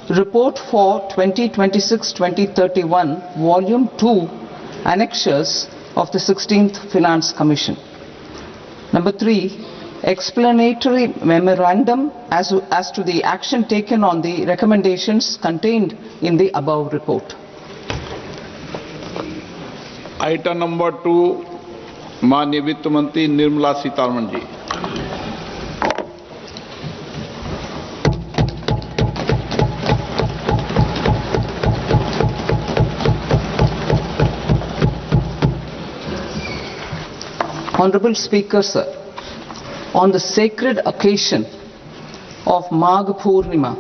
Report for 2026-2031, Volume 2, Annexures of the 16th Finance Commission. Number 3, explanatory memorandum as to the action taken on the recommendations contained in the above report. Item number 2, माननीय वित्त मंत्री Nirmala Sitharaman ji. Honorable Speaker, sir, on the sacred occasion of Magh Purnima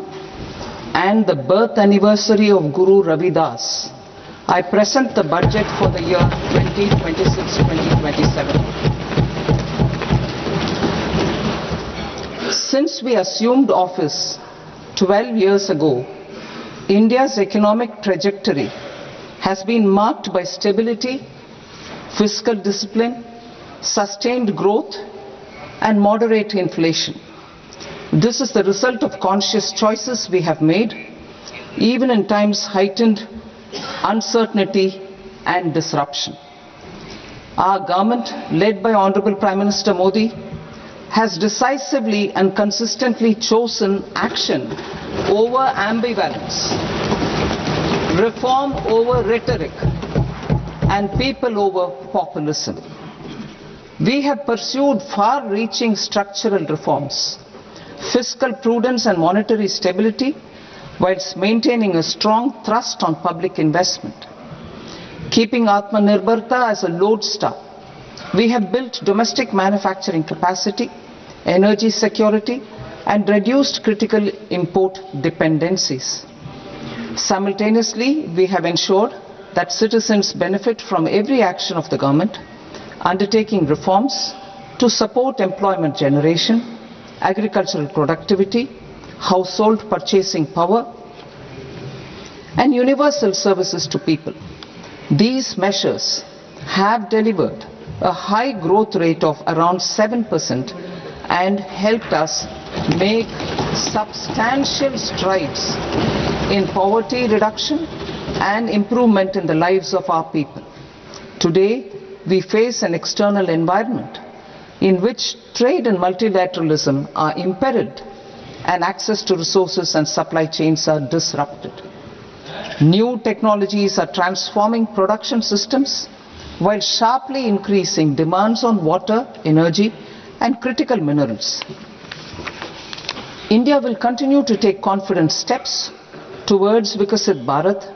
and the birth anniversary of Guru Ravidas, I present the budget for the year 2026-2027. Since we assumed office 12 years ago, India's economic trajectory has been marked by stability, fiscal discipline, sustained growth, and moderate inflation. This is the result of conscious choices we have made, even in times heightened uncertainty and disruption. Our government, led by Honorable Prime Minister Modi, has decisively and consistently chosen action over ambivalence, reform over rhetoric, and people over populism. We have pursued far-reaching structural reforms, fiscal prudence and monetary stability, whilst maintaining a strong thrust on public investment. Keeping Atmanirbharta as a lodestar, we have built domestic manufacturing capacity, energy security, and reduced critical import dependencies. Simultaneously, we have ensured that citizens benefit from every action of the government, undertaking reforms to support employment generation, agricultural productivity, household purchasing power, and universal services to people. These measures have delivered a high growth rate of around 7% and helped us make substantial strides in poverty reduction and improvement in the lives of our people. Today, we face an external environment in which trade and multilateralism are imperiled and access to resources and supply chains are disrupted. New technologies are transforming production systems while sharply increasing demands on water, energy, and critical minerals. India will continue to take confident steps towards Vikasit Bharat,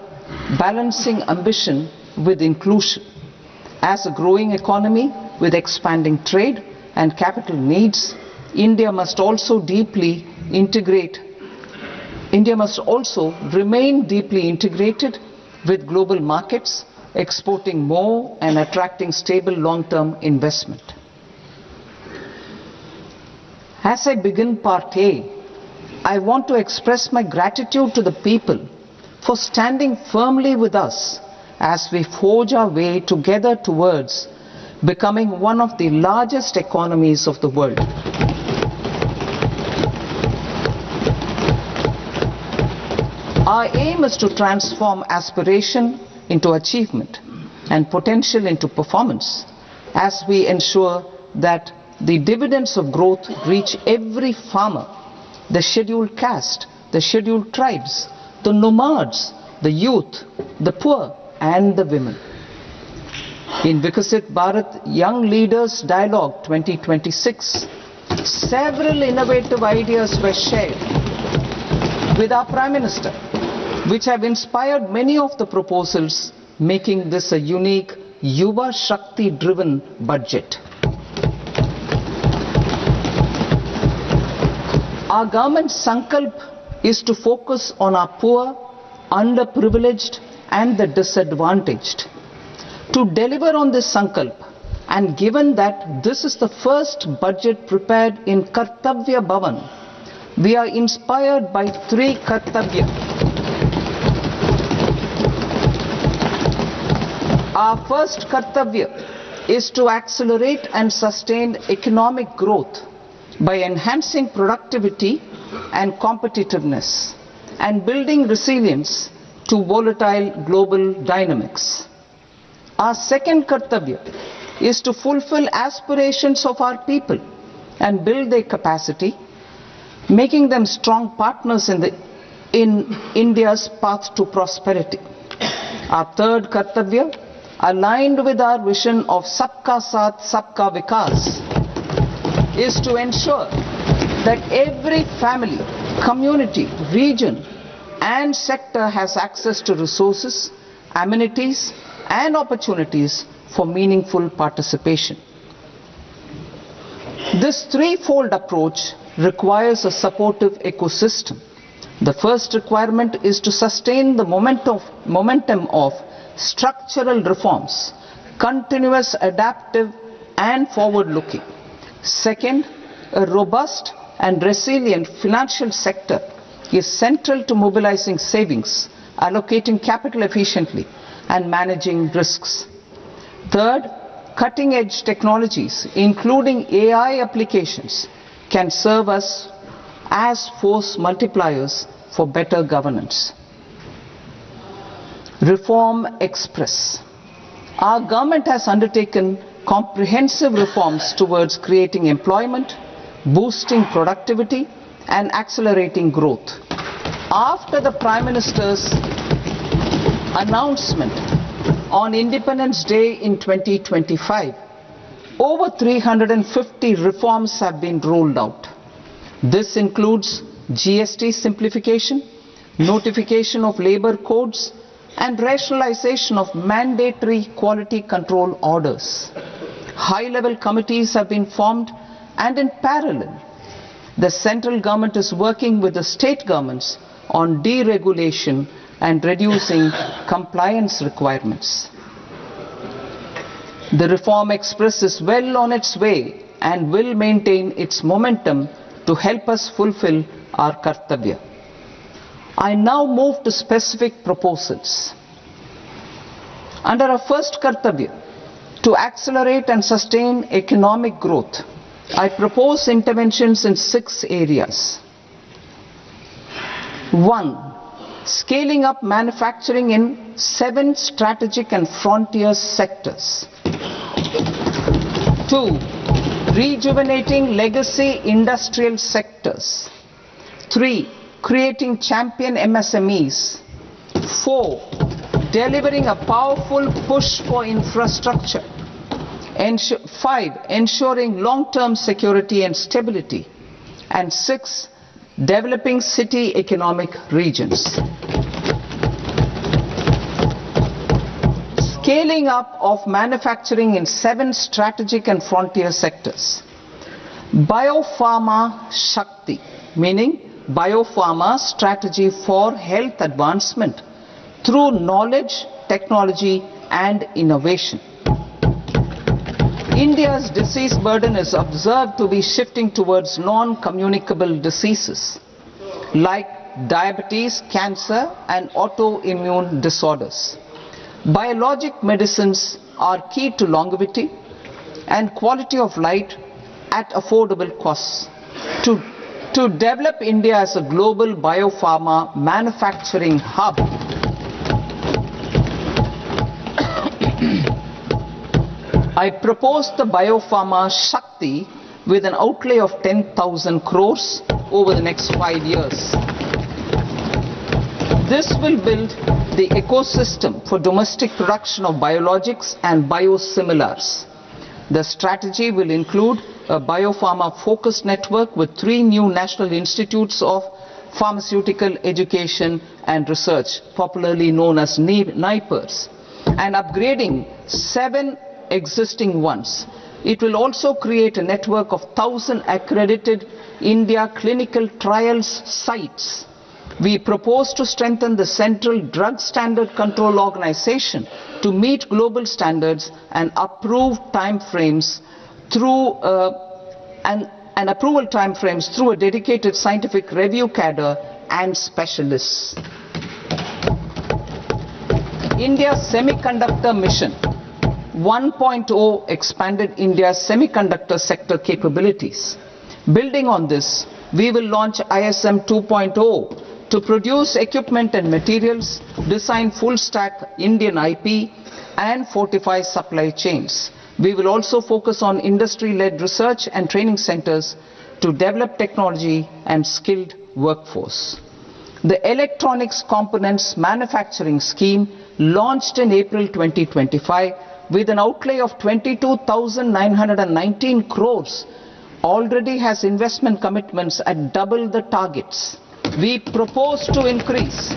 balancing ambition with inclusion. As a growing economy with expanding trade and capital needs, India must also remain deeply integrated with global markets, exporting more and attracting stable long-term investment. As I begin Part A, I want to express my gratitude to the people for standing firmly with us as we forge our way together towards becoming one of the largest economies of the world. Our aim is to transform aspiration into achievement and potential into performance as we ensure that the dividends of growth reach every farmer, the scheduled caste, the scheduled tribes, the nomads, the youth, the poor, and the women. In Vikasit Bharat Young Leaders Dialogue 2026, several innovative ideas were shared with our Prime Minister, which have inspired many of the proposals, making this a unique Yuva Shakti-driven budget. Our government's sankalp is to focus on our poor, underprivileged, and the disadvantaged. To deliver on this sankalp, and given that this is the first budget prepared in Kartavya Bhavan, we are inspired by 3 Kartavya. Our first Kartavya is to accelerate and sustain economic growth by enhancing productivity and competitiveness, and building resilience to volatile global dynamics. Our second kartavya is to fulfill aspirations of our people and build their capacity, making them strong partners in India's path to prosperity. Our third kartavya, aligned with our vision of Sabka Saath, Sabka Vikas, is to ensure that every family, community, region and sector has access to resources, amenities and opportunities for meaningful participation. This threefold approach requires a supportive ecosystem. The first requirement is to sustain the momentum of structural reforms, continuous, adaptive and forward-looking. Second, a robust and resilient financial sector is central to mobilizing savings, allocating capital efficiently and managing risks. Third, cutting-edge technologies, including AI applications, can serve us as force multipliers for better governance. Reform Express. Our government has undertaken comprehensive reforms towards creating employment, boosting productivity and accelerating growth. After the Prime Minister's announcement on Independence Day in 2025, over 350 reforms have been rolled out. This includes GST simplification, notification of labor codes, and rationalization of mandatory quality control orders. High-level committees have been formed, and in parallel, the central government is working with the state governments on deregulation and reducing compliance requirements. The Reform Express is well on its way and will maintain its momentum to help us fulfill our kartavya. I now move to specific proposals. Under our first kartavya, to accelerate and sustain economic growth, I propose interventions in 6 areas. 1. Scaling up manufacturing in 7 strategic and frontier sectors. 2. Rejuvenating legacy industrial sectors. 3. Creating champion MSMEs. 4. Delivering a powerful push for infrastructure. 5. Ensuring long-term security and stability. And 6. Developing city economic regions. Scaling up of manufacturing in 7 strategic and frontier sectors. Biopharma Shakti, meaning biopharma strategy for health advancement through knowledge, technology and innovation. India's disease burden is observed to be shifting towards non-communicable diseases like diabetes, cancer and autoimmune disorders. Biologic medicines are key to longevity and quality of life at affordable costs. To develop India as a global biopharma manufacturing hub, I propose the Biopharma Shakti with an outlay of 10,000 crores over the next 5 years. This will build the ecosystem for domestic production of biologics and biosimilars. The strategy will include a biopharma-focused network with 3 new national institutes of pharmaceutical education and research, popularly known as NIPERs, and upgrading 7 existing ones. It will also create a network of 1,000 accredited India clinical trials sites. We propose to strengthen the Central Drug Standard Control Organization to meet global standards and approve timeframes through approval timeframes through a dedicated scientific review cadre and specialists. India's Semiconductor Mission 1.0 expanded India's semiconductor sector capabilities. Building on this, we will launch ISM 2.0 to produce equipment and materials, design full-stack Indian IP, and fortify supply chains. We will also focus on industry-led research and training centers to develop technology and skilled workforce. The Electronics Components Manufacturing Scheme, launched in April 2025 with an outlay of 22,919 crores, already has investment commitments at double the targets. We propose to increase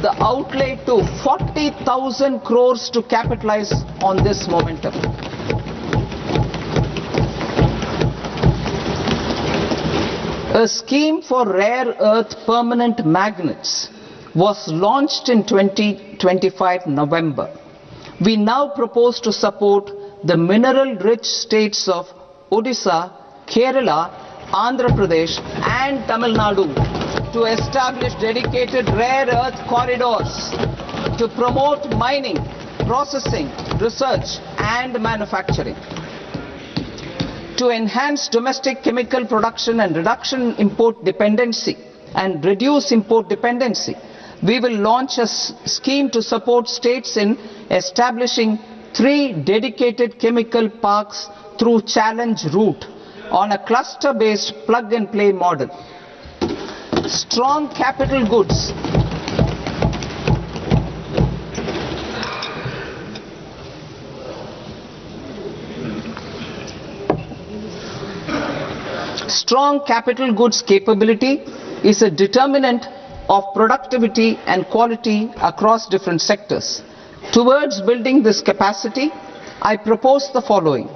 the outlay to 40,000 crores to capitalize on this momentum. A scheme for rare earth permanent magnets was launched in 2025 November. We now propose to support the mineral-rich states of Odisha, Kerala, Andhra Pradesh and Tamil Nadu to establish dedicated rare earth corridors to promote mining, processing, research and manufacturing. To enhance domestic chemical production and reduction import dependency and reduce import dependency, we will launch a scheme to support states in establishing 3 dedicated chemical parks through challenge route on a cluster-based plug-and-play model. Strong capital goods. Strong capital goods capability is a determinant of productivity and quality across different sectors. Towards building this capacity, I propose the following.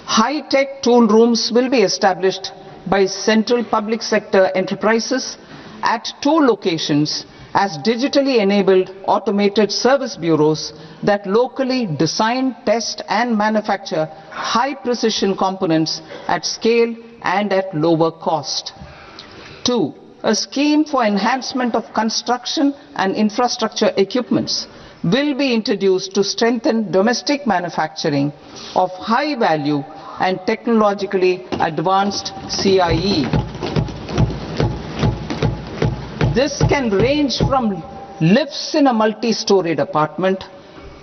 High-tech tool rooms will be established by central public sector enterprises at 2 locations as digitally enabled automated service bureaus that locally design, test and manufacture high-precision components at scale and at lower cost. 2. A scheme for enhancement of construction and infrastructure equipments will be introduced to strengthen domestic manufacturing of high value and technologically advanced CIE. This can range from lifts in a multi-storied apartment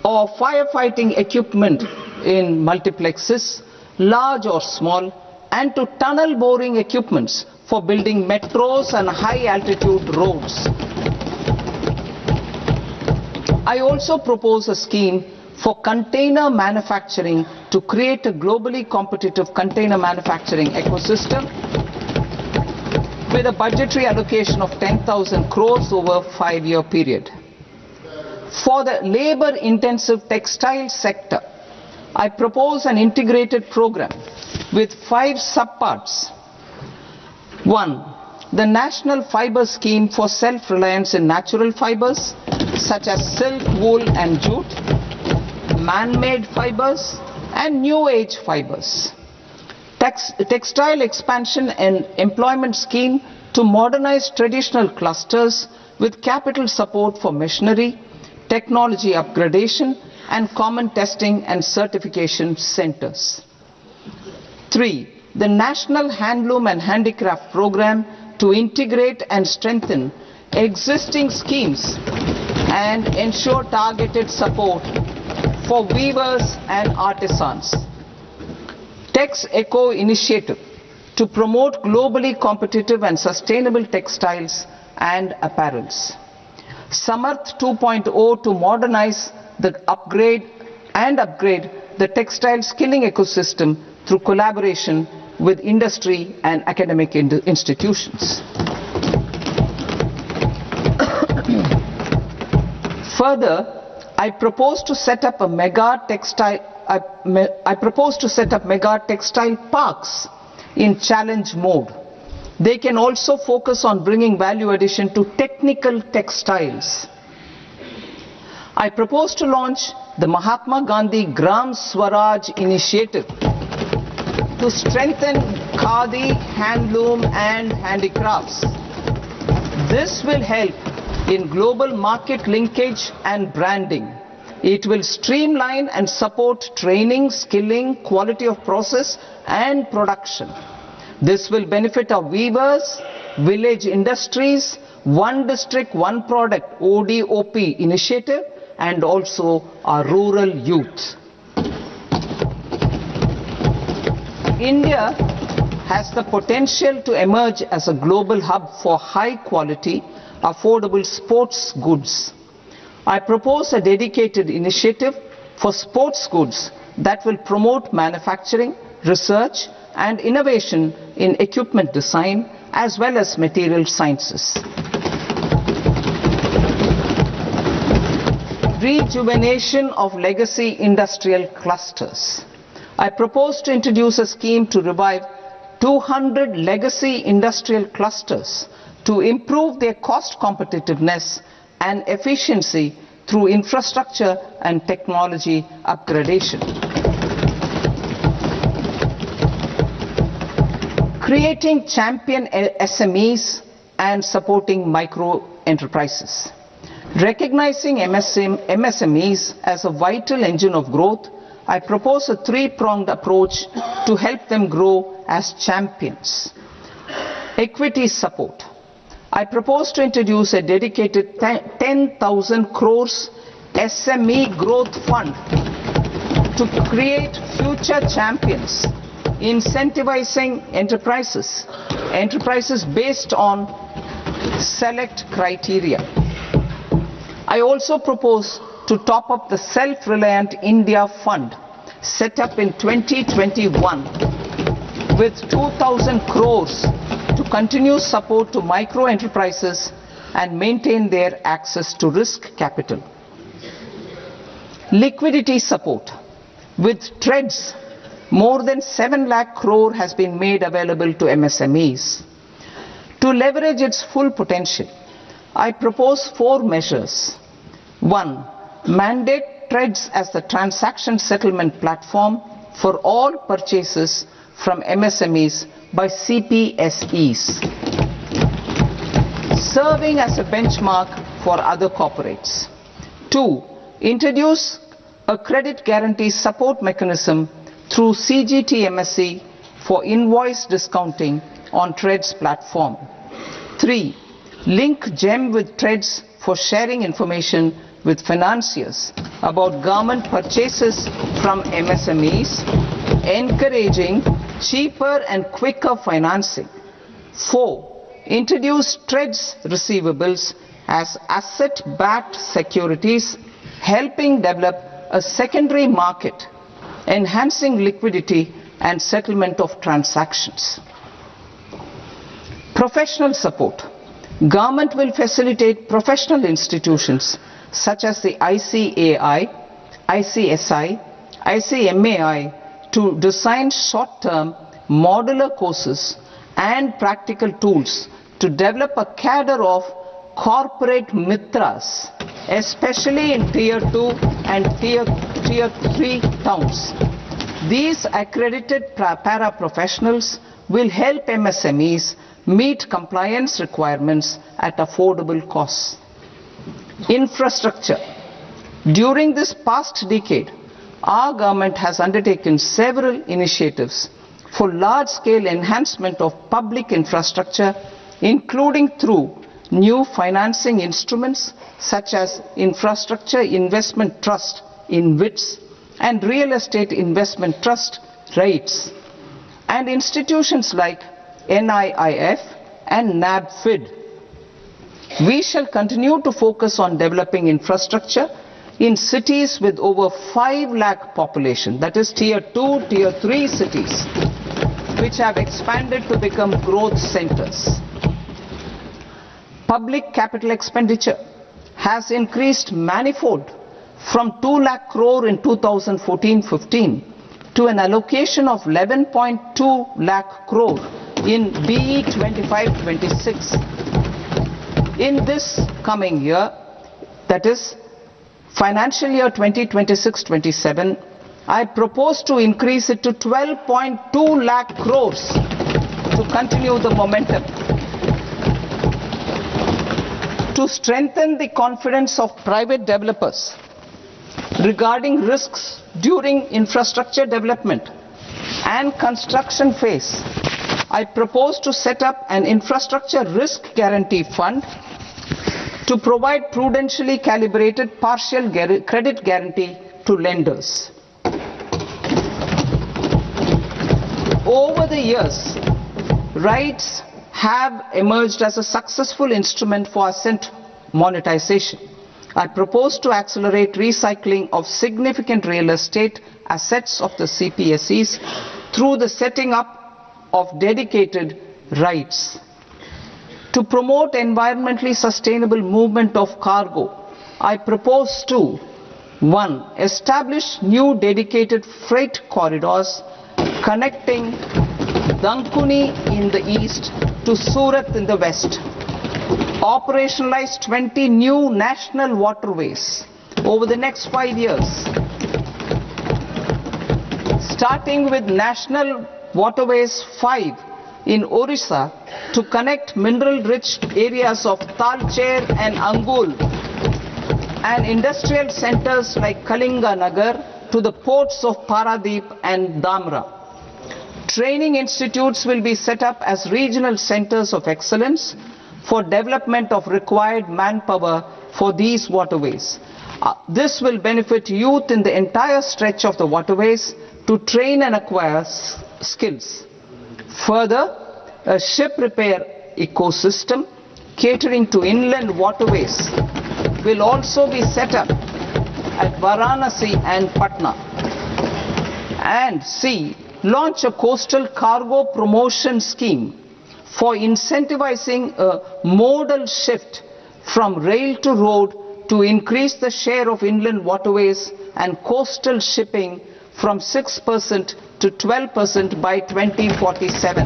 or firefighting equipment in multiplexes, large or small, and to tunnel boring equipments for building metros and high-altitude roads. I also propose a scheme for container manufacturing to create a globally competitive container manufacturing ecosystem with a budgetary allocation of 10,000 crores over a 5-year period. For the labor-intensive textile sector, I propose an integrated program with 5 subparts. 1. The National Fiber Scheme for self-reliance in natural fibers such as silk, wool and jute, man-made fibers and new age fibers. Textile expansion and employment scheme to modernize traditional clusters with capital support for machinery, technology upgradation and common testing and certification centers. 3. The National Handloom and Handicraft Program to integrate and strengthen existing schemes and ensure targeted support for weavers and artisans. Tex Eco Initiative to promote globally competitive and sustainable textiles and apparels. Samarth 2.0 to modernize the upgrade the textile skilling ecosystem through collaboration with industry and academic institutions. Further, I propose to set up mega textile parks in challenge mode. They can also focus on bringing value addition to technical textiles. I propose to launch the Mahatma Gandhi Gram Swaraj initiative to strengthen khadi, handloom and handicrafts. This will help in global market linkage and branding. It will streamline and support training, skilling, quality of process and production. This will benefit our weavers, village industries, one district, one product ODOP initiative, and also our rural youth. India has the potential to emerge as a global hub for high quality, affordable sports goods. I propose a dedicated initiative for sports goods that will promote manufacturing, research and innovation in equipment design as well as material sciences. Rejuvenation of legacy industrial clusters. I propose to introduce a scheme to revive 200 legacy industrial clusters to improve their cost competitiveness and efficiency through infrastructure and technology upgradation. Creating champion SMEs and supporting micro enterprises. Recognizing MSMEs as a vital engine of growth, I propose a three-pronged approach to help them grow as champions. Equity support. I propose to introduce a dedicated 10,000 crores SME growth fund to create future champions, incentivizing enterprises based on select criteria. I also propose to top up the Self-Reliant India Fund set up in 2021 with 2,000 crores to continue support to micro enterprises and maintain their access to risk capital. Liquidity support. With TREDS, more than 7 lakh crore has been made available to MSMEs. To leverage its full potential, I propose 4 measures. 1. Mandate TREDS as the transaction settlement platform for all purchases from MSMEs by CPSEs, serving as a benchmark for other corporates. 2. Introduce a credit guarantee support mechanism through CGTMSE for invoice discounting on TREDS platform. 3. Link GEM with TREDS for sharing information with financiers about government purchases from MSMEs, encouraging cheaper and quicker financing. 4. Introduce TREDS receivables as asset-backed securities, helping develop a secondary market, enhancing liquidity and settlement of transactions. Professional support. Government will facilitate professional institutions such as the ICAI, ICSI, ICMAI to design short-term modular courses and practical tools to develop a cadre of corporate mitras, especially in Tier 2 and Tier 3 towns. These accredited para-professionals will help MSMEs meet compliance requirements at affordable costs. Infrastructure. During this past decade, our government has undertaken several initiatives for large-scale enhancement of public infrastructure, including through new financing instruments such as Infrastructure Investment Trust (InvITs) and Real Estate Investment Trust (REITs), and institutions like NIIF and NABFID. We shall continue to focus on developing infrastructure in cities with over 5 lakh population, that is Tier 2, Tier 3 cities, which have expanded to become growth centers. Public capital expenditure has increased manifold from 2 lakh crore in 2014-15 to an allocation of 11.2 lakh crore in BE 25-26. In this coming year, that is financial year 2026-27, I propose to increase it to 12.2 lakh crores to continue the momentum. To strengthen the confidence of private developers regarding risks during infrastructure development and construction phase, I propose to set up an infrastructure risk guarantee fund to provide prudentially calibrated partial credit guarantee to lenders. Over the years, rights have emerged as a successful instrument for asset monetization. I propose to accelerate recycling of significant real estate assets of the CPSEs through the setting up of dedicated rights. To promote environmentally sustainable movement of cargo, I propose to 1. Establish new dedicated freight corridors connecting Dankuni in the east to Surat in the west. Operationalize 20 new national waterways over the next 5 years, starting with National Waterways 5 in Orissa to connect mineral-rich areas of Talcher and Angul and industrial centers like Kalinga Nagar to the ports of Paradeep and Dhamra. Training institutes will be set up as regional centers of excellence for development of required manpower for these waterways. This will benefit youth in the entire stretch of the waterways to train and acquire skills. Further, a ship repair ecosystem catering to inland waterways will also be set up at Varanasi and Patna. And C. Launch a coastal cargo promotion scheme for incentivizing a modal shift from rail to road to increase the share of inland waterways and coastal shipping from 6% to 12% by 2047.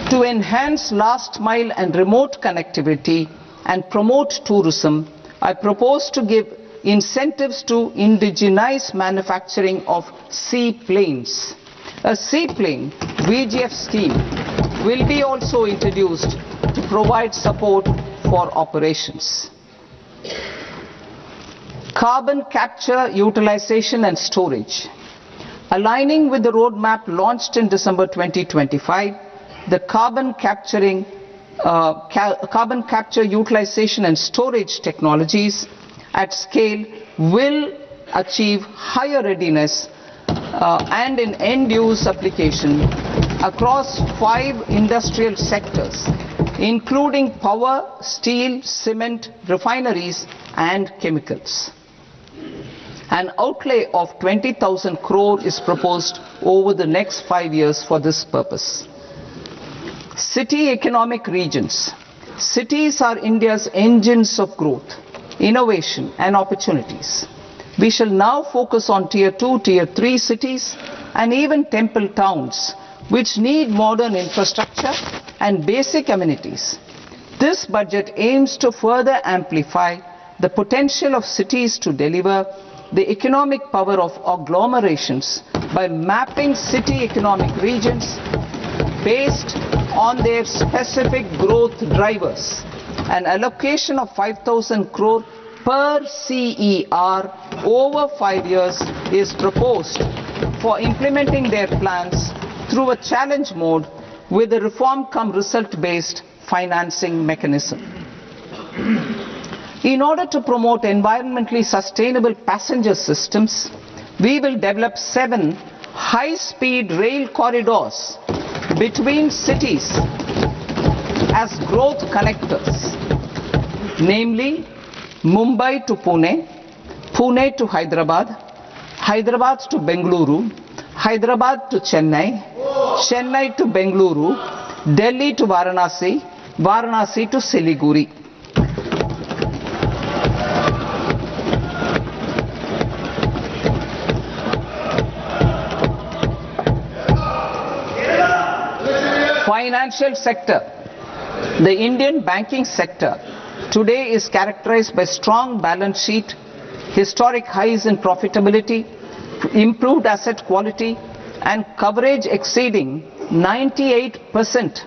To enhance last mile and remote connectivity and promote tourism, I propose to give incentives to indigenize manufacturing of seaplanes. A seaplane VGF scheme will be also introduced to provide support for operations. Carbon capture, utilization and storage. Aligning with the roadmap launched in December 2025, the carbon capture, utilization and storage technologies at scale will achieve higher readiness and in end-use application across 5 industrial sectors, including power, steel, cement, refineries and chemicals. An outlay of 20,000 crore is proposed over the next 5 years for this purpose. City economic regions. Cities are India's engines of growth, innovation and opportunities. We shall now focus on Tier 2, Tier 3 cities and even temple towns which need modern infrastructure and basic amenities. This budget aims to further amplify the potential of cities to deliver the economic power of agglomerations by mapping city economic regions based on their specific growth drivers. An allocation of 5,000 crore per CER over 5 years is proposed for implementing their plans through a challenge mode with a reform cum result based financing mechanism. In order to promote environmentally sustainable passenger systems, we will develop 7 high-speed rail corridors between cities as growth connectors, namely Mumbai to Pune, Pune to Hyderabad, Hyderabad to Bengaluru, Hyderabad to Chennai, Chennai to Bengaluru, Delhi to Varanasi, Varanasi to Siliguri. Financial sector. The Indian banking sector today is characterized by strong balance sheet, historic highs in profitability, improved asset quality and coverage exceeding 98%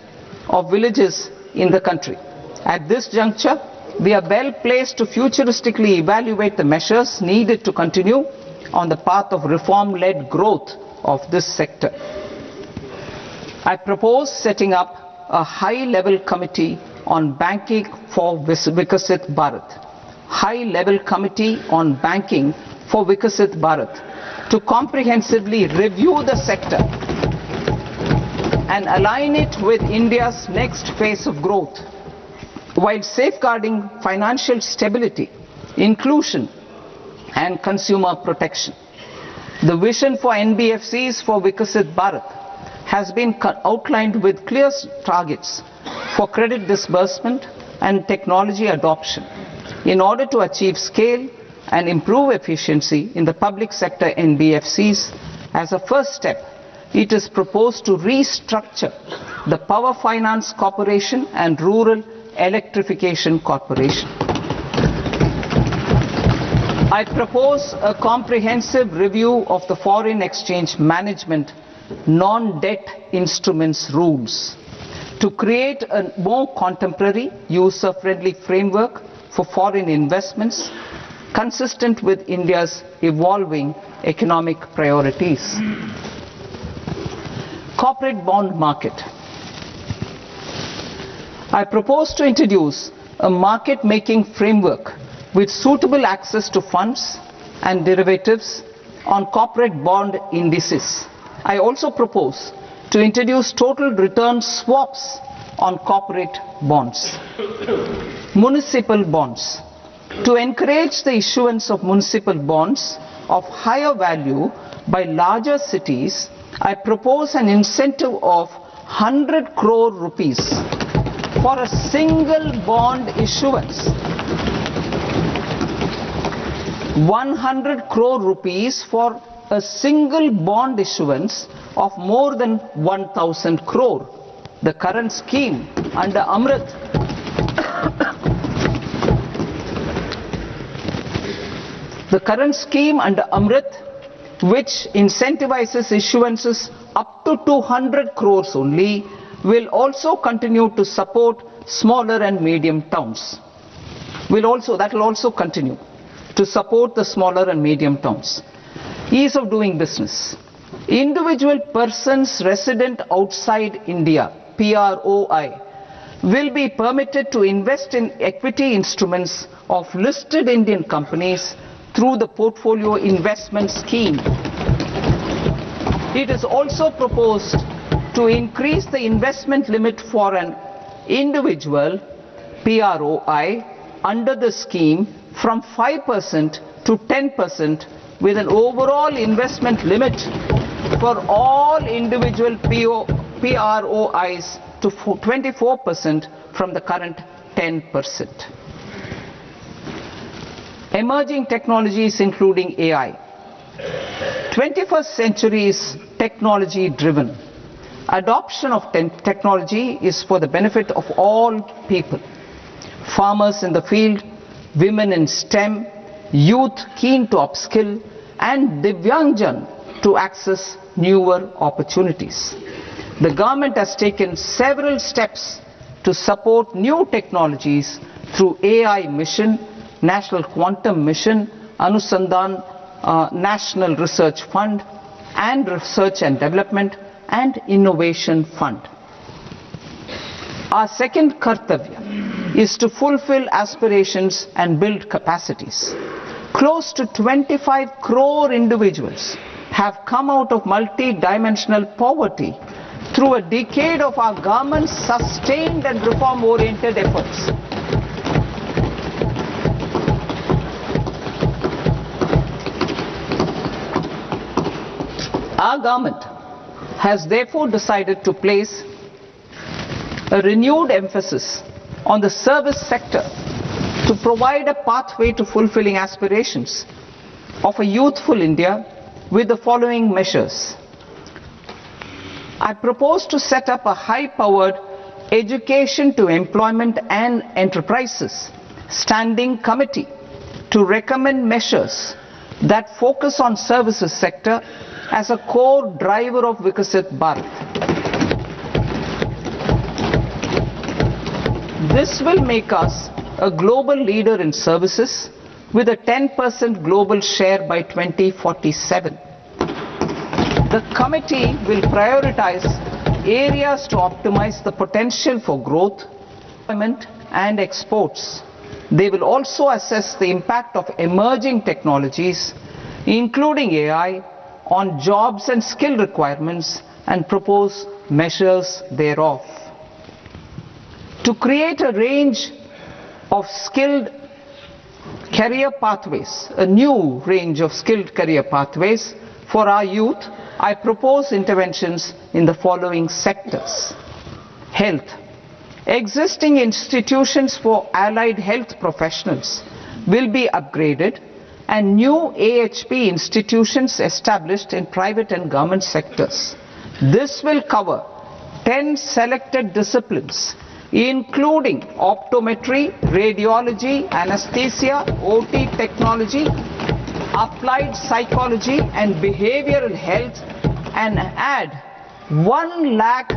of villages in the country. At this juncture, we are well placed to futuristically evaluate the measures needed to continue on the path of reform-led growth of this sector. I propose setting up a high-level committee on banking for Vikasit Bharat. High-level committee on banking for Vikasit Bharat to comprehensively review the sector and align it with India's next phase of growth, while safeguarding financial stability, inclusion, and consumer protection. The vision for NBFCs for Vikasit Bharat has been outlined with clear targets for credit disbursement and technology adoption in order to achieve scale and improve efficiency in the public sector NBFCs. As a first step, it is proposed to restructure the Power Finance Corporation and Rural Electrification Corporation. I propose a comprehensive review of the foreign exchange management non-debt instruments rules to create a more contemporary, user-friendly framework for foreign investments consistent with India's evolving economic priorities. Corporate bond market. I propose to introduce a market-making framework with suitable access to funds and derivatives on corporate bond indices. I also propose to introduce total return swaps on corporate bonds. Municipal bonds. To encourage the issuance of municipal bonds of higher value by larger cities, I propose an incentive of 100 crore rupees for a single bond issuance. 100 crore rupees for a single bond issuance of more than 1,000 crore. The current scheme under Amrit which incentivizes issuances up to 200 crores only, will also continue to support smaller and medium towns. That will also continue to support the smaller and medium towns. Ease of doing business. Individual persons resident outside India, PROI, will be permitted to invest in equity instruments of listed Indian companies through the Portfolio Investment Scheme. It is also proposed to increase the investment limit for an individual PROI under the scheme from 5% to 10%, with an overall investment limit for all individual PROIs to 24% from the current 10%. Emerging technologies including AI. 21st century is technology driven. Adoption of technology is for the benefit of all people. Farmers in the field, women in STEM, youth keen to upskill, and Divyangjan to access newer opportunities. The government has taken several steps to support new technologies through AI Mission, National Quantum Mission, Anusandhan National Research Fund, and Research and Development and Innovation Fund. Our second kartavya is to fulfill aspirations and build capacities. Close to 25 crore individuals have come out of multi-dimensional poverty through a decade of our government's sustained and reform-oriented efforts. Our government has therefore decided to place a renewed emphasis on the service sector to provide a pathway to fulfilling aspirations of a youthful India with the following measures. I propose to set up a high-powered Education to Employment and Enterprises Standing Committee to recommend measures that focus on services sector as a core driver of Vikasit Bharat. This will make us a global leader in services with a 10% global share by 2047. The committee will prioritize areas to optimize the potential for growth, employment and exports. They will also assess the impact of emerging technologies, including AI, on jobs and skill requirements and propose measures thereof. To create a range of skilled career pathways, a new range of skilled career pathways for our youth, I propose interventions in the following sectors. Health. Existing institutions for allied health professionals will be upgraded and new AHP institutions established in private and government sectors. This will cover 10 selected disciplines, including optometry, radiology, anesthesia, OT technology, applied psychology and behavioral health, and add 1 lakh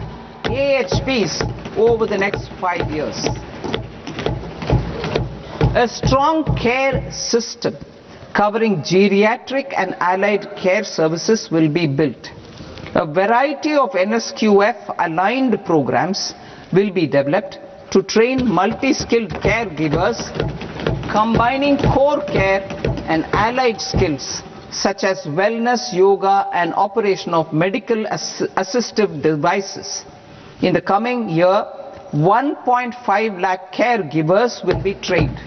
AHPs over the next 5 years. A strong care system covering geriatric and allied care services will be built. A variety of NSQF aligned programs will be developed to train multi-skilled caregivers, combining core care and allied skills such as wellness, yoga and operation of medical assistive devices. In the coming year, 1.5 lakh caregivers will be trained.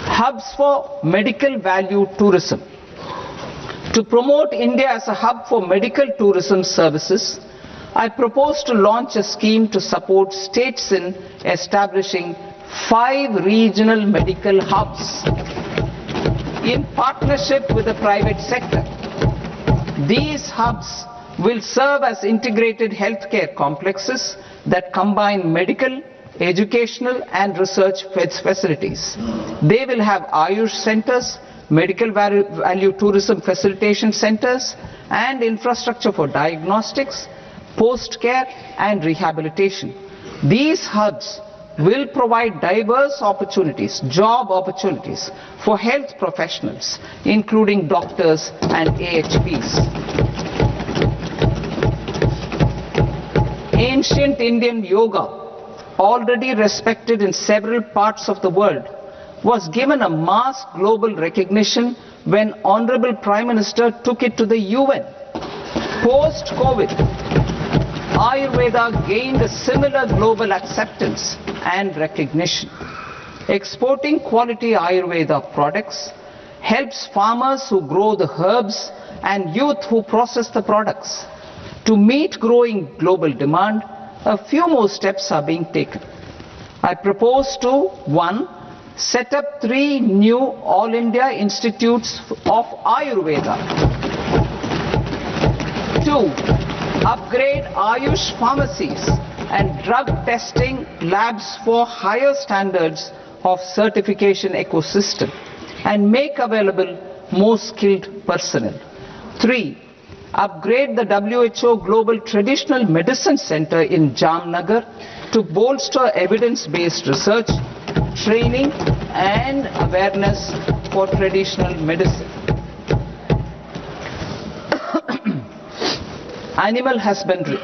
Hubs for medical value tourism. To promote India as a hub for medical tourism services, I propose to launch a scheme to support states in establishing 5 regional medical hubs in partnership with the private sector. These hubs will serve as integrated healthcare complexes that combine medical, educational and research facilities. They will have Ayush centers, medical value tourism facilitation centers and infrastructure for diagnostics, post-care and rehabilitation. These hubs will provide diverse opportunities, job opportunities for health professionals, including doctors and AHPs. Ancient Indian yoga, already respected in several parts of the world, was given a mass global recognition when Honorable Prime Minister took it to the UN. Post-COVID, Ayurveda gained a similar global acceptance and recognition. Exporting quality Ayurveda products helps farmers who grow the herbs and youth who process the products. To meet growing global demand, a few more steps are being taken. I propose to 1. Set up 3 new All India Institutes of Ayurveda. 2. Upgrade Ayush pharmacies and drug testing labs for higher standards of certification ecosystem and make available more skilled personnel. 3. Upgrade the WHO Global Traditional Medicine Center in Jamnagar to bolster evidence-based research, training and awareness for traditional medicine. Animal husbandry.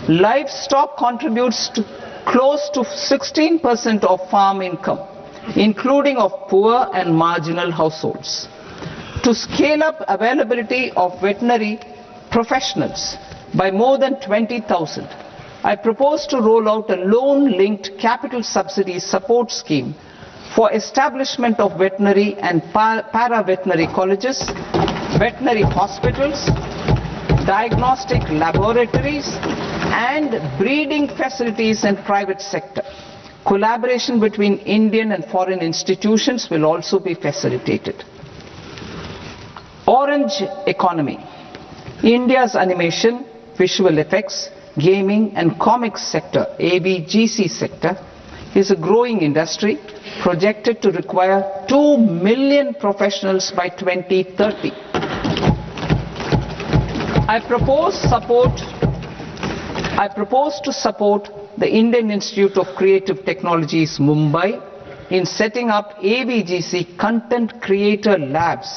Livestock contributes to close to 16% of farm income, including of poor and marginal households. To scale up availability of veterinary professionals by more than 20,000, I propose to roll out a loan-linked capital subsidy support scheme for establishment of veterinary and para-veterinary colleges, veterinary hospitals, diagnostic laboratories and breeding facilities in private sector. Collaboration between Indian and foreign institutions will also be facilitated. Orange economy. India's animation, visual effects, gaming and comics sector, ABGC sector, is a growing industry projected to require 2 million professionals by 2030. I propose to support the Indian Institute of Creative Technologies, Mumbai, in setting up AVGC content creator labs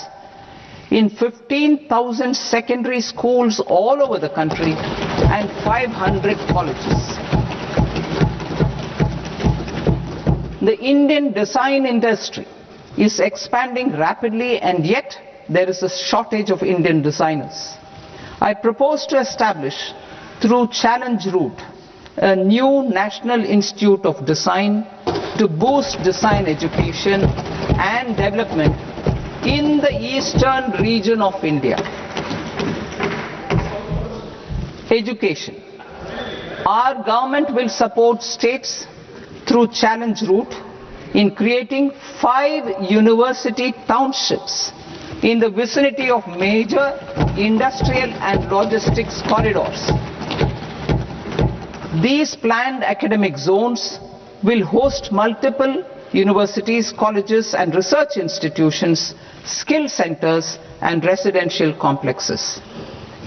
in 15,000 secondary schools all over the country and 500 colleges. The Indian design industry is expanding rapidly, and yet there is a shortage of Indian designers. I propose to establish, through Challenge Route, a new National Institute of Design to boost design education and development in the eastern region of India. Education. Our government will support states through Challenge Route in creating 5 university townships in the vicinity of major industrial and logistics corridors. These planned academic zones will host multiple universities, colleges and research institutions, skill centers and residential complexes.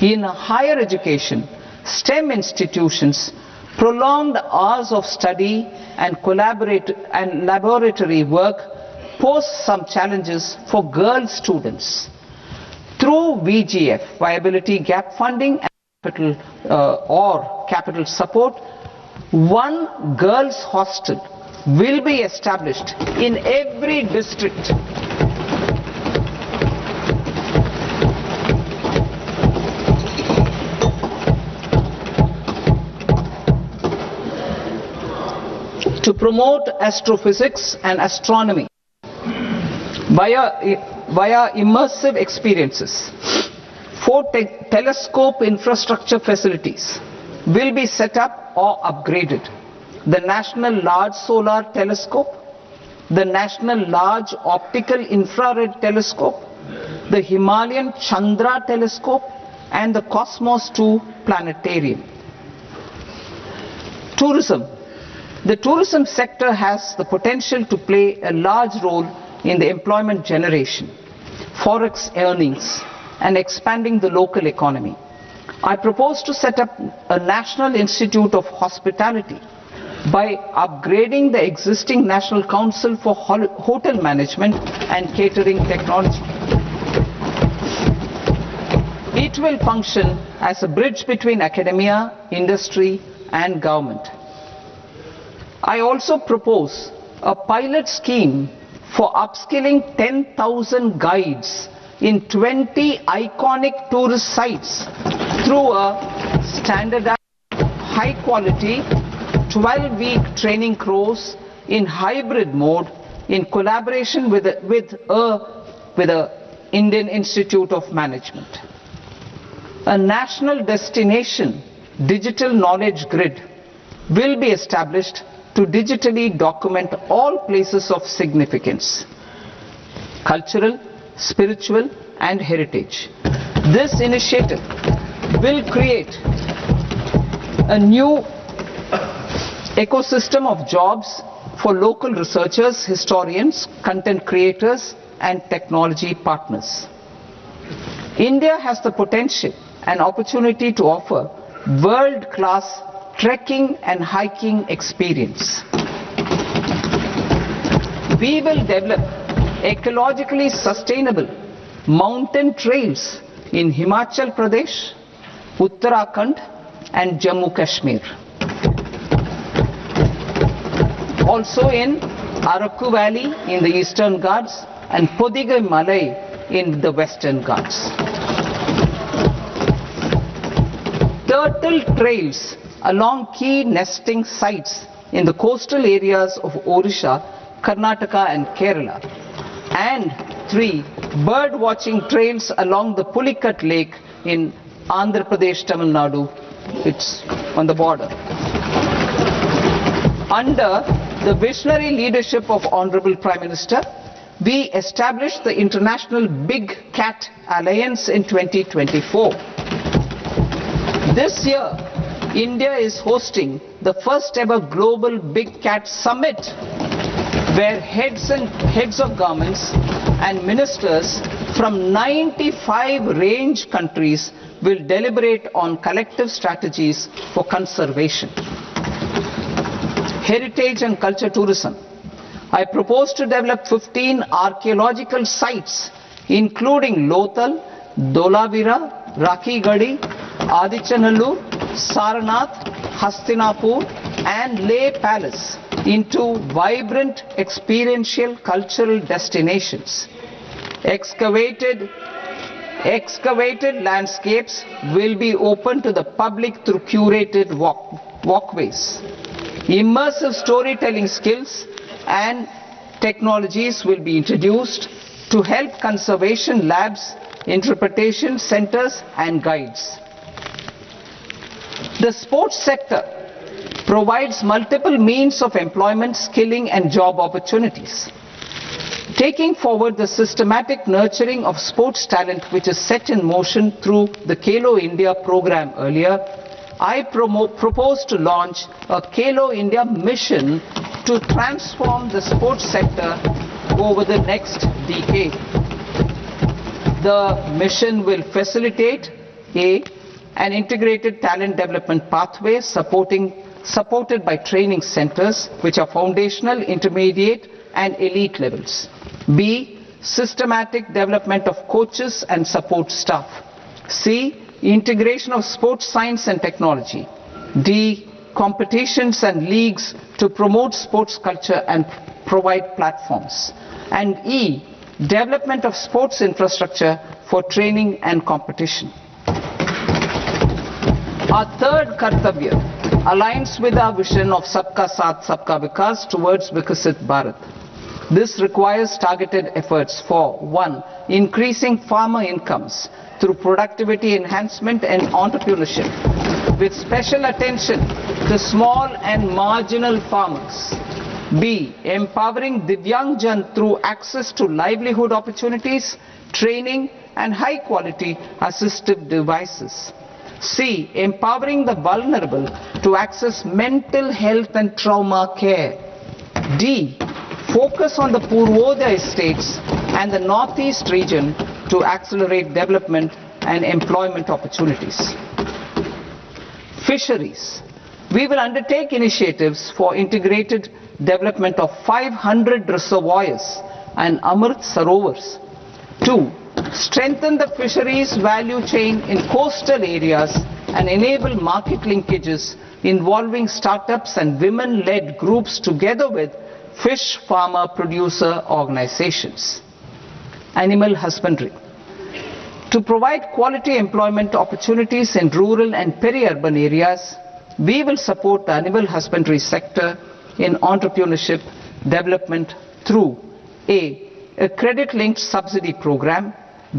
In higher education, STEM institutions, prolonged hours of study and laboratory work pose some challenges for girl students. Through VGF, Viability Gap Funding, and capital support, one girls' hostel will be established in every district. To promote astrophysics and astronomy via immersive experiences. 4 telescope infrastructure facilities will be set up or upgraded. The National Large Solar Telescope, the National Large Optical Infrared Telescope, the Himalayan Chandra Telescope and the Cosmos 2 Planetarium. Tourism. The tourism sector has the potential to play a large role in the employment generation, forex earnings, and expanding the local economy. I propose to set up a National Institute of Hospitality by upgrading the existing National Council for Hotel Management and Catering Technology. It will function as a bridge between academia, industry, and government. I also propose a pilot scheme for upskilling 10,000 guides in 20 iconic tourist sites through a standardized, high-quality, 12-week training course in hybrid mode in collaboration with the Indian Institute of Management. A national destination digital knowledge grid will be established to digitally document all places of significance, cultural, spiritual and heritage. This initiative will create a new ecosystem of jobs for local researchers, historians, content creators and technology partners. India has the potential and opportunity to offer world-class trekking and hiking experience. We will develop ecologically sustainable mountain trails in Himachal Pradesh, Uttarakhand and Jammu Kashmir. Also in Araku Valley in the Eastern Ghats and Podigai Malai in the Western Ghats. Turtle trails along key nesting sites in the coastal areas of Odisha, Karnataka and Kerala. And 3 bird watching trails along the Pulikat Lake in Andhra Pradesh, Tamil Nadu. It's on the border. Under the visionary leadership of Honorable Prime Minister, we established the International Big Cat Alliance in 2024. This year, India is hosting the first ever Global Big Cat Summit, where heads of governments and ministers from 95 range countries will deliberate on collective strategies for conservation. Heritage and culture tourism. I propose to develop 15 archaeological sites, including Lothal, Dolavira, Rakhi Gadi, Adichanallur, Saranath, Hastinapur, and Leh Palace into vibrant experiential cultural destinations. Excavated landscapes will be open to the public through curated walkways. Immersive storytelling skills and technologies will be introduced to help conservation labs, interpretation centers, and guides. The sports sector provides multiple means of employment, skilling, and job opportunities. Taking forward the systematic nurturing of sports talent which is set in motion through the Khelo India program earlier, I propose to launch a Khelo India mission to transform the sports sector over the next decade. The mission will facilitate an integrated talent development pathway supported by training centers which are foundational, intermediate, and elite levels. B. Systematic development of coaches and support staff. C. Integration of sports science and technology. D. Competitions and leagues to promote sports culture and provide platforms. And E. Development of sports infrastructure for training and competition. Our third Kartavya aligns with our vision of Sabka Saath, Sabka Vikas towards Vikasit Bharat. This requires targeted efforts for 1. Increasing farmer incomes through productivity enhancement and entrepreneurship, with special attention to small and marginal farmers. B. Empowering Divyangjan through access to livelihood opportunities, training, and high-quality assistive devices. C. Empowering the vulnerable to access mental health and trauma care. D. Focus on the Purvodaya states and the Northeast region to accelerate development and employment opportunities. Fisheries. We will undertake initiatives for integrated development of 500 reservoirs and Amrit Sarovars. 2. Strengthen the fisheries value chain in coastal areas and enable market linkages involving startups and women-led groups together with fish farmer producer organizations. Animal husbandry. To provide quality employment opportunities in rural and peri-urban areas, we will support the animal husbandry sector in entrepreneurship development through a credit-linked subsidy program,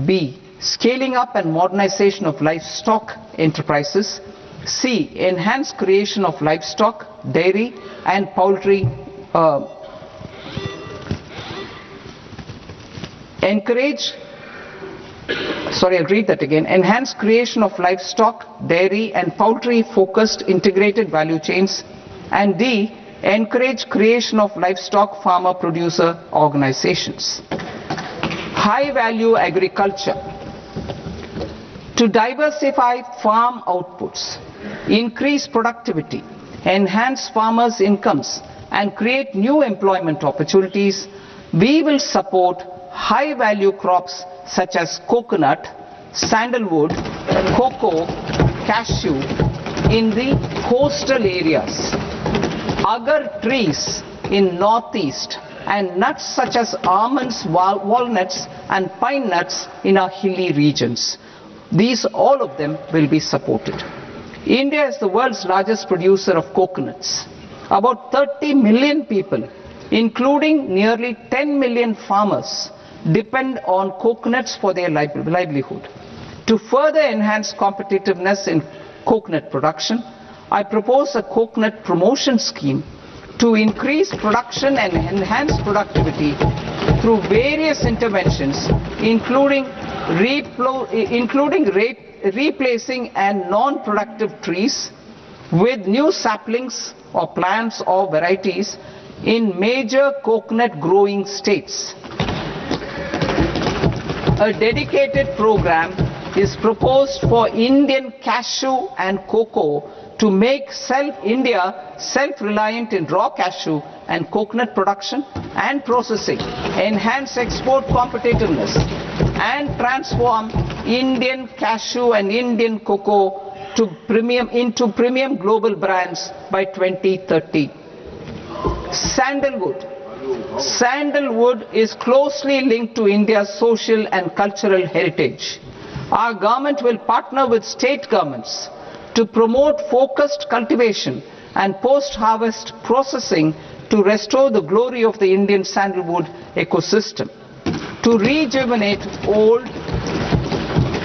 B. Scaling up and modernization of livestock enterprises, C. Enhanced creation of livestock, dairy, and poultry Enhanced creation of livestock, dairy, and poultry-focused integrated value chains, and D. Encourage creation of livestock farmer-producer organizations. High-value agriculture. To diversify farm outputs, increase productivity, enhance farmers' incomes, and create new employment opportunities, we will support high-value crops such as coconut, sandalwood, cocoa, cashew in the coastal areas, agar trees in northeast, and nuts such as almonds, walnuts, and pine nuts in our hilly regions. These, all of them, will be supported. India is the world's largest producer of coconuts. About 30 million people, including nearly 10 million farmers, depend on coconuts for their livelihood. To further enhance competitiveness in coconut production, I propose a coconut promotion scheme to increase production and enhance productivity through various interventions, including replacing and non-productive trees with new saplings or plants or varieties in major coconut growing states. A dedicated program is proposed for Indian cashew and cocoa to make India self-reliant in raw cashew and coconut production and processing, enhance export competitiveness, and transform Indian cashew and Indian cocoa into premium global brands by 2030. Sandalwood. Sandalwood is closely linked to India's social and cultural heritage. Our government will partner with state governments to promote focused cultivation and post-harvest processing to restore the glory of the Indian sandalwood ecosystem, to rejuvenate old,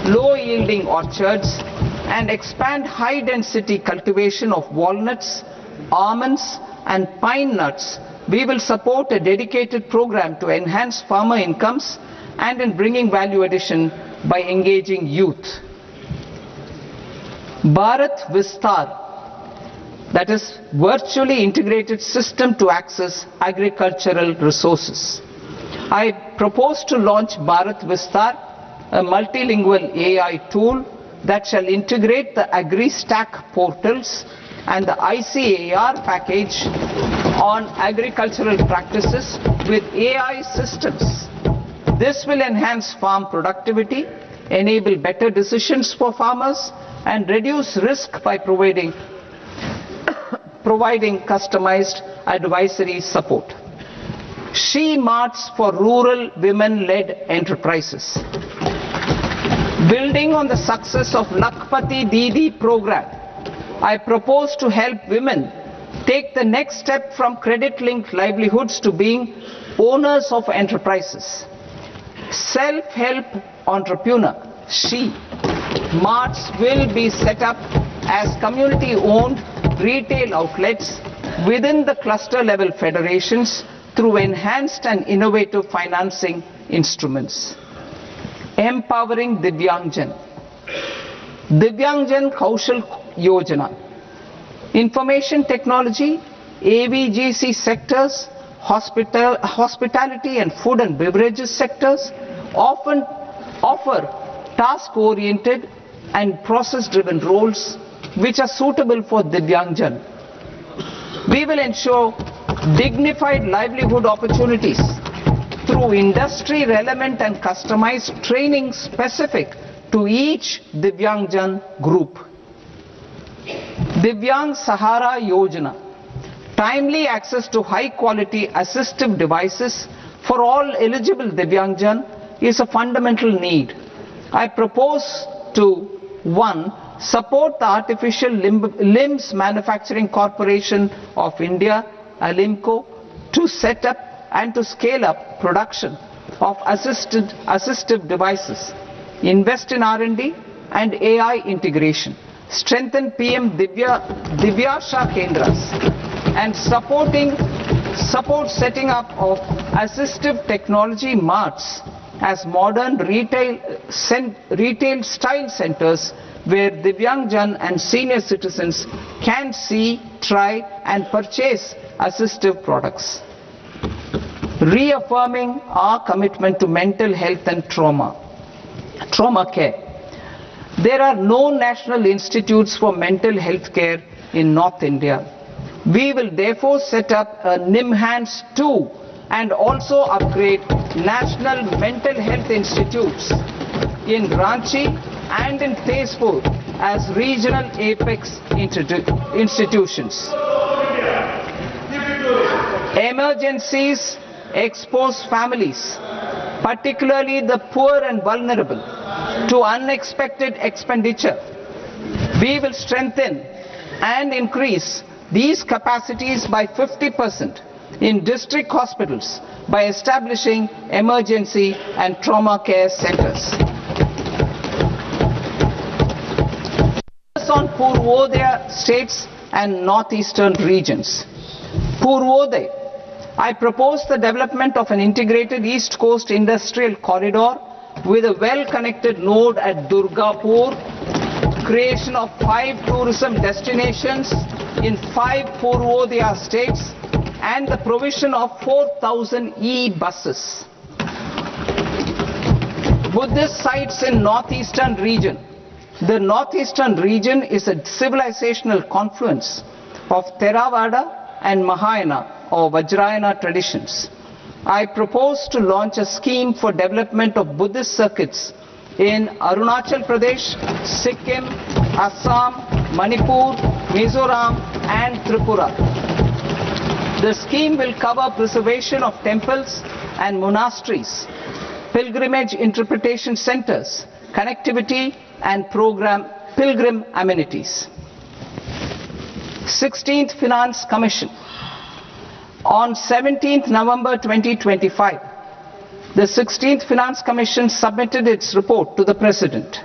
low-yielding orchards and expand high-density cultivation of walnuts, almonds and pine nuts. We will support a dedicated program to enhance farmer incomes and in bringing value addition by engaging youth. Bharat Vistar, that is virtually integrated system to access agricultural resources. I propose to launch Bharat Vistar, a multilingual AI tool that shall integrate the AgriStack portals and the ICAR package on agricultural practices with AI systems. This will enhance farm productivity, enable better decisions for farmers, and reduce risk by providing customized advisory support. She Marts for rural women-led enterprises. Building on the success of Lakpati Didi program, I propose to help women take the next step from credit-linked livelihoods to being owners of enterprises. Self-help entrepreneur, She Marts will be set up as community-owned retail outlets within the cluster-level federations through enhanced and innovative financing instruments. Empowering Divyangjan. Divyangjan Kaushal Yojana. Information technology, AVGC sectors, hospitality and food and beverages sectors often offer task-oriented and process-driven roles which are suitable for Divyangjan. We will ensure dignified livelihood opportunities through industry-relevant and customized training specific to each Divyangjan group. Divyang Sahara Yojana. Timely access to high-quality assistive devices for all eligible Divyangjan is a fundamental need. I propose to 1. Support the Artificial Limbs Manufacturing Corporation of India, ALIMCO, to set up and to scale up production of assistive devices, invest in R&D and AI integration, strengthen PM Divyasha Kendras, and support setting up of assistive technology marts as modern retail style centers where Divyangjan and senior citizens can see, try and purchase assistive products. Reaffirming our commitment to mental health and trauma care. There are no national institutes for mental health care in North India. We will therefore set up a NIMHANS 2 and also upgrade national mental health institutes in Ranchi and in Tezpur as regional apex institutions. Emergencies expose families, particularly the poor and vulnerable, to unexpected expenditure. We will strengthen and increase these capacities by 50% in district hospitals by establishing emergency and trauma care centers. On Purvodaya states and northeastern regions. Purvodaya. I propose the development of an integrated East Coast industrial corridor with a well-connected node at Durgapur, creation of 5 tourism destinations in 5 Purvodaya states, and the provision of 4,000 e-buses. Buddhist sites in northeastern region. The northeastern region is a civilizational confluence of Theravada and Mahayana or Vajrayana traditions. I propose to launch a scheme for development of Buddhist circuits in Arunachal Pradesh, Sikkim, Assam, Manipur, Mizoram and Tripura. The scheme will cover preservation of temples and monasteries, pilgrimage interpretation centers, connectivity and pilgrim amenities. 16th Finance Commission. On 17th November 2025, the 16th Finance Commission submitted its report to the President.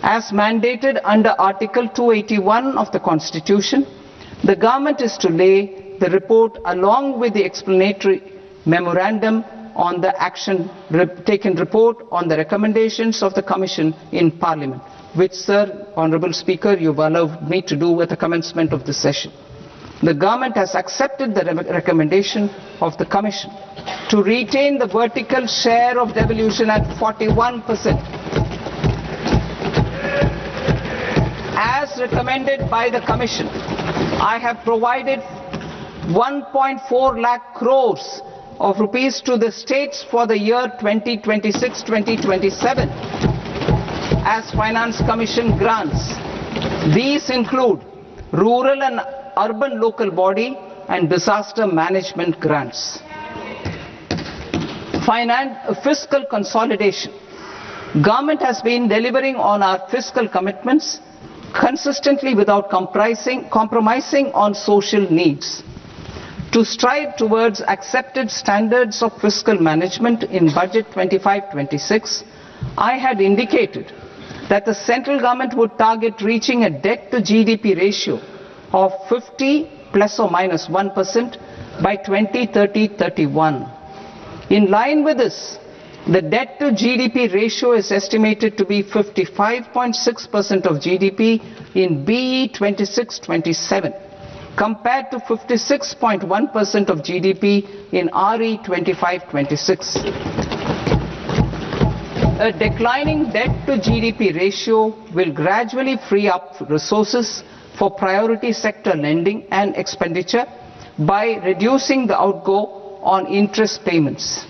As mandated under Article 281 of the Constitution, the government is to lay the report along with the explanatory memorandum on the action taken report on the recommendations of the Commission in Parliament, which, Sir, Honourable Speaker, you have allowed me to do at the commencement of this session. The government has accepted the recommendation of the Commission to retain the vertical share of devolution at 41%. As recommended by the Commission, I have provided 1.4 lakh crores of rupees to the states for the year 2026-2027 as Finance Commission grants. These include rural and urban local body and disaster management grants. Fiscal consolidation. Government has been delivering on our fiscal commitments consistently without compromising on social needs. To strive towards accepted standards of fiscal management in Budget 25-26, I had indicated that the central government would target reaching a debt to GDP ratio of 50 plus or minus 1% by 2030-31. In line with this, the debt to GDP ratio is estimated to be 55.6% of GDP in BE 26-27. compared to 56.1% of GDP in RE 25-26. A declining debt to GDP ratio will gradually free up resources for priority sector lending and expenditure by reducing the outgo on interest payments.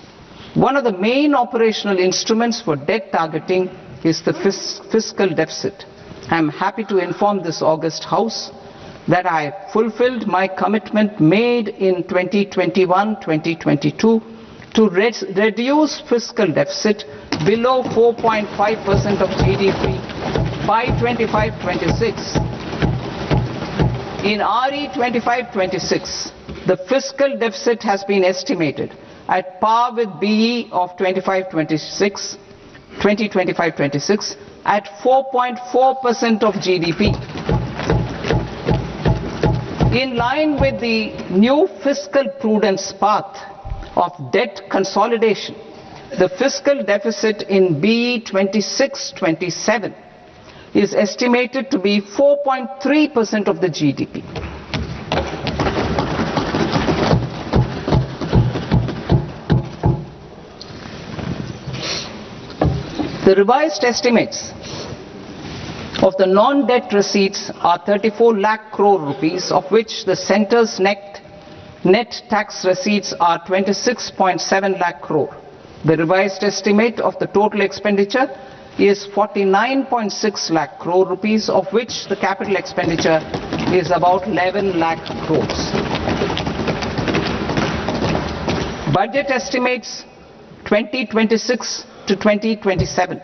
One of the main operational instruments for debt targeting is the fiscal deficit. I am happy to inform this august House that I fulfilled my commitment made in 2021-2022 to reduce fiscal deficit below 4.5% of GDP by 25-26. In RE 25-26, the fiscal deficit has been estimated at par with BE of 2025-26 at 4.4% of GDP. In line with the new fiscal prudence path of debt consolidation, the fiscal deficit in BE 26-27 is estimated to be 4.3% of the GDP. The revised estimates of the non-debt receipts are 34 lakh crore rupees, of which the centre's net tax receipts are 26.7 lakh crore. The revised estimate of the total expenditure is 49.6 lakh crore rupees, of which the capital expenditure is about 11 lakh crores. Budget estimates 2026 to 2027.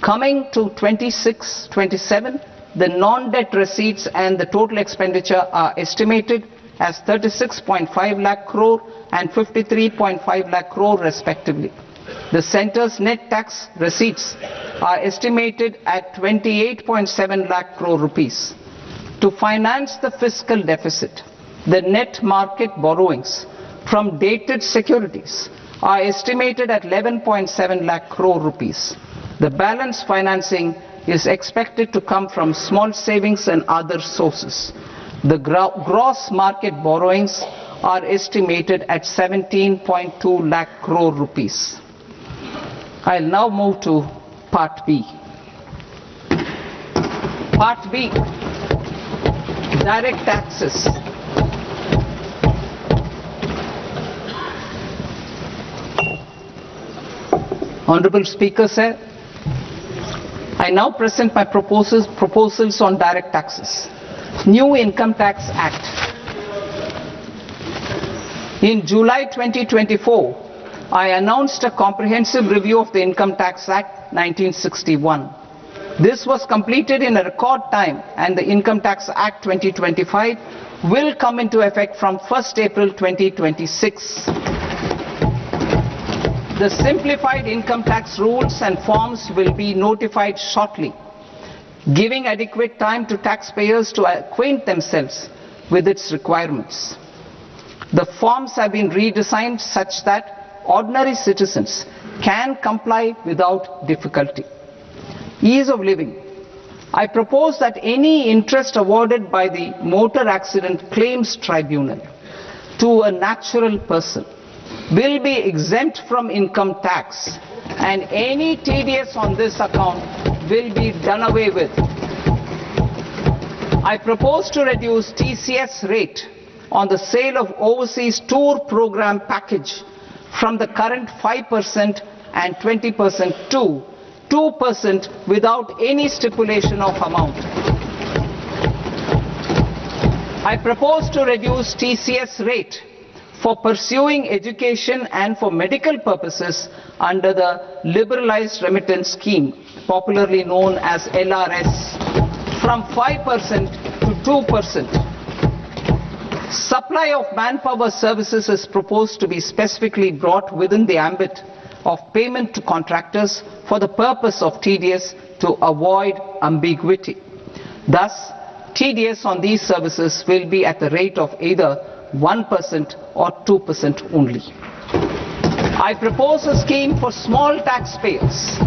Coming to 26-27, the non-debt receipts and the total expenditure are estimated as 36.5 lakh crore and 53.5 lakh crore respectively. The centre's net tax receipts are estimated at 28.7 lakh crore rupees. To finance the fiscal deficit, the net market borrowings from dated securities are estimated at 11.7 lakh crore rupees. The balance financing is expected to come from small savings and other sources. The gross market borrowings are estimated at 17.2 lakh crore rupees. I'll now move to Part B. Part B, direct taxes. Honorable Speaker, sir, I now present my proposals on direct taxes. New Income Tax Act. In July 2024, I announced a comprehensive review of the Income Tax Act 1961. This was completed in a record time, and the Income Tax Act 2025 will come into effect from 1st April 2026. The simplified income tax rules and forms will be notified shortly, giving adequate time to taxpayers to acquaint themselves with its requirements. The forms have been redesigned such that ordinary citizens can comply without difficulty. Ease of living. I propose that any interest awarded by the Motor Accident Claims Tribunal to a natural person will be exempt from income tax, and any TDS on this account will be done away with. I propose to reduce TCS rate on the sale of overseas tour program package from the current 5% and 20% to 2% without any stipulation of amount. I propose to reduce TCS rate for pursuing education and for medical purposes under the Liberalized Remittance Scheme, popularly known as LRS, from 5% to 2%. Supply of manpower services is proposed to be specifically brought within the ambit of payment to contractors for the purpose of TDS to avoid ambiguity. Thus, TDS on these services will be at the rate of either 1% or 2% only. I propose a scheme for small taxpayers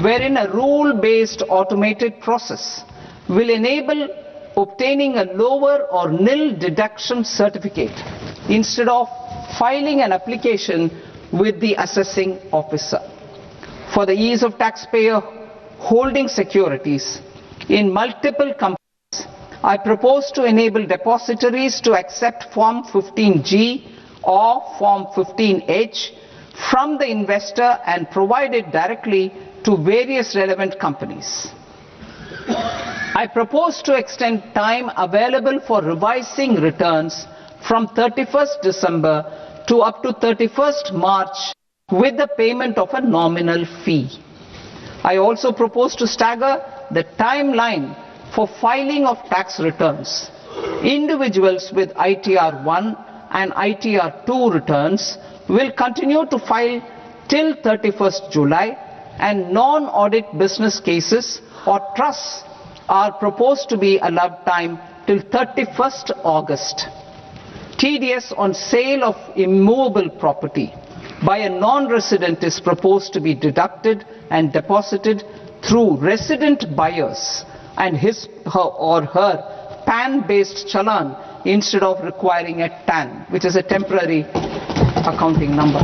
wherein a rule-based automated process will enable obtaining a lower or nil deduction certificate instead of filing an application with the assessing officer. For the ease of taxpayer holding securities in multiple companies, I propose to enable depositories to accept Form 15G or Form 15H from the investor and provide it directly to various relevant companies. I propose to extend time available for revising returns from 31st December to up to 31st March with the payment of a nominal fee. I also propose to stagger the timeline for filing of tax returns. Individuals with ITR 1 and ITR 2 returns will continue to file till 31st July, and non-audit business cases or trusts are proposed to be allowed time till 31st August. TDS on sale of immovable property by a non-resident is proposed to be deducted and deposited through resident buyers and his or her PAN-based challan instead of requiring a TAN, which is a temporary accounting number.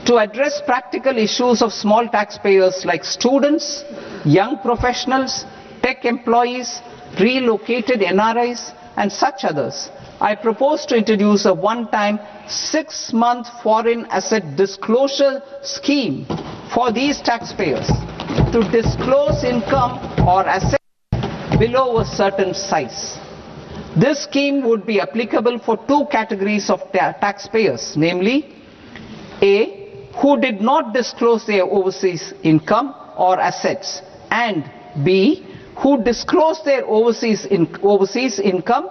To address practical issues of small taxpayers like students, young professionals, tech employees, relocated NRIs, and such others, I propose to introduce a one-time 6-month foreign asset disclosure scheme for these taxpayers to disclose income or assets below a certain size. This scheme would be applicable for two categories of taxpayers, namely A, who did not disclose their overseas income or assets, and B, who disclosed their overseas income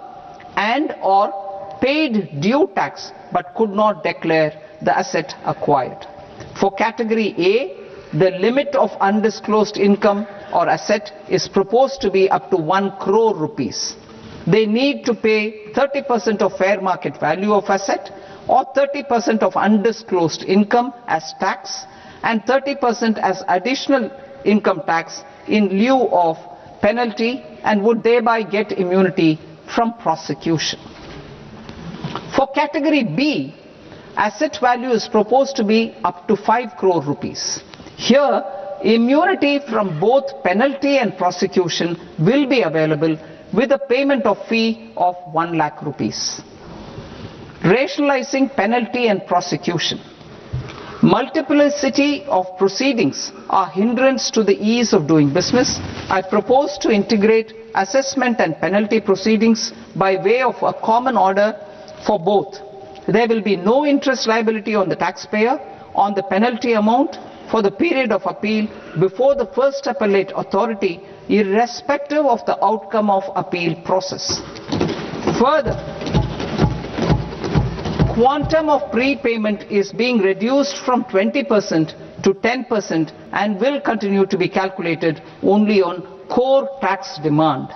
and or paid due tax but could not declare the asset acquired. For category A, the limit of undisclosed income or asset is proposed to be up to 1 crore rupees. They need to pay 30% of fair market value of asset or 30% of undisclosed income as tax and 30% as additional income tax in lieu of penalty, and would thereby get immunity from prosecution. For category B, asset value is proposed to be up to 5 crore rupees. Here, immunity from both penalty and prosecution will be available with a payment of fee of 1 lakh rupees. Rationalizing penalty and prosecution. Multiplicity of proceedings are hindrance to the ease of doing business. I propose to integrate assessment and penalty proceedings by way of a common order for both. There will be no interest liability on the taxpayer on the penalty amount for the period of appeal before the first appellate authority, irrespective of the outcome of appeal process. Further, quantum of prepayment is being reduced from 20% to 10% and will continue to be calculated only on core tax demand.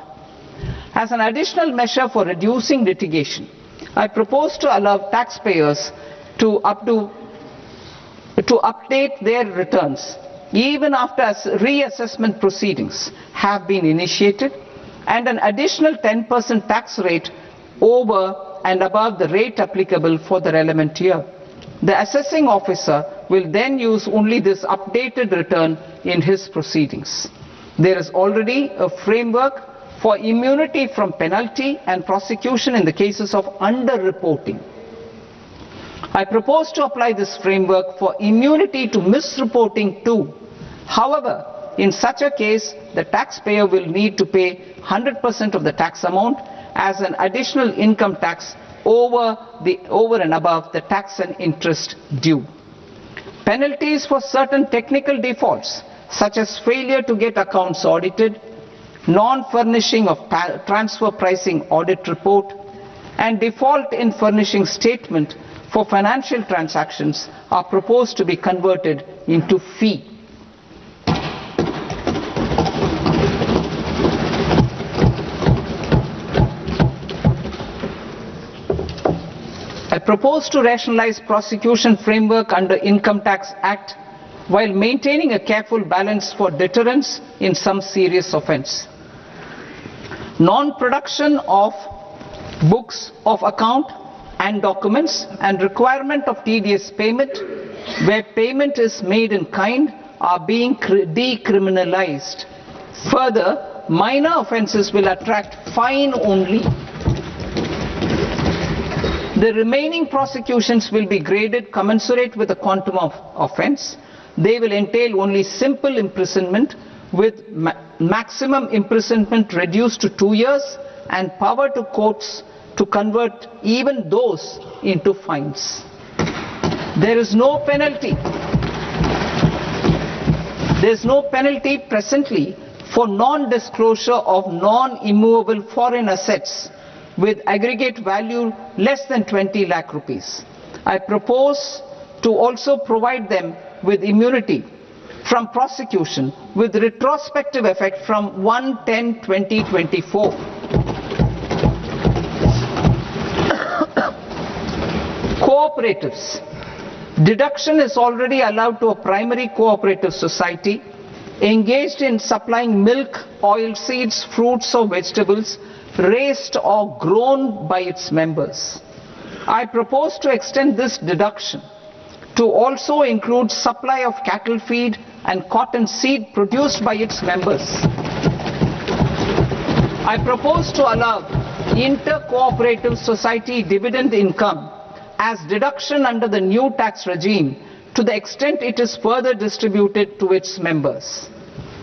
As an additional measure for reducing litigation, I propose to allow taxpayers to update their returns even after reassessment proceedings have been initiated, and an additional 10% tax rate over and above the rate applicable for the relevant year. The assessing officer will then use only this updated return in his proceedings. There is already a framework for immunity from penalty and prosecution in the cases of underreporting. I propose to apply this framework for immunity to misreporting too. However, in such a case, the taxpayer will need to pay 100% of the tax amount as an additional income tax over and above the tax and interest due. Penalties for certain technical defaults, such as failure to get accounts audited, non-furnishing of transfer pricing audit report, and default in furnishing statement for financial transactions, are proposed to be converted into fee. I propose to rationalize prosecution framework under Income Tax Act while maintaining a careful balance for deterrence in some serious offence. Non-production of books of account and documents and requirement of tedious payment where payment is made in kind are being decriminalized. Further, minor offences will attract fine only. The remaining prosecutions will be graded commensurate with the quantum of offence. They will entail only simple imprisonment with maximum imprisonment reduced to 2 years and power to courts to convert even those into fines. There is no penalty. There is no penalty presently for non-disclosure of non-immovable foreign assets with aggregate value less than 20 lakh rupees. I propose to also provide them with immunity from prosecution with retrospective effect from 1/10/2024. Cooperatives. Deduction is already allowed to a primary cooperative society engaged in supplying milk, oilseeds, fruits or vegetables raised or grown by its members. I propose to extend this deduction to also include supply of cattle feed and cotton seed produced by its members. I propose to allow inter-cooperative society dividend income as deduction under the new tax regime to the extent it is further distributed to its members.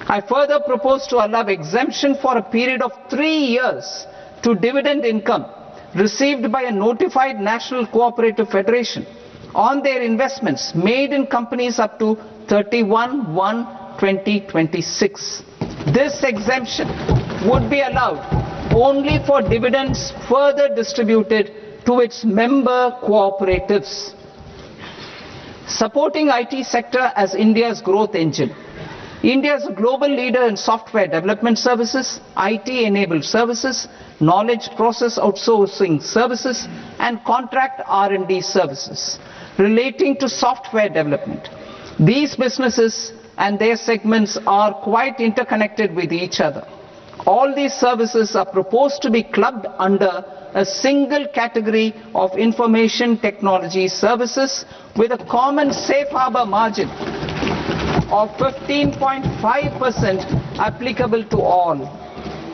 I further propose to allow exemption for a period of 3 years to dividend income received by a notified national cooperative federation on their investments made in companies up to 31/1/2026. This exemption would be allowed only for dividends further distributed to its member cooperatives. Supporting IT sector as India's growth engine. India is a global leader in software development services, IT-enabled services, knowledge process outsourcing services, and contract R&D services relating to software development. These businesses and their segments are quite interconnected with each other. All these services are proposed to be clubbed under a single category of information technology services with a common safe harbor margin of 15.5% applicable to all.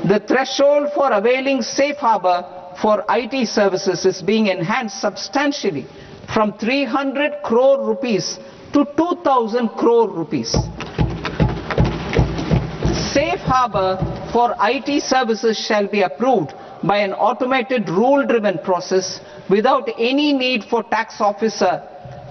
The threshold for availing safe harbor for IT services is being enhanced substantially from 300 crore rupees to 2,000 crore rupees. Safe harbor for IT services shall be approved by an automated rule-driven process without any need for tax officer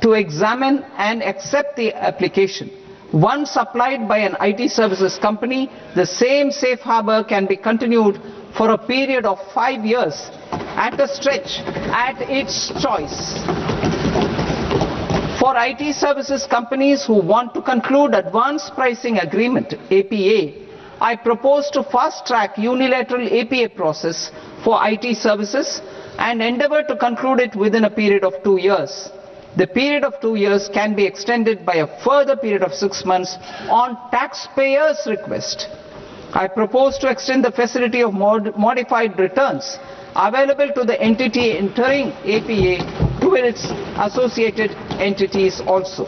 to examine and accept the application. Once applied by an IT services company, the same safe harbor can be continued for a period of 5 years at a stretch at its choice. For IT services companies who want to conclude advanced pricing agreement, APA, I propose to fast-track unilateral APA process for IT services and endeavor to conclude it within a period of 2 years. The period of 2 years can be extended by a further period of 6 months on taxpayers' request. I propose to extend the facility of modified returns available to the entity entering APA to its associated entities also.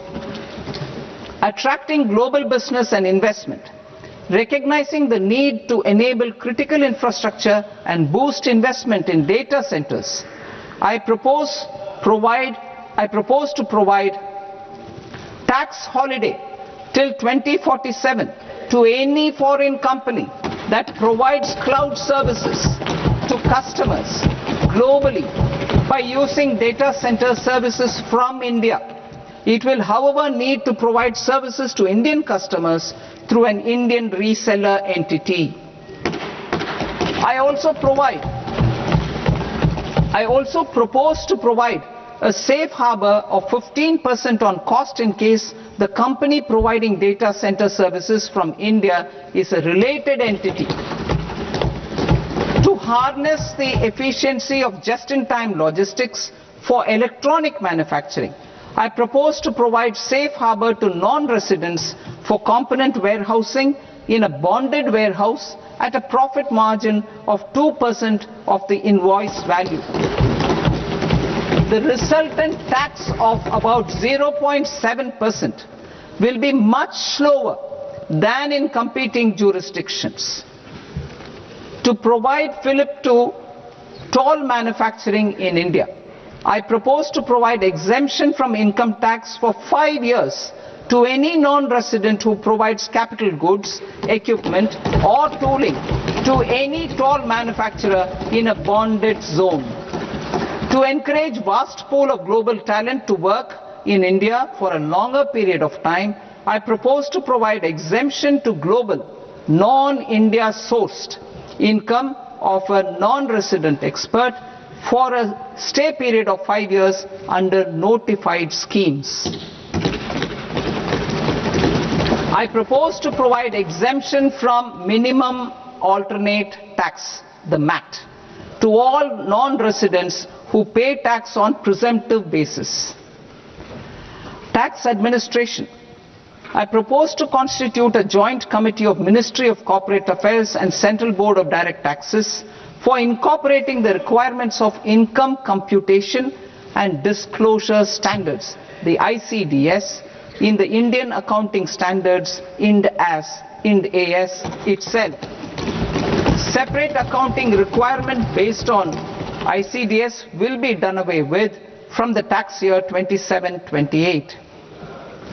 Attracting global business and investment. Recognizing the need to enable critical infrastructure and boost investment in data centers, I propose to provide tax holiday till 2047 to any foreign company that provides cloud services to customers globally by using data center services from India. It will, however, need to provide services to Indian customers through an Indian reseller entity. I also propose to provide a safe harbor of 15% on cost in case the company providing data center services from India is a related entity. To harness the efficiency of just-in-time logistics for electronic manufacturing, I propose to provide safe harbor to non-residents for component warehousing in a bonded warehouse at a profit margin of 2% of the invoice value. The resultant tax of about 0.7% will be much lower than in competing jurisdictions. To provide fillip to toll manufacturing in India, I propose to provide exemption from income tax for 5 years to any non-resident who provides capital goods, equipment or tooling to any toll manufacturer in a bonded zone. To encourage vast pool of global talent to work in India for a longer period of time, I propose to provide exemption to global, non-India sourced income of a non-resident expert for a stay period of 5 years under notified schemes. I propose to provide exemption from minimum alternate tax, the MAT, to all non-residents who pay tax on presumptive basis. Tax administration. I propose to constitute a joint committee of Ministry of Corporate Affairs and Central Board of Direct Taxes for incorporating the requirements of income computation and disclosure standards, the ICDS, in the Indian Accounting Standards Ind AS itself. Separate accounting requirement based on ICDS will be done away with from the tax year 27-28.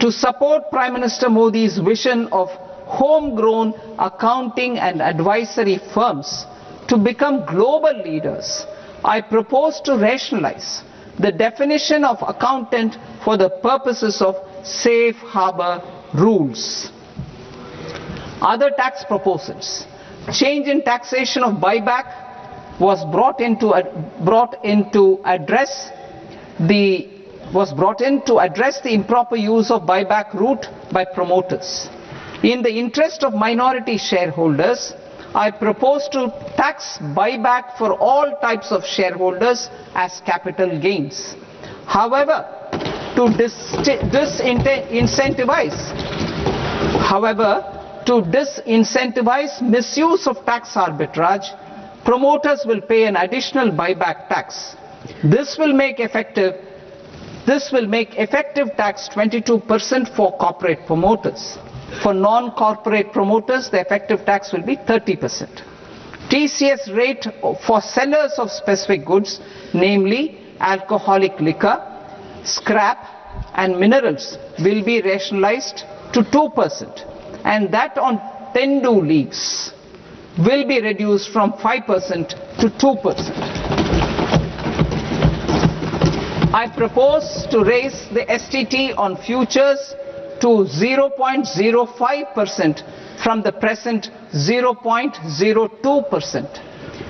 To support Prime Minister Modi's vision of homegrown accounting and advisory firms to become global leaders, I propose to rationalize the definition of accountant for the purposes of safe harbor rules. Other tax proposals. Change in taxation of buyback was brought in to address the improper use of buyback route by promoters. In the interest of minority shareholders, I propose to tax buyback for all types of shareholders as capital gains. However, to disincentivize misuse of tax arbitrage, promoters will pay an additional buyback tax. This will make effective tax 22% for corporate promoters. For non-corporate promoters, the effective tax will be 30%. TCS rate for sellers of specific goods, namely alcoholic liquor, scrap and minerals, will be rationalized to 2%, and that on tendu leaves will be reduced from 5% to 2%. I propose to raise the STT on futures to 0.05% from the present 0.02%.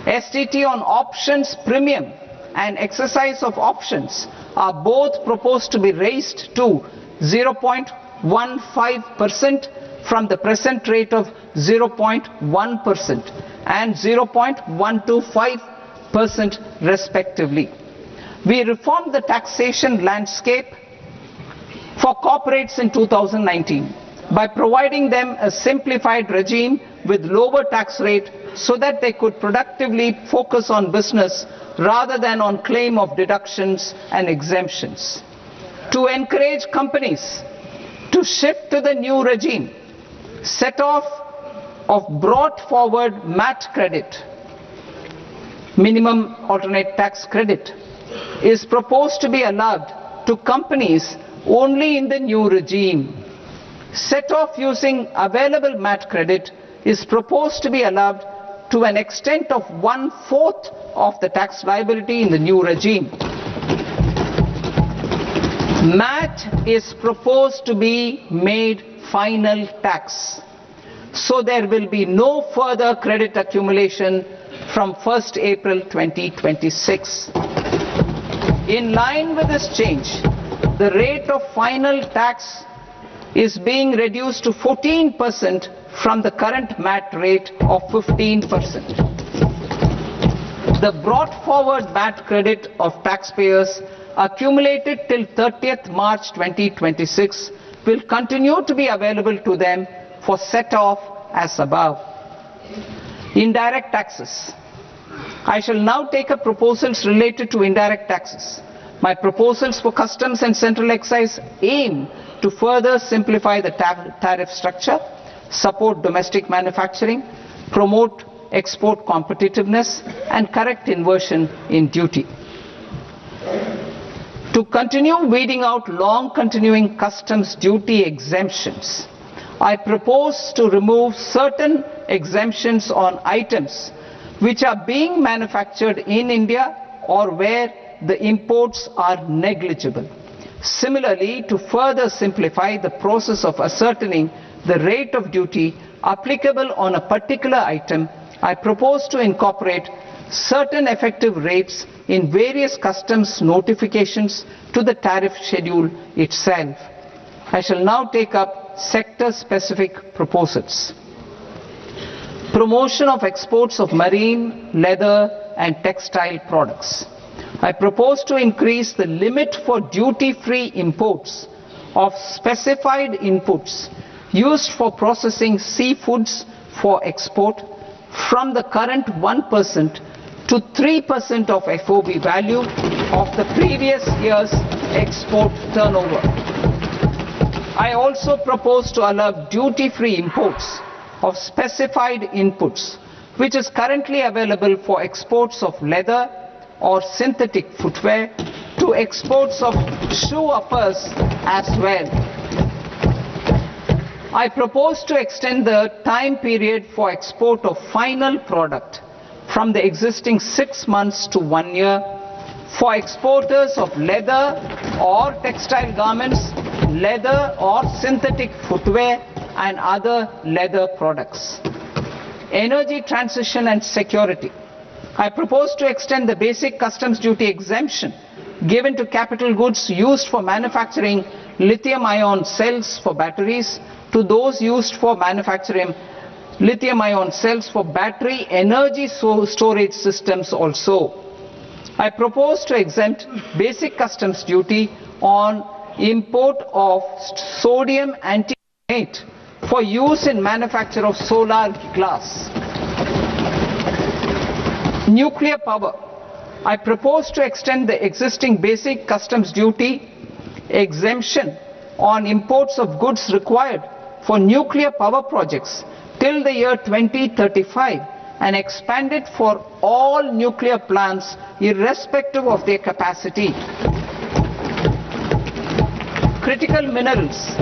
STT on options premium and exercise of options are both proposed to be raised to 0.15% from the present rate of 0.1% and 0.125% respectively. We reformed the taxation landscape for corporates in 2019 by providing them a simplified regime with lower tax rate so that they could productively focus on business rather than on claim of deductions and exemptions. To encourage companies to shift to the new regime, set off of brought forward MAT credit, minimum alternate tax credit, is proposed to be allowed to companies only in the new regime. Set off using available MAT credit is proposed to be allowed to an extent of 1/4 of the tax liability in the new regime. MAT is proposed to be made final tax, so there will be no further credit accumulation from 1st April 2026. In line with this change, the rate of final tax is being reduced to 14% from the current MAT rate of 15%. The brought forward MAT credit of taxpayers accumulated till 30th March 2026 will continue to be available to them for set off as above. Indirect taxes. I shall now take up proposals related to indirect taxes. My proposals for customs and central excise aim to further simplify the tariff structure, support domestic manufacturing, promote export competitiveness, and correct inversion in duty. To continue weeding out long continuing customs duty exemptions, I propose to remove certain exemptions on items which are being manufactured in India or where the imports are negligible. Similarly, to further simplify the process of ascertaining the rate of duty applicable on a particular item, I propose to incorporate certain effective rates in various customs notifications to the tariff schedule itself. I shall now take up sector-specific proposals. Promotion of exports of marine, leather and textile products. I propose to increase the limit for duty-free imports of specified inputs used for processing seafoods for export from the current 1% to 3% of FOB value of the previous year's export turnover. I also propose to allow duty-free imports of specified inputs, which is currently available for exports of leather or synthetic footwear, to exports of shoe uppers as well. I propose to extend the time period for export of final product from the existing 6 months to 1 year for exporters of leather or textile garments, leather or synthetic footwear and other leather products. Energy transition and security. I propose to extend the basic customs duty exemption given to capital goods used for manufacturing lithium-ion cells for batteries to those used for manufacturing lithium-ion cells for battery energy storage systems also. I propose to exempt basic customs duty on import of sodium antimonate for use in manufacture of solar glass. Nuclear power. I propose to extend the existing basic customs duty exemption on imports of goods required for nuclear power projects till the year 2035 and expanded for all nuclear plants irrespective of their capacity. Critical minerals.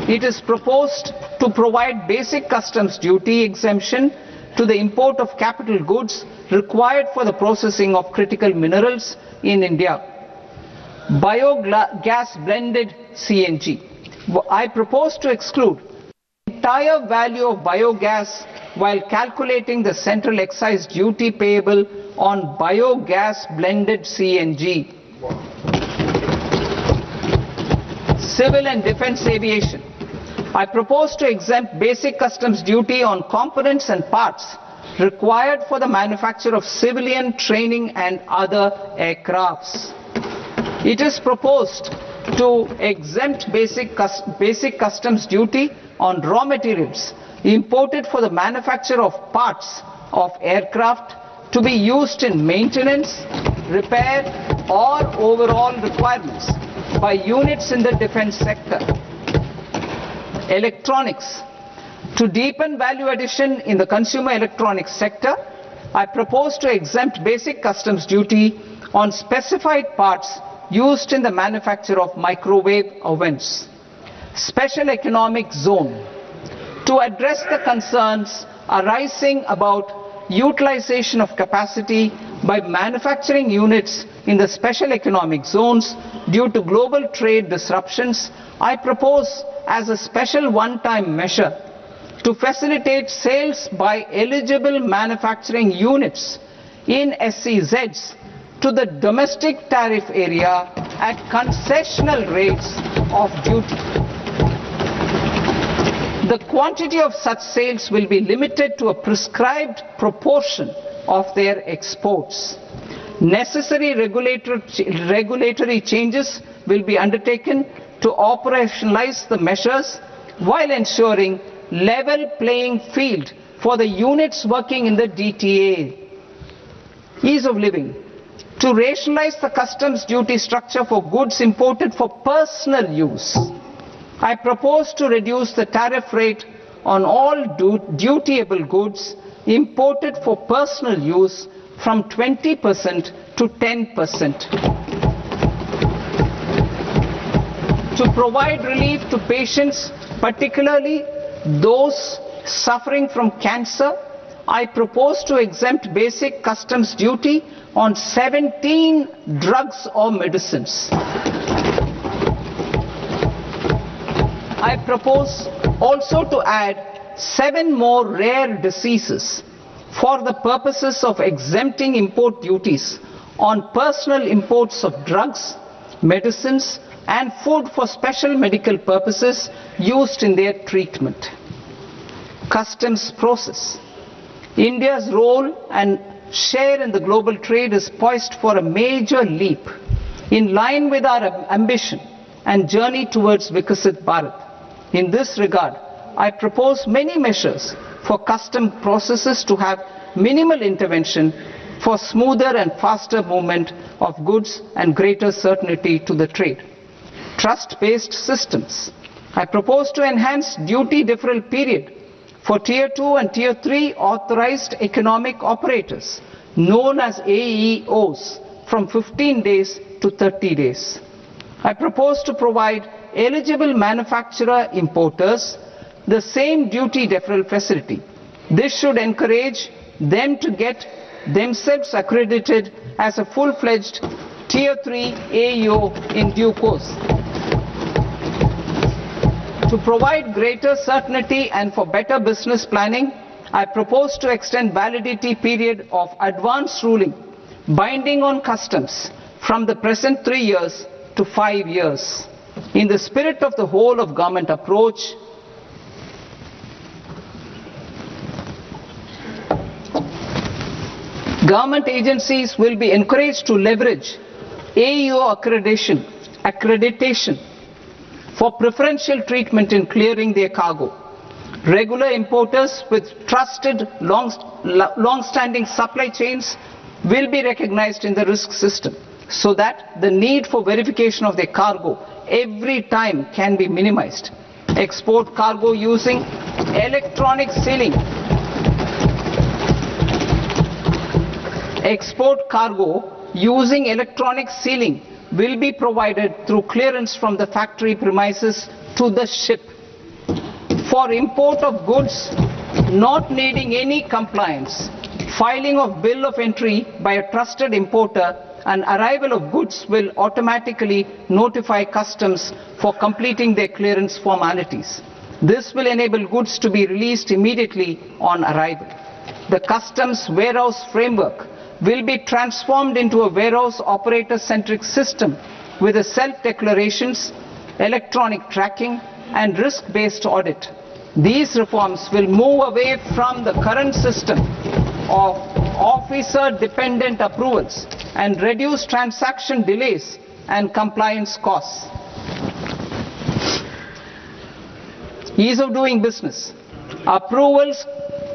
It is proposed to provide basic customs duty exemption to the import of capital goods required for the processing of critical minerals in India. Biogas blended CNG. I propose to exclude the entire value of biogas while calculating the central excise duty payable on biogas blended CNG. Civil and defense aviation. I propose to exempt basic customs duty on components and parts required for the manufacture of civilian, training and other aircrafts. It is proposed to exempt basic customs duty on raw materials imported for the manufacture of parts of aircraft to be used in maintenance, repair or overall requirements by units in the defense sector. Electronics. To deepen value addition in the consumer electronics sector, I propose to exempt basic customs duty on specified parts used in the manufacture of microwave ovens. Special economic zone. To address the concerns arising about utilization of capacity by manufacturing units in the special economic zones due to global trade disruptions, I propose as a special one-time measure to facilitate sales by eligible manufacturing units in SEZs to the domestic tariff area at concessional rates of duty. The quantity of such sales will be limited to a prescribed proportion of their exports. Necessary regulatory changes will be undertaken to operationalize the measures while ensuring level playing field for the units working in the DTA. Ease of living. To rationalize the customs duty structure for goods imported for personal use, I propose to reduce the tariff rate on all dutiable goods imported for personal use from 20% to 10%. To provide relief to patients, particularly those suffering from cancer, I propose to exempt basic customs duty on 17 drugs or medicines. I propose also to add 7 more rare diseases for the purposes of exempting import duties on personal imports of drugs, medicines and food for special medical purposes used in their treatment. Customs process. India's role and share in the global trade is poised for a major leap in line with our ambition and journey towards Vikasit Bharat. In this regard, I propose many measures for custom processes to have minimal intervention for smoother and faster movement of goods and greater certainty to the trade. Trust-based systems. I propose to enhance duty deferral period for Tier 2 and Tier 3 authorized economic operators, known as AEOs, from 15 days to 30 days. I propose to provide eligible manufacturer importers the same duty deferral facility. This should encourage them to get themselves accredited as a full-fledged Tier 3 AEO in due course. To provide greater certainty and for better business planning, I propose to extend validity period of advance ruling binding on customs from the present 3 years to 5 years. In the spirit of the whole of government approach, government agencies will be encouraged to leverage AEO accreditation for preferential treatment in clearing their cargo. Regular importers with trusted long-standing supply chains will be recognized in the risk system so that the need for verification of their cargo every time can be minimized. Export cargo using electronic sealing. Export cargo using electronic sealing will be provided through clearance from the factory premises to the ship. For import of goods not needing any compliance, filing of bill of entry by a trusted importer and arrival of goods will automatically notify customs for completing their clearance formalities. This will enable goods to be released immediately on arrival. The customs warehouse framework will be transformed into a warehouse operator-centric system with a self-declarations, electronic tracking and risk-based audit. These reforms will move away from the current system of officer-dependent approvals and reduce transaction delays and compliance costs. Ease of doing business. Approvals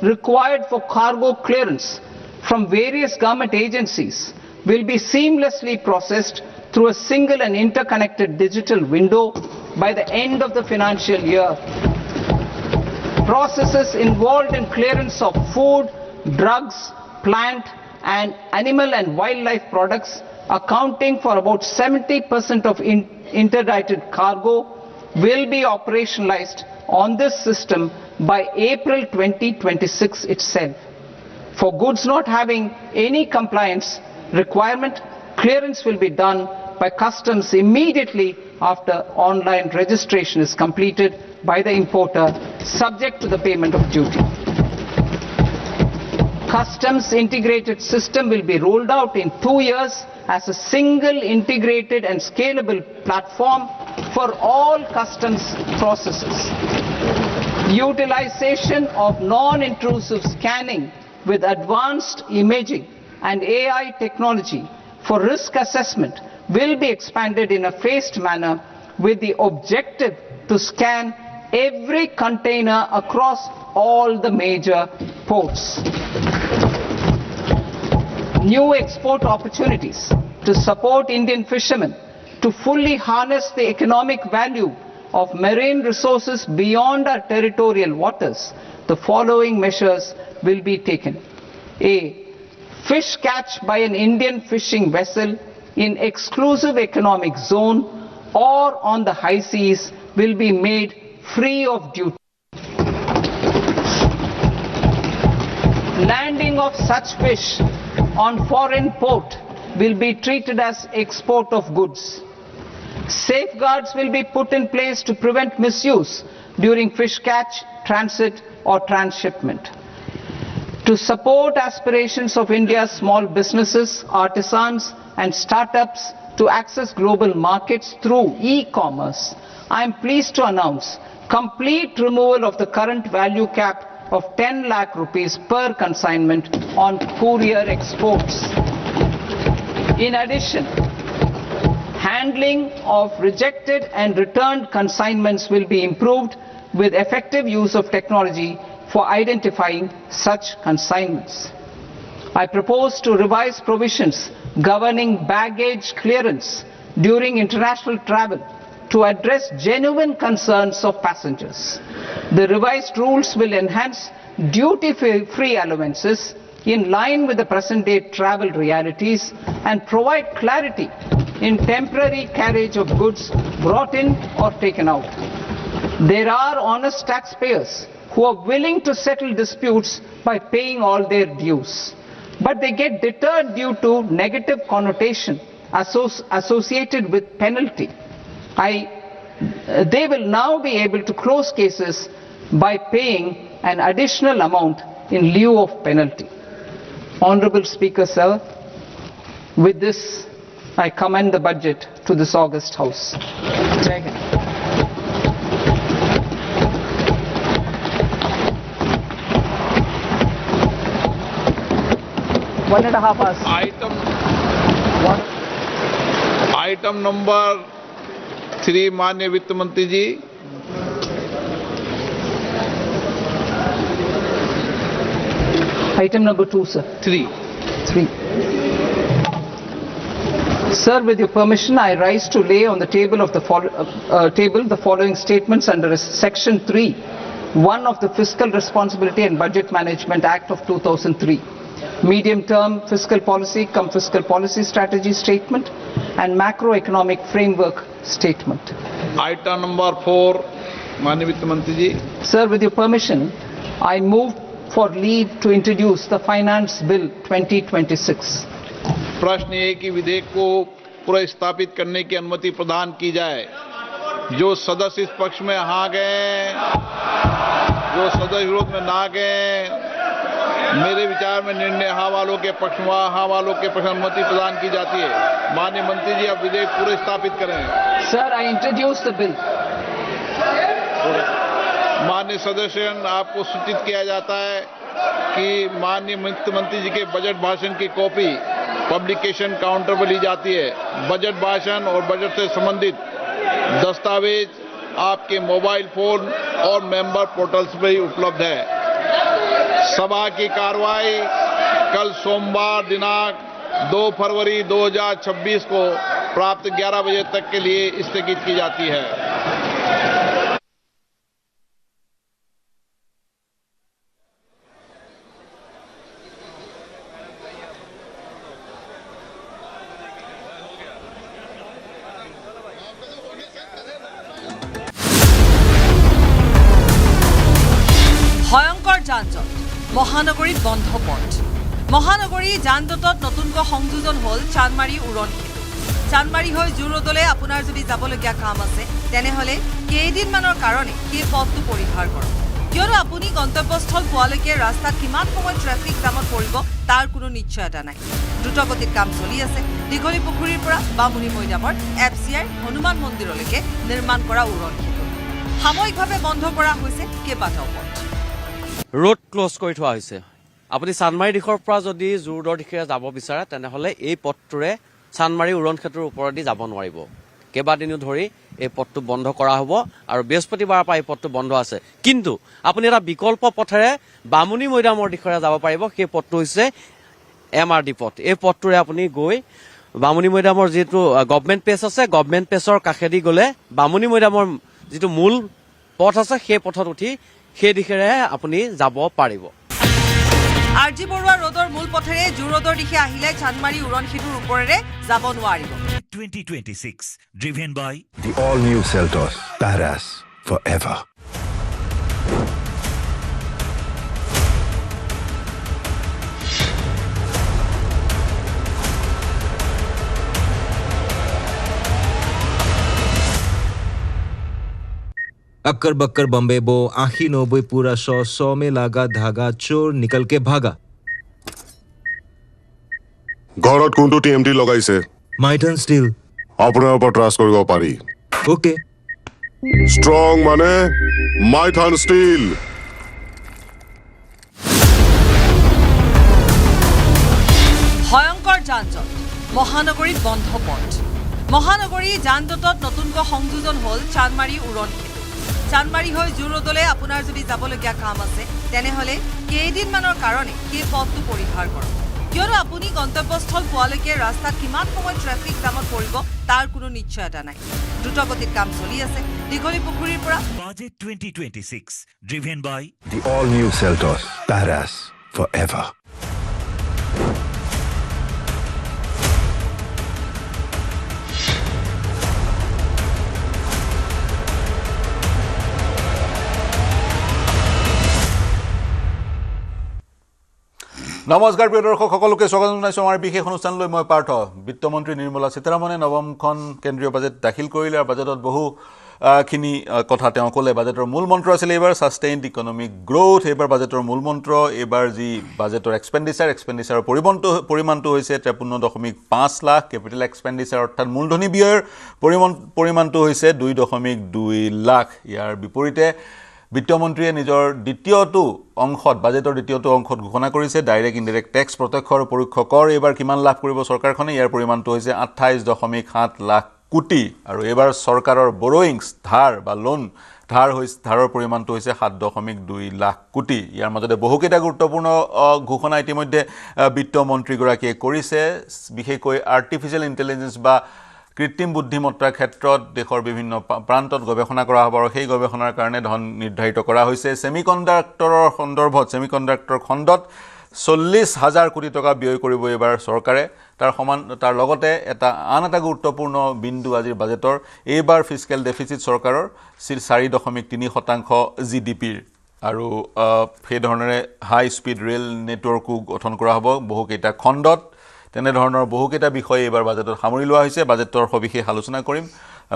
required for cargo clearance from various government agencies will be seamlessly processed through a single and interconnected digital window by the end of the financial year. Processes involved in clearance of food, drugs, plant and animal and wildlife products accounting for about 70% of interdicted cargo will be operationalized on this system by April 2026 itself. For goods not having any compliance requirement, clearance will be done by customs immediately after online registration is completed by the importer, subject to the payment of duty. Customs integrated system will be rolled out in 2 years as a single integrated and scalable platform for all customs processes. Utilization of non-intrusive scanning with advanced imaging and AI technology for risk assessment will be expanded in a phased manner with the objective to scan every container across all the major ports. New export opportunities to support Indian fishermen to fully harness the economic value of marine resources beyond our territorial waters. The following measures will be taken. A. Fish catch by an Indian fishing vessel in exclusive economic zone or on the high seas will be made free of duty. Landing of such fish on foreign port will be treated as export of goods. Safeguards will be put in place to prevent misuse during fish catch, transit or transshipment. To support aspirations of India's small businesses, artisans and startups to access global markets through e-commerce, I am pleased to announce complete removal of the current value cap of 10 lakh rupees per consignment on courier exports. In addition, handling of rejected and returned consignments will be improved with effective use of technology for identifying such consignments. I propose to revise provisions governing baggage clearance during international travel to address genuine concerns of passengers. The revised rules will enhance duty-free allowances in line with the present-day travel realities and provide clarity in temporary carriage of goods brought in or taken out. There are honest taxpayers who are willing to settle disputes by paying all their dues, but they get deterred due to negative connotation associated with penalty. They will now be able to close cases by paying an additional amount in lieu of penalty. Honorable Speaker, sir, with this I commend the budget to this august House. Jai Hind. One and a half hours. Item number 3, माननीय वित्त मंत्री जी. Item number 2, sir. 3. Sir, with your permission, I rise to lay on the table of the the following statements under Section 3, 1 of the Fiscal Responsibility and Budget Management Act of 2003. Medium-term fiscal policy cum fiscal policy strategy statement and macroeconomic framework statement. Item number 4, माननीय वित्त मंत्री जी. Sir, with your permission, I move for leave to introduce the Finance Bill 2026. प्रश्न ये कि विधेयक को पुनर्स्थापित करने की अनुमति प्रदान की जाए. जो सदस्य इस पक्ष में हाँ गए, जो सदस्य विरोध में ना गए, मेरे विचार में निर्णय हाँ वालों के पक्ष में, हाँ वालों के पक्ष में अनुमति प्रदान की जाती है. माननीय मंत्री जी, अब विधेयक पुनर्स्थापित करें. Sir, I introduce the bill. माननीय सदस्यगण, आपको सूचित किया जाता है कि माननीय वित्त मंत्री जी के बजट भाषण की कॉपी पब्लिकेशन काउंटर पर ली जाती है. बजट भाषण और बजट से संबंधित दस्तावेज आपके मोबाइल फोन और मेंबर पोर्टल्स पर ही उपलब्ध है. सभा की कार्रवाई कल सोमवार दिनांक 2 फरवरी 2026 को प्राप्त 11 बजे तक के लिए स्थगित की जाती है. ভয়ঙ্কৰ যানজট মহানগৰীত বন্ধ পথ মহানগৰী যানজটত নতুনকৈ সংযোজন হ'ল চানমাৰী উৰণ সেতু চানমাৰী হৈ জুৰোডলৈ আপোনাৰ যদি যাবলগীয়া কাম আছে তেনেহলে কেইদিনমানৰ কাৰণে সেই পথটো পৰিহাৰ কৰক কিয়নো আপুনি গন্তব্যস্থল পোৱালৈকে ৰাস্তাত কিমান সময় ট্ৰেফিক জামত পৰিব তাৰ কোনো নিশ্চয়তা নাই দ্ৰুতগতিত কাম চলি আছে দীঘলী পুখুৰীৰ পৰা বামুণী মৈদামৰ এফচিআই হনুমান মন্দিৰলৈকে নিৰ্মাণ কৰা উৰণ সেতু সাময়িকভাৱে বন্ধ কৰা হৈছে কেইবাটাও পথ रोड क्लोज কৰি থোৱা হৈছে আপুনি চানমাৰী দিশৰ পৰা যদি জুৰোডৰ দিশে যাব বিচাৰে তেনেহলে এই পথটোৰে চানমাৰী উৰণ ক্ষেত্ৰৰ ওপৰেদি যাব নোৱাৰিব কেইবাদিনো ধৰি এই পথটো বন্ধ কৰা হ'ব আৰু বৃহস্পতিবাৰৰ পৰা এই পথটো বন্ধ আছে কিন্তু আপুনি এটা বিকল্প পথেৰে বামুণী মৈদামৰ দিশৰে যাব পাৰিব সেই পথটো হৈছে এমআৰডি পথ এই পথটোৰে আপুনি গৈ বামুণী মৈদামৰ যেটো গভৰ্ণমেণ্ট পেজ আছে গভৰ্ণমেণ্ট পেজৰ কাষেদি গলে বামুণী মৈদামৰ যেটো মূল পথ আছে সেই পথত উঠি সেই দিশেৰে আপুনি যাব পাৰিব আৰজি বৰুৱা ৰোডৰ মূল পথেৰে জুৰোডৰ দিশে আহিলে চানমাৰী উৰণ সেতুৰ ওপৰেৰে যাব নোৱাৰিব 2026 driven by the all new Seltos Badass forever occur Bakkar Bombay बो आखी नोबे पूरा 100 में लागा धागा चोर निकल के भागा ঘৰত কোনটো টিএমটি লগাইছে माइटन स्टील আপোনাৰ ওপৰত ট্ৰাষ্ট কৰিব পাৰি ओके ষ্ট্ৰং মানে মাইথান ষ্টীল ভয়ঙ্কৰ যানজট মহানগৰীত বন্ধ পথ মহানগৰী যানজটত নতুনকৈ সংযোজন হ'ল চানমাৰী উৰণ সেতু চানমাৰী হৈ জুৰোডলৈ আপোনাৰ যদি যাবলগীয়া কাম আছে তেনেহলে কেইদিনমানৰ কাৰণে সেই পথটো পৰিহাৰ কৰক কিয়নো আপুনি গন্তব্যস্থল পোৱালৈকে ৰাস্তাত কিমান সময় ট্ৰেফিক জামত পৰিব তাৰ কোনো নিশ্চয়তা নাই দ্ৰুতগতিত কাম চলি আছে দীঘলী পুখুৰীৰ পৰা budget 2026 driven by the all new Seltos Badass forever নমস্কাৰ প্ৰিয় দৰ্শক সকলোকে স্বাগত জনাইছো আমাৰ বিশেষ অনুষ্ঠানলৈ মই পাৰ্থ বিত্তমন্ত্ৰী নিৰ্মলা সীতাৰমণে নৱমখন কেন্দ্ৰীয় বাজেট দাখিল কৰিলে আৰু বাজেটত বহু খিনি কথা তেওঁ ক'লে বাজেটৰ মূল মন্ত্ৰ আছিল এবাৰ সাস্টেইনড ইকনমিক গ্ৰোথ এবাৰ বাজেটৰ মূল মন্ত্ৰ এবাৰ যি বাজেটৰ এক্সপেন্ডিচাৰৰ পৰিমাণটো হৈছে 53.5 লাখ ক্যাপিটেল এক্সপেন্ডিচাৰ অৰ্থাৎ মূলধনী ব্যয়ৰ পৰিমাণটো হৈছে 2.2 লাখ ইয়াৰ বিপৰীতে বিত্তমন্ত্ৰীয়ে নিজৰ দ্বিতীয়টো অংশত বাজেটৰ দ্বিতীয়টো অংশত ঘোষণা কৰিছে ডাইৰেক্ট ইনডাইৰেক্ট টেক্স প্ৰত্যক্ষ আৰু পৰোক্ষ কৰ এবাৰ কিমান লাভ কৰিব চৰকাৰখনে ইয়াৰ পৰিমাণটো হৈছে 28.7 লাখ কোটি আৰু এবাৰ চৰকাৰৰ বৰোয়িংছ ধাৰ বা লোন ধাৰৰ পৰিমাণটো হৈছে 7.2 লাখ কোটি ইয়াৰ মাজতে বহুকেইটা গুৰুত্বপূৰ্ণ ঘোষণা ইতিমধ্যে বিত্তমন্ত্ৰীগৰাকীয়ে কৰিছে বিশেষকৈ আৰ্টিফিচিয়েল ইন্টেলিজেন্স বা কৃত্ৰিম বুদ্ধিমত্তাৰ ক্ষেত্ৰত দেশৰ বিভিন্ন প্ৰান্তত গৱেষণা কৰা হ'ব আৰু সেই গৱেষণাৰ কাৰণে ধন নিৰ্ধাৰিত কৰা হৈছে সেমিকণ্ডাক্টৰৰ সন্দৰ্ভত সেমিকণ্ডাক্টৰ খণ্ডত 40,000 কোটি টকা ব্যয় কৰিব এবাৰ চৰকাৰে তাৰ লগতে আন এটা গুৰুত্বপূৰ্ণ বিন্দু আজিৰ বাজেটৰ এইবাৰ ফিস্কেল ডেফিচিট চৰকাৰৰ 4.3% জিডিপিৰ আৰু সেই ধৰণে হাই স্পীড ৰেল নেটৱৰ্কো গঠন কৰা হ'ব বহুকেইটা খণ্ডত তেনেধৰণৰ বহুকেইটা বিষয় এইবাৰ বাজেটত সামৰি লোৱা হৈছে বাজেটৰ সবিশেষ আলোচনা কৰিম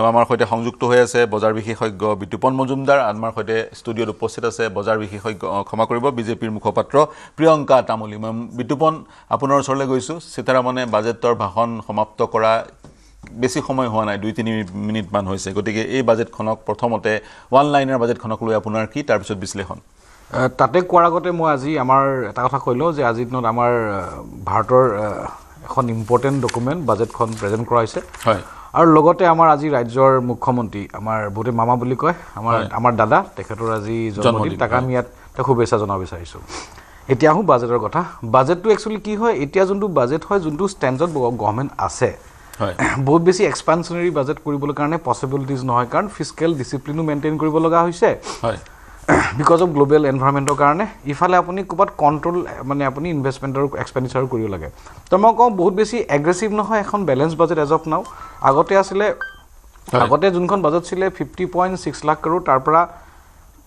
আমাৰ সৈতে সংযুক্ত হৈ আছে বজাৰ বিশেষজ্ঞ বিতুপন মজুমদাৰ আমাৰ সৈতে ষ্টুডিঅ'ত উপস্থিত আছে বজাৰ বিশেষজ্ঞ ক্ষমা কৰিব বিজেপিৰ মুখপাত্ৰ প্ৰিয়ংকা তামুলী মই বিতুপন আপোনাৰ ওচৰলৈ গৈছো সীতাৰামনে বাজেটৰ ভাষণ সমাপ্ত কৰা বেছি সময় হোৱা নাই 2-3 মিনিট মান হৈছে গতিকে এই বাজেটখনক প্ৰথমতে ওয়ান লাইনাৰ বাজেটখনক লৈ আপোনাৰ কি তাৰ পিছত বিশ্লেষণ তাতে কোৱাৰ আগতে মই আজি আমাৰ এটা কথা কৈলো যে আজি দিনত আমাৰ ভাৰতৰ এখন ইম্পৰ্টেন্ট ডকুমেন্ট বাজেটখন প্ৰেজেন্ট কৰা হৈছে হয় আৰু লগতে আমাৰ আজি ৰাজ্যৰ মুখ্যমন্ত্ৰী আমাৰ বহুতে মামা বুলি কয় আমাৰ দাদা তেখেতৰ আজি জন্মদিন তাক আমি ইয়াত শুভেচ্ছা জনাব বিচাৰিছো এতিয়া আহো বাজেটৰ কথা বাজেটটো একচুৱেলি কি হয় এতিয়া যোনটো বাজেট হয় যোনটো ষ্টেণ্ডত গভৰ্ণমেণ্ট আছে হয় বহুত বেছি এক্সপানশনাৰী বাজেট কৰিবলৈ কাৰণে পসিবিলিটিজ নহয় কাৰণ ফিস্কেল ডিসিপ্লিনো মেইনটেইন কৰিব লগা হৈছে হয় বিকজ অফ গ্লোবেল এনভাইৰনমেন্টৰ কাৰণে ইফালে আপুনি কোবাত কন্ট্ৰোল মানে আপুনি ইনভেষ্টমেন্টৰ এক্সপেন্ডিচাৰ কৰিব লাগে তো মই কওঁ বহুত বেছি এগ্ৰেছিভ নহয় এখন ব্যালেন্স বাজেট এজ অফ নাও আগতে যোনখন বাজেট ছিলে 50.6 লাখ কৰোৰ তাৰ পৰা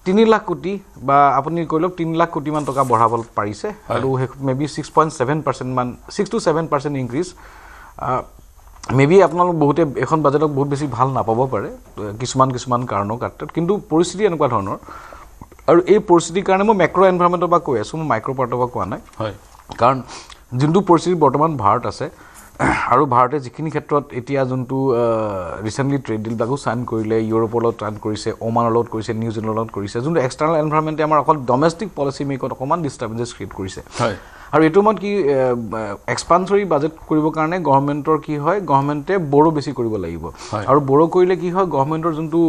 3 লাখ কোটি বা আপুনি কৈলক 3 লাখ কোটি মান টকা বঢ়াব পাৰিছে আৰু মেবি 6.7% মান 6 to 7% ইনক্ৰিজ মেবি আপোনালোক বহুতে এখন বাজেটক বহুত বেছি ভাল নাপাব পাৰে কিছুমান কাৰণৰ ক্ষেত্ৰত কিন্তু পৰিস্থিতি এনেকুৱা ধৰণৰ আৰু এই পৰিস্থিতিৰ কাৰণে মই মেক্ৰো এনভাইৰনমেন্টৰ পৰা কৈ আছো মই মাইক্ৰো পাৰ্টৰ পৰা কোৱা নাই হয় কাৰণ যোনটো পৰিস্থিতি বৰ্তমান ভাৰত আছে আৰু ভাৰতে যিখিনি ক্ষেত্ৰত এতিয়া যোনটো ৰিসেন্টলি ট্ৰেড ডিল বাগু সাইন কৰিলে ইউৰোপৰ লগত সাইন কৰিছে ওমানৰ লগত কৰিছে নিউজিলেণ্ডৰ লগত কৰিছে যোনটো এক্সটাৰ্নাল এনভাইৰনমেন্টে আমাৰ অকল ডমেষ্টিক পলিসি মেকত অকমান ডিস্টাৰবেন্স ক্ৰিয়েট কৰিছে হয় আৰু এটো মত কি এক্সপানসৰি বাজেট কৰিব কাৰণে গভৰ্ণমেন্টৰ কি হয় গভৰ্ণমেন্টে বড়ো বেছি কৰিব লাগিব আৰু বড়ো কৰিলে কি হয় গভৰ্ণমেন্টৰ যোনটো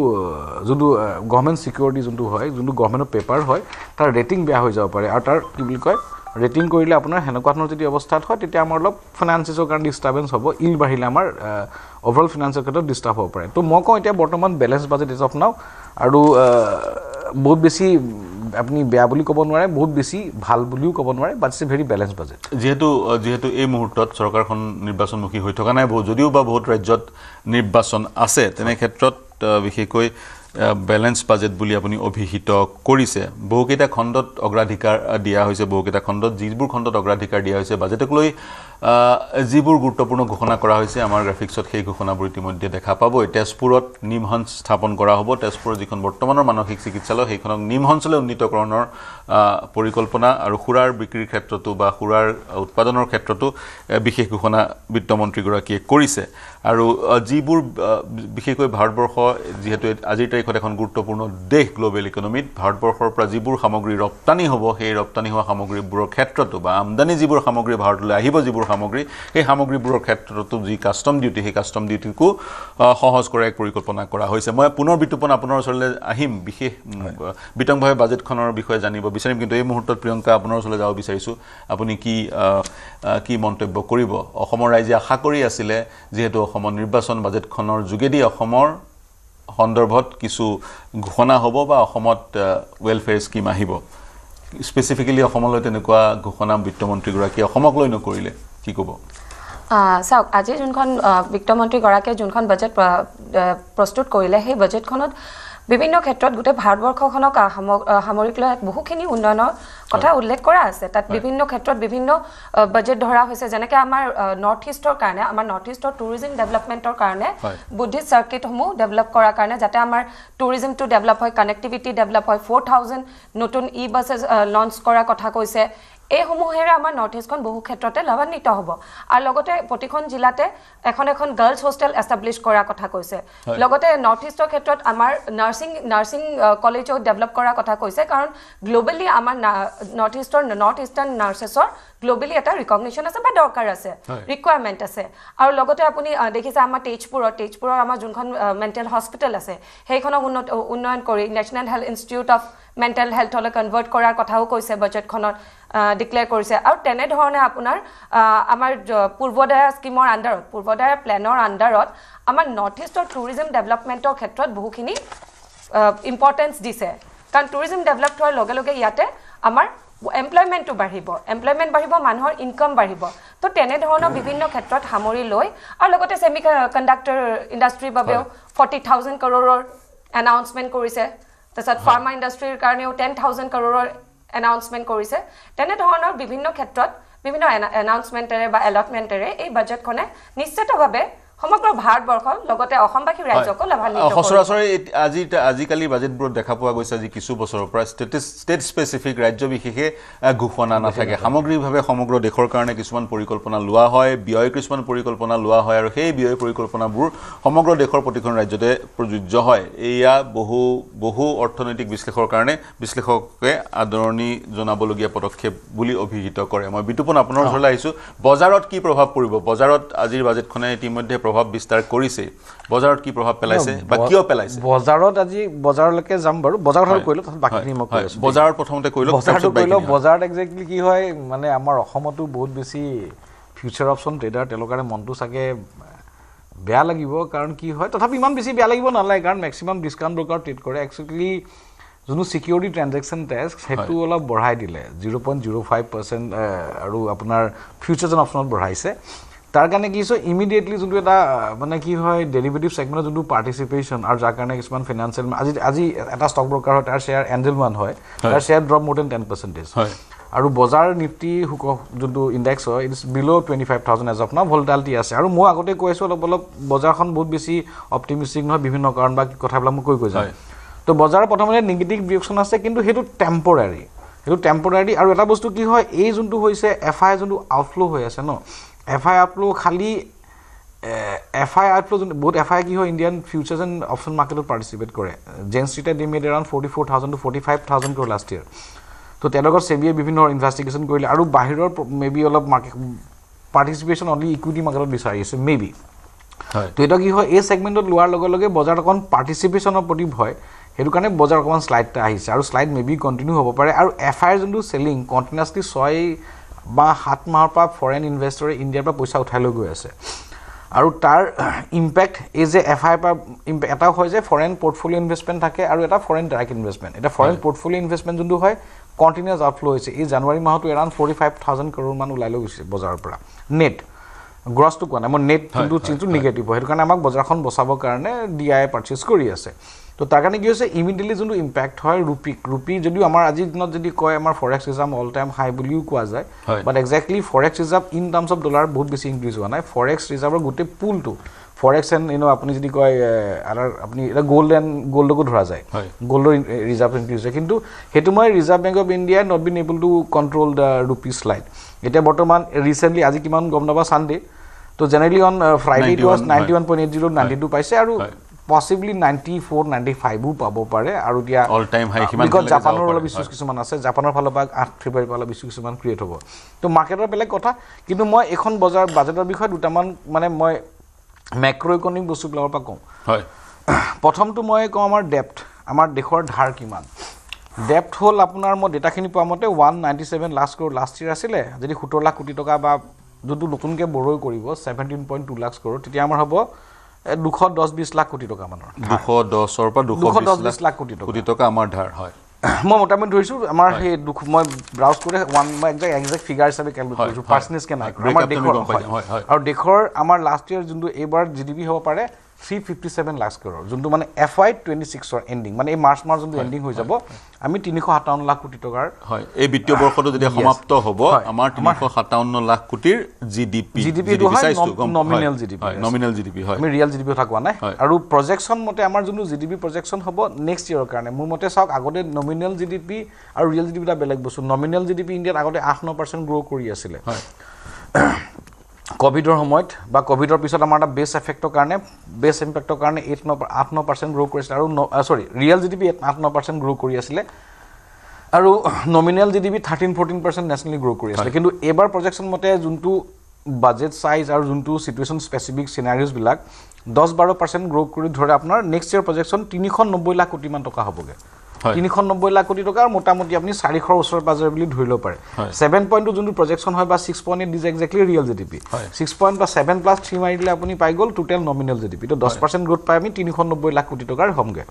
গভৰ্ণমেন্ট সিকিউৰিটি যোনটো হয় যোনটো গভৰ্ণমেন্টৰ পেপাৰ হয় তাৰ ৰেটিং বেয়া হৈ যাব পাৰে আৰু তাৰ কি বুলি কয় ৰেটিং কৰিলে আপোনাৰ হেনেকুৱা ধৰণৰ যদি অৱস্থাত হয় তেতিয়া আমাৰ অলপ ফাইনান্সিছৰ কাৰণে ডিস্টাৰবেন্স হ'ব ইল বাঢ়িলে আমাৰ ওভাৰঅল ফাইনান্সৰ ক্ষেত্ৰত ডিস্টাৰ্ব হ'ব পাৰে তো মই কওঁ এতিয়া বৰ্তমান বেলেন্স বাজেট এজ অফ নাও আৰু বহুত বেছি আপনি বেয়া বুলি ক'ব নোৱাৰে বহুত বেছি ভাল বুলিও ক'ব নোৱাৰে but it's a very balance budget যেহেতু এই মুহূৰ্তত চৰকাৰখন নিৰ্বাচনমুখী হৈ থকা নাই যদিও বা বহুত ৰাজ্যত নিৰ্বাচন আছে তেনে ক্ষেত্ৰত বিশেষকৈ বেলেন্স বাজেট বুলি আপুনি অভিহিত কৰিছে বহুকেইটা খণ্ডত অগ্ৰাধিকাৰ দিয়া হৈছে বহুকেইটা খণ্ডত যিবোৰ খণ্ডত অগ্ৰাধিকাৰ দিয়া হৈছে বাজেটক লৈ যিবোৰ গুৰুত্বপূৰ্ণ ঘোষণা কৰা হৈছে আমাৰ গ্ৰাফিক্সত সেই ঘোষণাবোৰ ইতিমধ্যে দেখা পাব তেজপুৰত নিমহঞ্চ স্থাপন কৰা হ'ব তেজপুৰৰ যিখন বৰ্তমানৰ মানসিক চিকিৎসালয় সেইখনক নিমহঞ্চলৈ উন্নীতকৰণৰ পৰিকল্পনা আৰু খুৰাৰ বিক্ৰীৰ ক্ষেত্ৰতো বা খুৰাৰ উৎপাদনৰ ক্ষেত্ৰতো বিশেষ ঘোষণা বিত্তমন্ত্ৰীগৰাকীয়ে কৰিছে আৰু যিবোৰ বিশেষকৈ ভাৰতবৰ্ষ যেহেতু আজিৰ তাৰিখত এখন গুৰুত্বপূৰ্ণ দেশ গ্লোবেল ইকনমিত ভাৰতবৰ্ষৰ পৰা যিবোৰ সামগ্ৰী ৰপ্তানি হ'ব সেই ৰপ্তানি হোৱা সামগ্ৰীবোৰৰ ক্ষেত্ৰতো বা আমদানি যিবোৰ সামগ্ৰী ভাৰতলৈ আহিব যিবোৰ সামগ্ৰী সেই সামগ্ৰীবোৰৰ ক্ষেত্ৰতো যি কাষ্টম ডিউটি সেই কাষ্টম ডিউটিকো সহজ কৰাৰ এক পৰিকল্পনা কৰা হৈছে মই পুনৰ বিতুপন আপোনাৰ ওচৰলৈ আহিম বিশেষ বিতংভাৱে বাজেটখনৰ বিষয়ে জানিব বিচাৰিম কিন্তু এই মুহূৰ্তত প্ৰিয়ংকা আপোনাৰ ওচৰলৈ যাব বিচাৰিছো আপুনি কি মন্তব্য কৰিব অসমৰ ৰাইজে আশা কৰি আছিল যেহেতু অসমৰ নিৰ্বাচন বাজেটখনৰ যোগেদি অসমৰ সন্দৰ্ভত কিছু ঘোষণা হ'ব বা অসমত ওয়েলফেয়াৰ স্কিম আহিব স্পেসিফিক্যালি অসমলৈ তেনেকুৱা ঘোষণা বিত্তমন্ত্ৰীগৰাকী অসমক লৈ নকৰিলে কি ক'ব চাওক আজি যোনখন বিত্তমন্ত্ৰীগৰাকীয়ে যোনখন বাজেট প্ৰস্তুত কৰিলে সেই বাজেটখনত বিভিন্ন ক্ষেত্ৰত গোটেই ভাৰতবৰ্ষখনক সামৰিক লৈ বহুখিনি উন্নয়নৰ কথা উল্লেখ কৰা আছে তাত বিভিন্ন ক্ষেত্ৰত বিভিন্ন বাজেট ধৰা হৈছে যেনেকৈ আমাৰ নৰ্থ ইষ্টৰ কাৰণে আমাৰ নৰ্থ ইষ্টৰ টুৰিজম ডেভেলপমেণ্টৰ কাৰণে বুদ্ধিষ্ট সাৰ্কিটসমূহ ডেভেলপ কৰাৰ কাৰণে যাতে আমাৰ টুৰিজমটো ডেভেলপ হয় কানেক্টিভিটি ডেভেলপ হয় 4000 নতুন বাছেছ লঞ্চ কৰাৰ কথা কৈছে এই সমূহেৰে আমাৰ নৰ্থ ইষ্টখন বহু ক্ষেত্ৰতে লাভান্বিত হ'ব আৰু লগতে প্ৰতিখন জিলাতে এখন গাৰ্লছ হোষ্টেল এষ্টাব্লিছ কৰাৰ কথা কৈছে লগতে নৰ্থ ইষ্টৰ ক্ষেত্ৰত আমাৰ নাৰ্ছিং কলেজো ডেভেলপ কৰাৰ কথা কৈছে কাৰণ গ্লোবেলি আমাৰ নৰ্থ ইষ্টাৰ্ণ নাৰ্ছেছৰ গ্লোবেলি এটা ৰিকগনিশ্যন আছে বা দৰকাৰ আছে ৰিকুৱাৰমেণ্ট আছে আৰু লগতে আপুনি দেখিছে আমাৰ তেজপুৰৰ আমাৰ যোনখন মেণ্টেল হস্পিটেল আছে সেইখনক উন্নয়ন কৰি national health institute of mental হেল্থলৈ কনভাৰ্ট কৰাৰ কথাও কৈছে বাজেটখনত ডিক্লেয়াৰ কৰিছে আৰু তেনেধৰণে আপোনাৰ আমাৰ পূৰ্বদয়া স্কিমৰ আণ্ডাৰত পূৰ্বদয়া প্লেনৰ আণ্ডাৰত আমাৰ নৰ্থ ইষ্টৰ টুৰিজম ডেভেলপমেণ্টৰ ক্ষেত্ৰত বহুখিনি ইম্পৰ্টেঞ্চ দিছে কাৰণ টুৰিজম ডেভেলপ হোৱাৰ লগে লগে ইয়াতে আমাৰ এমপ্লয়মেণ্টটো এমপ্লয়মেণ্ট বাঢ়িব মানুহৰ ইনকাম বাঢ়িব তো তেনেধৰণৰ বিভিন্ন ক্ষেত্ৰত সামৰি লৈ আৰু লগতে ছেমি কণ্ডাক্টৰ ইণ্ডাষ্ট্ৰীৰ বাবেও 40,000 কৰোৰৰ এনাউন্সমেণ্ট কৰিছে তাৰপিছত ফাৰ্মা ইণ্ডাষ্ট্ৰীৰ কাৰণেও 10,000 কৰোৰৰ এনাউন্সমেণ্ট কৰিছে তেনেধৰণৰ বিভিন্ন ক্ষেত্ৰত বিভিন্ন এনাউন্সমেণ্টেৰে বা এলটমেণ্টেৰে এই বাজেটখনে নিশ্চিতভাৱে সমগ্ৰ ভাৰতবৰ্ষৰ লগতে অসমবাসী ৰাজ্যকো লাভান্বিত কৰিব সচৰাচৰ আজিকালি বাজেটবোৰত দেখা পোৱা গৈছে যে কিছু বছৰৰ পৰা ষ্টেট স্পেচিফিক ৰাজ্য বিশেষে ঘোষণা নাথাকে সামগ্ৰিকভাৱে সমগ্ৰ দেশৰ কাৰণে কিছুমান পৰিকল্পনা লোৱা হয় ব্যয় কিছুমান পৰিকল্পনা লোৱা হয় আৰু সেই ব্যয় পৰিকল্পনাবোৰ সমগ্ৰ দেশৰ প্ৰতিখন ৰাজ্যতে প্ৰযোজ্য হয় এয়া বহু অৰ্থনৈতিক বিশ্লেষকে আদৰণি জনাবলগীয়া পদক্ষেপ বুলি অভিহিত কৰে মই বিতুপন আপোনাৰ ওচৰলৈ আহিছোঁ বজাৰত কি প্ৰভাৱ পৰিব বজাৰত আজিৰ বাজেটখনে ইতিমধ্যে প্ৰভাৱ বিস্তাৰ কৰিছে বজাৰত কি প্ৰভাৱ পেলাইছে বা কিয় পেলাইছে বজাৰত আজি বজাৰলৈকে যাম বাৰু বজাৰৰ কথা কৈলো তাত বাকিখিনি মই কৈ আছো বজাৰৰ প্ৰথমতে কৈলো বজাৰত এক্স্যাক্টলি কি হয় মানে আমাৰ অসমতো বহুত বেছি ফিউচাৰ অপচন ট্ৰেডাৰ তেওঁলোকৰ মনটো চাগে বেয়া লাগিব কাৰণ কি হয় তথাপি ইমান বেছি বেয়া লাগিব নালাগে কাৰণ ম্যাক্সিমাম ডিসকাউন্ট ব্ৰকাৰ ট্ৰেড কৰে এক্চুৱেলি যোনটো সিকিউৰিটি ট্ৰানজেকশ্যন টেক্স হেতু অলপ বঢ়াই দিলে 0.05% আৰু আপোনাৰ ফিউচাৰ অপচনত বঢ়াইছে তাৰ কাৰণে কি হৈছে ইমিডিয়েটলি যোনটো এটা মানে কি হয় ডেৰিভেটিভ সেগমেন্টৰ যোনটো পাৰ্টিসিপেশন আৰু যাৰ কাৰণে কিছুমান ফাইনান্সিয়েল আজি এটা ষ্টক ব্ৰকাৰ হয় তাৰ শেয়াৰ এঞ্জেল মান হয় তাৰ শেয়াৰ ড্ৰপ মোৰ দেন 10% হয় আৰু বজাৰ নিফটি যোনটো ইনডেক্স হয় ইটস বিলো 25,000 এজ অফ নাও ভলটাইলিটি আছে আৰু মই আগতে কৈছো অলপ বজাৰখন বহুত বেছি অপটিমিষ্টিক নহয় বিভিন্ন কাৰণ বা কথাবিলাক মই কৈ যায় তো বজাৰৰ প্ৰথমতে নেগেটিভ ৰিঅ্যাকশন আছে কিন্তু হেতু টেম্পৰাৰী আৰু এটা বস্তু কি হয় এই যোনটো হৈছে এফআই যোনটো আউটফ্লো হৈ আছে ন এফআই আউটফ্লো খালি এফআই আউটফ্লো বহুত এফআই কি হয় ইণ্ডিয়ান ফিউচাৰ্স এণ্ড অপশন মাৰ্কেটত পাৰ্টিসিপেট কৰে জেন ষ্ট্ৰীটে they made around 44,000 to 45,000 crore last year তো তেওঁলোকৰ সেবিয়ে বিভিন্ন ইনভেষ্টিগেশ্যন কৰিলে আৰু বাহিৰৰ মেবি অলপ মাৰ্কেট পাৰ্টিসিপেশন অনলি ইকুইটি মাৰ্কেটত বিচাৰি আছে মেবি তো এটা কি হয় এই সেগমেন্টত লোৱাৰ লগে লগে বজাৰ অকন পাৰ্টিসিপেশনৰ প্ৰতি ভয় হেতু কাৰণে বজাৰ অকমান স্লাইডটা আহিছে আৰু স্লাইড মেবি কন্টিনিউ হ'ব পাৰে আৰু এফআই যোনটো সেলিং কন্টিনিউয়াছলি 6 বা 7 মাহৰ পৰা ফৰেন ইনভেষ্টৰে ইণ্ডিয়াৰ পৰা পইচা উঠাই লৈ গৈ আছে আৰু তাৰ ইম্প্যাক্ট এই যে এফআই পৰা এটা হয় যে ফৰেন পোৰ্টফলিও ইনভেষ্টমেন্ট থাকে আৰু এটা ফৰেন ডাইৰেক্ট ইনভেষ্টমেন্ট এটা ফৰেন পোৰ্টফলিও ইনভেষ্টমেন্ট যোনটো হয় কন্টিনিউয়াছ আউটফ্লো হৈছে এই জানুৱাৰী মাহটো এৰাউণ্ড 45,000 ক্ৰ'ৰ মান ওলাই লৈ গৈছে বজাৰৰ পৰা নেট গ্ৰছটো কোৱা নাই মই নেট যোনটো চিনটো নিগেটিভ হয় হেতু কাৰণে আমাক বজাৰখন বচাবৰ কাৰণে ডিআই পাৰচেজ কৰি আছে তো তাৰ কাৰণে কি হৈছে ইমিডিয়েটলি যোনটো ইম্প্যাক্ট হয় ৰুপি যদিও আমাৰ আজিৰ দিনত যদি কয় আমাৰ forex reserve all time high বুলিও কোৱা যায় but exactly forex reserve in terms of dollar বহুত বেছি ইনক্ৰিজ হোৱা নাই ফৰেক্স ৰিজাৰ্ভৰ গোটেই পুলটো ফৰেক্স এণ্ড আপুনি যদি কয় আপুনি এটা গোল্ডকো ধৰা যায় গোল্ডৰ ৰিজাৰ্ভ ইনক্ৰিজ হয় কিন্তু সেইটো মই ৰিজাৰ্ভ বেংক অফ ইণ্ডিয়াই not been able to control the rupee slide এতিয়া বৰ্তমান ৰিচেণ্টলি আজি কিমান গম নাপা ছানডে তো generally on Friday it was 91.80 92 পাইছে আৰু পসিবলি 94 95 পাব পাৰে আৰু দিয়া অল টাইম হাই কিমান জাপানৰ অলপ ইস্যুছ কিছুমান আছে জাপানৰ ফালৰ পৰা 8 ফেব্ৰুৱাৰী পৰা অলপ ইস্যু কিছুমান ক্ৰিয়েট হ'ব তো মাৰ্কেটৰ বেলেগ কথা কিন্তু মই এখন বাজেটৰ বিষয়ে দুটামান মানে মই ম্যাক্ৰো ইকনমিক বস্তুবিলাকৰ পৰা কওঁ হয় প্ৰথমটো মই কওঁ আমাৰ ডেপ্ট আমাৰ দেশৰ ধাৰ কিমান ডেপ্ট হল আপোনাৰ মই ডেটাখিনি পোৱা মতে 197 লাখ ক্ৰ'ৰ লাষ্ট ইয়াৰ আছিলে যদি 17 লাখ কোটি টকা বা যোনটো নতুনকৈ বৰৈ কৰিব 17.2 লাখ ক্ৰ'ৰ তেতিয়া আমাৰ হ'ব 210-20 লাখ কোটি টকা মানৰ 210 পৰা 220 লাখ কোটি টকা আমাৰ ধাৰ হয় মই মোটামুটি ধৰিছো আমাৰ সেই মই ব্ৰাউজ কৰি মই একজেক্ট ফিগাৰ হিচাপে ক্যালকুলেট কৰিছো পাৰ্চেন্টেজ কে নাই আমাৰ দেশৰ আৰু দেশৰ আমাৰ লাষ্ট ইয়াৰ যোনটো এইবাৰ জিডিপি হ'ব পাৰে 357 লাখ ক্ৰ'ৰ যোনটো মানে FY 26 ৰ এন্ডিং মানে এই মাৰ্চ যোনটো এন্ডিং হৈ যাব আমি 357 লাখ কোটি টকাৰ হয় এই বিত্তীয় বৰ্ষটো যদি সমাপ্ত হ'ব আমাৰ 357 লাখ কোটিৰ জিডিপি নমিনেল জিডিপি হয় আমি ৰিয়েল জিডিপি কথা কোৱা নাই আৰু প্ৰজেকচন মতে আমাৰ যোনটো জিডিপি প্ৰজেকচন হ'ব নেক্সট ইয়াৰৰ কাৰণে মোৰ মতে চাওক আগতে নমিনেল জিডিপি আৰু ৰিয়েল জিডিপি এটা বেলেগ বস্তু নমিনেল জিডিপি ইণ্ডিয়াত আগতে 8-9% গ্ৰো কৰি আছিল হয় কোভিডৰ সময়ত বা কোভিডৰ পিছত আমাৰ এটা বেছ এফেক্টৰ কাৰণে বেছ ইম্পেক্টৰ কাৰণে 8-9% গ্ৰো কৰিছিল আৰু সৰি ৰিয়েল জিডিপি 8-9% গ্ৰো কৰি আছিল আৰু নমিনেল জিডিপি 13-14% নেশ্যনেলি গ্ৰ' কৰি আছে কিন্তু এবাৰ প্ৰজেকশ্যন মতে যোনটো বাজেট সাইজ আৰু যোনটো সিচুৱেশ্যন স্পেসিফিক সিনাৰিওস বিলাক 10-12% গ্ৰ' কৰি ধৰে আপোনাৰ নেক্সট ইয়াৰ প্ৰজেকশ্যন 390 লাখ কোটি মান টকা হ'বগে 390 লাখ কোটি টকা মোটামুটি আপুনি 400 ওচৰ পাজৰ বুলি ধৰি ল পাৰে 7.2 যোনটো প্ৰজেকশ্যন হয় বা 6.8 these exactly real GDP 6.7 plus 3 মাৰি দিলে আপুনি পাই গ'ল টোটাল নমিনেল জিডিপি তো 10% গ্ৰোথ পাই আমি 390 লাখ কোটি টকাৰ হ'মগে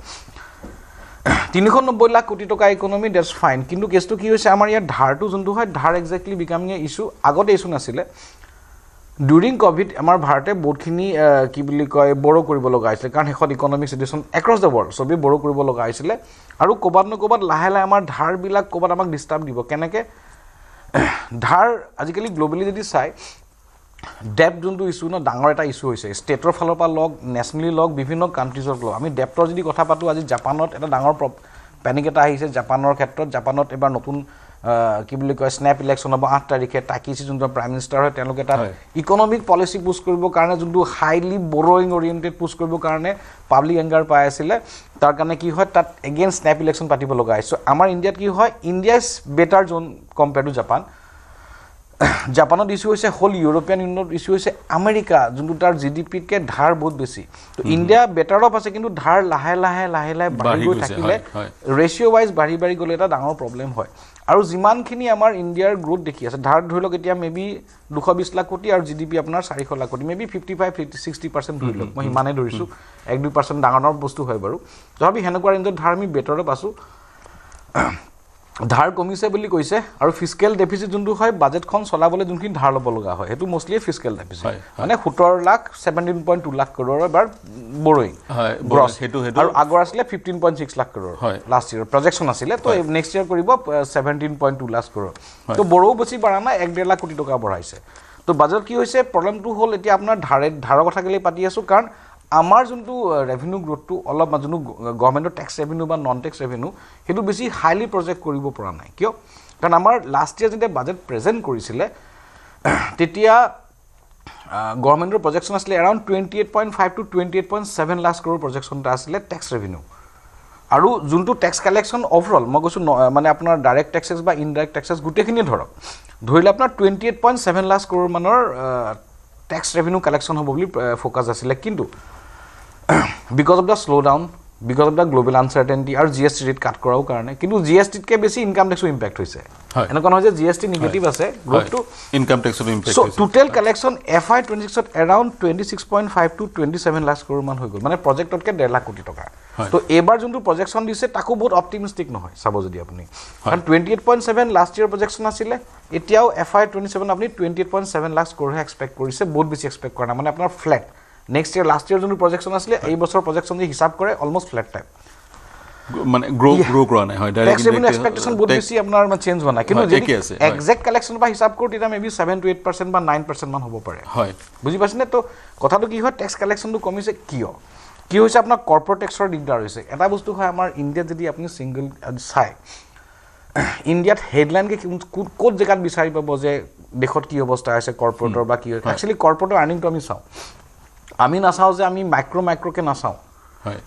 390 লাখ কোটি টকা ইকোনমি দ্যাটস ফাইন কিন্তু কেছটো কি হৈছে আমাৰ ইয়াৰ ধাৰটো যোনটো হয় ধাৰ এক্স্যাক্টলি বিকামিং এ ইস্যু আগতে ইস্যু নাছিলে During COVID, আমাৰ ভাৰতে বহুতখিনি কি বুলি কয় বড় কৰিব লগা হৈছিল কাৰণ হেখন economic situation across the world সবে বড় কৰিব লগা হৈছিল আৰু কোবাত নকবাত লাহে লাহে আমাৰ ধাৰ বিলাক কোবাত আমাক ডিস্টাৰ্ব দিব কেনেকে ধাৰ আজিকালি গ্লোবালি যদি চাই ডেপ্ট যোনটো ইস্যু ন ডাঙৰ এটা ইস্যু হৈছে ষ্টেটৰ ফালৰ পৰা লগ নেশ্যনেলি লগ বিভিন্ন কান্ট্ৰিজৰ লগ আমি ডেপ্টৰ যদি কথা পাতো আজি জাপানত এটা ডাঙৰ পেনিক এটা আহিছে জাপানৰ ক্ষেত্ৰত জাপানত এবাৰ নতুন কি বুলি কয় স্ন্যাপ ইলেকশন হ'ব 8 তাৰিখে তাকিছি যোনটো প্ৰাইম মিনিষ্টাৰ হয় তেওঁলোকে এটা ইকোনমিক পলিসি পুশ কৰিব কাৰণে যোনটো হাইলি বৰোইং ওৰিয়েন্টেড পুশ কৰিব কাৰণে পাব্লিক এংগাৰ পাই আছিল তাৰ কাৰণে কি হয় তাত এগেইন স্ন্যাপ ইলেকশন পাতিব লগা হৈছে আমাৰ ইণ্ডিয়াত কি হয় India is better zone compare to Japan জাপানত ইস্যু হৈছে হোল ইউৰোপিয়ান ইউনিয়নত ইস্যু হৈছে আমেৰিকা যোনটো তাৰ জিডিপি কে ধাৰ বহুত বেছি তো ইণ্ডিয়া বেটাৰ অফ আছে কিন্তু ধাৰ লাহে লাহে বাঢ়ি গৈ থাকিলে ৰেশিও ওয়াইজ বাঢ়ি গলে এটা ডাঙৰ প্ৰবলেম হয় আৰু যিমানখিনি আমাৰ ইণ্ডিয়াৰ গ্ৰোথ দেখি আছে ধাৰ ধৰি লওক এতিয়া মেবি 220 লাখ কোটি আৰু জিডিপি আপোনাৰ 400 লাখ কোটি মেবি 55-60% ধৰি লওক মই ইমানে ধৰিছো 1-2% ডাঙৰ বস্তু হয় বাৰু তথাপি হেনেকুৱা ৰেঞ্জত ধাৰ আমি বেটাৰ পাছো ধাৰ কমিছে বুলি কৈছে আৰু ফিস্কেল ডেফিসিট যোনটো হয় বাজেটখন চলাবলৈ যোনখিনি ধাৰ ল'ব লগা হয় হেতু মোষ্টলি ফিস্কেল ডেফিসিট মানে 17 লাখ 17.2 লাখ কৰোৰ এবাৰ বৰোইং গ্ৰছ হেতু আৰু আগৰ আছিল 15.6 lakh crore last year projection আছিল তো নেক্সট ইয়াৰ কৰিব 17.2 লাখ কৰোৰ তো বড়ো বেছি বাঢ়া নাই 1.5 লাখ কোটি টকা বঢ়াইছে তো বাজেট কি হৈছে প্ৰবলেমটো হ'ল এতিয়া আপোনাৰ ধাৰৰ কথা গলে পাতি আছো কাৰণ আমাৰ যোনটো ৰেভিনিউ গ্ৰোথটো অলপ মাজনো গভৰ্নমেন্টৰ ট্যাক্স ৰেভিনিউ বা নন ট্যাক্স ৰেভিনিউ হেতু বেছি হাইলি প্ৰজেক্ট কৰিব পৰা নাই কিয় কাৰণ আমাৰ লাষ্ট ইয়াৰ যেতিয়া বাজেট প্ৰেজেন্ট কৰিছিলে তেতিয়া গভৰ্নমেন্টৰ প্ৰজেকশ্যন আছিল अराउंड 28.5 to 28.7 লাখ কৰোৰ প্ৰজেকশ্যনটা আছিল ট্যাক্স ৰেভিনিউ আৰু যোনটো ট্যাক্স কালেকশ্যন ওভাৰঅল মই কৈছো মানে আপোনাৰ ডাইৰেক্ট ট্যাক্সেস বা ইনডাইৰেক্ট ট্যাক্সেস গুটেখিনি ধৰিলে আপোনাৰ 28.7 লাখ কৰোৰ মানৰ ট্যাক্স ৰেভিনিউ কালেকশ্যন হ'ব বুলি ফোকাস আছিল কিন্তু because of the slowdown because of the global uncertainty আৰু GST ৰেট কাট কৰাও কাৰণে কিন্তু GST কে বেছি ইনকাম ট্যাক্সৰ ইম্প্যাক্ট হৈছে এনেকুৱা নহয় যে GST নেগেটিভ আছে গ্ৰোথ টু ইনকাম ট্যাক্সৰ impact so total collection FY26 ত अराउंड 26.5 to 27 লাখ কৰোৰ মান হৈ গ'ল মানে প্ৰজেক্টতকে 1.5 লাখ কোটি টকা তো এবাৰ যোনটো প্ৰজেকশ্যন দিছে তাকো বহুত অপটিমিস্টিক নহয় চাব যদি আপুনি কাৰণ 28.7 লাষ্ট ইয়াৰ প্ৰজেকশ্যন আছিল এতিয়াও FY27 আপুনি 28.7 লাখ কৰোৰ এক্সপেক্ট কৰিছে বহুত বেছি এক্সপেক্ট কৰা মানে আপোনাৰ ফ্ল্যাট নেক্সট ইয়াৰ লাষ্ট ইয়াৰ যোনটো প্ৰজেকশ্যন আছিল এই বছৰ প্ৰজেকশ্যন দি হিসাব কৰে অলমোস্ট ফ্ল্যাট টাইপ মানে গ্ৰো কৰা নাই হয় ডাইৰেক্ট ৰেভিনিউ এক্সপেক্টেশন বহুত বেছি আপোনাৰ চেঞ্জ হোৱা নাই কিন্তু যদি এক্সাক্ট কালেকশ্যন বা হিসাব কৰোঁ তেতিয়া মেবি 7 to 8% বা 9% মান হ'ব পাৰে হয় বুজি পাইছনে তো কথাটো কি হয় ট্যাক্স কালেকশ্যনটো কমিছে কি হৈছে আপোনাৰ কৰ্পোৰেট ট্যাক্সৰ দিগদাৰ হৈছে এটা বস্তু হয় আমাৰ ইণ্ডিয়াত যদি আপুনি সিঙ্গল চাই ইণ্ডিয়াত হেডলাইন কে কোত জেগাত বিচাৰি পাব যে দেখত কি অৱস্থা আছে কৰ্পোৰেটৰ বা কি একচুয়ালি কৰ্পোৰেটৰ আৰ্নিংটো আমি চাওঁ আমি নাচাও যে আমি মাইক্ৰো কে নাচাও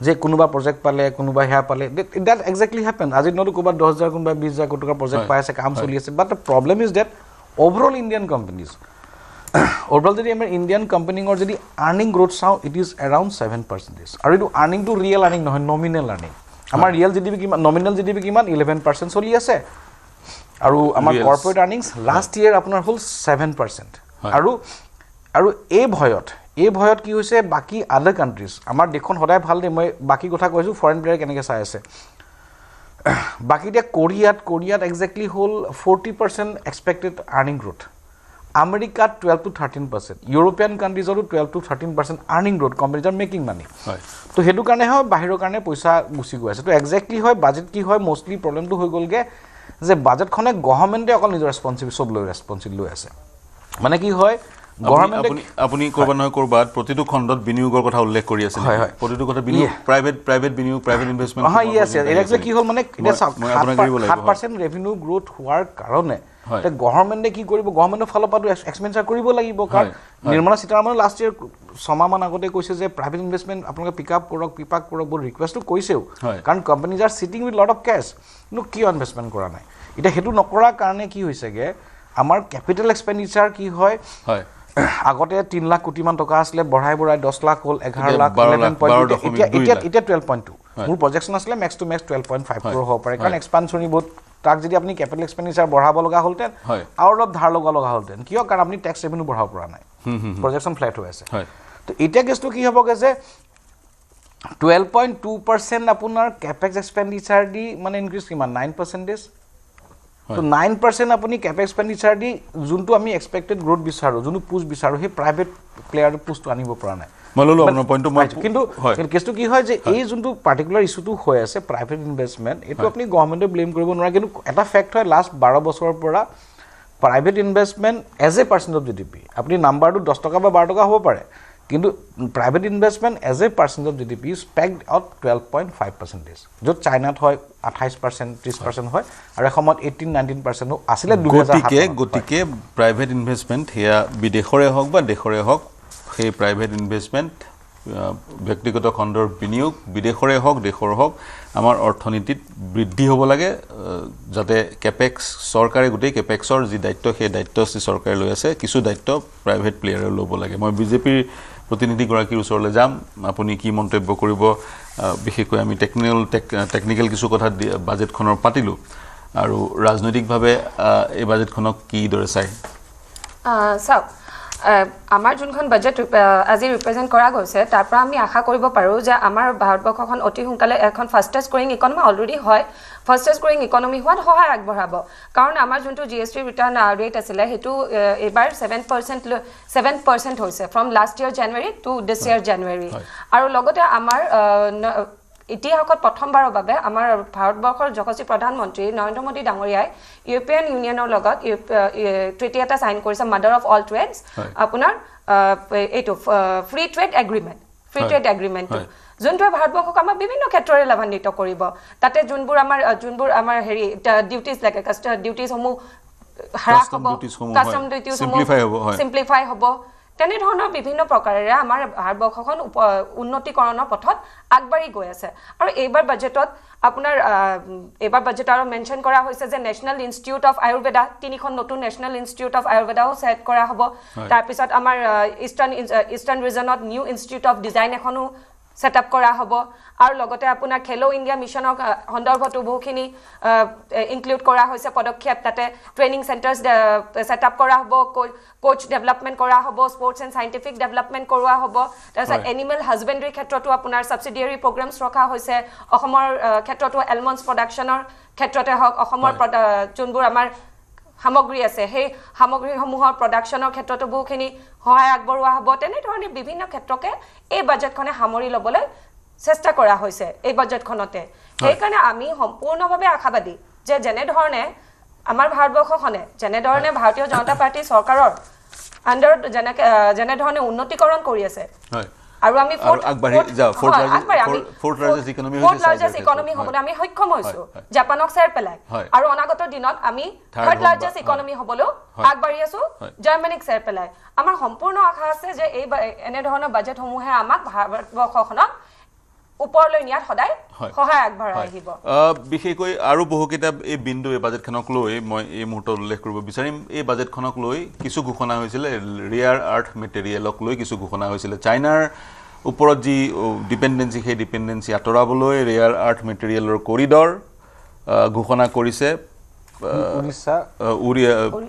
যে কোনোবা প্ৰজেক্ট পালে কোনোবা হেয়া পালে দ্যাট এক্স্যাক্টলি হ্যাপেন আজি নটো কোবা 10000 কোনোবা 20000 কোটি টকা প্ৰজেক্ট পাই আছে কাম চলি আছে but the problem is that overall Indian companies overall যদি আমাৰ ইণ্ডিয়ান কোম্পানিৰ যদি আৰ্নিং গ্ৰোথ চাও ইট ইজ अराउंड 7% আৰু ইটো আৰ্নিং টু ৰিয়েল আৰ্নিং নহয় নমিনেল আৰ্নিং আমাৰ ৰিয়েল জিডিপি কিমান নমিনেল জিডিপি কিমান 11% চলি আছে আৰু আমাৰ কৰ্পোৰেট আৰ্নিংস লাষ্ট ইয়াৰ আপোনাৰ হল 7% আৰু এই ভয়ত কি হৈছে বাকি আদাৰ কান্ট্ৰিজ আমাৰ দেখোন সদায় ভাল দে মই বাকি কথা কৈছো ফৰেন প্লেয়াৰ কেনেকৈ চাই আছে বাকি দে কোৰিয়াত এক্স্যাক্টলি হল 40% expected earning growth America 12 to 13% European কান্ট্ৰিজৰো 12 to 13% earning growth companies are making money তো হেতু কাৰণে হয় বাহিৰৰ কাৰণে পইচা গুছি গৈ আছে তো এক্স্যাক্টলি হয় বাজেট কি হয় মোষ্টলি প্ৰবলেমটো হৈ গলগে যে বাজেটখনে গভৰ্নমেন্টে অকল নিজৰ ৰেসপন্সিবিলিটি লৈ আছে মানে কি হয় গভৰ্নমেন্ট আপুনি কৰবাত প্ৰতিটো খণ্ডত বিনিয়োগৰ কথা উল্লেখ কৰি আছে প্ৰতিটো কথা বিনিয়োগ প্ৰাইভেট বিনিয়োগ প্ৰাইভেট ইনভেষ্টমেন্ট ইয়েস কি হল মানে 7% ৰেভিনিউ গ্ৰোথ হোৱাৰ কাৰণে তে গভৰ্নমেন্টে কি কৰিব গভৰ্নমেন্টৰ ফালৰ পৰা এক্সপেন্সাৰ কৰিব লাগিব কাৰণ নিৰ্মলা সীতাৰামন লাষ্ট ইয়াৰ ছমাহমান আগতে কৈছে যে প্ৰাইভেট ইনভেষ্টমেণ্ট আপোনালোকে পিকআপ কৰক বহুত ৰিকুৱেষ্টটো কৈছেও কাৰণ companies are cheating with lot of case কিন্তু কিয় ইনভেষ্টমেণ্ট কৰা নাই এতিয়া সেইটো নকৰাৰ কাৰণে কি হৈছেগৈ আমাৰ কেপিটেল এক্সপেণ্ডিচাৰ কি হয় আগতে 3 লাখ কোটি মান টকা আছিলে বঢ়াই 10 লাখ হ'ল 11 লাখ 11.2 এতিয়া 12.2 মোৰ প্ৰজেকশ্যন আছিলে মেক্স টু মেক্স 12.5 ক্ৰ'ৰ হ'ব পাৰে কাৰণ এক্সপানশ্যনি বহুত তাক যদি আপুনি কেপিটেল এক্সপেণ্ডিচাৰ বঢ়াব লগা হ'লতেন আৰু অলপ ধাৰ লগা হ'লতেন কিয় কাৰণ আপুনি টেক্স ৰেভিনিউ বঢ়াব পৰা নাই প্ৰজেকশ্যন ফ্লেট হৈ আছে তো এতিয়া কেছটো কি হ'বগৈ যে 12.2% আপোনাৰ কেপেক্স এক্সপেণ্ডিচাৰ দি মানে ইনক্ৰিজ কিমান 9%? তো 9% আপুনি কেপেক্স এক্সপেণ্ডিচাৰ দি যোনটো আমি এক্সপেক্টেড গ্ৰোথ বিচাৰোঁ যোনটো পুজ বিচাৰোঁ সেই প্ৰাইভেট প্লেয়াৰৰ পুজটো আনিব পৰা নাই কিন্তু কেছটো কি হয় যে এই যোনটো পাৰ্টিকুলাৰ ইছ্যুটো হৈ আছে প্ৰাইভেট ইনভেষ্টমেণ্ট এইটো আপুনি গভৰ্ণমেণ্টে ব্লেম কৰিব নোৱাৰে কিন্তু এটা ফেক্ট হয় লাষ্ট 12 বছৰৰ পৰা private investment as a percent of GDP আপুনি নাম্বাৰটো 10 টকা বা 12 টকা হ'ব পাৰে কিন্তু private investment as a percent of GDP is peaked out 12.5%, য'ত চাইনাত হয় 28%, 30% হয় আৰু এসময়ত 18-19% আছিলে 2007 গতিকে প্ৰাইভেট ইনভেষ্টমেণ্ট সেয়া বিদেশৰে হওক বা দেশৰে হওক সেই প্ৰাইভেট ইনভেষ্টমেণ্ট ব্যক্তিগত খণ্ডৰ বিনিয়োগ বিদেশৰে হওক দেশৰ হওক আমাৰ অৰ্থনীতিত বৃদ্ধি হ'ব লাগে যাতে কেপেক্স চৰকাৰে গোটেই কেপেক্সৰ যি দায়িত্ব সেই দায়িত্ব চৰকাৰে লৈ আছে কিছু দায়িত্ব প্ৰাইভেট প্লেয়াৰে ল'ব লাগে মই বিজেপিৰ প্ৰতিনিধিগৰাকীৰ ওচৰলৈ যাম আপুনি কি মন্তব্য কৰিব বিশেষকৈ আমি টেকনিকেল কিছু কথা বাজেটখনৰ পাতিলোঁ আৰু ৰাজনৈতিকভাৱে এই বাজেটখনক কিদৰে চাই চাওক আমাৰ যোনখন বাজেট আজি ৰিপ্ৰেজেণ্ট কৰা গৈছে তাৰ পৰা আমি আশা কৰিব পাৰোঁ যে আমাৰ ভাৰতবৰ্ষখন অতি সোনকালে এখন ফাষ্টেষ্ট গ্ৰয়িং ইকনমি অলৰেডি হয় ফাষ্টেষ্ট গ্ৰয়িং ইকনমি হোৱাত সহায় আগবঢ়াব কাৰণ আমাৰ যোনটো GST ৰিটাৰ্ণ ৰেট আছিলে সেইটো এইবাৰ 7% হৈছে from last year January to this year January আৰু লগতে আমাৰ ইতিহাসত প্ৰথমবাৰৰ বাবে আমাৰ ভাৰতবৰ্ষৰ যশস্বী প্ৰধানমন্ত্ৰী নৰেন্দ্ৰ মোদী ডাঙৰীয়াই ইউৰোপিয়ান ইউনিয়নৰ লগত ট্ৰিটি এটা সাইন কৰিছে মাদাৰ অফ অল ট্ৰেডছ আপোনাৰ এইটো ফ্ৰী ট্ৰেড এগ্ৰিমেণ্ট যোনটোৱে ভাৰতবৰ্ষক আমাৰ বিভিন্ন ক্ষেত্ৰৰে লাভান্বিত কৰিব তাতে যোনবোৰ আমাৰ হেৰি ডিউটিজ লাগে ডিউটিজসমূহ হ্ৰাস হ'ব কাষ্টম ডিউটিজসমূহ চিম্প্লিফাই হ'ব তেনেধৰণৰ বিভিন্ন প্ৰকাৰেৰে আমাৰ ভাৰতবৰ্ষখন উন্নতিকৰণৰ পথত আগবাঢ়ি গৈ আছে আৰু এইবাৰ বাজেটত আপোনাৰ এইবাৰ বাজেট আৰু মেনশ্যন কৰা হৈছে যে নেশ্যনেল ইনষ্টিটিউট অফ আয়ুৰ্বেদা তিনিখন নতুন নেশ্যনেল ইনষ্টিটিউট অফ আয়ুৰ্বেদাও ছেট কৰা হ'ব তাৰপিছত আমাৰ ইষ্টাৰ্ণ ৰিজনত নিউ ইনষ্টিটিউট অফ ডিজাইন এখনো সেট আপ কৰা হ'ব আৰু লগতে আপোনাৰ খেলো ইণ্ডিয়া মিছনৰ সন্দৰ্ভতো বহুখিনি ইনক্লুড কৰা হৈছে পদক্ষেপ তাতে ট্ৰেইনিং চেণ্টাৰ্ছ সেট আপ কৰা হ'ব কোচ ডেভেলপমেণ্ট কৰা হ'ব স্পৰ্টছ এণ্ড চাইণ্টিফিক ডেভেলপমেণ্ট কৰোৱা হ'ব তাৰপিছত এনিমেল হাজবেণ্ডাৰী ক্ষেত্ৰতো আপোনাৰ ছাবচিডিয়াৰী প্ৰগ্ৰামছ ৰখা হৈছে অসমৰ ক্ষেত্ৰতো এলমণ্ডছ প্ৰডাকশ্যনৰ ক্ষেত্ৰতে হওক অসমৰ যোনবোৰ আমাৰ সামগ্ৰী আছে সেই সামগ্ৰীসমূহৰ প্ৰডাকশ্যনৰ ক্ষেত্ৰতো বহুখিনি সহায় আগবঢ়োৱা হ'ব তেনেধৰণে বিভিন্ন ক্ষেত্ৰকে এই বাজেটখনে সামৰি ল'বলৈ চেষ্টা কৰা হৈছে এই বাজেটখনতে সেইকাৰণে আমি সম্পূৰ্ণভাৱে আশাবাদী যে যেনেধৰণে আমাৰ ভাৰতবৰ্ষখনে যেনেধৰণে ভাৰতীয় জনতা পাৰ্টি চৰকাৰৰ আণ্ডাৰত যেনেধৰণে উন্নতিকৰণ কৰি আছে আৰু আমি ফ'ৰ্থ লাৰ্জেষ্ট ইকনমি হ'বলৈ আমি সক্ষম হৈছোঁ জাপানক চেৰ পেলাই আৰু অনাগত দিনত আমি থাৰ্ড লাৰ্জেষ্ট ইকনমি হ'বলৈও আগবাঢ়ি আছোঁ জাৰ্মানীক চেৰ পেলাই আমাৰ সম্পূৰ্ণ আশা আছে যে এই এনেধৰণৰ বাজেটসমূহে আমাক ভাৰতবৰ্ষখনক ওপৰলৈ নিয়াত সদায় সহায় আগবঢ়াই আহিব বিশেষকৈ আৰু বহুকেইটা এই বিন্দু এই বাজেটখনক লৈ মই এই মুহূৰ্তত উল্লেখ কৰিব বিচাৰিম এই বাজেটখনক লৈ কিছু ঘোষণা হৈছিলে ৰেয়াৰ আৰ্থ মেটেৰিয়েলক লৈ কিছু ঘোষণা হৈছিলে চাইনাৰ ওপৰত যি ডিপেণ্ডেঞ্চি সেই ডিপেণ্ডেঞ্চি আঁতৰাবলৈ ৰেয়াৰ আৰ্থ মেটেৰিয়েলৰ কৰিডৰ ঘোষণা কৰিছে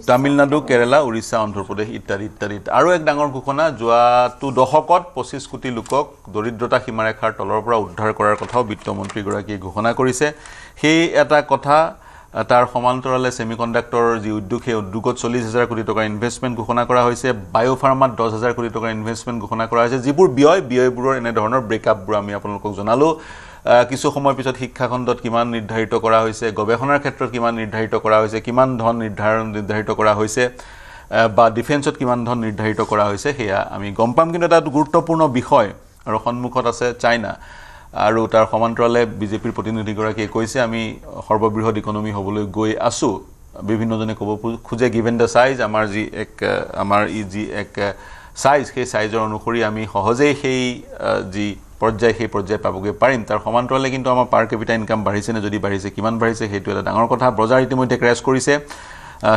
তামিলনাডু কেৰালা উৰিষ্যা অন্ধ্ৰপ্ৰদেশ ইত্যাদি ইত্যাদিত আৰু এক ডাঙৰ ঘোষণা যোৱাটো দশকত 25 কোটি লোকক দৰিদ্ৰতা সীমাৰেখাৰ তলৰ পৰা উদ্ধাৰ কৰাৰ কথাও বিত্তমন্ত্ৰীগৰাকীয়ে ঘোষণা কৰিছে সেই এটা কথা তাৰ সমান্তৰালে ছেমিকণ্ডাক্টৰ যি উদ্যোগ সেই উদ্যোগত 40,000 কোটি টকাৰ ইনভেষ্টমেণ্ট ঘোষণা কৰা হৈছে বায়োফাৰ্মাত 10,000 কোটি টকাৰ ইনভেষ্টমেণ্ট ঘোষণা কৰা হৈছে যিবোৰ ব্যয়বোৰৰ এনেধৰণৰ ব্ৰেকআপবোৰ আমি আপোনালোকক জনালোঁ কিছু সময় পিছত শিক্ষাখণ্ডত কিমান নিৰ্ধাৰিত কৰা হৈছে গৱেষণাৰ ক্ষেত্ৰত কিমান নিৰ্ধাৰিত কৰা হৈছে কিমান ধন নিৰ্ধাৰিত কৰা হৈছে বা ডিফেন্সত কিমান ধন নিৰ্ধাৰিত কৰা হৈছে সেয়া আমি গম পাম কিন্তু এটা গুৰুত্বপূৰ্ণ বিষয় আৰু সন্মুখত আছে চাইনা আৰু তাৰ সমান্তৰালে বিজেপিৰ প্ৰতিনিধিগৰাকীয়ে কৈছে আমি সৰ্ববৃহৎ ইকনমি হ'বলৈ গৈ আছোঁ বিভিন্নজনে ক'ব খোজে গিভেন দ্য চাইজ আমাৰ যি এক সাইজ সেই সাইজৰ অনুসৰি আমি সহজেই সেই যি পৰ্যায় সেই পৰ্যায় পাবগৈ পাৰিম তাৰ সমান্তৰালে কিন্তু আমাৰ পাৰ কেপিটা ইনকাম বাঢ়িছে নে যদি বাঢ়িছে কিমান বাঢ়িছে সেইটো এটা ডাঙৰ কথা বজাৰ ইতিমধ্যে ক্ৰেছ কৰিছে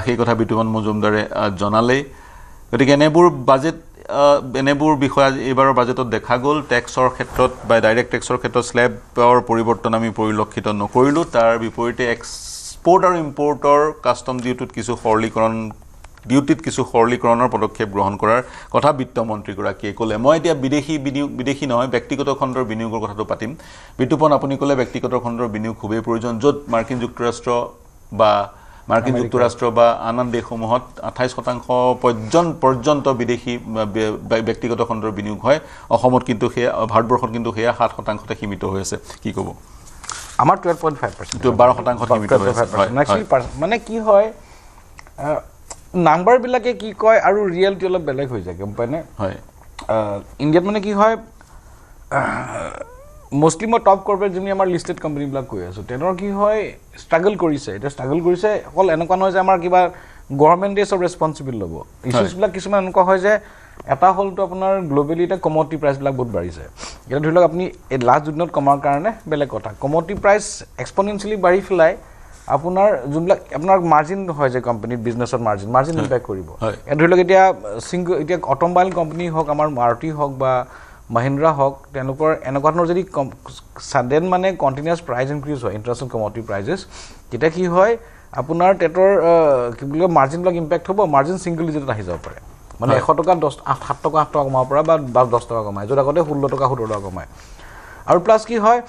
সেই কথা বিতুপন মজুমদাৰে জনালে গতিকে এনেবোৰ বিষয় এইবাৰৰ বাজেটত দেখা গ'ল টেক্সৰ ক্ষেত্ৰত বা ডাইৰেক্ট টেক্সৰ ক্ষেত্ৰত স্লেবৰ পৰিৱৰ্তন আমি পৰিলক্ষিত নকৰিলোঁ তাৰ বিপৰীতে এক্সপৰ্ট আৰু ইম্পৰ্টৰ কাষ্টম ডিউটিত কিছু সৰলীকৰণৰ পদক্ষেপ গ্ৰহণ কৰাৰ কথা বিত্তমন্ত্ৰীগৰাকীয়ে ক'লে মই এতিয়া বিদেশী নহয় ব্যক্তিগত খণ্ডৰ বিনিয়োগৰ কথাটো পাতিম বিতুপন আপুনি ক'লে ব্যক্তিগত খণ্ডৰ বিনিয়োগ খুবেই প্ৰয়োজন য'ত মাৰ্কিন যুক্তৰাষ্ট্ৰ বা আন দেশসমূহত 28% পৰ্যন্ত বিদেশী ব্যক্তিগত খণ্ডৰ বিনিয়োগ হয় অসমত কিন্তু ভাৰতবৰ্ষত কিন্তু 7% সীমিত হৈ আছে কি ক'ব আমাৰ 12.5% 12% সীমিত হৈ আছে মানে কি হয় নাম্বাৰ বিলাকে কি কয় আৰু ৰিয়েলিটি অলপ বেলেগ হৈ যায় গম পায়নে হয় ইণ্ডিয়াত মানে কি হয় মোষ্টলি মই টপ কৰ্পৰেট যোনখিনি আমাৰ লিষ্টেড কোম্পানীবিলাক কৈ আছোঁ তেনেৰ কি হয় ষ্ট্ৰাগল কৰিছে এতিয়া ষ্ট্ৰাগল কৰিছে অকল এনেকুৱা নহয় যে আমাৰ কিবা গভৰ্ণমেণ্টে চব ৰেছপনচিবল ল'ব ইছ্যুজবিলাক কিছুমান এনেকুৱা হয় যে এটা হ'লতো আপোনাৰ গ্ল'বেলি এতিয়া কমডিটি প্ৰাইচবিলাক বহুত বাঢ়িছে এতিয়া ধৰি লওক আপুনি এই লাষ্ট দুদিনত কমাৰ কাৰণে বেলেগ কথা কমডিটি প্ৰাইচ এক্সপনেঞ্চিয়েলি বাঢ়ি পেলাই আপোনাৰ যোনবিলাক আপোনাৰ মাৰ্জিন হয় যে কোম্পানীত বিজনেছৰ মাৰ্জিন ইম্পেক্ট কৰিব ধৰি লওক এতিয়া অট'মোবাইল কোম্পানী হওক আমাৰ মাৰুতি হওক বা মহিন্দ্ৰা হওক তেওঁলোকৰ এনেকুৱা ধৰণৰ যদি ছাডেন মানে কণ্টিনিউৱাছ প্ৰাইচ ইনক্ৰিজ হয় ইণ্টাৰনেশ্যনেল কমডিটি প্ৰাইজেছ তেতিয়া কি হয় আপোনাৰ টেটৰ কি বুলি কয় মাৰ্জিনবিলাক ইম্পেক্ট হ'ব মাৰ্জিন ছিংগল ডিজিটত আহি যাব পাৰে মানে 100 টকা 7 টকা 8 টকা কমাব পৰা বা 10 টকা কমায় য'ত আগতে 16 টকা 17 টকা কমায় আৰু প্লাছ কি হয়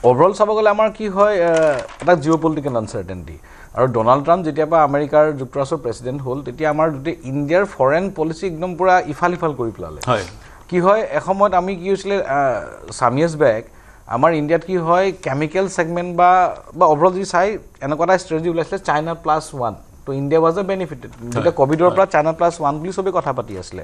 ওভাৰঅল চাব গ'লে আমাৰ কি হয় এটা জিঅ' পলিটিকেল আনচাৰ্টেনিটি আৰু ডনাল্ড ট্ৰাম্প যেতিয়াৰ পৰা আমেৰিকাৰ যুক্তৰাষ্ট্ৰৰ প্ৰেছিডেণ্ট হ'ল তেতিয়া আমাৰ গোটেই ইণ্ডিয়াৰ ফৰেন পলিচি একদম পূৰা ইফাল কৰি পেলালে কি হয় এসময়ত আমি কি হৈছিলে ছাম ইয়াৰ্ছ বেক আমাৰ ইণ্ডিয়াত কি হয় কেমিকেল ছেগমেণ্ট বা ওভাৰঅল যদি চাই এনেকুৱা এটা ষ্ট্ৰেটেজি ওলাইছিলে China+1 তো ইণ্ডিয়া ৱাজ এ বেনিফিটেড যেতিয়া ক'ভিডৰ পৰা China+1 বুলি চবেই কথা পাতি আছিলে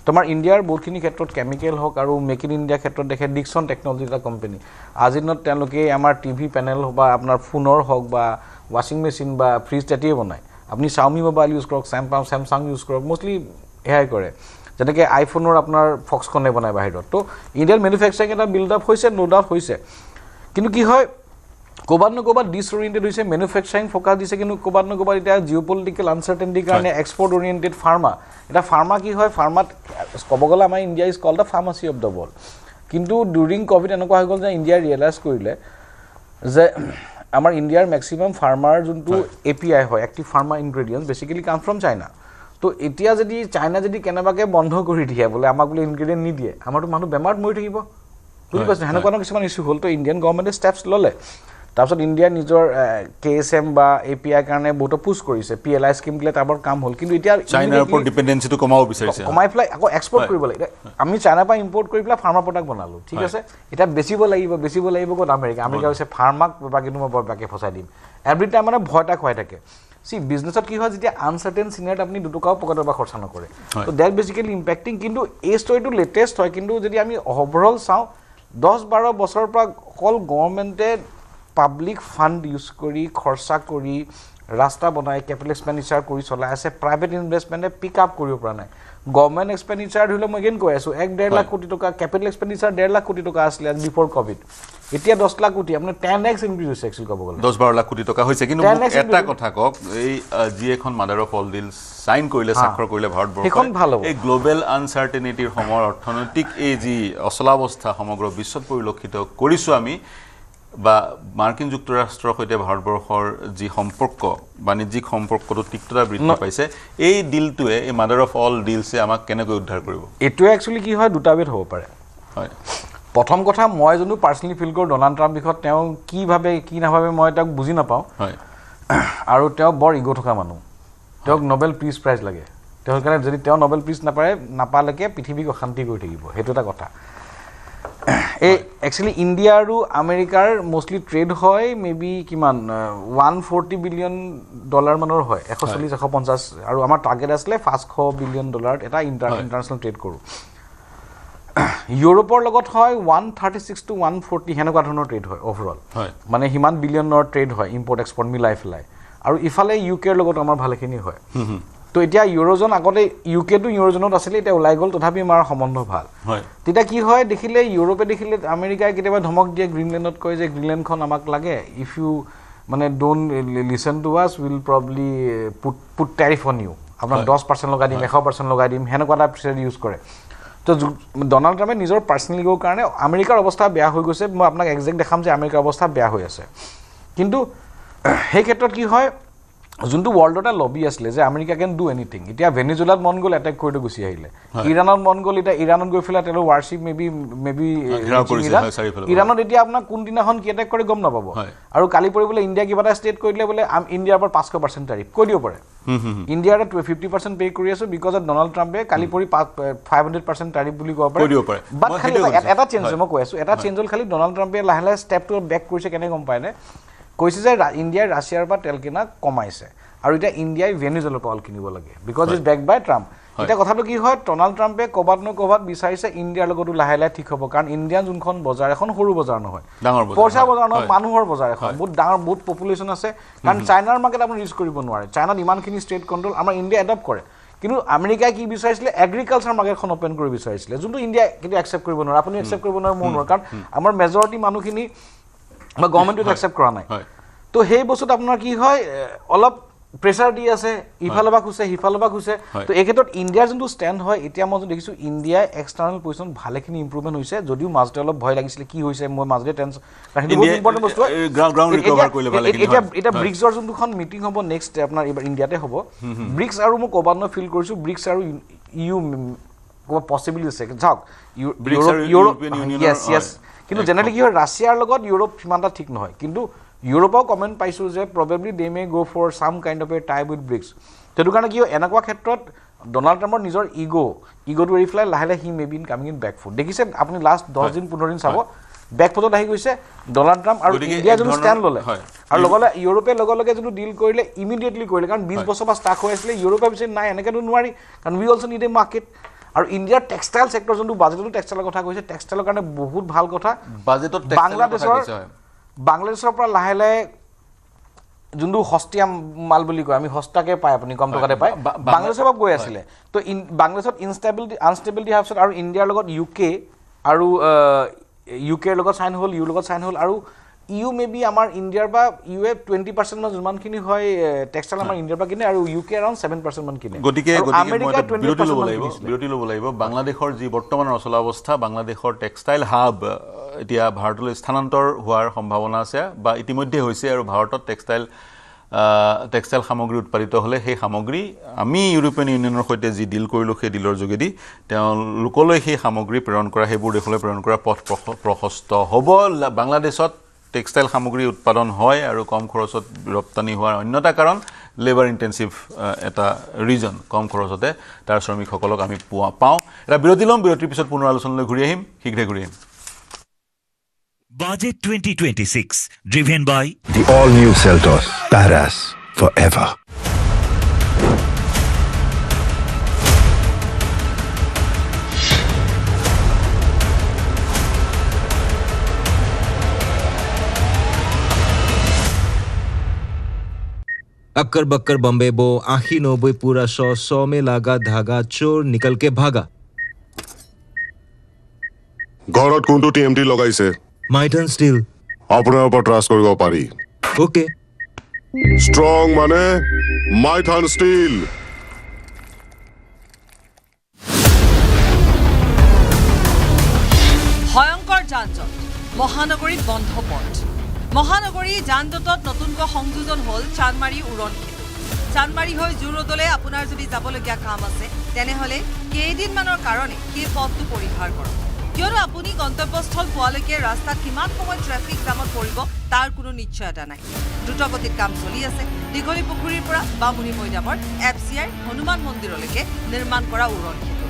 তোমাৰ ইণ্ডিয়াৰ বহুতখিনি ক্ষেত্ৰত কেমিকেল হওক আৰু মেক ইন ইণ্ডিয়াৰ ক্ষেত্ৰত দেখে ডিকছন টেকনলজি এটা কোম্পানী আজিৰ দিনত তেওঁলোকে আমাৰ টিভি পেনেল বা আপোনাৰ ফোনৰ হওক বা ৱাশ্বিং মেচিন বা ফ্ৰিজ তেতিয়াই বনায় আপুনি Xiaomi মোবাইল ইউজ কৰক Samsung ইউজ কৰক মোষ্টলি এয়াই কৰে যেনেকৈ আইফোনৰ আপোনাৰ ফক্সখনে বনায় বাহিৰত তো ইণ্ডিয়াৰ মেনুফেকচাৰিং এটা বিল্ড আপ হৈছে নো ডাউট হৈছে কিন্তু কি হয় ক'ৰবাত ডিছঅৰিয়েণ্টেড হৈছে মেনুফেকচাৰিং ফ'কাছ দিছে কিন্তু ক'ৰবাত এতিয়া জিঅ' পলিটিকেল আনচাৰ্টেনিটিৰ কাৰণে এক্সপৰ্ট অৰিয়েণ্টেড ফাৰ্মা কি হয় ফাৰ্মাত ক'ব গ'লে আমাৰ India is called the pharmacy of the world কিন্তু ডিউৰিং ক'ভিড এনেকুৱা হৈ গ'ল যে ইণ্ডিয়াই ৰিয়েলাইজ কৰিলে যে আমাৰ ইণ্ডিয়াৰ মেক্সিমাম ফাৰ্মাৰ যোনটো API হয় এক্টিভ ফাৰ্মা ইনগ্ৰেডিয়েণ্টছ বেচিকেলি কাম ফ্ৰম চাইনা তো এতিয়া যদি চাইনা যদি কেনেবাকৈ বন্ধ কৰি দিয়ে বোলে আমাক বোলে ইনগ্ৰেডিয়েণ্ট নিদিয়ে আমাৰতো মানুহ বেমাৰত মৰি থাকিব বুজি পাইছে সেনেকুৱা কিছুমান ইছ্যু হ'ল তো ইণ্ডিয়ান গভৰ্ণমেণ্টে ষ্টেপছ ল'লে তাৰপিছত ইণ্ডিয়াৰ নিজৰ KSM বা API কাৰণে বহুত পুছ কৰিছে PLI স্কিম দিলে তাৰ কাম হ'ল কিন্তু এতিয়া চাইনাৰ ওপৰত ডিপেণ্ডেঞ্চিটো কমাব বিচাৰিছে কমাই পেলাই আকৌ এক্সপৰ্ট কৰিব লাগে আমি চাইনাৰ পৰা ইম্পৰ্ট কৰি পেলাই ফাৰ্মাৰ প্ৰডাক্ট বনালোঁ ঠিক আছে এতিয়া বেচিব লাগিব ক'ত আমেৰিকা হৈছে ফাৰ্মাক বাকীটো মই বাকী ফচাই দিম এভৰি টাইম মানে ভয় এটা খুৱাই থাকে বিজনেছত কি হয় যেতিয়া আনচাৰ্টেইন চিনাৰত আপুনি 2 টকাও পকেটৰ পৰা খৰচা নকৰে তো ডেট বেচিকেলি ইম্পেক্টিং কিন্তু এই ষ্টৰিটো লেটেষ্ট হয় কিন্তু যদি আমি ওভাৰঅল চাওঁ 10-12 বছৰৰ পৰা অকল গভৰ্ণমেণ্টে পাব্লিক ফাণ্ড ইউজ কৰি খৰচা কৰি ৰাস্তা বনাই কেপিটেল এক্সপেণ্ডিচাৰ কৰি চলাই আছে প্ৰাইভেট ইনভেষ্টমেণ্টে পিক আপ কৰিব পৰা নাই গভৰ্ণমেণ্ট এক্সপেণ্ডিচাৰ ধৰি লওক মই এগেইন কৈ আছোঁ 1.5 লাখ কোটি টকা কেপিটেল এক্সপেণ্ডিচাৰ 1.5 লাখ কোটি টকা আছিলে বিফৰ ক'ভিড এতিয়া 10 লাখ কোটি আপোনাৰ 10x ইনক্ৰিজ হৈছে একচুৱেলি ক'ব গ'লে 10-12 লাখ কোটি টকা হৈছে কিন্তু এটা কথা কওক এই যি এখন mother of all deal sign কৰিলে স্বাক্ষৰ কৰিলে ভাৰতবৰ্ষ এই গ্লোবেল আনচাৰ্টেনিটিৰ সময়ৰ অৰ্থনৈতিক এই যি অচলাৱস্থা সমগ্ৰ বিশ্বত পৰিলক্ষিত কৰিছোঁ আমি বা মাৰ্কিন যুক্তৰাষ্ট্ৰৰ সৈতে ভাৰতবৰ্ষৰ যি সম্পৰ্ক বাণিজ্যিক সম্পৰ্কটো তিক্ততা বৃদ্ধি পাইছে এই ডিলটোৱে এই মাদাৰ অফ অল ডিলছে আমাক কেনেকৈ উদ্ধাৰ কৰিব এইটোৱে একচুৱেলি কি হয় দুটা বেদ হ'ব পাৰে হয় প্ৰথম কথা মই যোনটো পাৰ্চনেলি ফিল কৰোঁ ডনাল্ড ট্ৰাম্প বিষয়ত তেওঁ কি ভাবে কি নাভাবে মই তেওঁক বুজি নাপাওঁ হয় আৰু তেওঁ বৰ ইগ' থকা মানুহ তেওঁক নোবেল পিচ প্ৰাইজ লাগে তেওঁৰ কাৰণে যদি তেওঁ নোবেল পিচ নাপালেকে পৃথিৱীক অশান্তি কৰি থাকিব সেইটো এটা কথা এই একচুৱেলি ইণ্ডিয়া আৰু আমেৰিকাৰ মোষ্টলি ট্ৰেড হয় মেবি কিমান $140 বিলিয়ন মানৰ হয় 140-150 আৰু আমাৰ টাৰ্গেট আছিলে $500 বিলিয়ন এটা ইণ্টাৰনেশ্যনেল ট্ৰেড কৰোঁ ইউৰোপৰ লগত হয় 136 to 140 সেনেকুৱা ধৰণৰ ট্ৰেড হয় ওভাৰঅল মানে সিমান বিলিয়নৰ ট্ৰেড হয় ইম্পৰ্ট এক্সপৰ্ট মিলাই পেলাই আৰু ইফালে UK লগত আমাৰ ভালেখিনি হয় তো এতিয়া ইউৰোজন আগতে ইউকেটো ইউৰোজনত আছিলে এতিয়া ওলাই গ'ল তথাপি আমাৰ সম্বন্ধ ভাল তেতিয়া কি হয় দেখিলে ইউৰোপে দেখিলে আমেৰিকাই কেতিয়াবা ধমক দিয়ে গ্ৰীণলেণ্ডত কয় যে গ্ৰীণলেণ্ডখন আমাক লাগে ইফ ইউ মানে don't listen to us will probably put tariff on you আপোনাক 10% লগাই দিম 100% লগাই দিম হেনেকুৱা এটা প্ৰেছাৰ ইউজ কৰে তো ডোনাল্ড ট্ৰাম্পে নিজৰ পাৰ্সোনেল ইগোৰ কাৰণে আমেৰিকাৰ অৱস্থা বেয়া হৈ গৈছে মই আপোনাক এক্সাক্ট দেখাম যে আমেৰিকাৰ অৱস্থা বেয়া হৈ আছে কিন্তু সেই ক্ষেত্ৰত কি হয় যোনটো ৱৰ্ল্ডৰ এটা লবি আছিলে যে আমেৰিকা কেন ডু এনিথিং এতিয়া ভেনেজুৱেলাত মন গ'ল এটেক কৰি গুচি আহিলে ইৰাণত মন গ'ল এতিয়া ইৰাণত গৈ ফেলা তেলৰ ৱাৰশ্বিপ মেবি ইৰাণত এতিয়া আপোনাক কোনদিনাখন কি এটেক কৰি গম নাপাব আৰু কালি পৰি বোলে ইণ্ডিয়া কিবা এটা ষ্টেট কৰি দিলে বোলে ইণ্ডিয়াৰ পৰা 500% টাৰিফ কৈ দিব পাৰে ইণ্ডিয়াৰ 50% পে কৰি আছে বিকজ অফ ডোনাল্ড ট্ৰাম্পে কালি পৰি 500% টাৰিফ বুলি ক'ব পাৰে বাট খালি এটা চেঞ্জ মই কৈ আছো এটা চেঞ্জ হ'ল খালি ডোনাল্ড ট্ৰাম্পে লাহে লাহে ষ্টেপটো বেক কৰিছে কেনে গম পায়নে কৈছে যে ইণ্ডিয়াই ৰাছিয়াৰ পৰা তেল কিনা কমাইছে আৰু এটা ইণ্ডিয়াই ভেনেজুৱেলাৰ পৰা কিনিব লাগে because is back by Trump এটা কথাটো কি হয় ডোনাল্ড ট্ৰাম্পে ক'বাত বিচাৰিছে ইণ্ডিয়াৰ লগতো লাহে লাহে ঠিক হ'ব কাৰণ ইণ্ডিয়ান যোনখন বজাৰ এখন সৰু বজাৰ নহয় পইচা বজাৰ নহয় মানুহৰ বজাৰ এখন বহুত ডাঙৰ বহুত পপুলেশ্যন আছে কাৰণ চাইনাৰ মাৰ্কেট আপুনি ৰিচ কৰিব নোৱাৰে চাইনাত ইমানখিনি ষ্টেট কণ্ট্ৰল আমাৰ ইণ্ডিয়া এডপ্ট কৰে কিন্তু আমেৰিকাই কি বিচাৰিছিলে এগ্ৰিকালচাৰ মাৰ্কেটখন ওপেন কৰিব বিচাৰিছিলে যোনটো ইণ্ডিয়া কিন্তু একচেপ্ট কৰিব নোৱাৰে আপুনি একচেপ্ট কৰিব নোৱাৰে মোৰ নোৱাৰে কাৰণ আমাৰ মেজৰিটি মানুহখিনি বা গভৰ্ণমেণ্টটো একচেপ্ট কৰা নাই তো সেই বস্তুত আপোনাৰ কি হয় অলপ প্ৰেছাৰ দি আছে ইফালৰ পৰা খুছে সিফালৰ পৰা খুছে তো এই ক্ষেত্ৰত ইণ্ডিয়াৰ যোনটো ষ্টেণ্ড হয় এতিয়া মই দেখিছোঁ ইণ্ডিয়াই এক্সটাৰ্নেল পজিশ্যন ভালেখিনি ইম্প্ৰুভমেণ্ট হৈছে যদিও মাজতে অলপ ভয় লাগিছিলে কি হৈছে মই মাজতে ইম্পৰ্টেণ্ট বস্তু এতিয়া ব্ৰিক্সৰ যোনটোখন মিটিং হ'ব নেক্সট আপোনাৰ এইবাৰ ইণ্ডিয়াতে হ'ব ব্ৰিক্স আৰু মই ক'বাত মই ফিল কৰিছোঁ ব্ৰিক্স আৰু ইউ ক'ৰবাত পচিবিলিটি আছে চাওক ইউৰোপ কিন্তু জেনেৰেলি কি হয় ৰাছিয়াৰ লগত ইউৰোপ সিমান এটা ঠিক নহয় কিন্তু ইউৰোপৰ কমেণ্ট পাইছোঁ যে probably De May go' for some kind of a tie with BRICS সেইটো কাৰণে কি হয় এনেকুৱা ক্ষেত্ৰত ডোনাল্ড ট্ৰাম্পৰ নিজৰ ইগ'টো এৰি পেলাই লাহে লাহে he may be in coming in back foot দেখিছে আপুনি লাষ্ট 10 দিন 15 দিন চাব বেক ফুটত আহি গৈছে ডোনাল্ড ট্ৰাম্প আৰু ইণ্ডিয়া যোনটো ষ্টেণ্ড ল'লে আৰু লগতে ইউৰোপে লগে লগে যোনটো ডিল কৰিলে ইমিডিয়েটলি কৰিলে কাৰণ 20 বছৰ পৰা ষ্টাক হৈ আছিলে ইউৰোপে পিছে নাই এনেকৈতো নোৱাৰি কাৰণ উই অলছ' নিড এ মাৰ্কেট আৰু ইণ্ডিয়াৰ টেক্সটাইল ছেক্টৰ যোনটো বাজেটতো টেক্সটাইলৰ কথা কৈছে টেক্সটাইলৰ কাৰণে বহুত ভাল কথা বাজেটত বাংলাদেশৰ পৰা লাহে লাহে যোনটো সস্তীয়া মাল বুলি কয় আমি সস্তাকে পায় আপুনি কম টকাতে পায় বাংলাদেশৰ পৰা গৈ আছিলে তো বাংলাদেশত আনষ্টেবিলিটি হোৱাৰ পিছত আৰু ইণ্ডিয়াৰ লগত ইউকেৰ লগত চাইন হ'ল ইউৰ লগত চাইন হ'ল আৰু ইউ মে বি আমাৰ ইণ্ডিয়াৰ পৰা ইউএ 20% মান যিমানখিনি হয় টেক্সটাইল আমাৰ ইণ্ডিয়াৰ পৰা কিনে আৰু ইউকে এৰাউণ্ড 7% মান কিনে গতিকে বিৰতি ল'ব লাগিব বাংলাদেশৰ যি বৰ্তমানৰ অচলা অৱস্থা বাংলাদেশৰ টেক্সটাইল হাব এতিয়া ভাৰতলৈ স্থানান্তৰ হোৱাৰ সম্ভাৱনা আছে বা ইতিমধ্যে হৈছে আৰু ভাৰতত টেক্সটাইল সামগ্ৰী উৎপাদিত হ'লে সেই সামগ্ৰী আমি ইউৰোপিয়ান ইউনিয়নৰ সৈতে যি ডিল কৰিলোঁ সেই ডিলৰ যোগেদি তেওঁলোকলৈ সেই সামগ্ৰী প্ৰেৰণ কৰা সেইবোৰ দেশলৈ প্ৰেৰণ কৰা পথ প্ৰশস্ত হ'ব বাংলাদেশত টেক্সটাইল সামগ্ৰী উৎপাদন হয় আৰু কম খৰচত ৰপ্তানি হোৱাৰ অন্যটা কাৰণ লেবাৰ ইণ্টেনচিভ এটা ৰিজন কম খৰচতে তাৰ শ্ৰমিকসকলক আমি পাওঁ এটা বিৰতি ল'ম বিৰতিৰ পিছত পুনৰ আলোচনালৈ ঘূৰি আহিম শীঘ্ৰে ঘূৰি আহিম Budget 2026 driven by the all-new Seltos Paras forever. Occur Bakkar Bombay बो आखी 90 पूरा 100 में लागा धागा चोर निकल के भागा ঘৰত কোনটো টিএমটি লগাইছে মাইটন ষ্টিল আপোনাৰ ওপৰত ট্ৰাষ্ট কৰিব পাৰি ওকে ষ্ট্ৰং মানে মাইথান ষ্টিল ভয়ংকৰ যান-জঁট মহানগৰীত বন্ধ পথ মহানগৰী যান-জঁটত নতুনকৈ সংযোজন হ'ল চানমাৰী উৰণ সেতু চানমাৰী হৈ জুৰোডলৈ আপোনাৰ যদি যাবলগীয়া কাম আছে তেনেহ'লে কেইদিনমানৰ কাৰণে সেই পথটো পৰিহাৰ কৰক কিয়নো আপুনি গন্তব্যস্থল পোৱালৈকে ৰাস্তাত কিমান সময় ট্ৰেফিক জামত পৰিব তাৰ কোনো নিশ্চয়তা নাই দ্ৰুতগতিত কাম চলি আছে দীঘলী পুখুৰীৰ পৰা বামুণী মৈদামৰ FCI হনুমান মন্দিৰলৈকে নিৰ্মাণ কৰা উৰণ সেতু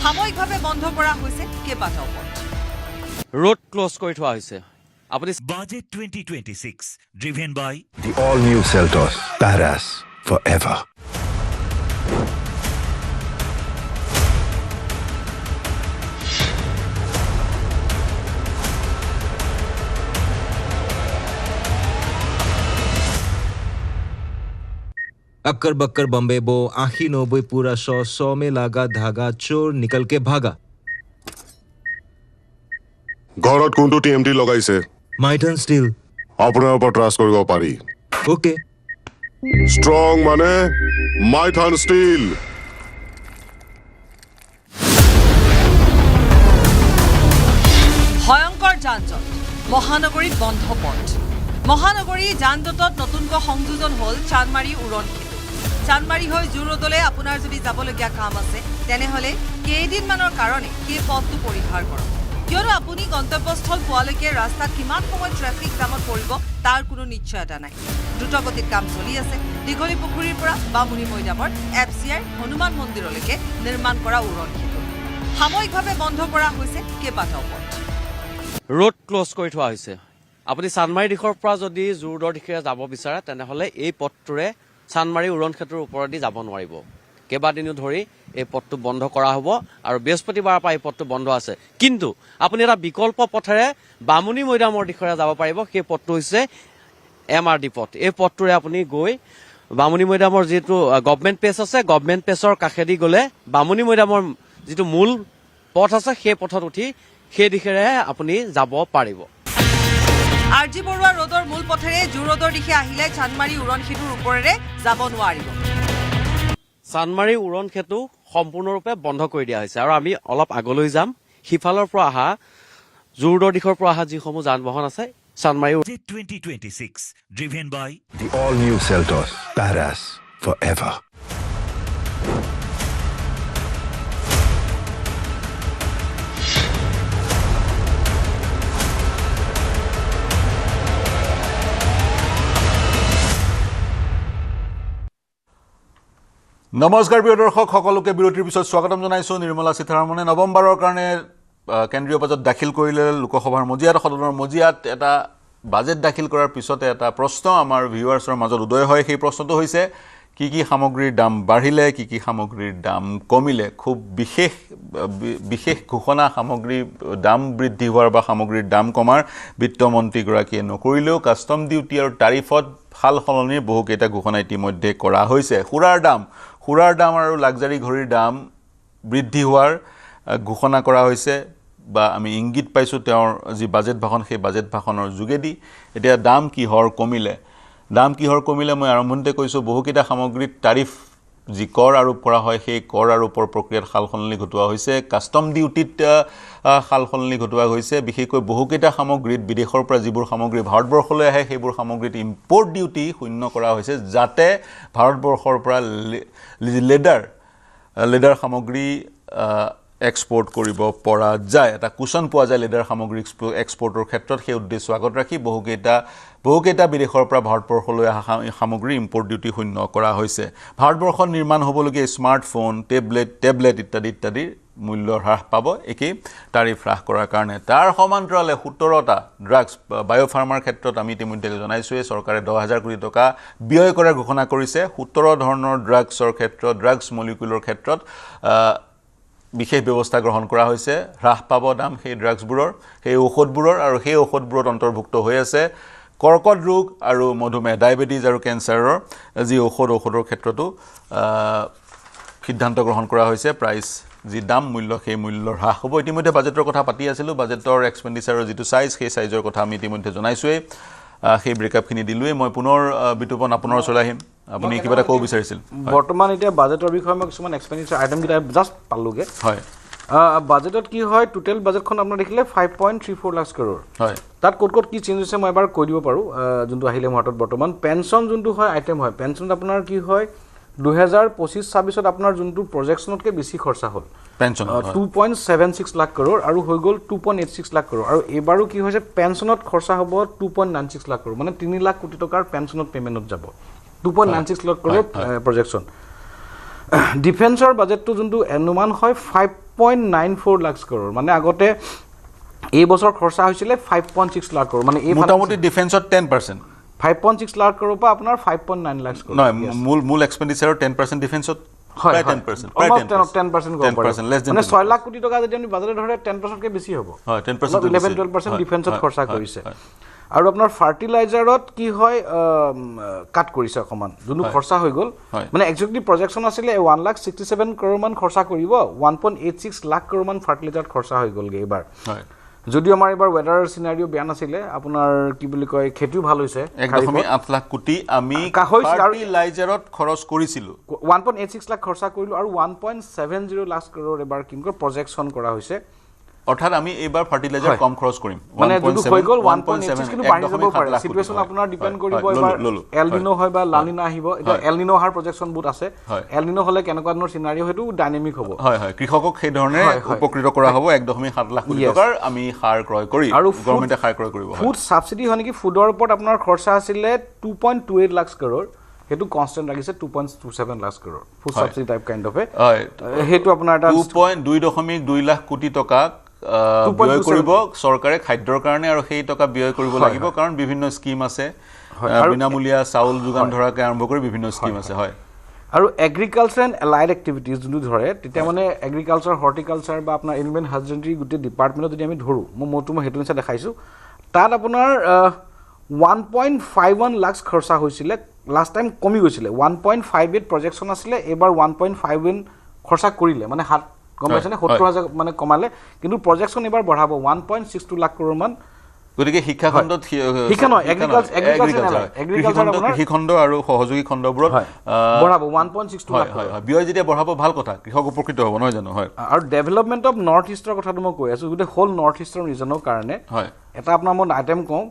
সাময়িকভাৱে বন্ধ কৰা হৈছে কেইবাটাও পথ ৰোড ক্লজ কৰি থোৱা হৈছে আপুনি Budget 2026 driven by the all-new Seltos Paras forever. Occur Bakkar Bombay बो 80-90 पूरा 100 में लागा धागा चोर निकल के भागा ঘৰত কোনটো টিএমটি লগাইছে माइटन स्टील আপোনাৰ ওপৰত ট্ৰাষ্ট কৰিব পাৰি ओके ষ্ট্ৰং মানে মাইথান ষ্টীল ভয়ংকৰ যান-জঁট মহানগৰীত বন্ধ পথ মহানগৰী যান-জঁটত নতুনকৈ সংযোজন হ'ল চানমাৰী উৰণ সেতু চানমাৰী হৈ জুৰোডলৈ আপোনাৰ যদি যাবলগীয়া কাম আছে তেনেহ'লে কেইদিনমানৰ কাৰণে সেই পথটো পৰিহাৰ কৰক কিয়নো আপুনি গন্তব্যস্থল পোৱালৈকে ৰাস্তাত কিমান সময় ট্ৰেফিক জামত পৰিব তাৰ কোনো নিশ্চয়তা নাই দ্ৰুতগতিত কাম চলি আছে দীঘলী পুখুৰীৰ পৰা বামুণী মৈদামৰ এফচিআৰ হনুমান মন্দিৰলৈকে নিৰ্মাণ কৰা উৰণ সেতু সাময়িকভাৱে বন্ধ কৰা হৈছে কেইবাটাও পথ ৰোড ক্ল'জ কৰি থোৱা হৈছে আপুনি চানমাৰী দিশৰ পৰা যদি জোৰদৰ দিশে যাব বিচাৰে তেনেহ'লে এই পথটোৰে চানমাৰী উৰণ সেতুৰ ওপৰেদি যাব নোৱাৰিব কেইবাদিনো ধৰি এই পথটো বন্ধ কৰা হ'ব আৰু বৃহস্পতিবাৰৰ পৰা এই পথটো বন্ধ আছে কিন্তু আপুনি এটা বিকল্প পথেৰে বামুণী মৈদামৰ দিশৰে যাব পাৰিব সেই পথটো হৈছে MRD পথ এই পথটোৰে আপুনি গৈ বামুণী মৈদামৰ যিটো গভৰ্ণমেণ্ট পেজ আছে গভৰ্ণমেণ্ট পেজৰ কাষেদি গ'লে বামুণী মৈদামৰ যিটো মূল পথ আছে সেই পথত উঠি সেই দিশেৰে আপুনি যাব পাৰিব আৰজি বৰুৱা ৰোডৰ মূল পথেৰে জুৰোডৰ দিশে আহিলে চানমাৰী উৰণ সেতুৰ ওপৰেৰে যাব নোৱাৰিব চানমাৰী উৰণ সেতু সম্পূৰ্ণৰূপে বন্ধ কৰি দিয়া হৈছে আৰু আমি অলপ আগলৈ যাম সিফালৰ পৰা অহা জুৰোডৰ দিশৰ পৰা অহা যিসমূহ যান বাহন আছে Chandmari 2026 driven by the all new Seltos Paras forever নমস্কাৰ প্ৰিয় দৰ্শক সকলোকে বিৰতিৰ পিছত স্বাগতম জনাইছো নিৰ্মলা সীতাৰমণে নৱমবাৰৰ কাৰণে কেন্দ্ৰীয় বাজেট দাখিল কৰিলে লোকসভাৰ মজিয়াত সদনৰ মজিয়াত এটা বাজেট দাখিল কৰাৰ পিছতে এটা প্ৰশ্ন আমাৰ ভিউৱাৰ্ছৰ মাজত উদয় হয় সেই প্ৰশ্নটো হৈছে কি কি সামগ্ৰীৰ দাম বাঢ়িলে কি কি সামগ্ৰীৰ দাম কমিলে খুব বিশেষ ঘোষণা সামগ্ৰীৰ দাম বৃদ্ধি হোৱাৰ বা সামগ্ৰীৰ দাম কমাৰ বিত্তমন্ত্ৰীগৰাকীয়ে নকৰিলেও কাষ্টম ডিউটি আৰু টাৰিফত সাল সলনিৰ বহুকেইটা ঘোষণা ইতিমধ্যে কৰা হৈছে খুৰাৰ দাম আৰু লাক্সাৰী ঘড়ীৰ দাম বৃদ্ধি হোৱাৰ ঘোষণা কৰা হৈছে বা আমি ইংগিত পাইছোঁ তেওঁৰ যি বাজেট ভাষণ সেই বাজেট ভাষণৰ যোগেদি এতিয়া দাম কিহৰ কমিলে মই আৰম্ভণিতে কৈছোঁ বহুকেইটা সামগ্ৰীত টাৰিফ যি কৰ আৰোপ কৰা হয় সেই কৰ আৰোপৰ প্ৰক্ৰিয়াত সাল সলনি ঘটোৱা হৈছে কাষ্টম ডিউটিত সাল সলনি ঘটোৱা হৈছে বিশেষকৈ বহুকেইটা সামগ্ৰীত বিদেশৰ পৰা যিবোৰ সামগ্ৰী ভাৰতবৰ্ষলৈ আহে সেইবোৰ সামগ্ৰীত ইম্পৰ্ট ডিউটি শূন্য কৰা হৈছে যাতে ভাৰতবৰ্ষৰ পৰা লেডাৰ সামগ্ৰী এক্সপোৰ্ট কৰিব পৰা যায় এটা কুশন পোৱা যায় লেডাৰ সামগ্ৰী এক্সপোৰ্টৰ ক্ষেত্ৰত সেই উদ্দেশ্য আগত ৰাখি বহুকেইটা বিদেশৰ পৰা ভাৰতবৰ্ষলৈ অহা সামগ্ৰী ইম্পৰ্ট ডিউটি শূন্য কৰা হৈছে ভাৰতবৰ্ষত নিৰ্মাণ হ'বলগীয়া স্মাৰ্টফোন টেবলেট ইত্যাদিৰ মূল্য হ্ৰাস পাব একেই টাৰিফ হ্ৰাস কৰাৰ কাৰণে তাৰ সমান্তৰালে 17টা ড্ৰাগছ বায়োফাৰ্মাৰ ক্ষেত্ৰত আমি ইতিমধ্যে জনাইছোঁৱে চৰকাৰে 10,000 কোটি টকা ব্যয় কৰাৰ ঘোষণা কৰিছে 17 ধৰণৰ ড্ৰাগছৰ ক্ষেত্ৰত ড্ৰাগছ মলিকুলৰ ক্ষেত্ৰত বিশেষ ব্যৱস্থা গ্ৰহণ কৰা হৈছে হ্ৰাস পাব দাম সেই ড্ৰাগছবোৰৰ সেই ঔষধবোৰৰ আৰু সেই ঔষধবোৰত অন্তৰ্ভুক্ত হৈ আছে কৰ্কট ৰোগ আৰু মধুমেহ ডায়েবেটিছ আৰু কেঞ্চাৰৰ যি ঔষধৰ ক্ষেত্ৰতো সিদ্ধান্ত গ্ৰহণ কৰা হৈছে প্ৰাইচ যি দাম মূল্য সেই মূল্যৰ হ্ৰাস হ'ব ইতিমধ্যে বাজেটৰ কথা পাতি আছিলোঁ বাজেটৰ এক্সপেণ্ডিচাৰৰ যিটো চাইজ সেই চাইজৰ কথা আমি ইতিমধ্যে জনাইছোঁৱেই সেই ব্ৰেকআপখিনি দিলোঁৱেই মই পুনৰ বিতুপন আপোনাৰ ওচৰলৈ আহিম আপুনি কিবা এটা ক'ব বিচাৰিছিল বৰ্তমান এতিয়া বাজেটৰ বিষয়ে মই কিছুমান এক্সপেণ্ডিচাৰ আইটেমকেইটা জাষ্ট পালোঁগৈ হয় বাজেটত কি হয় টোটেল বাজেটখন আপোনাৰ দেখিলে 5.34 লাখ crore হয় তাত ক'ত কি চেঞ্জ হৈছে মই এবাৰ কৈ দিব পাৰোঁ যোনটো আহিলে মোৰ হাতত বৰ্তমান পেঞ্চন যোনটো হয় আইটেম হয় পেঞ্চনত আপোনাৰ কি হয় 2025-26 আপোনাৰ যোনটো প্ৰজেকশ্যনতকৈ বেছি খৰচা হ'ল পেঞ্চন 2.76 লাখ crore আৰু হৈ গ'ল 2.86 লাখ crore আৰু এবাৰো কি হৈছে পেঞ্চনত খৰচা হ'ব 2.96 লাখ crore মানে 3 লাখ কোটি টকাৰ পেঞ্চনত পেমেণ্টত যাব 2.96 লাখ crore প্ৰজেকশ্যন ডিফেন্সৰ বাজেটটো যোনটো অনুমান হয় 5.94 লাখ crore মানে আগতে এই বছৰ খৰচা হৈছিলে 5.6 লাখ crore মানে এই মোটামুটি ডিফেন্সত 10% 5.6 লাখ crore পৰা আপোনাৰ 5.9 লাখ crore নহয় মূল এক্সপেণ্ডিচাৰৰ 10% ডিফেন্সত হয় 10% প্ৰায় 10% মানে 6 লাখ কোটি টকা যদি আমি বাজেটত ধৰে 10%কে বেছি হ'ব হয় 10% 11-12% ডিফেন্সত খৰচা কৰিছে আৰু আপোনাৰ ফাৰ্টিলাইজাৰত কি হয় কাট কৰিছে অকমান যোনটো খৰচা হৈ গ'ল মানে একজেক্টলি প্ৰজেকশ্যন আছিলে 1,67 crore মান খৰচা কৰিব 1.86 লাখ crore মান ফাৰ্টিলাইজাৰত খৰচা হৈ গ'লগে এবাৰ যদিও আমাৰ এবাৰ ৱেডাৰ সিনাৰিও বেয়া নাছিলে আপোনাৰ কি বুলি কয় খেতিও ভাল হৈছে 1.8 লাখ কোটি আমি ফাৰ্টিলাইজাৰত খৰচ কৰিছিলো 1.86 লাখ খৰচা কৰিলো আৰু 1.70 লাখ crore এবাৰ কিনকৰ প্ৰজেকশ্যন কৰা হৈছে অৰ্থাৎ আমি এবাৰ ফাৰ্টিলাইজাৰ কম খৰচ কৰিম মানে যদি হৈ গ'ল 1.86 কিন্তু বাঢ়ি যাব পাৰে সিচুৱেচন আপোনাৰ ডিপেন্ড কৰিব এবাৰ এল নিনো হয় বা লা নিনা আহিব এটা এল নিনো হাৰ প্ৰজেকশ্যন বহুত আছে এল নিনো হলে কেনেকুৱা ধৰণৰ সিনাৰিও হেতু ডাইনামিক হ'ব হয় কৃষকক সেই ধৰণে উপকৃত কৰা হ'ব 1.7 লাখ কোটি টকাৰ আমি সাৰ ক্ৰয় কৰি আৰু গভৰ্ণমেণ্টে সাৰ ক্ৰয় কৰিব ফুড সাবসিডি হয় নেকি ফুডৰ ওপৰত আপোনাৰ খৰচা আছিল 2.28 লাখ crore হেতু কনস্ট্যান্ট ৰাখিছে 2.27 lakh crore food subsidy type kind of হেতু আপোনাৰ এটা 2.2 লাখ কোটি টকা ব্যয় কৰিব চৰকাৰে খাদ্যৰ কাৰণে আৰু সেই টকা ব্যয় কৰিব লাগিব কাৰণ বিভিন্ন স্কিম আছে বিনামূলীয়া চাউল যোগান ধৰাকে আৰম্ভ কৰি বিভিন্ন স্কিম আছে হয় আৰু এগ্ৰিকালচাৰ এণ্ড এলাইড এক্টিভিটিজ যোনটো ধৰে তেতিয়া মানে এগ্ৰিকালচাৰ হৰ্টিকালচাৰ বা আপোনাৰ এনিমেল হাজবেণ্ডাৰী গোটেই ডিপাৰ্টমেণ্টত যদি আমি ধৰো মই হেতু নিচা দেখাইছো তাত আপোনাৰ 1.51 লাখ খৰচা হৈছিলে লাষ্ট টাইম কমি গৈছিলে 1.58 প্ৰজেকশ্যন আছিলে এবাৰ 1.51 খৰচা কৰিলে মানে হাত গম পাইছেনে 70,000 মানে কমালে কিন্তু প্ৰজেকশ্যন এবাৰ বঢ়াব 1.62 লাখ crore মান গতিকে শিক্ষা খণ্ডত শিক্ষা নহয় এগ্ৰিকালচাৰ আপোনাৰ কৃষি খণ্ড আৰু সহযোগী খণ্ডবোৰত বঢ়াব 1.62 লাখ হয় ব্যয় যেতিয়া বঢ়াব ভাল কথা কৃষক উপকৃত হ'ব নহয় জানো হয় আৰু ডেভেলপমেণ্ট অফ নৰ্থ ইষ্টৰ কথাটো মই কৈ আছো গোটেই হোল নৰ্থ ইষ্টৰ ৰিজনৰ কাৰণে হয় এটা আপোনাৰ মই আইটেম কওঁ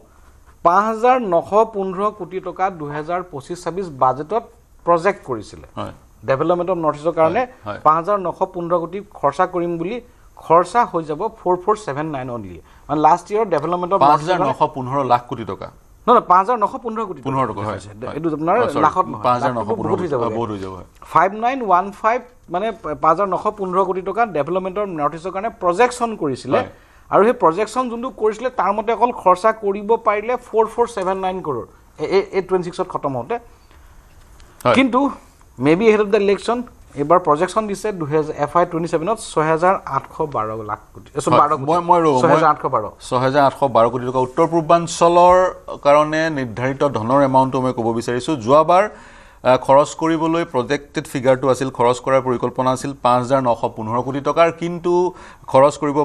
5,915 কোটি টকা 2025-26 বাজেটত প্ৰজেক্ট কৰিছিলে হয় ডেভেলপমেণ্ট অফ নৰ্থ ইষ্টৰ কাৰণে 5,915 কোটি খৰচা কৰিম বুলি খৰচা হৈ যাব 4,479 অনলি মানে last year development of 5,915 lakh কোটি টকা নহয় 5,915 কোটি 15 টকা হয় এটো আপোনাৰ লাখত 5,915 বহুত হৈ যাব 5915 মানে 5,915 কোটি টকা ডেভেলপমেণ্ট অফ নৰ্থ ইষ্টৰ কাৰণে প্ৰজেকশ্যন কৰিছিলে আৰু সেই প্ৰজেকশ্যন যোনটো কৰিছিলে তাৰ মতে অকল খৰচা কৰিব পাৰিলে 4,479 crore এই 26ত খতম হওঁতে কিন্তু maybe ahead of the election এবাৰ প্ৰজেকশ্যন দিছে 2027ত 6,812 লাখ কোটি 6,812 কোটি টকা উত্তৰ পূৰ্বাঞ্চলৰ কাৰণে নিৰ্ধাৰিত ধনৰ এমাউণ্টটো মই ক'ব বিচাৰিছোঁ যোৱাবাৰ খৰচ কৰিবলৈ প্ৰজেক্টেড ফিগাৰটো আছিল খৰচ কৰাৰ পৰিকল্পনা আছিল 5,915 কোটি টকাৰ কিন্তু খৰচ কৰিব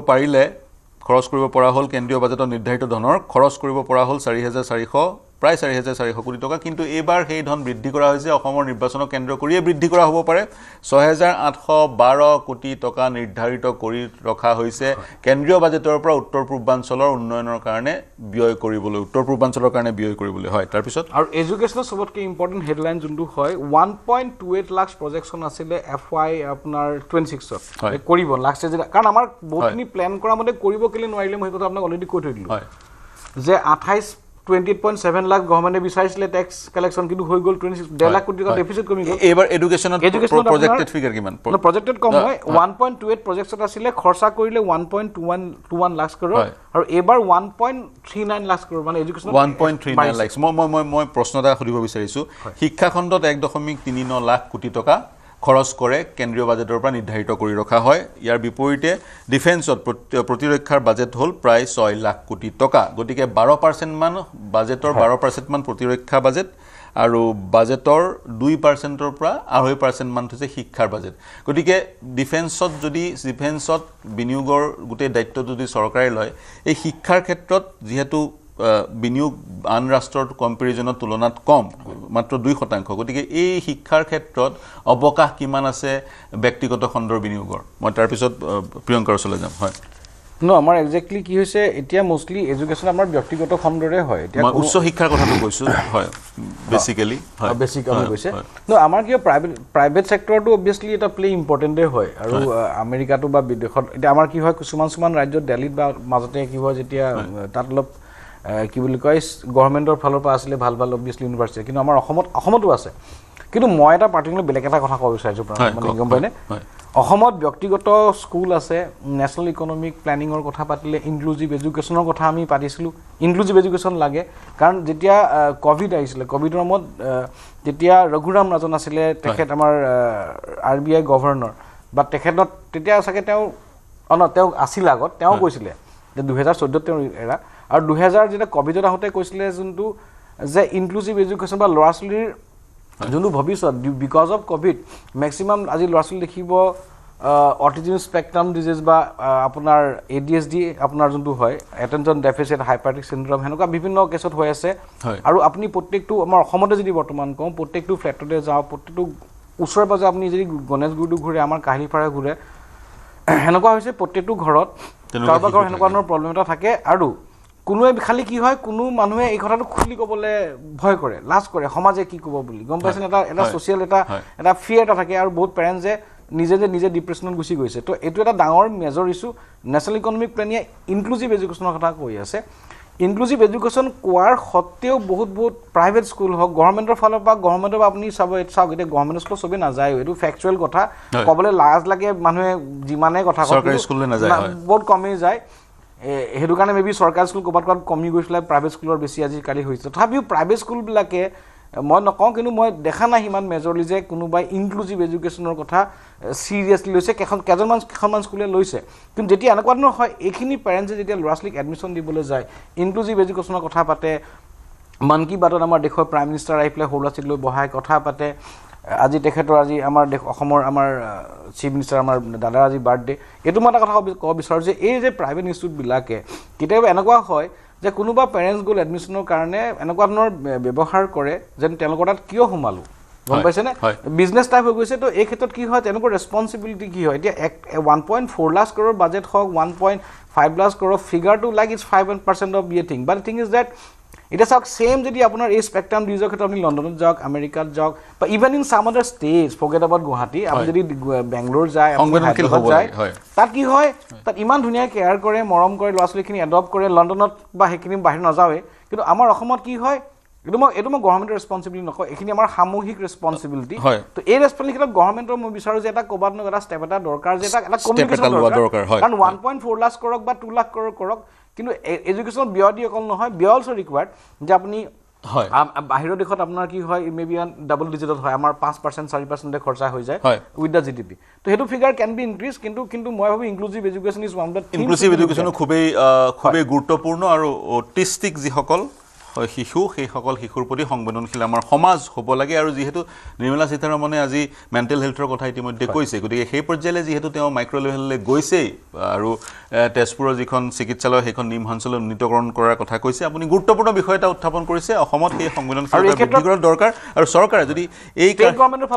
পৰা হ'ল কেন্দ্ৰীয় বাজেটত নিৰ্ধাৰিত ধনৰ খৰচ কৰিব পৰা হ'ল 4,400 প্ৰায় 4,400 কোটি টকা কিন্তু এবাৰ সেই ধন বৃদ্ধি কৰা হৈছে অসমৰ নিৰ্বাচনক কেন্দ্ৰ কৰিয়ে বৃদ্ধি কৰা হ'ব পাৰে 6,812 কোটি টকা নিৰ্ধাৰিত কৰি ৰখা হৈছে কেন্দ্ৰীয় বাজেটৰ পৰা উত্তৰ পূৰ্বাঞ্চলৰ উন্নয়নৰ কাৰণে ব্যয় কৰিবলৈ হয় তাৰ পিছত আৰু এডুকেশ্যনৰ সবতকৈ ইম্পৰ্টেন্ট হেডলাইন যোনটো হয় 1.28 লাখ প্ৰজেকশ্যন আছিলে FY আপোনাৰ 26ত কৰিব লাষ্ট কাৰণ আমাৰ বহুতখিনি প্ল্যান কৰা মতে কৰিব কেলে নোৱাৰিলে মই কথা আপোনাক অলৰেডি কৈ থৈ দিলোঁ যে 28.7 লাখ গভৰ্ণমেণ্টে বিচাৰিছিলে টেক্স কালেকশ্যন কিন্তু হৈ গ'ল 1.5 লাখ কোটি টকা ডেফিচিট কমি গ'ল এবাৰ এডুকেশ্যনত প্ৰজেক্টেড ফিগাৰ কিমান প্ৰজেক্টেড কম হয় 1.28 প্ৰজেক্টত আছিলে খৰচা কৰিলে 1.21 লাখ crore আৰু এবাৰ 1.39 লাখ crore মানে এডুকেশ্যন 1.39 লাখ মই প্ৰশ্ন এটা সুধিব বিচাৰিছো শিক্ষা খণ্ডত 1.39 লাখ কোটি টকা খৰচ কৰে কেন্দ্ৰীয় বাজেটৰ পৰা নিৰ্ধাৰিত কৰি ৰখা হয় ইয়াৰ বিপৰীতে ডিফেন্সত প্ৰতিৰক্ষাৰ বাজেট হ'ল প্ৰায় 6 লাখ কোটি টকা গতিকে 12% মান বাজেটৰ 12% মান প্ৰতিৰক্ষা বাজেট আৰু বাজেটৰ 2%ৰ পৰা 2.5% মান হৈছে শিক্ষাৰ বাজেট গতিকে ডিফেন্সত বিনিয়োগৰ গোটেই দায়িত্ব যদি চৰকাৰে লয় এই শিক্ষাৰ ক্ষেত্ৰত যেহেতু বিনিয়োগ আন ৰাষ্ট্ৰৰ কম্পেৰিজনৰ তুলনাত কম মাত্ৰ 2% গতিকে এই শিক্ষাৰ ক্ষেত্ৰত অৱকাশ কিমান আছে ব্যক্তিগত খণ্ডৰ বিনিয়োগৰ মই তাৰ পিছত প্ৰিয়ংকাৰ ওচৰলৈ যাম হয় আমাৰ এক্স্যাক্টলি কি হৈছে এতিয়া মোস্টলি এডুকেশ্যন আমাৰ ব্যক্তিগত খণ্ডৰে হয় এতিয়া উচ্চ শিক্ষাৰ কথাটো কৈছো হয় বেসিক্যালি কৈছে আমাৰ কি প্ৰাইভেট সেক্টৰটো অবভিয়াছলি এটা প্লে ইম্পৰ্টেণ্টে হয় আৰু আমেৰিকাটো বা বিদেশত এতিয়া আমাৰ কি হয় কিছুমান ৰাজ্যত দিল্লীত বা মাজতে কি হয় যেতিয়া তাত অলপ কি বুলি কয় গভৰ্ণমেণ্টৰ ফালৰ পৰা আছিলে ভাল অবভিয়াছলি ইউনিভাৰ্চিটি কিন্তু আমাৰ অসমতো আছে কিন্তু মই এটা পাৰ্টিকুলাৰ বেলেগ এটা কথা ক'ব বিচাৰিছোঁ মানে গম পাইনে অসমত ব্যক্তিগত স্কুল আছে নেশ্যনেল ইকনমিক প্লেনিঙৰ কথা পাতিলে ইনক্লুজিভ এডুকেশ্যনৰ কথা আমি পাতিছিলোঁ ইনক্লুজিভ এডুকেশ্যন লাগে কাৰণ যেতিয়া কোভিড আহিছিলে কোভিডৰ সময়ত যেতিয়া ৰঘুৰাম ৰাজন আছিলে তেখেত আমাৰ RBI গভৰ্ণৰ বা তেখেতত তেতিয়া চাগে তেওঁ আছিল আগত তেওঁ কৈছিলে যে 2014 তেওঁৰ এৰা আৰু 2000 যেতিয়া কোভিডত আহোঁতে কৈছিলে যোনটো যে ইনক্লুচিভ এডুকেশ্যন বা ল'ৰা ছোৱালীৰ যোনটো ভৱিষ্যত বিকজ অফ কোভিড মেক্সিমাম আজি ল'ৰা ছোৱালী দেখিব অটিজম স্পেক্ট্ৰাম ডিজিজ বা আপোনাৰ ADHD আপোনাৰ যোনটো হয় এটেনশ্যন ডেফিচিট হাইপাৰটিক চিণ্ড্ৰম সেনেকুৱা বিভিন্ন কেছত হৈ আছে আৰু আপুনি প্ৰত্যেকটো আমাৰ অসমতে যদি বৰ্তমান কওঁ প্ৰত্যেকটো ফ্লেটতে যাওঁ প্ৰত্যেকটো ওচৰে পাজৰে আপুনি যদি গণেশগুৰিটো ঘূৰে আমাৰ কাহিলীপাৰা ঘূৰে সেনেকুৱা হৈছে প্ৰত্যেকটো ঘৰত কাৰোবাৰ ঘৰত সেনেকুৱা ধৰণৰ প্ৰব্লেম এটা থাকে আৰু কোনোৱে খালি কি হয় কোনো মানুহে এই কথাটো খুলি ক'বলৈ ভয় কৰে লাজ কৰে সমাজে কি ক'ব বুলি গম পাইছেনে এটা ছ'চিয়েল এটা ফিয়াৰ এটা থাকে আৰু বহুত পেৰেণ্টছে নিজে ডিপ্ৰেশ্যনত গুচি গৈছে তো এইটো এটা ডাঙৰ মেজৰ ইছ্যু নেশ্যনেল ইকনমিক প্লেনে ইনক্লুচিভ এডুকেশ্যনৰ কথা কৈ আছে ইনক্লুচিভ এডুকেশ্যন কোৱাৰ সত্ত্বেও বহুত প্ৰাইভেট স্কুল হওক গভৰ্ণমেণ্টৰ ফালৰ পৰা গভৰ্ণমেণ্টৰ আপুনি চাওক এতিয়া গভৰ্ণমেণ্ট স্কুল চবেই নাযায় এইটো ফেকচুৱেল কথা ক'বলৈ লাজ লাগে মানুহে যিমানে কথা চৰকাৰী স্কুললৈ নাযায় বহুত কমেই যায় সেইটো কাৰণে মেবি চৰকাৰী স্কুল ক'ৰবাত কমি গৈছিলে প্ৰাইভেট স্কুলৰ বেছি আজিকালি হৈছে তথাপিও প্ৰাইভেট স্কুলবিলাকে মই নকওঁ কিন্তু মই দেখা নাই সিমান মেজৰলি যে কোনোবাই ইনক্লুচিভ এডুকেশ্যনৰ কথা চিৰিয়াছলি লৈছে কেইখনমান স্কুলে লৈছে কিন্তু যেতিয়া এনেকুৱা ধৰণৰ হয় এইখিনি পেৰেণ্টছে যেতিয়া ল'ৰা ছোৱালীক এডমিশ্যন দিবলৈ যায় ইনক্লুচিভ এডুকেশ্যনৰ কথা পাতে মন কী বাতত আমাৰ দেশৰ প্ৰাইম মিনিষ্টাৰ আহি পেলাই সৰু ল'ৰা ছোৱালীক লৈ বহাই কথা পাতে আজি তেখেতৰ আজি আমাৰ অসমৰ আমাৰ চিফ মিনিষ্টাৰ আমাৰ দাদাৰ আজি বাৰ্থডে এইটো মই এটা কথা ক'ব বিচাৰোঁ যে এই যে প্ৰাইভেট ইনষ্টিটিউটবিলাকে কেতিয়াবা এনেকুৱা হয় যে কোনোবা পেৰেণ্টছ গ'ল এডমিশ্যনৰ কাৰণে এনেকুৱা ধৰণৰ ব্যৱহাৰ কৰে যেন তেওঁলোকৰ তাত কিয় সোমালোঁ গম পাইছেনে বিজনেছ টাইপ হৈ গৈছে তো এই ক্ষেত্ৰত কি হয় তেওঁলোকৰ ৰেছপনচিবিলিটি কি হয় এতিয়া 1.4 লাখ crore বাজেট হওক 1.5 লাখ crore ফিগাৰটো like it's 5% of thing but thing is that এতিয়া চাওক ছেম যদি আপোনাৰ এই স্পেক্ট্ৰাম ডিজিজৰ ক্ষেত্ৰত আপুনি লণ্ডনত যাওক আমেৰিকাত যাওক বা ইভেন ইন চাম আদাৰ ষ্টেটছ ফৰগেট এবাউট গুৱাহাটী আপুনি যদি বেংগলোৰ যায় তাত কি হয় তাত ইমান ধুনীয়া কেয়াৰ কৰে মৰম কৰে ল'ৰা ছোৱালীখিনি এডপ্ট কৰে লণ্ডনত বা সেইখিনি বাহিৰ নাযাওঁৱে কিন্তু আমাৰ অসমত কি হয় এইটো মই গভৰ্ণমেণ্টৰ ৰেছপনচিবিলিটি নকওঁ এইখিনি আমাৰ সামূহিক ৰেছপনচিবিলিটি তো এই ৰেছপনচিবিলিটি ক্ষেত্ৰত গভৰ্ণমেণ্টৰ মই বিচাৰোঁ যে এটা ক'ৰবাত এটা ষ্টেপ এটা দৰকাৰ যে এটা কমিউনিকেশ্যন দৰকাৰ কাৰণ 1.4 লাখ কৰক বা 2 লাখ কৰক কিন্তু এডুকেশ্যনত ব্যয় দি অকল নহয় ব্যয় অলছ' ৰিকুৱাৰ্ড যে আপুনি বাহিৰৰ দেশত আপোনাৰ কি হয় মেবি ডাবল ডিজিটত হয় আমাৰ 5% 4% খৰচা হৈ যায় উইথ দ্য GDP তো সেইটো ফিগাৰ কেন বি ইনক্ৰিজ কিন্তু মই ভাবোঁ inclusive education is one of the inclusive এডুকেশ্যনো খুবেই গুৰুত্বপূৰ্ণ আৰু অটিষ্টিক যিসকল শিশু সেইসকল শিশুৰ প্ৰতি সংবেদনশীল আমাৰ সমাজ হ'ব লাগে আৰু যিহেতু নিৰ্মলা সীতাৰমণে আজি মেণ্টেল হেল্থৰ কথা ইতিমধ্যে কৈছে গতিকে সেই পৰ্যায়লৈ যিহেতু তেওঁ মাইক্ৰ' লেভেললৈ গৈছেই আৰু তেজপুৰৰ যিখন চিকিৎসালয় সেইখন নিমহাঞ্চলত উন্নীতকৰণ কৰাৰ কথা কৈছে আপুনি গুৰুত্বপূৰ্ণ বিষয় এটা উত্থাপন কৰিছে অসমত সেই সংবেদনশীলতা বৃদ্ধি কৰাৰ দৰকাৰ আৰু চৰকাৰে যদি এই ষ্টেট গভৰ্ণমেণ্টৰ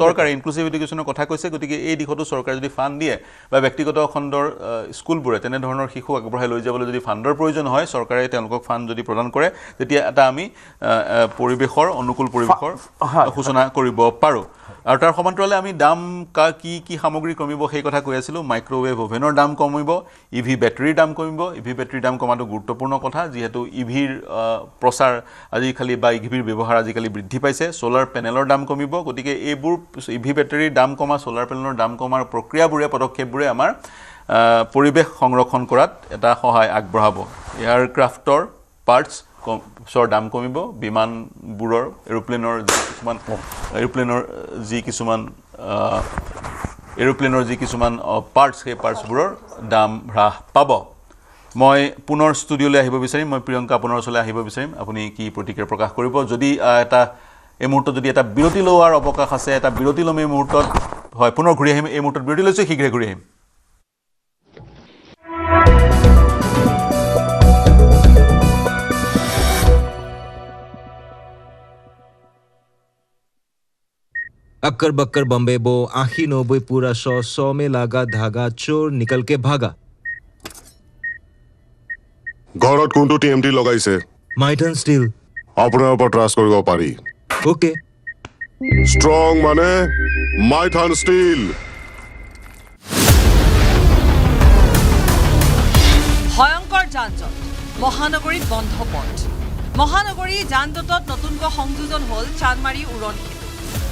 চৰকাৰে ইনক্লুচিভ এডুকেশ্যনৰ কথা কৈছে গতিকে এই দিশতো চৰকাৰে যদি ফাণ্ড দিয়ে বা ব্যক্তিগত খণ্ডৰ স্কুলবোৰে তেনেধৰণৰ শিশু আগবঢ়াই লৈ যাবলৈ যদি ফাণ্ডৰ প্ৰয়োজন হয় চৰকাৰে তেওঁলোকক ফাণ্ড যদি প্ৰদান কৰে তেতিয়া এটা আমি পৰিৱেশৰ অনুকূল পৰিৱেশৰ সূচনা কৰিব পাৰোঁ আৰু তাৰ সমান্তৰালে আমি দাম কি সামগ্ৰী কমিব সেই কথা কৈ আছিলোঁ মাইক্ৰ'ৱেভ অভেনৰ দাম কমিব ইভি বেটাৰীৰ দাম কমিব ইভি বেটাৰীৰ দাম কমাটো গুৰুত্বপূৰ্ণ কথা যিহেতু ইভিৰ প্ৰচাৰ আজিকালি বা ইভিৰ ব্যৱহাৰ আজিকালি বৃদ্ধি পাইছে ছ'লাৰ পেনেলৰ দাম কমিব গতিকে এইবোৰ ইভি বেটাৰীৰ দাম কমা ছ'লাৰ পেনেলৰ দাম কমাৰ প্ৰক্ৰিয়াবোৰে পদক্ষেপবোৰে আমাৰ পৰিৱেশ সংৰক্ষণ কৰাত এটা সহায় আগবঢ়াব এয়াৰক্ৰাফ্টৰ পাৰ্টছৰ দাম কমিব বিমানবোৰৰ এৰোপ্লেনৰ যি কিছুমান পাৰ্টছ সেই পাৰ্টছবোৰৰ দাম হ্ৰাস পাব মই পুনৰ ষ্টুডিঅ'লৈ আহিব বিচাৰিম মই প্ৰিয়ংকা আপোনাৰ ওচৰলৈ আহিব বিচাৰিম আপুনি কি প্ৰতিক্ৰিয়া প্ৰকাশ কৰিব যদি এই মুহূৰ্তত যদি এটা বিৰতি লোৱাৰ অৱকাশ আছে এটা বিৰতি ল'ম এই মুহূৰ্তত হয় পুনৰ ঘূৰি আহিম এই মুহূৰ্তত বিৰতি লৈছোঁ শীঘ্ৰে ঘূৰি আহিম अक्कर बक्कर बम्बे बो आखी नोबे पूरा 100 में लागा धागा चोर निकल के भागा ঘৰত কোনটো TMT লগাইছে মাইটন ষ্টিল আপোনাৰ ওপৰত ট্ৰাষ্ট কৰিব পাৰি ওকে ষ্ট্ৰং মানে মাইথান ষ্টিল ভয়ংকৰ যান-জঁট মহানগৰীত বন্ধ পথ মহানগৰী যান-জঁটত নতুনকৈ সংযোজন হ'ল চানমাৰী উৰণ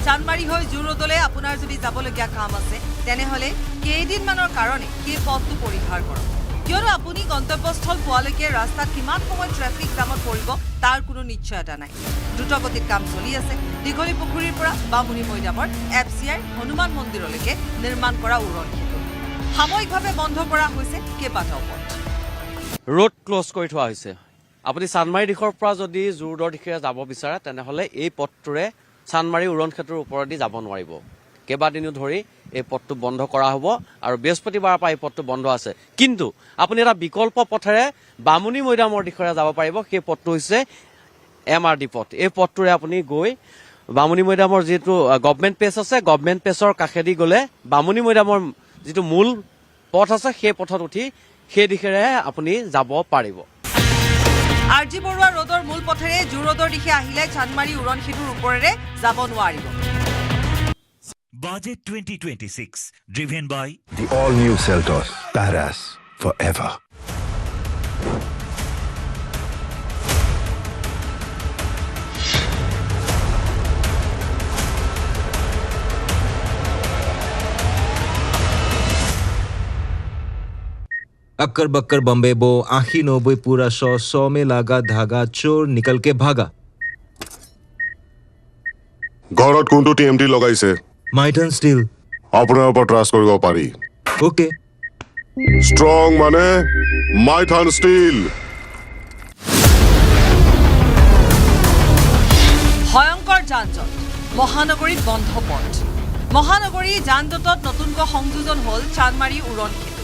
চানমাৰী হৈ জুৰোডলৈ আপোনাৰ যদি যাবলগীয়া কাম আছে তেনেহ'লে কেইদিনমানৰ কাৰণে সেই পথটো পৰিহাৰ কৰক কিয়নো আপুনি গন্তব্যস্থল পোৱালৈকে ৰাস্তাত কিমান সময় ট্ৰেফিক জামত পৰিব তাৰ কোনো নিশ্চয়তা নাই দ্ৰুতগতিত কাম চলি আছে দীঘলী পুখুৰীৰ পৰা বামুণী মৈদামৰ FCI হনুমান মন্দিৰলৈকে নিৰ্মাণ কৰা উৰণ সেতু সাময়িকভাৱে বন্ধ কৰা হৈছে কেইবাটাও পথ ৰোড ক্লোজ কৰি থোৱা হৈছে আপুনি চানমাৰী দিশৰ পৰা যদি জোৰদৰ দিশে যাব বিচাৰে তেনেহ'লে এই পথটোৰে চানমাৰী উৰণ ক্ষেত্ৰৰ ওপৰেদি যাব নোৱাৰিব কেইবাদিনো ধৰি এই পথটো বন্ধ কৰা হ'ব আৰু বৃহস্পতিবাৰৰ পৰা এই পথটো বন্ধ আছে কিন্তু আপুনি এটা বিকল্প পথেৰে বামুণী মৈদামৰ দিশৰে যাব পাৰিব সেই পথটো হৈছে MRD পথ এই পথটোৰে আপুনি গৈ বামুণী মৈদামৰ যিটো গভৰ্ণমেণ্ট পেজ আছে গভৰ্ণমেণ্ট পেজৰ কাষেদি গ'লে বামুণী মৈদামৰ যিটো মূল পথ আছে সেই পথত উঠি সেই দিশেৰে আপুনি যাব পাৰিব RG বৰুৱা ৰোডৰ মূল পথেৰে জোৰদৰ দিশে আহিলে চানমাৰী উৰণ সেতুৰ ওপৰেৰে যাব নোৱাৰিব Budget 2026, driven by the all-new Seltos, Paras forever. Occur Bakkar Bombay बो आखी नोबे पूरा 100 में लागा धागा चोर निकल के भागा ঘৰত কোনটো TMT লগাইছে माय टर्न स्टिल আপোনাৰ ওপৰত ট্ৰাষ্ট কৰিব পাৰি ओके ষ্ট্ৰং মানে মাইথান ষ্টীল ভয়ংকৰ যান-জঁট মহানগৰীত বন্ধ পথ মহানগৰী যান-জঁটত নতুনকৈ সংযোজন হ'ল চানমাৰী উৰণ সেতু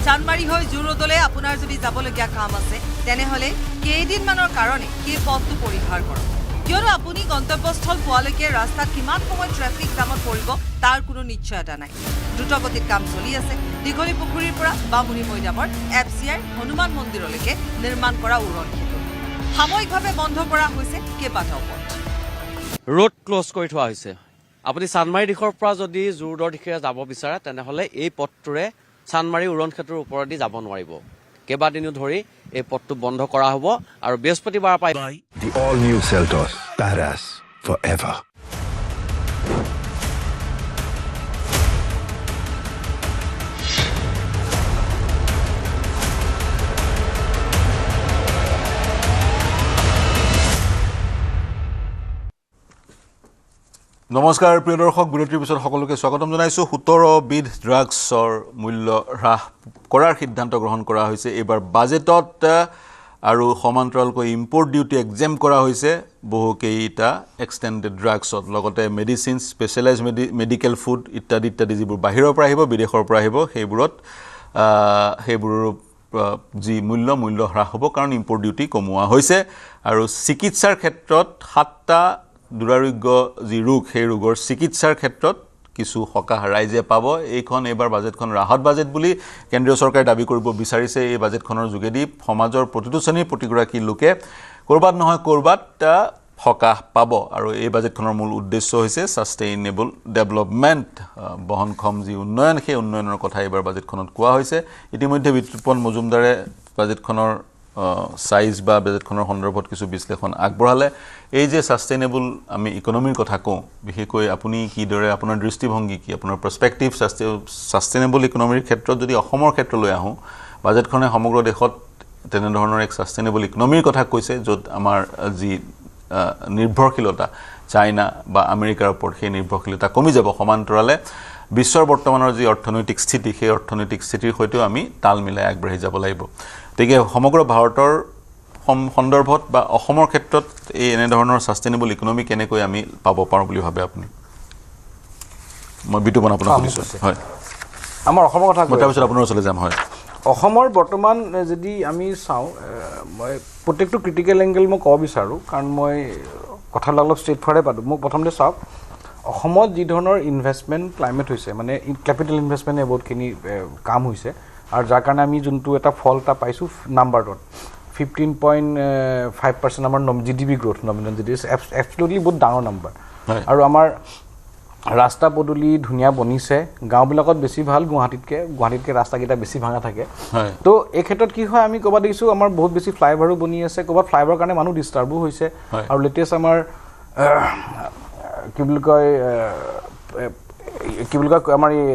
চানমাৰী হৈ জোৰদলৈ আপোনাৰ যদি যাবলগীয়া কাম আছে তেনেহ'লে কেইদিনমানৰ কাৰণে সেই পথটো পৰিহাৰ কৰক কিয়নো আপুনি গন্তব্যস্থল পোৱালৈকে ৰাস্তাত কিমান সময় ট্ৰেফিক জামত পৰিব তাৰ কোনো নিশ্চয়তা নাই দ্ৰুতগতিত কাম চলি আছে দীঘলী পুখুৰীৰ পৰা বামুণী মৈদামৰ FCI হনুমান মন্দিৰলৈকে নিৰ্মাণ কৰা উৰণ সেতু সাময়িকভাৱে বন্ধ কৰা হৈছে কেইবাটাও পথ ৰোড ক্লোজ কৰি থোৱা হৈছে আপুনি চানমাৰী দিশৰ পৰা যদি জোৰদৰ দিশে যাব বিচাৰে তেনেহ'লে এই পথটোৰে চানমাৰী উৰণ ক্ষেত্ৰৰ ওপৰেদি যাব নোৱাৰিব কেইবাদিনো ধৰি এই পথটো বন্ধ কৰা হ'ব আৰু বৃহস্পতিবাৰৰ পৰা By the all-new Seltos, Paras forever. নমস্কাৰ প্ৰিয় দৰ্শক বিৰতিৰ পিছত সকলোকে স্বাগতম জনাইছো 17 বিধ ড্ৰাগছৰ মূল্য হ্ৰাস কৰাৰ সিদ্ধান্ত গ্ৰহণ কৰা হৈছে এবাৰ বাজেটত আৰু সমান্তৰালকৈ ইম্পৰ্ট ডিউটি এক্সেম কৰা হৈছে বহুকেইটা এক্সটেণ্ডেড ড্ৰাগছত লগতে মেডিচিন স্পেচিয়েলাইজ মেডিকেল ফুড ইত্যাদি ইত্যাদি যিবোৰ বাহিৰৰ পৰা আহিব বিদেশৰ পৰা আহিব সেইবোৰৰ যি মূল্য হ্ৰাস হ'ব কাৰণ ইম্পৰ্ট ডিউটি কমোৱা হৈছে আৰু চিকিৎসাৰ ক্ষেত্ৰত 7টা দুৰাৰোগ্য যি ৰোগ সেই ৰোগৰ চিকিৎসাৰ ক্ষেত্ৰত কিছু সকাহ ৰাইজে পাব এইখন এবাৰ বাজেটখন ৰাহত বাজেট বুলি কেন্দ্ৰীয় চৰকাৰে দাবী কৰিব বিচাৰিছে এই বাজেটখনৰ যোগেদি সমাজৰ প্ৰতিটো শ্ৰেণীৰ প্ৰতিগৰাকী লোকে কৰবাত নহয় কৰবাত সকাহ পাব আৰু এই বাজেটখনৰ মূল উদ্দেশ্য হৈছে সাস্টেইনেবল ডেভেলপমেণ্ট বহনক্ষম যি উন্নয়ন সেই উন্নয়নৰ কথা এবাৰ বাজেটখনত কোৱা হৈছে ইতিমধ্যে বিতৃপন মজুমদাৰে বাজেটখনৰ সাইজ বা বাজেটখনৰ সন্দৰ্ভত কিছু বিশ্লেষণ আগবঢ়ালে এই যে সাস্টেইনেবল আমি ইকনমিৰ কথা কওঁ বিশেষকৈ আপুনি কিদৰে আপোনাৰ দৃষ্টিভংগী কি আপোনাৰ পাৰ্সপেক্টিভ সাস্টেইনেবল ইকনমিৰ ক্ষেত্ৰত যদি অসমৰ ক্ষেত্ৰলৈ আহোঁ বাজেটখনে সমগ্ৰ দেশত তেনে ধৰণৰ এক সাস্টেইনেবল ইকনমিৰ কথা কৈছে য'ত আমাৰ যি নিৰ্ভৰশীলতা চাইনা বা আমেৰিকাৰ ওপৰত সেই নিৰ্ভৰশীলতা কমি যাব সমান্তৰালে বিশ্বৰ বৰ্তমানৰ যি অৰ্থনৈতিক স্থিতি সেই অৰ্থনৈতিক স্থিতিৰ সৈতেও আমি তাল মিলাই আগবাঢ়ি যাব লাগিব গতিকে সমগ্ৰ ভাৰতৰ সন্দৰ্ভত বা অসমৰ ক্ষেত্ৰত এই এনে ধৰণৰ সাস্টেইনেবল ইকনমি কেনেকৈ আমি পাব পাৰোঁ বুলি ভাবে আপুনি মই বিতুপন আপোনাক সুধিছোঁ হয় আমাৰ অসমৰ কথা মই তাৰপিছত আপোনাৰ ওচৰলৈ যাম হয় অসমৰ বৰ্তমান যদি আমি চাওঁ মই প্ৰত্যেকটো ক্ৰিটিকেল এংগেল মই ক'ব বিচাৰোঁ কাৰণ মই কথাবিলাক অলপ ষ্ট্ৰেইট ফৰৱাৰ্ডে পালোঁ মোক প্ৰথমতে চাওক অসমত যি ধৰণৰ ইনভেষ্টমেণ্ট ক্লাইমেট হৈছে মানে কেপিটেল ইনভেষ্টমেণ্টে বহুতখিনি কাম হৈছে আৰু যাৰ কাৰণে আমি যোনটো এটা ফল এটা পাইছোঁ নাম্বাৰটোত 15.5% আমাৰ GDP গ্ৰোথ নমিনেল GDP এবছলিউটলি বহুত ডাঙৰ নাম্বাৰ আৰু আমাৰ ৰাস্তা পদূলি ধুনীয়া বনিছে গাঁওবিলাকত বেছি ভাল গুৱাহাটীতকৈ ৰাস্তাকেইটা বেছি ভাঙা থাকে তো এই ক্ষেত্ৰত কি হয় আমি ক'ৰবাত দেখিছোঁ আমাৰ বহুত বেছি ফ্লাইঅভাৰো বনি আছে ক'ৰবাত ফ্লাইঅভাৰৰ কাৰণে মানুহ ডিষ্টাৰ্বো হৈছে আৰু লেটেষ্ট আমাৰ কি বুলি কয় আমাৰ এই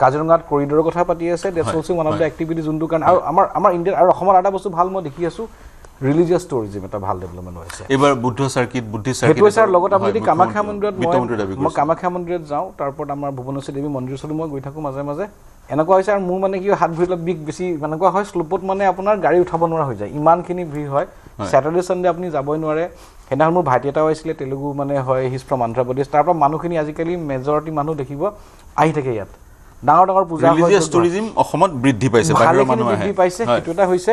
কাজিৰঙাত কৰিডৰৰ কথা পাতি আছে that's also one of the activity যোনটো কাৰণে আৰু আমাৰ ইণ্ডিয়াত আৰু অসমৰ এটা বস্তু ভাল মই দেখি আছোঁ ৰিলিজিয়াছ টুৰিজিম এটা ভাল ডেভেলপমেণ্ট হৈছে এইবাৰ বুদ্ধ চাৰ্কিট সেইটো হৈছে আৰু লগত আপুনি যদি কামাখ্যা মন্দিৰত মই কামাখ্যা মন্দিৰত যাওঁ তাৰ ওপৰত আমাৰ ভুৱনেশ্বৰ দেৱী মন্দিৰ ওচৰলৈ মই গৈ থাকোঁ মাজে মাজে এনেকুৱা হৈছে আৰু মোৰ মানে কি হাত ভৰিত বিষ বেছি এনেকুৱা হয় শ্লোপত মানে আপোনাৰ গাড়ী উঠাব নোৱাৰা হৈ যায় ইমানখিনি ভিৰ হয় স্যাটাৰডে সানডে আপুনি যাবই নোৱাৰে সেইদিনাখন মোৰ ভাইটি এটাও আহিছিলে তেলেগু মানে হয় হিজ ফ্ৰম আন্ধ্ৰ প্ৰদেশ তাৰ পৰা মানুহখিনি আজিকালি মেজৰিটি মানুহ দেখিব আহি থাকে ইয়াত ডাঙৰ ডাঙৰ পূজা হয় ৰিলিজিয়াছ টুৰিজম অসমত বৃদ্ধি পাইছে বাহিৰৰ মানুহ আহে বৃদ্ধি পাইছে সেইটো এটা হৈছে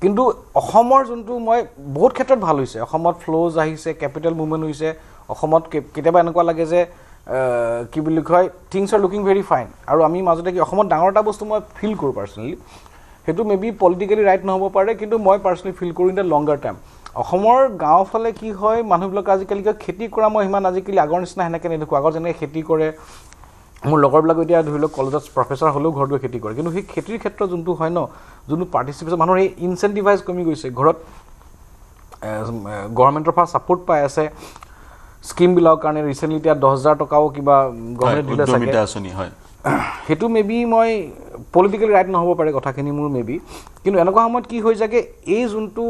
কিন্তু অসমৰ যোনটো মই বহুত ক্ষেত্ৰত ভাল হৈছে অসমত ফ্লোজ আহিছে ক্যাপিটেল মুভমেন্ট হৈছে অসমত কেতিয়াবা এনেকুৱা লাগে যে কি বুলি কয় things R looking very fine আৰু আমি মাজতে কি অসমত ডাঙৰ এটা বস্তু মই ফিল কৰোঁ পাৰ্চনেলি সেইটো মেবি পলিটিকেলি ৰাইট নহ'ব পাৰে কিন্তু মই পাৰ্চনেলি ফিল কৰোঁ ইন দ্য লংগাৰ টাইম অসমৰ গাঁৱৰ ফালে কি হয় মানুহবিলাক আজিকালি খেতি কৰা মই সিমান আজিকালি আগৰ নিচিনা সেনেকৈ নেদেখোঁ আগৰ যেনেকৈ খেতি কৰে মোৰ লগৰবিলাক এতিয়া ধৰি লওক কলেজত প্ৰফেচৰ হ'লেও ঘৰত গৈ খেতি কৰে কিন্তু সেই খেতিৰ ক্ষেত্ৰত যোনটো হয় ন যোনটো পাৰ্টিচিপেশ্যন মানুহৰ এই ইনচেণ্টিভাইজ কমি গৈছে ঘৰত গভৰ্ণমেণ্টৰ পৰা ছাপোৰ্ট পাই আছে স্কিমবিলাকৰ কাৰণে ৰিচেণ্টলি এতিয়া 10,000 টকাও কিবা গভৰ্ণমেণ্ট দিলে চাগে সেইটো মেবি মই পলিটিকেলি ৰাইট নহ'ব পাৰে কথাখিনি মোৰ মেবি কিন্তু এনেকুৱা সময়ত কি হৈ যাগে এই যোনটো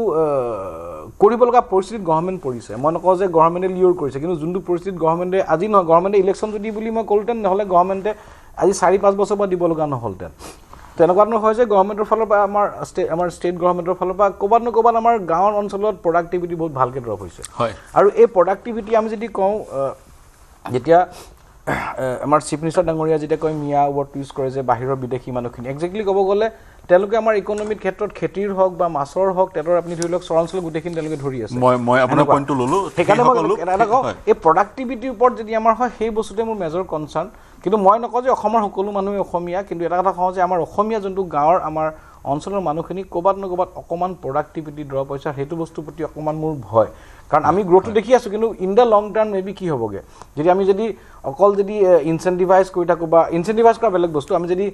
কৰিব লগা পৰিস্থিতিত গভৰ্ণমেণ্ট পৰিছে মই নকওঁ যে গভৰ্ণমেণ্টে লিয়ৰ কৰিছে কিন্তু যোনটো পৰিস্থিতিত গভৰ্ণমেণ্টে আজি নহয় গভৰ্ণমেণ্টে ইলেকশ্যন যদি বুলি মই ক'লোহেঁতেন নহ'লে গভৰ্ণমেণ্টে আজি 4-5 বছৰ পৰা দিব লগা নহ'লহেঁতেন তেনেকুৱা ধৰণৰ হয় যে গভৰ্ণমেণ্টৰ ফালৰ পৰা আমাৰ ষ্টেট গভৰ্ণমেণ্টৰ ফালৰ পৰা ক'ৰবাত ক'ৰবাত আমাৰ গাঁৱৰ অঞ্চলত প্ৰডাক্টিভিটি বহুত ভালকৈ ড্ৰপ হৈছে আৰু এই প্ৰডাক্টিভিটি আমি যদি কওঁ যেতিয়া আমাৰ চিফ মিনিষ্টাৰ ডাঙৰীয়া যেতিয়া কয় মিয়া ৱৰ্ড ইউজ কৰে যে বাহিৰৰ বিদেশী মানুহখিনি একজেক্টলি ক'ব গ'লে তেওঁলোকে আমাৰ ইকনমিক ক্ষেত্ৰত খেতিৰ হওক বা মাছৰ হওক তেলৰ আপুনি ধৰি লওক চৰাঞ্চল গোটেইখিনি তেওঁলোকে ধৰি আছে মই আপোনাৰ পইণ্টটো ল'লোঁ সেইকাৰণে এটা কওঁ এই প্ৰডাক্টিভিটিৰ ওপৰত যদি আমাৰ হয় সেই বস্তুটোৱে মোৰ মেজৰ কনচাৰ্ণ কিন্তু মই নকওঁ যে অসমৰ সকলো মানুহে অসমীয়া কিন্তু এটা কথা কওঁ যে আমাৰ অসমীয়া যোনটো গাঁৱৰ আমাৰ অঞ্চলৰ মানুহখিনি ক'ৰবাত অকণমান প্ৰডাক্টিভিটি ড্ৰপ হৈছে আৰু সেইটো বস্তুৰ প্ৰতি অকণমান মোৰ ভয় কাৰণ আমি গ্ৰ'থটো দেখি আছোঁ কিন্তু in the long term maybe কি হ'বগৈ যদি আমি যদি অকল যদি ইনচেণ্টিভাইজ কৰি থাকোঁ বা ইনচেণ্টিভাইজ কৰা বেলেগ বস্তু আমি যদি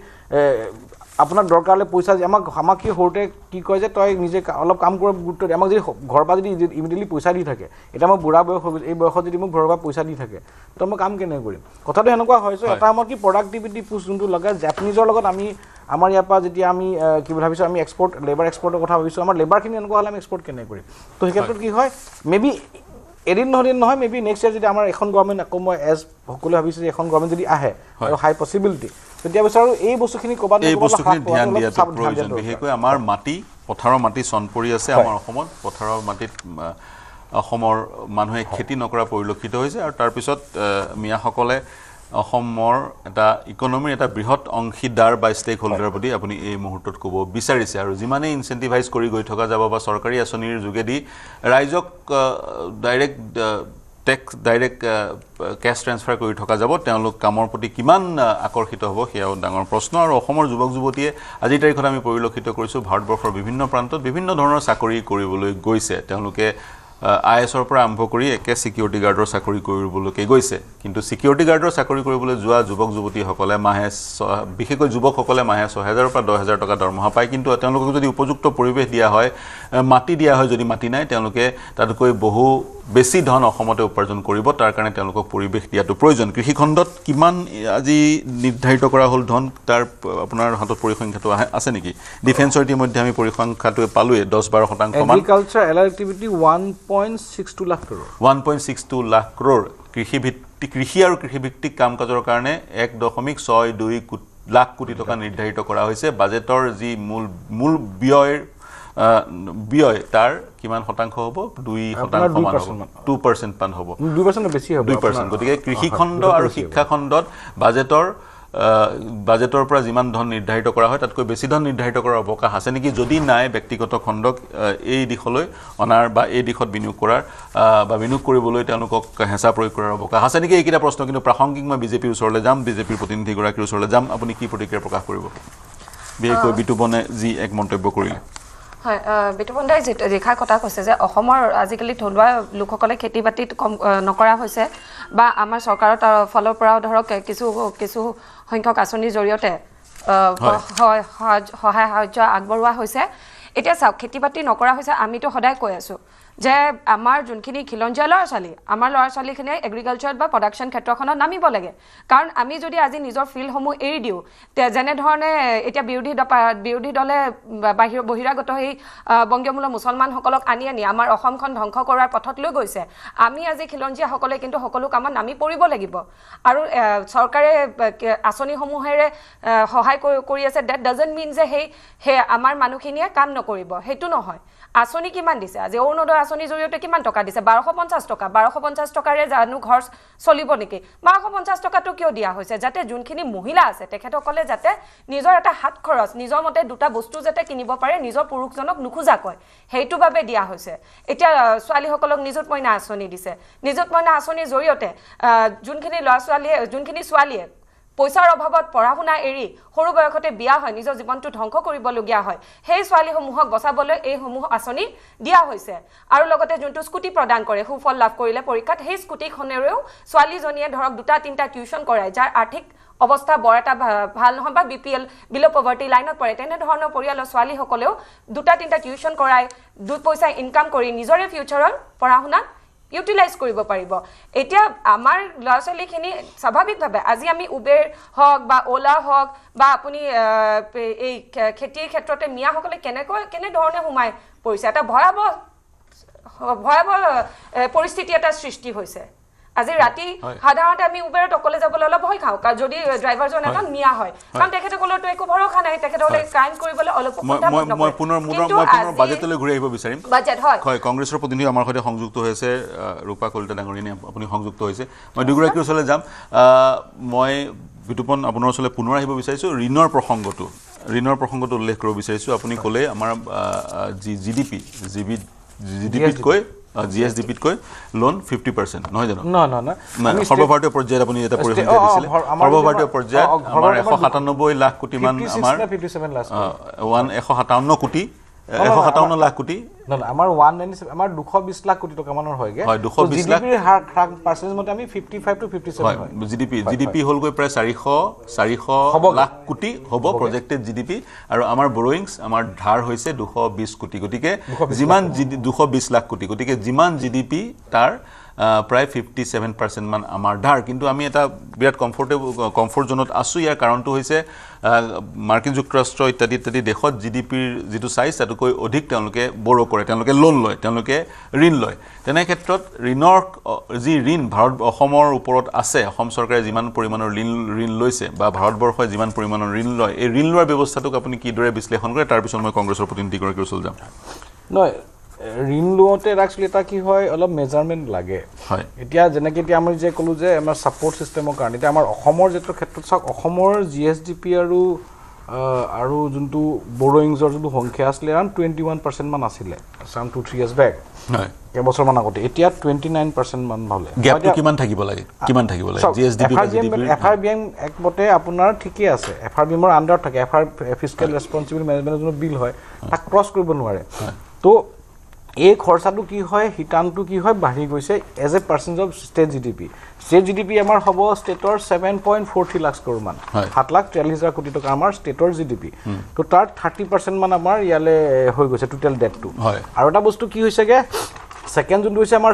আপোনাক দৰকাৰ হ'লে পইচা আমাক কি সৰুতে কি কয় যে তই নিজে অলপ কাম কৰা গুৰুত্ব দিয়ে আমাক যদি ঘৰৰ পৰা যদি ইমিডিয়েটলি পইচা দি থাকে এতিয়া মই বুঢ়া বয়স হৈ গৈছে এই বয়সত যদি মোক ঘৰৰ পৰা পইচা দি থাকে তো মই কাম কেনেকৈ কৰিম কথাটো সেনেকুৱা হৈছে এটা সময়ত কি প্ৰডাক্টিভিটি পুষ্ট যোনটো লগাই জাপানীজৰ লগত আমি আমাৰ ইয়াৰ পৰা যেতিয়া আমি কি বুলি ভাবিছোঁ আমি এক্সপৰ্ট লেবাৰ এক্সপৰ্টৰ কথা ভাবিছোঁ আমাৰ লেবাৰখিনি এনেকুৱা হ'লে আমি এক্সপৰ্ট কেনেকৈ কৰিম তো সেই ক্ষেত্ৰত কি হয় মেবি এদিন নহয় মেবি নেক্সট ইয়াৰ যদি আমাৰ এখন গভৰ্ণমেণ্ট আকৌ মই এজ সকলোৱে ভাবিছোঁ যে এখন গভৰ্ণমেণ্ট যদি আহে আৰু হাই পচিবিলিটি তেতিয়া বিচাৰোঁ এই বস্তুখিনি ক'ৰবাত এই বস্তুখিনি ধ্যান দিয়াটো প্ৰয়োজন বিশেষকৈ আমাৰ মাটি পথাৰৰ মাটি চন পৰি আছে আমাৰ অসমত পথাৰৰ মাটিত অসমৰ মানুহে খেতি নকৰা পৰিলক্ষিত হৈছে আৰু তাৰপিছত মিয়াসকলে অসমৰ এটা ইকনমিৰ এটা বৃহৎ অংশীদাৰ বা ষ্টেক হোল্ডাৰ বুলি আপুনি এই মুহূৰ্তত ক'ব বিচাৰিছে আৰু যিমানেই ইনচেণ্টিভাইজ কৰি গৈ থকা যাব বা চৰকাৰী আঁচনিৰ যোগেদি ৰাইজক ডাইৰেক্ট কেছ ট্ৰেন্সফাৰ কৰি থকা যাব তেওঁলোক কামৰ প্ৰতি কিমান আকৰ্ষিত হ'ব সেয়াও ডাঙৰ প্ৰশ্ন আৰু অসমৰ যুৱক যুৱতীয়ে আজিৰ তাৰিখত আমি পৰিলক্ষিত কৰিছোঁ ভাৰতবৰ্ষৰ বিভিন্ন প্ৰান্তত বিভিন্ন ধৰণৰ চাকৰি কৰিবলৈ গৈছে তেওঁলোকে IS-ৰ পৰা আৰম্ভ কৰি একে সিকিউৰিটি গাৰ্ডৰ চাকৰি কৰিবলৈকে গৈছে কিন্তু সিকিউৰিটি গাৰ্ডৰ চাকৰি কৰিবলৈ যোৱা যুৱক যুৱতীসকলে মাহে বিশেষকৈ যুৱকসকলে মাহে 6,000 পৰা 10,000 টকা দৰমহা পায় কিন্তু তেওঁলোকক যদি উপযুক্ত পৰিৱেশ দিয়া হয় মাটি দিয়া হয় যদি মাটি নাই তেওঁলোকে তাতকৈ বহু বেছি ধন অসমতে উপাৰ্জন কৰিব তাৰ কাৰণে তেওঁলোকক পৰিৱেশ দিয়াটো প্ৰয়োজন কৃষি খণ্ডত কিমান আজি নিৰ্ধাৰিত কৰা হ'ল ধন তাৰ আপোনাৰ হাতত পৰিসংখ্যাটো আছে নেকি ডিফেন্সৰ ইতিমধ্যে আমি পৰিসংখ্যাটো পালোৱে 10-12% মান agriculture activity 1.62 lakh crore 1.62 lakh crore কৃষি আৰু কৃষিভিত্তিক কাম কাজৰ কাৰণে 1.62 লাখ কোটি টকা নিৰ্ধাৰিত কৰা হৈছে বাজেটৰ যি মূল ব্যয় তাৰ কিমান শতাংশ হ'ব 2% মান হ'ব 2% মান হ'ব 2% বেছি হ'ব 2% গতিকে কৃষি খণ্ড আৰু শিক্ষা খণ্ডত বাজেটৰ পৰা যিমান ধন নিৰ্ধাৰিত কৰা হয় তাতকৈ বেছি ধন নিৰ্ধাৰিত কৰাৰ অৱকাশ আছে নেকি যদি নাই ব্যক্তিগত খণ্ডক এই দিশলৈ অনাৰ বা এই দিশত বিনিয়োগ কৰাৰ বা বিনিয়োগ কৰিবলৈ তেওঁলোকক হেঁচা প্ৰয়োগ কৰাৰ অৱকাশ আছে নেকি এইকেইটা প্ৰশ্ন কিন্তু প্ৰাসংগিক মই বিজেপিৰ ওচৰলৈ যাম বিজেপিৰ প্ৰতিনিধিগৰাকীৰ ওচৰলৈ যাম আপুনি কি প্ৰতিক্ৰিয়া প্ৰকাশ কৰিব বিশেষকৈ বিতুপনে যি এক মন্তব্য কৰিলে হয় বিতুপন দাই ৰেখাৰ কথা কৈছে যে অসমৰ আজিকালি থলুৱা লোকসকলে খেতি বাতিত কম নকৰা হৈছে বা আমাৰ চৰকাৰৰ ফালৰ পৰাও ধৰক কিছু সংখ্যক আঁচনিৰ জৰিয়তে সহায় সাহায্য আগবঢ়োৱা হৈছে এতিয়া চাওক খেতি বাতি নকৰা হৈছে আমিতো সদায় কৈ আছোঁ যে আমাৰ যোনখিনি খিলঞ্জীয়া ল'ৰা ছোৱালী আমাৰ ল'ৰা ছোৱালীখিনিয়ে এগ্ৰিকালচাৰত বা প্ৰডাকশ্যন ক্ষেত্ৰখনত নামিব লাগে কাৰণ আমি যদি আজি নিজৰ ফিল্ডসমূহ এৰি দিওঁ যেনেধৰণে এতিয়া বিৰোধী দলে বহিৰাগত সেই বংগীয় মুছলমানসকলক আনি আমাৰ অসমখন ধ্বংস কৰাৰ পথত লৈ গৈছে আমি আজি খিলঞ্জীয়াসকলে কিন্তু সকলো কামত নামি পৰিব লাগিব আৰু চৰকাৰে আঁচনিসমূহেৰে সহায় কৰি আছে ডেট ডাজন্ট মিন যে সেই আমাৰ মানুহখিনিয়ে কাম নকৰিব সেইটো নহয় আঁচনি কিমান দিছে আজি অৰুণোদয় আঁচনিৰ জৰিয়তে কিমান টকা দিছে 1250 টকাৰে জানো ঘৰ চলিব নেকি 1250 টকাটো কিয় দিয়া হৈছে যাতে যোনখিনি মহিলা আছে তেখেতসকলে যাতে নিজৰ এটা হাত খৰচ নিজৰ মতে দুটা বস্তু যাতে কিনিব পাৰে নিজৰ পুৰুষজনক নুখুজাকৈ সেইটো বাবে দিয়া হৈছে এতিয়া ছোৱালীসকলক নিযুত মইনা আঁচনি দিছে নিযুত মইনা আঁচনিৰ জৰিয়তে যোনখিনি ছোৱালীয়ে পইচাৰ অভাৱত পঢ়া শুনা এৰি সৰু বয়সতে বিয়া হয় নিজৰ জীৱনটো ধ্বংস কৰিবলগীয়া হয় সেই ছোৱালীসমূহক বচাবলৈ এইসমূহ আঁচনি দিয়া হৈছে আৰু লগতে যোনটো স্কুটি প্ৰদান কৰে সুফল লাভ কৰিলে পৰীক্ষাত সেই স্কুটিখনেৰেও ছোৱালীজনীয়ে ধৰক 2-3টা টিউশ্যন কৰায় যাৰ আৰ্থিক অৱস্থা বৰ এটা ভাল নহয় বা BPL বিল' পভাৰ্টি লাইনত পৰে তেনেধৰণৰ পৰিয়ালৰ ছোৱালীসকলেও 2-3টা টিউশ্যন কৰায় 2 পইচা ইনকাম কৰি নিজৰে ফিউচাৰৰ পঢ়া শুনাত ইউটিলাইজ কৰিব পাৰিব এতিয়া আমাৰ ল'ৰা ছোৱালীখিনি স্বাভাৱিকভাৱে আজি আমি উবেৰ হওক বা ওলা হওক বা আপুনি এই খেতিৰ ক্ষেত্ৰতে মিয়াসকলে কেনেধৰণে সোমাই পৰিছে এটা ভয়াৱহ পৰিস্থিতি এটা সৃষ্টি হৈছে আজি ৰাতি সাধাৰণতে আমি উবেৰত অকলে যাবলৈ অলপ ভয় খাওঁ কাৰণ যদি ড্ৰাইভাৰজন এজন মিয়া হয় কাৰণ তেখেতসকলৰতো একো ভৰসা নাই তেখেতসকলে ক্ৰাইম কৰিবলৈ অলপ মই পুনৰ বাজেটলৈ ঘূৰি আহিব বিচাৰিম বাজেট হয় কংগ্ৰেছৰ প্ৰতিনিধি আমাৰ সৈতে সংযুক্ত হৈছে ৰূপা কলিতা ডাঙৰীয়ানী আপুনি সংযুক্ত হৈছে মই দুগৰাকীৰ ওচৰলৈ যাম মই বিতুপন আপোনাৰ ওচৰলৈ পুনৰ আহিব বিচাৰিছোঁ ঋণৰ প্ৰসংগটো উল্লেখ কৰিব বিচাৰিছোঁ আপুনি ক'লে আমাৰ জিডিপিতকৈ GSDPতকৈ লোন 50% নহয় জানো নহয় সৰ্বভাৰতীয় পৰ্যায়ত আপুনি এটা পৰিসংখ্যা দিছিলে সৰ্বভাৰতীয় পৰ্যায়ত আমাৰ 197 লাখ কোটি মান আমাৰ 157 কোটি 157 লাখ কোটি আমাৰ 197 আমাৰ 220 লাখ কোটি টকা মানৰ হয়গে হয় 220 লাখ জিডিপিৰ পাৰ্চেন্টেজ মতে আমি 55 to 57 হয় জিডিপি হল গৈ প্ৰায় 400 লাখ কোটি হ'ব প্ৰজেক্টেড জিডিপি আৰু আমাৰ বৰোইংছ আমাৰ ধাৰ হৈছে 220 কোটি গতিকে যিমান 220 লাখ কোটি গতিকে যিমান জিডিপি তাৰ প্ৰায় 57% মান আমাৰ ধাৰ কিন্তু আমি এটা বিৰাট কমফৰ্ট জোনত আছো ইয়াৰ কাৰণটো হৈছে মাৰ্কিন যুক্তৰাষ্ট্ৰ ইত্যাদি দেশত জিডিপিৰ যিটো সাইজ তাতকৈ অধিক তেওঁলোকে বৰো কৰে তেওঁলোকে লোন লয় তেওঁলোকে ঋণ লয় তেনে ক্ষেত্ৰত ঋণৰ যি ঋণ অসমৰ ওপৰত আছে অসম চৰকাৰে যিমান পৰিমাণৰ ঋণ লৈছে বা ভাৰতবৰ্ষই যিমান পৰিমাণৰ ঋণ লয় এই ঋণ লোৱাৰ ব্যৱস্থাটোক আপুনি কিদৰে বিশ্লেষণ কৰে তাৰ পিছত মই কংগ্ৰেছৰ প্ৰতিনিধিগৰাকীৰ ওচৰলৈ যাম নহয় ঋণ লোৱাতে একচুৱেলি এটা কি হয় অলপ মেজাৰমেণ্ট লাগে হয় এতিয়া যেনেকৈ এতিয়া আমি যে ক'লোঁ যে আমাৰ ছাপৰ্ট ছিষ্টেমৰ কাৰণে এতিয়া আমাৰ অসমৰ যিটো ক্ষেত্ৰত চাওক অসমৰ GSDP আৰু যোনটো বৰোয়িংছৰ যোনটো সংখ্যা আছিলে এৰাউণ্ড 21% মান আছিলে আছাম 2-3 years back কেইবছৰমান আগতে এতিয়া 29% মান হ'লে গেপটো কিমান থাকিব লাগে GSDP FRBM একমতে আপোনাৰ ঠিকই আছে FRBMৰ আণ্ডাৰত থাকে ফিস্কেল ৰেছপন্সিবল মেনেজমেণ্টৰ যোনটো বিল হয় তাক ক্ৰছ কৰিব নোৱাৰে তো এই খৰচাটো কি হয় হিটানটো কি হয় বাঢ়ি গৈছে as a percentage of state GDP আমাৰ হ'ব ষ্টেটৰ 7.43 লাখ কৰোৰ মান 7,43,000 কোটি টকা আমাৰ ষ্টেটৰ জিডিপি তো তাৰ 30% মান আমাৰ ইয়ালে হৈ গৈছে টোটেল ডেটটো আৰু এটা বস্তু কি হৈছেগে সেকেন্ড যোনটো হৈছে আমাৰ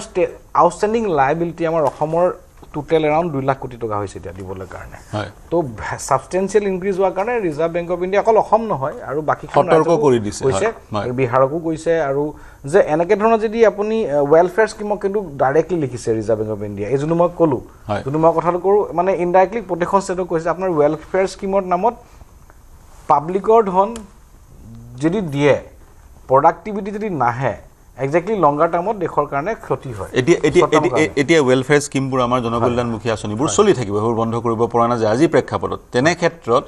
আউটষ্টেণ্ডিং লায়াবিলিটি আমাৰ অসমৰ টোটেল এৰাউণ্ড 2 লাখ কোটি টকা হৈছে এতিয়া দিবলৈ কাৰণে তো সাবষ্টেন্সিয়েল ইনক্ৰিজ হোৱাৰ কাৰণে ৰিজাৰ্ভ বেংক অফ ইণ্ডিয়া অকল অসম নহয় আৰু বাকী সতৰ্ক কৰি দিছে বিহাৰকো কৈছে আৰু যে এনেকে ধৰণৰ যদি আপুনি ওয়েলফেয়াৰ স্কিমক কিন্তু ডাইৰেক্টলি লিখিছে ৰিজাৰ্ভ বেংক অফ ইণ্ডিয়া এই যোনটো মই ক'লোঁ যোনটো মই কথাটো কৰোঁ মানে ইনডাইৰেক্টলি প্ৰতিখন ষ্টেটক কৈছে আপোনাৰ ওয়েলফেয়াৰ স্কিমৰ নামত পাব্লিকৰ ধন যদি দিয়ে প্ৰডাক্টিভিটি যদি নাহে এক্স্যাক্টলি লংগাৰ টাইমত দেশৰ কাৰণে ক্ষতি হয় এতিয়া ওয়েলফেয়াৰ স্কিমবোৰ আমাৰ জনকল্যাণমুখী আঁচনিবোৰ চলি থাকিব সেইবোৰ বন্ধ কৰিব পৰা নাযায় আজি প্ৰেক্ষাপটত তেনে ক্ষেত্ৰত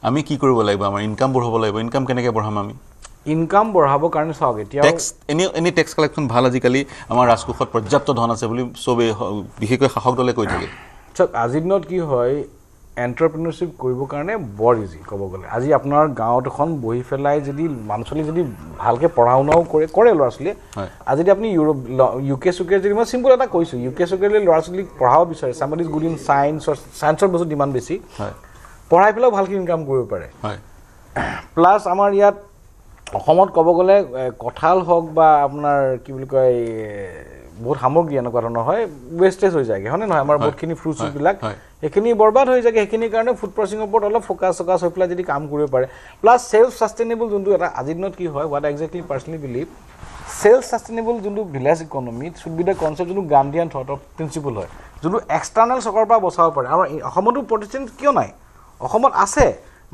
আমি কি কৰিব লাগিব আমাৰ ইনকামবোৰ হ'ব লাগিব ইনকাম কেনেকৈ বঢ়াম আমি ইনকাম বঢ়াবৰ কাৰণে চাওক এতিয়া এনি টেক্স কালেকশ্যন ভাল আজিকালি আমাৰ ৰাজকোষত পৰ্যাপ্ত ধন আছে বুলি চবেই বিশেষকৈ শাসক দলে কৈ থাকে চাওক আজিৰ দিনত কি হয় এণ্টাৰপ্ৰিনাৰশ্বিপ কৰিবৰ কাৰণে বৰ ইজি ক'ব গ'লে আজি আপোনাৰ গাঁৱত এখন বহি পেলাই যদি মানুহ ছোৱালী যদি ভালকৈ পঢ়া শুনাও কৰে ল'ৰা ছোৱালীয়ে আজি যদি আপুনি UK যদি মই চিম্পল এটা কৈছোঁ UK ল'ৰা ছোৱালীক পঢ়াব বিচাৰে চামবডি ইজ গুড ইন চায়েন্সৰ বস্তু ডিমাণ্ড বেছি পঢ়াই পেলাইও ভালকৈ ইনকাম কৰিব পাৰে প্লাছ আমাৰ ইয়াত অসমত ক'ব গ'লে কঁঠাল হওক বা আপোনাৰ কি বুলি কয় বহুত সামগ্ৰী এনেকুৱা ধৰণৰ হয় ৱেষ্টেজ হৈ যায়গৈ হয়নে নহয় আমাৰ বহুতখিনি ফ্ৰুটছবিলাক সেইখিনি বৰবাদ হৈ যায়গৈ সেইখিনিৰ কাৰণে ফুড প্ৰচেছিঙৰ ওপৰত অলপ ফ'কাছ হৈ পেলাই যদি কাম কৰিব পাৰে প্লাছ চেল্ফ ছাষ্টেইনেবল যোনটো এটা আজিৰ দিনত কি হয় what exactly personally believe self sustainable যোনটো village economy should be the concept যোনটো গান্ধীয়ান থট অফ প্ৰিন্সিপল হয় যোনটো এক্সটাৰ্নেল চকৰ পৰা বচাব পাৰে আমাৰ অসমতো প্ৰতিষ্ঠান কিয় নাই অসমত আছে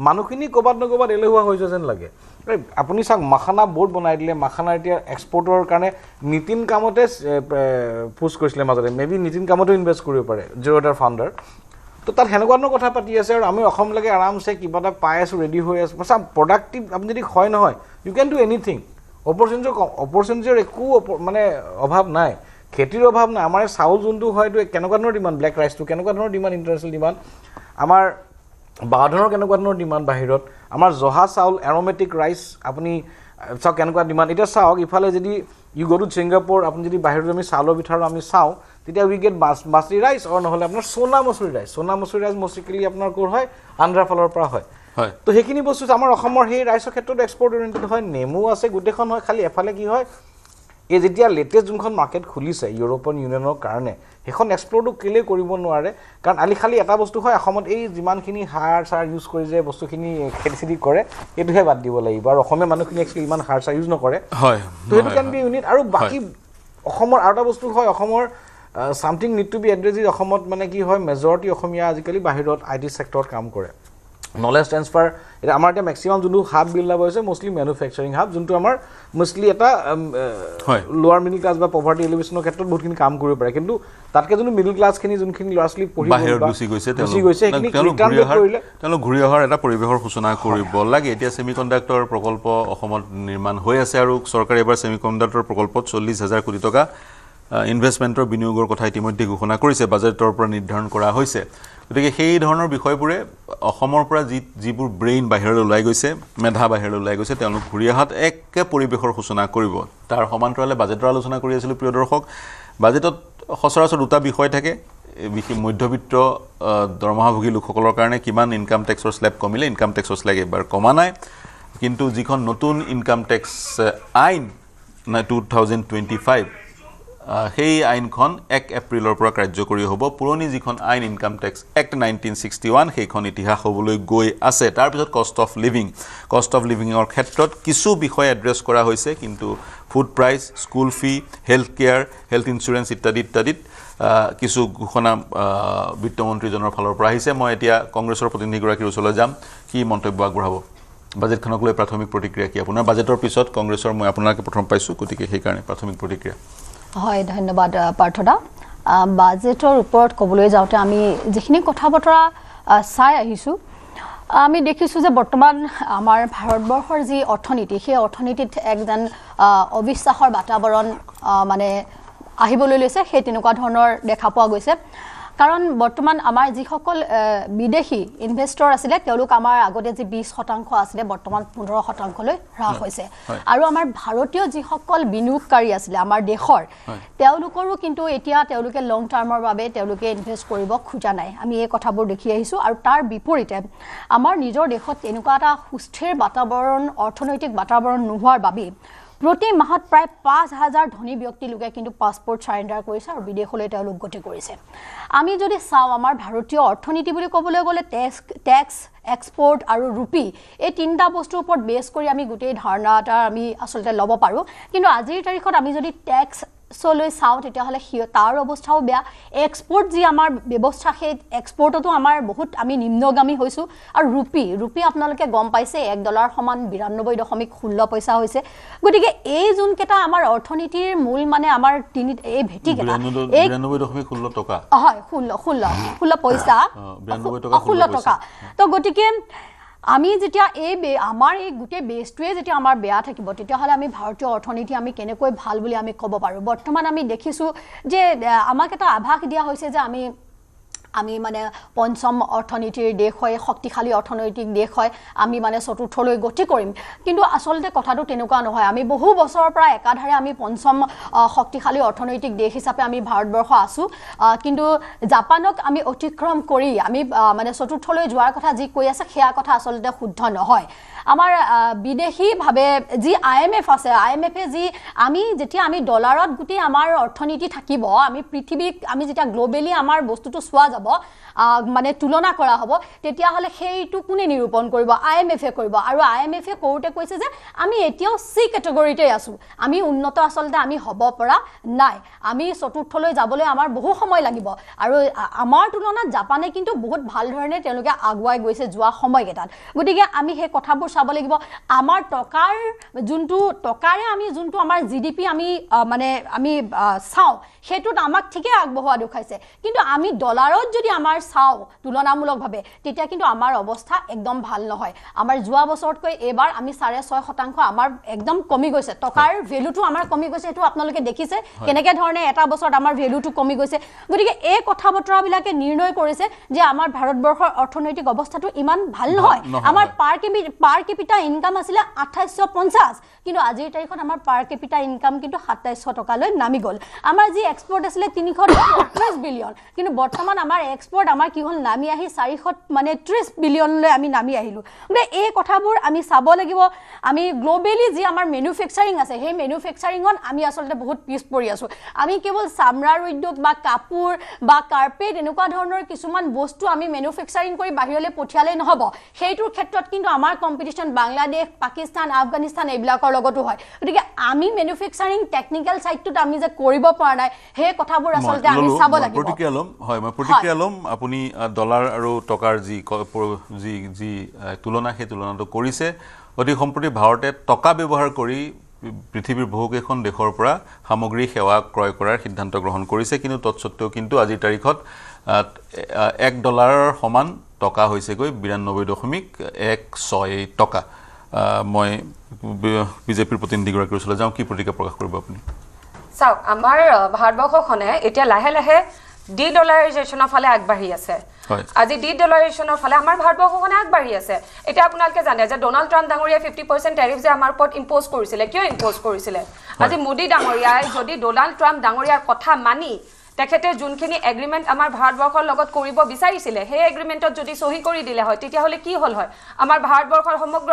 মানুহখিনি ক'ৰবাত নক'ৰবাত এলেহুৱা হৈ যোৱা যেন লাগে আপুনি চাওক মাখানা বোৰ্ড বনাই দিলে মাখানা এতিয়া এক্সপৰ্টৰ কাৰণে নীতিন কামতে পোষ্ট কৰিছিলে মাজতে মেবি নীতিন কামতো ইনভেষ্ট কৰিব পাৰে জিৰ'টাৰ ফাউণ্ডাৰ তো তাত সেনেকুৱা ধৰণৰ কথা পাতি আছে আৰু আমি অসমলৈকে আৰামছে কিবা এটা পাই আছোঁ ৰেডি হৈ আছোঁ চাওক প্ৰডাক্টিভ আপুনি যদি হয় নহয় ইউ কেন ডু এনিথিং অপৰচুনিটিৰ একো মানে অভাৱ নাই খেতিৰ অভাৱ নাই আমাৰ চাউল যোনটো হয়তো কেনেকুৱা ধৰণৰ ডিমাণ্ড ব্লেক ৰাইচটো কেনেকুৱা ধৰণৰ ডিমাণ্ড ইণ্টাৰনেশ্যনেল ডিমাণ্ড আমাৰ বাঁহধনৰ কেনেকুৱা ধৰণৰ ডিমাণ্ড বাহিৰত আমাৰ জহা চাউল এৰমেটিক ৰাইচ আপুনি চাওক কেনেকুৱা ডিমাণ্ড এতিয়া চাওক ইফালে যদি ইউ গো টু ছিংগাপুৰ আপুনি যদি বাহিৰত আমি চাউলৰ পিঠাৰ আমি চাওঁ তেতিয়া উই গেট বাছমতি ৰাইচ আৰু নহ'লে আপোনাৰ সোণা মচুৰি ৰাইচ মষ্টিকেলি আপোনাৰ ক'ৰ হয় আন্ধ্ৰাৰ ফালৰ পৰা হয় তো সেইখিনি বস্তু আমাৰ অসমৰ সেই ৰাইচৰ ক্ষেত্ৰত এক্সপৰ্ট অৰিয়েণ্টেড হয় নেমু আছে গোটেইখন হয় খালি এফালে কি হয় এই যেতিয়া লেটেষ্ট যোনখন মাৰ্কেট খুলিছে ইউৰোপিয়ান ইউনিয়নৰ কাৰণে সেইখন এক্সপ্ল'ৰটো কেলৈ কৰিব নোৱাৰে কাৰণ খালি এটা বস্তু হয় অসমত এই যিমানখিনি সাৰ চাৰ ইউজ কৰি যে বস্তুখিনি খেতি কৰে সেইটোহে বাদ দিব লাগিব আৰু অসমীয়া মানুহখিনি একচুৱেলি ইমান সাৰ চাৰ ইউজ নকৰে হয় তো সেইটো কেন বি ইউনিট আৰু বাকী অসমৰ আৰু এটা বস্তু হয় অসমৰ something need to be address অসমত মানে কি হয় মেজৰিটি অসমীয়া আজিকালি বাহিৰত IT চেক্টৰত কাম কৰে নলেজ ট্ৰেন্সফাৰ এটা আমাৰ এতিয়া মেক্সিমাম যোনটো হাব বিল্ড আপ হৈছে মষ্টলি মেনুফেকচাৰিং হাব যোনটো আমাৰ মষ্টলি এটা লোৱাৰ মিডিল ক্লাছ বা পভাৰ্টি এলিভেশ্যনৰ ক্ষেত্ৰত বহুতখিনি কাম কৰিব পাৰে কিন্তু তাতকৈ যোনটো মিডিল ক্লাছখিনি যোনখিনি ল'ৰা ছোৱালী পঢ়ি গৈছে তেওঁলোক ঘূৰি অহাৰ এটা পৰিৱেশৰ সূচনা কৰিব লাগে এতিয়া ছেমিকণ্ডাক্টৰ প্ৰকল্প অসমত নিৰ্মাণ হৈ আছে আৰু চৰকাৰে এবাৰ ছেমিকণ্ডাক্টৰ প্ৰকল্পত 40,000 কোটি টকা ইনভেষ্টমেণ্টৰ বিনিয়োগৰ কথা ইতিমধ্যে ঘোষণা কৰিছে বাজেটৰ পৰা নিৰ্ধাৰণ কৰা হৈছে গতিকে সেই ধৰণৰ বিষয়বোৰে অসমৰ পৰা যিবোৰ ব্ৰেইন বাহিৰলৈ ওলাই গৈছে মেধা বাহিৰলৈ ওলাই গৈছে তেওঁলোক ঘূৰি অহাত একে পৰিৱেশৰ সূচনা কৰিব তাৰ সমান্তৰালে বাজেটৰ আলোচনা কৰি আছিলোঁ প্ৰিয় দৰ্শক বাজেটত সচৰাচৰ দুটা বিষয় থাকে মধ্যবিত্ত দৰমহাভোগী লোকসকলৰ কাৰণে কিমান ইনকাম টেক্সৰ স্লেব কমিলে ইনকাম টেক্সৰ স্লেব এবাৰ কমা নাই কিন্তু যিখন নতুন ইনকাম টেক্স আইন 2025 সেই আইনখন 1 এপ্ৰিলৰ পৰা কাৰ্যকৰী হ'ব পুৰণি যিখন আইন ইনকাম টেক্স এক্ট 1961 সেইখন ইতিহাস হ'বলৈ গৈ আছে তাৰপিছত কষ্ট অফ লিভিঙৰ ক্ষেত্ৰত কিছু বিষয় এড্ৰেছ কৰা হৈছে কিন্তু food price school fee health care health insurance ইত্যাদিত কিছু ঘোষণা বিত্তমন্ত্ৰীজনৰ ফালৰ পৰা আহিছে মই এতিয়া কংগ্ৰেছৰ প্ৰতিনিধিগৰাকীৰ ওচৰলৈ যাম কি মন্তব্য আগবঢ়াব বাজেটখনক লৈ প্ৰাথমিক প্ৰতিক্ৰিয়া কি আপোনাৰ বাজেটৰ পিছত কংগ্ৰেছৰ মই আপোনাকে প্ৰথম পাইছোঁ গতিকে সেইকাৰণে প্ৰাথমিক প্ৰতিক্ৰিয়া হয় ধন্যবাদ পাৰ্থদা বাজেটৰ ওপৰত ক'বলৈ যাওঁতে আমি যিখিনি কথা বতৰা চাই আহিছোঁ আমি দেখিছোঁ যে বৰ্তমান আমাৰ ভাৰতবৰ্ষৰ যি অৰ্থনীতি সেই অৰ্থনীতিত একজন অবিশ্বাসৰ বাতাবৰণ মানে আহিবলৈ লৈছে সেই তেনেকুৱা ধৰণৰ দেখা পোৱা গৈছে কাৰণ বৰ্তমান আমাৰ যিসকল বিদেশী ইনভেষ্টৰ আছিলে তেওঁলোক আমাৰ আগতে যি 20% আছিলে বৰ্তমান 15%লৈ হ্ৰাস হৈছে আৰু আমাৰ ভাৰতীয় যিসকল বিনিয়োগকাৰী আছিলে আমাৰ দেশৰ তেওঁলোকৰো কিন্তু এতিয়া তেওঁলোকে লং টাৰ্মৰ বাবে তেওঁলোকে ইনভেষ্ট কৰিব খোজা নাই আমি এই কথাবোৰ দেখি আহিছোঁ আৰু তাৰ বিপৰীতে আমাৰ নিজৰ দেশত এনেকুৱা এটা সুস্থিৰ বাতাবৰণ অৰ্থনৈতিক বাতাবৰণ নোহোৱাৰ বাবে প্ৰতি মাহত প্ৰায় 5,000 ধনী ব্যক্তি লোকে কিন্তু পাছপোৰ্ট সাৰেণ্ডাৰ কৰিছে আৰু বিদেশলৈ তেওঁলোক গতি কৰিছে আমি যদি চাওঁ আমাৰ ভাৰতীয় অৰ্থনীতি বুলি ক'বলৈ গ'লে টেক্স এক্সপোৰ্ট আৰু ৰুপি এই তিনিটা বস্তুৰ ওপৰত বেছ কৰি আমি গোটেই ধাৰণা এটা আমি আচলতে ল'ব পাৰোঁ কিন্তু আজিৰ তাৰিখত আমি যদি টেক্স চলৈ চাওঁ তেতিয়াহ'লে তাৰ অৱস্থাও বেয়া এক্সপোৰ্ট যি আমাৰ ব্যৱস্থা সেই এক্সপোৰ্টতো আমাৰ বহুত আমি নিম্নগামী হৈছোঁ আৰু ৰুপি আপোনালোকে গম পাইছে $1 সমান 92.16 পইচা হৈছে গতিকে এই যোনকেইটা আমাৰ অৰ্থনীতিৰ মূল মানে আমাৰ এই ভেটিকেইটা 92.16 টকা হয় 16 পইচা 16 টকা তো গতিকে আমি যেতিয়া আমাৰ এই গোটেই বেছটোৱে যেতিয়া আমাৰ বেয়া থাকিব তেতিয়াহ'লে আমি ভাৰতীয় অৰ্থনীতি আমি কেনেকৈ ভাল বুলি আমি ক'ব পাৰোঁ বৰ্তমান আমি দেখিছোঁ যে আমাক এটা আভাস দিয়া হৈছে যে আমি মানে পঞ্চম অৰ্থনীতিৰ দেশ হয় শক্তিশালী অৰ্থনৈতিক দেশ হয় আমি মানে চতুৰ্থলৈ গতি কৰিম কিন্তু আচলতে কথাটো তেনেকুৱা নহয় আমি বহু বছৰৰ পৰা একাধাৰে আমি পঞ্চম শক্তিশালী অৰ্থনৈতিক দেশ হিচাপে আমি ভাৰতবৰ্ষ আছোঁ কিন্তু জাপানক আমি অতিক্ৰম কৰি আমি মানে চতুৰ্থলৈ যোৱাৰ কথা যি কৈ আছে সেয়া কথা আচলতে শুদ্ধ নহয় আমাৰ বিদেশীভাৱে যি IMF আছে IMFে যি আমি যেতিয়া আমি ডলাৰত গোটেই আমাৰ অৰ্থনীতি থাকিব আমি পৃথিৱীক আমি যেতিয়া গ্লোবেলি আমাৰ বস্তুটো চোৱা যাব মানে তুলনা কৰা হ'ব তেতিয়া হলে সেইটো কোনে নিৰূপণ কৰিব IMFে কৰিব আৰু IMFে কোৰ্টে কৈছে যে আমি এতিয়াও সি ক্যাটেগৰীতে আছো আমি উন্নত আসলতে আমি হ'ব পৰা নাই আমি চতুৰ্থলৈ যাবলৈ আমাৰ বহু সময় লাগিব আৰু আমাৰ তুলনাত জাপানে কিন্তু বহুত ভাল ধৰণে তেওঁলোকে আগুৱাই গৈছে যোৱা সময়কেইটাত গতিকে আমি সেই কথাবোৰ চাব লাগিব আমাৰ টকাৰ যোনটো টকাৰে আমি যোনটো আমাৰ GDP আমি মানে আমি চাও হেতুত আমাক ঠিকই আগবঢ়োৱা দেখাইছে কিন্তু আমি ডলাৰত যদি আমাৰ চাও তুলনামূলকভাৱে তেতিয়া কিন্তু আমাৰ অৱস্থা একদম ভাল নহয় আমাৰ যোৱা বছৰতকৈ এবাৰ আমি 6.5% আমাৰ একদম কমি গৈছে টকাৰ ভ্যালুটো আমাৰ কমি গৈছে এটো আপোনালোকে দেখিছে কেনেকে ধৰণে এটা বছৰত আমাৰ ভ্যালুটো কমি গৈছে গতিকে এই কথা বতৰাবিলাকে নিৰ্ণয় কৰিছে যে আমাৰ ভাৰতবৰ্ষৰ অৰ্থনৈতিক অৱস্থাটো ইমান ভাল নহয় আমাৰ পাৰ কেপিটা ইনকাম আছিল 2850 কিন্তু আজিৰ তাৰিখত আমাৰ পাৰ কেপিটা ইনকাম কিন্তু 2700 টকালৈ নামি গল আমাৰ যি এক্সপোৰ্ট আছিল 330 বিলিয়ন কিন্তু বৰ্তমান আমাৰ এক্সপোৰ্ট আমাৰ কি হল নামি আহি 430 বিলিয়নলৈ আমি নামি আহিলো গতিকে এই কথাবোৰ আমি চাব লাগিব আমি গ্লোবেলি যি আমাৰ ম্যানুফ্যাকচাৰিং আছে সেই ম্যানুফ্যাকচাৰিংত আমি আসলে বহুত পিছ পৰি আছো আমি কেৱল চামৰাৰ উদ্যোগ বা কাপোৰ বা কাৰ্পেট এনেকুৱা ধৰণৰ কিছুমান বস্তু আমি ম্যানুফ্যাকচাৰিং কৰি বাহিৰলৈ পঠিয়ালে নহব সেইটোৰ ক্ষেত্ৰত কিন্তু আমাৰ কম্পিটিশন বাংলাদেশ পাকিস্তান আফগানিস্তান এইবিলাকৰ লগতো হয় গতিকে আমি ম্যানুফ্যাকচাৰিং টেকনিক্যাল সাইডটোত আমি যে কৰিব পৰা নাই সেই কথাবোৰ আসলে আমি চাব লাগিব প্ৰতিক্ৰিয়ালম হয় মই প্ৰতিক্ৰিয়ালম আপুনি ডলাৰ আৰু টকাৰ যি তুলনা সেই তুলনাটো কৰিছে অতি সম্প্ৰতি ভাৰতে টকা ব্যৱহাৰ কৰি পৃথিৱীৰ বহুকেইখন দেশৰ পৰা সামগ্ৰী সেৱা ক্ৰয় কৰাৰ সিদ্ধান্ত গ্ৰহণ কৰিছে কিন্তু তৎসত্ত্বেও কিন্তু আজিৰ তাৰিখত $1 সমান টকা হৈছেগৈ 92.16 টকা মই বিজেপিৰ প্ৰতিনিধিগৰাকীৰ ওচৰলৈ যাওঁ কি প্ৰতিক্ৰিয়া প্ৰকাশ কৰিব আপুনি চাওক আমাৰ ভাৰতবৰ্ষখনে এতিয়া লাহে লাহে ডি-ডলাৰাইজেশ্যনৰ ফালে আগবাঢ়ি আছে আজি ডি-ডলাৰাইজেশ্যনৰ ফালে আমাৰ ভাৰতবৰ্ষখনে আগবাঢ়ি আছে এতিয়া আপোনালোকে জানে যে ডোনাল্ড ট্ৰাম্প ডাঙৰীয়া 50% ট্যাৰিফ যে আমাৰ ওপৰত ইম্পোজ কৰিছিলে কিয় ইম্পোজ কৰিছিলে আজি মোদী ডাঙৰীয়াই যদি ডোনাল্ড ট্ৰাম্প ডাঙৰীয়াৰ কথা মানি তেখেতে যোনখিনি এগ্ৰিমেন্ট আমাৰ ভাৰতবৰ্ষৰ লগত কৰিব বিচাৰিছিলে সেই এগ্ৰিমেন্টত যদি সহি কৰি দিলে হয় তেতিয়া হলে কি হল হয় আমাৰ ভাৰতবৰ্ষৰ সমগ্ৰ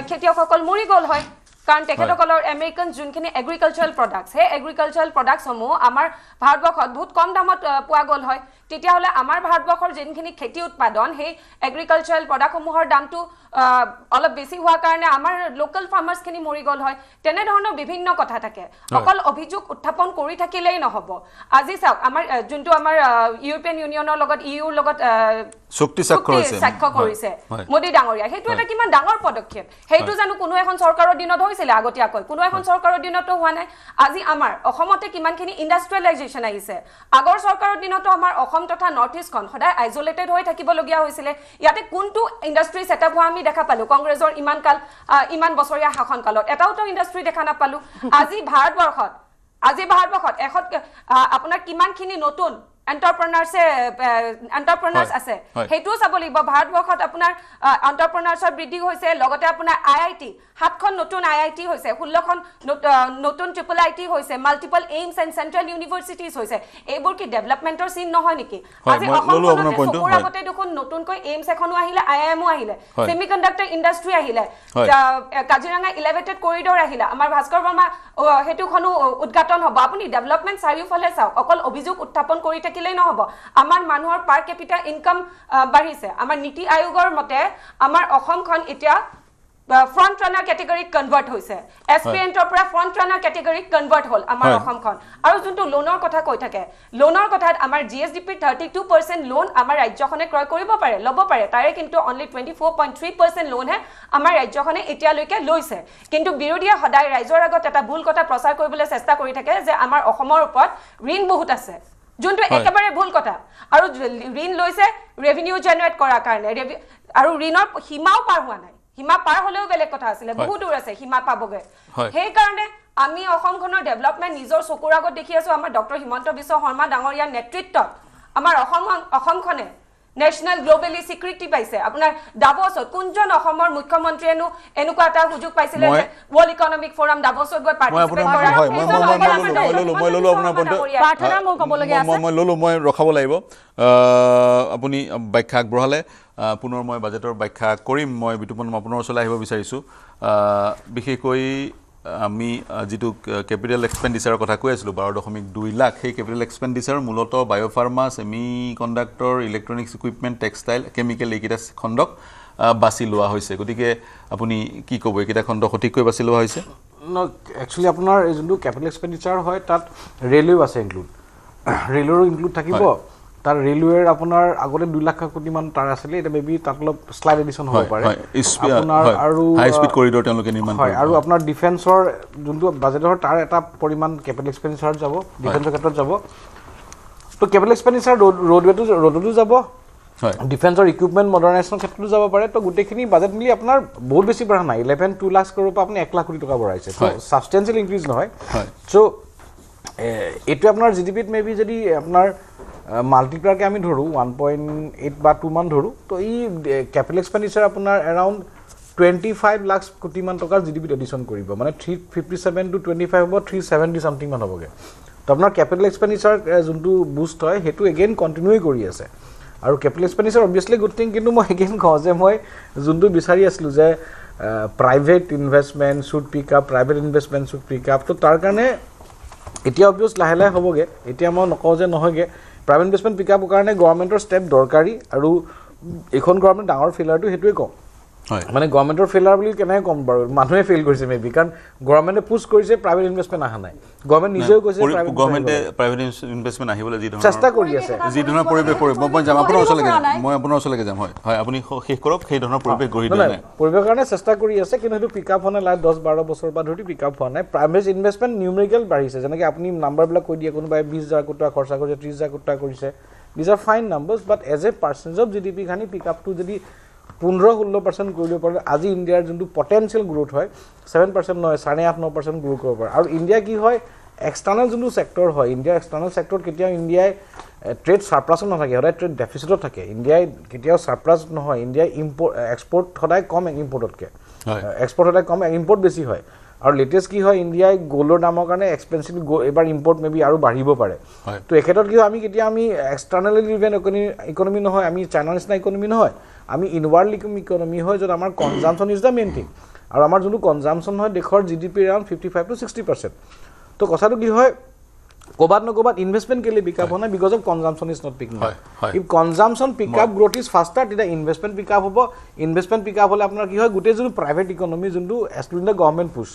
খেতিয়কসকল মৰি গল হয় কাৰণ তেখেতসকলৰ আমেৰিকান যোনখিনি এগ্ৰিকালচাৰাল প্ৰডাক্টছ হে এগ্ৰিকালচাৰাল প্ৰডাক্টসমূহ আমাৰ ভাৰতবৰ্ষত বহুত কম দামত পোৱা গল হয় তেতিয়া হলে আমাৰ ভাৰতবৰ্ষৰ যোনখিনি খেতি উৎপাদন হে এগ্ৰিকালচাৰাল প্ৰডাক্টসমূহৰ দামটো অলপ বেছি হোৱাৰ কাৰণে আমাৰ লোকাল ফাৰ্মাৰ্স খিনি মৰি গল হয় তেনে ধৰণৰ বিভিন্ন কথা থাকে অকল অভিযোগ উত্থাপন কৰি থাকিলেই নহব আজি চাওক আমাৰ যোনটো আমাৰ ইউৰোপিয়ান ইউনিয়নৰ লগত ইউৰ লগত চুক্তি স্বাক্ষৰ কৰিছে মোদী ডাঙৰীয়া হেতু এটা কিমান ডাঙৰ পদক্ষেপ হেতু জানো কোনো এখন চৰকাৰৰ দিনত হৈছিল আগতীয়াকৈ কোনো এখন চৰকাৰৰ দিনতো হোৱা নাই আজি আমাৰ অসমতে কিমানখিনি ইন্ডাষ্ট্ৰিয়েলাইজেশ্যন আহিছে আগৰ চৰকাৰৰ দিনতো আমাৰ অসম তথা নৰ্থ ইষ্টখন সদায় আইজোলেটেড হৈ থাকিবলগীয়া হৈছিলে ইয়াতে কোনটো ইন্ডাষ্ট্ৰি সেটআপ হোৱা আমি দেখা পালো কংগ্ৰেছৰ ইমান বছৰীয়া শাসনকালত এটাওটো ইন্ডাষ্ট্ৰি দেখা নাপালো আজি ভাৰতবৰ্ষত আপোনাৰ কিমানখিনি নতুন এন্টাৰপ্ৰেনাৰ্ছ আছে হেতু চাব লাগিব ভাৰতবৰ্ষত আপোনাৰ এন্টাৰপ্ৰেনাৰ্ছৰ বৃদ্ধি হৈছে লগতে আপোনাৰ IIT 7খন নতুন IIT হৈছে 16খন নতুন ট্ৰিপল IIT হৈছে multiple AIIMS and central universities হৈছে এইবোৰ কি ডেভেলপমেন্টৰ চিন নহয় নেকি আজি অসমখনত আগতে দেখোন নতুনকৈ এইমছ এখনো আহিলে IIMও আহিলে সেমিকন্ডাক্টৰ ইন্ডাষ্ট্ৰি আহিলে কাজিৰঙা ইলেভেটেড কৰিডৰ আহিলে আমাৰ ভাস্কৰ বৰ্মা হেতুখনো উদ্ঘাটন হ'ব আপুনি ডেভেলপমেন্ট চাৰিওফালে চাওক অকল অভিযোগ উত্থাপন কৰি থাকিলেই নহব আমাৰ মানুহৰ পাৰ কেপিটা ইনকাম বাঢ়িছে আমাৰ নীতি আয়োগৰ মতে আমাৰ অসমখন এতিয়া ফ্ৰন্ট ৰানাৰ কেটেগৰীত কনভাৰ্ট হৈছে এছপিএন্টৰ পৰা ফ্ৰন্ট ৰানাৰ কেটেগৰীত কনভাৰ্ট হ'ল আমাৰ অসমখন আৰু যোনটো লোনৰ কথা কৈ থাকে লোনৰ কথাত আমাৰ GSDP 32% লোন আমাৰ ৰাজ্যখনে ক্ৰয় কৰিব পাৰে ল'ব পাৰে তাৰে কিন্তু অনলি 24.3% লোন হে আমাৰ ৰাজ্যখনে এতিয়ালৈকে লৈছে কিন্তু বিৰোধীয়ে সদায় ৰাইজৰ আগত এটা ভুল কথা প্ৰচাৰ কৰিবলৈ চেষ্টা কৰি থাকে যে আমাৰ অসমৰ ওপৰত ঋণ বহুত আছে যোনটো একেবাৰে ভুল কথা আৰু ঋণ লৈছে ৰেভিনিউ জেনাৰেট কৰাৰ কাৰণে আৰু ঋণৰ সীমাও পাৰ হোৱা নাই সীমা পাৰ হলেও বেলেগ কথা আছিল বহুত দূৰ আছে সীমা পাবগে সেই কাৰণে আমি অসমখনৰ ডেভেলপমেন্ট নিজৰ চকুৰ আগত দেখি আছো আমাৰ ডক্টৰ হিমন্ত বিশ্ব শৰ্মা ডাঙৰীয়াৰ নেতৃত্বত আমাৰ অসমখনে নেশ্যনেল গ্লোবেলি স্বীকৃতি পাইছে আপোনাৰ ডাভছত কোনজন অসমৰ মুখ্যমন্ত্ৰীয়েনো এনেকুৱা এটা সুযোগ পাইছিলে যে ৱৰ্ল্ড ইকনমিক ফৰাম ডাভছত গৈ পাৰ্টিচিপেট কৰা মই ললো মই ৰখাব লাগিব আপুনি ব্যাখ্যা আগবঢ়ালে পুনৰ মই বাজেটৰ ব্যাখ্যা কৰিম মই বিতুপন আপোনাৰ ওচৰলৈ আহিব বিচাৰিছোঁ বিশেষকৈ আমি যেটো ক্যাপিটাল এক্সপেন্ডিচাৰৰ কথা কৈ আছিলোঁ 12.2 লাখ সেই ক্যাপিটাল এক্সপেন্ডিচাৰ মূলতঃ biopharma semiconductor electronics equipment textile chemical এইকেইটা খণ্ডক বাছি লোৱা হৈছে গতিকে আপুনি কি ক'ব এইকেইটা খণ্ড সঠিককৈ বাছি লোৱা হৈছে একচুয়ালি আপোনাৰ যোনটো ক্যাপিটাল এক্সপেন্ডিচাৰ হয় তাত ৰেলৱে আছে ইনক্লুড ৰেলৱেৰো ইনক্লুড থাকিব তাৰ ৰেলৱেৰ আপোনাৰ আগতে 2 লাখ কোটি মান তাৰ আছিল এটা মেবি তাত অলপ স্লাইড এডিশন হ'ব পাৰে আপোনাৰ আৰু হাই স্পীড কৰিডৰ তেওঁলোকে নিৰ্মাণ কৰে আৰু আপোনাৰ ডিফেন্সৰ যোনটো বাজেটৰ তাৰ এটা পৰিমাণ ক্যাপিটাল এক্সপেন্ডিচাৰ যাব ডিফেন্সৰ ক্ষেত্ৰত যাব তো ক্যাপিটাল এক্সপেন্ডিচাৰ ৰোডটো যাব ডিফেন্সৰ ইকুইপমেন্ট মডাৰ্নাইজেশ্যন ক্ষেত্ৰতো যাব পাৰে তো গোটেইখিনি বাজেট মিলি আপোনাৰ বহুত বেছি বঢ়া নাই 11.2 লাখ কৰোৰ পৰা আপুনি 1 লাখ কোটি টকা বঢ়াইছে তো সাবস্টেন্সিয়েল ইনক্ৰিজ নহয় সো এটো আপোনাৰ জিডিপিত মেবি যদি আপোনাৰ মাল্টিপ্লায়াৰ কে আমি ধৰো 1.8 বা 2 মান ধৰো তো এই ক্যাপিটাল এক্সপেন্ডিচাৰ আপোনাৰ अराउंड 25 লাখ কোটি মান টকাৰ জিডিপি এডিশন কৰিব মানে 357 টু 25 হ'ব 370 সামথিং মান হ'বগে তো আপোনাৰ ক্যাপিটাল এক্সপেন্ডিচাৰ যোনটো বুষ্ট হয় হেতু এগেইন কন্টিনিউ কৰি আছে আৰু ক্যাপিটাল এক্সপেন্ডিচাৰ অবভিয়াসলি গুড থিং কিন্তু মই এগেইন কওঁ যে মই যোনটো বিচাৰি আছিলো যে private investment should pick up private investment should pick up তো তাৰ কাৰণে এতিয়া অবভিয়াস লাহে লাহে হ'বগে এতিয়া মই নকওঁ যে নহয়গে প্ৰাইভেট ইনভেষ্টমেন্ট পিক আপৰ কাৰণে গভৰ্ণমেণ্টৰ ষ্টেপ দৰকাৰী আৰু এখন গভৰ্ণমেণ্ট ডাঙৰ ফেইলাৰটো হেতুৱে কম মানে গভৰ্ণমেণ্টৰ ফেইলাৰ বুলি কেনে কম বাৰু মানুহে ফেইল কৰিছে মেবি কাৰণ গভৰ্ণমেণ্টে পুশ কৰিছে প্ৰাইভেট ইনভেষ্টমেন্ট আহা নাই গভৰ্ণমেণ্ট নিজেও কৈছে গভৰ্ণমেণ্টে প্ৰাইভেট ইনভেষ্টমেন্ট আহিবলৈ যি ধৰণৰ চেষ্টা কৰি আছে যি ধৰণৰ পৰিৱেশ কৰিব মই যাম আপোনাৰ ওচৰলৈকে যাম হয় আপুনি শেষ কৰক সেই ধৰণৰ পৰিৱেশ গঢ়ি দিয়া নাই পৰিৱেশৰ কাৰণে চেষ্টা কৰি আছে কিন্তু হেতু পিক আপ হোৱা নাই লাষ্ট 10-12 বছৰ পৰা ধৰি পিক আপ হোৱা নাই প্ৰাইভেট ইনভেষ্টমেন্ট নিউমেৰিকেল বাঢ়িছে যেনেকৈ আপুনি নাম্বাৰবিলাক কৈ দিয়ে কোনোবাই 20000 কোটি টকা খৰচা কৰিছে 30000 কোটি টকা কৰিছে these are fine numbers but as a percentage of GDP খানি পিক আপ টু যদি 15-16% কৰিব পাৰে আজি ইণ্ডিয়াৰ যোনটো পটেনশিয়াল গ্ৰোথ হয় 7% নহয় 8.5-9% গ্ৰো কৰিব পাৰে আৰু ইণ্ডিয়া কি হয় এক্সটাৰ্নাল যোনটো সেক্টৰ হয় ইণ্ডিয়া এক্সটাৰ্নাল সেক্টৰ কেতিয়া ইণ্ডিয়াই ট্ৰেড সাৰপ্লাছ নাথাকে সদায় ট্ৰেড ডেফিচিটত থাকে ইণ্ডিয়াই কেতিয়াও সাৰপ্লাছ নহয় ইণ্ডিয়াই এক্সপোৰ্ট সদায় কম ইম্পোৰ্টতকে এক্সপোৰ্ট সদায় কম ইম্পোৰ্ট বেছি হয় আৰু লেটেষ্ট কি হয় ইণ্ডিয়াই গোল্ডৰ দামৰ কাৰণে এক্সপেন্সিভ এবাৰ ইম্পোৰ্ট মেবি আৰু বাঢ়িব পাৰে তো এক্ষেত্ৰত কি আমি কেতিয়া আমি এক্সটাৰ্নালি ড্ৰিভেন ইকোনমি নহয় আমি চাইনাৰ নিচিনা ইকোনমি নহয় আমি ইনৱাৰ্ড ইকোনমি হয় য'ত আমাৰ কনজাম্পশ্যন ইজ দ্য মেইন থিং আৰু আমাৰ যোনটো কনজাম্পশ্যন হয় দেশৰ জিডিপি এৰাউণ্ড 55-60% তো কথাটো কি হয় ক'বাত নক'বাত ইনভেষ্টমেণ্ট কেলে পিক আপ হোৱা নাই because of consumption is not picking up if consumption pick up growth is faster তেতিয়া ইনভেষ্টমেণ্ট পিক আপ হ'ব ইনভেষ্টমেণ্ট পিক আপ হ'লে আপোনাৰ কি হয় গোটেই যোনটো প্ৰাইভেট ইকনমি যোনটো এক্সক্লুডিং দ্য গভৰ্ণমেণ্ট পুছ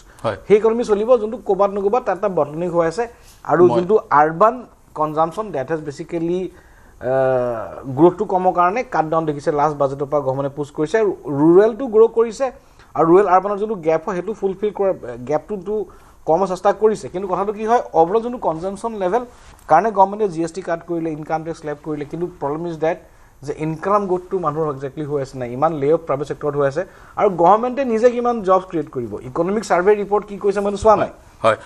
সেই ইকনমি চলিব যোনটো ক'বাত নক'বাত তাত এটা বটলিং হৈ আছে আৰু যোনটো আৰ্বান কনজাম্পশ্যন ডেট হেজ বেচিকেলি গ্ৰোথটো কমৰ কাৰণে কাট ডাউন দেখিছে লাষ্ট বাজেটৰ পৰা গভৰ্ণমেণ্টে পুছ কৰিছে ৰুৰেলটো গ্ৰ' কৰিছে আৰু ৰুৰেল আৰ্বানৰ যোনটো গেপ হয় সেইটো ফুলফিল কৰা গেপটো কম চেষ্টা কৰিছে কিন্তু কথাটো কি হয় ওভাৰঅল যোনটো কনজাম্পশ্যন লেভেল কাৰণে গভৰ্ণমেণ্টে জিএছটি কাট কৰিলে ইনকাম টেক্স স্লেব কৰিলে কিন্তু প্ৰব্লেম ইজ ডেট যে ইনকাম গ্ৰোথটো মানুহৰ একজেক্টলি হৈ আছে নাই ইমান লে অফ প্ৰাইভেট সেক্টৰত হৈ আছে আৰু গভৰ্ণমেণ্টে নিজে কিমান জবছ ক্ৰিয়েট কৰিব ইকনমিক সাৰ্ভে ৰিপৰ্ট কি কৈছে মই চোৱা নাই হয়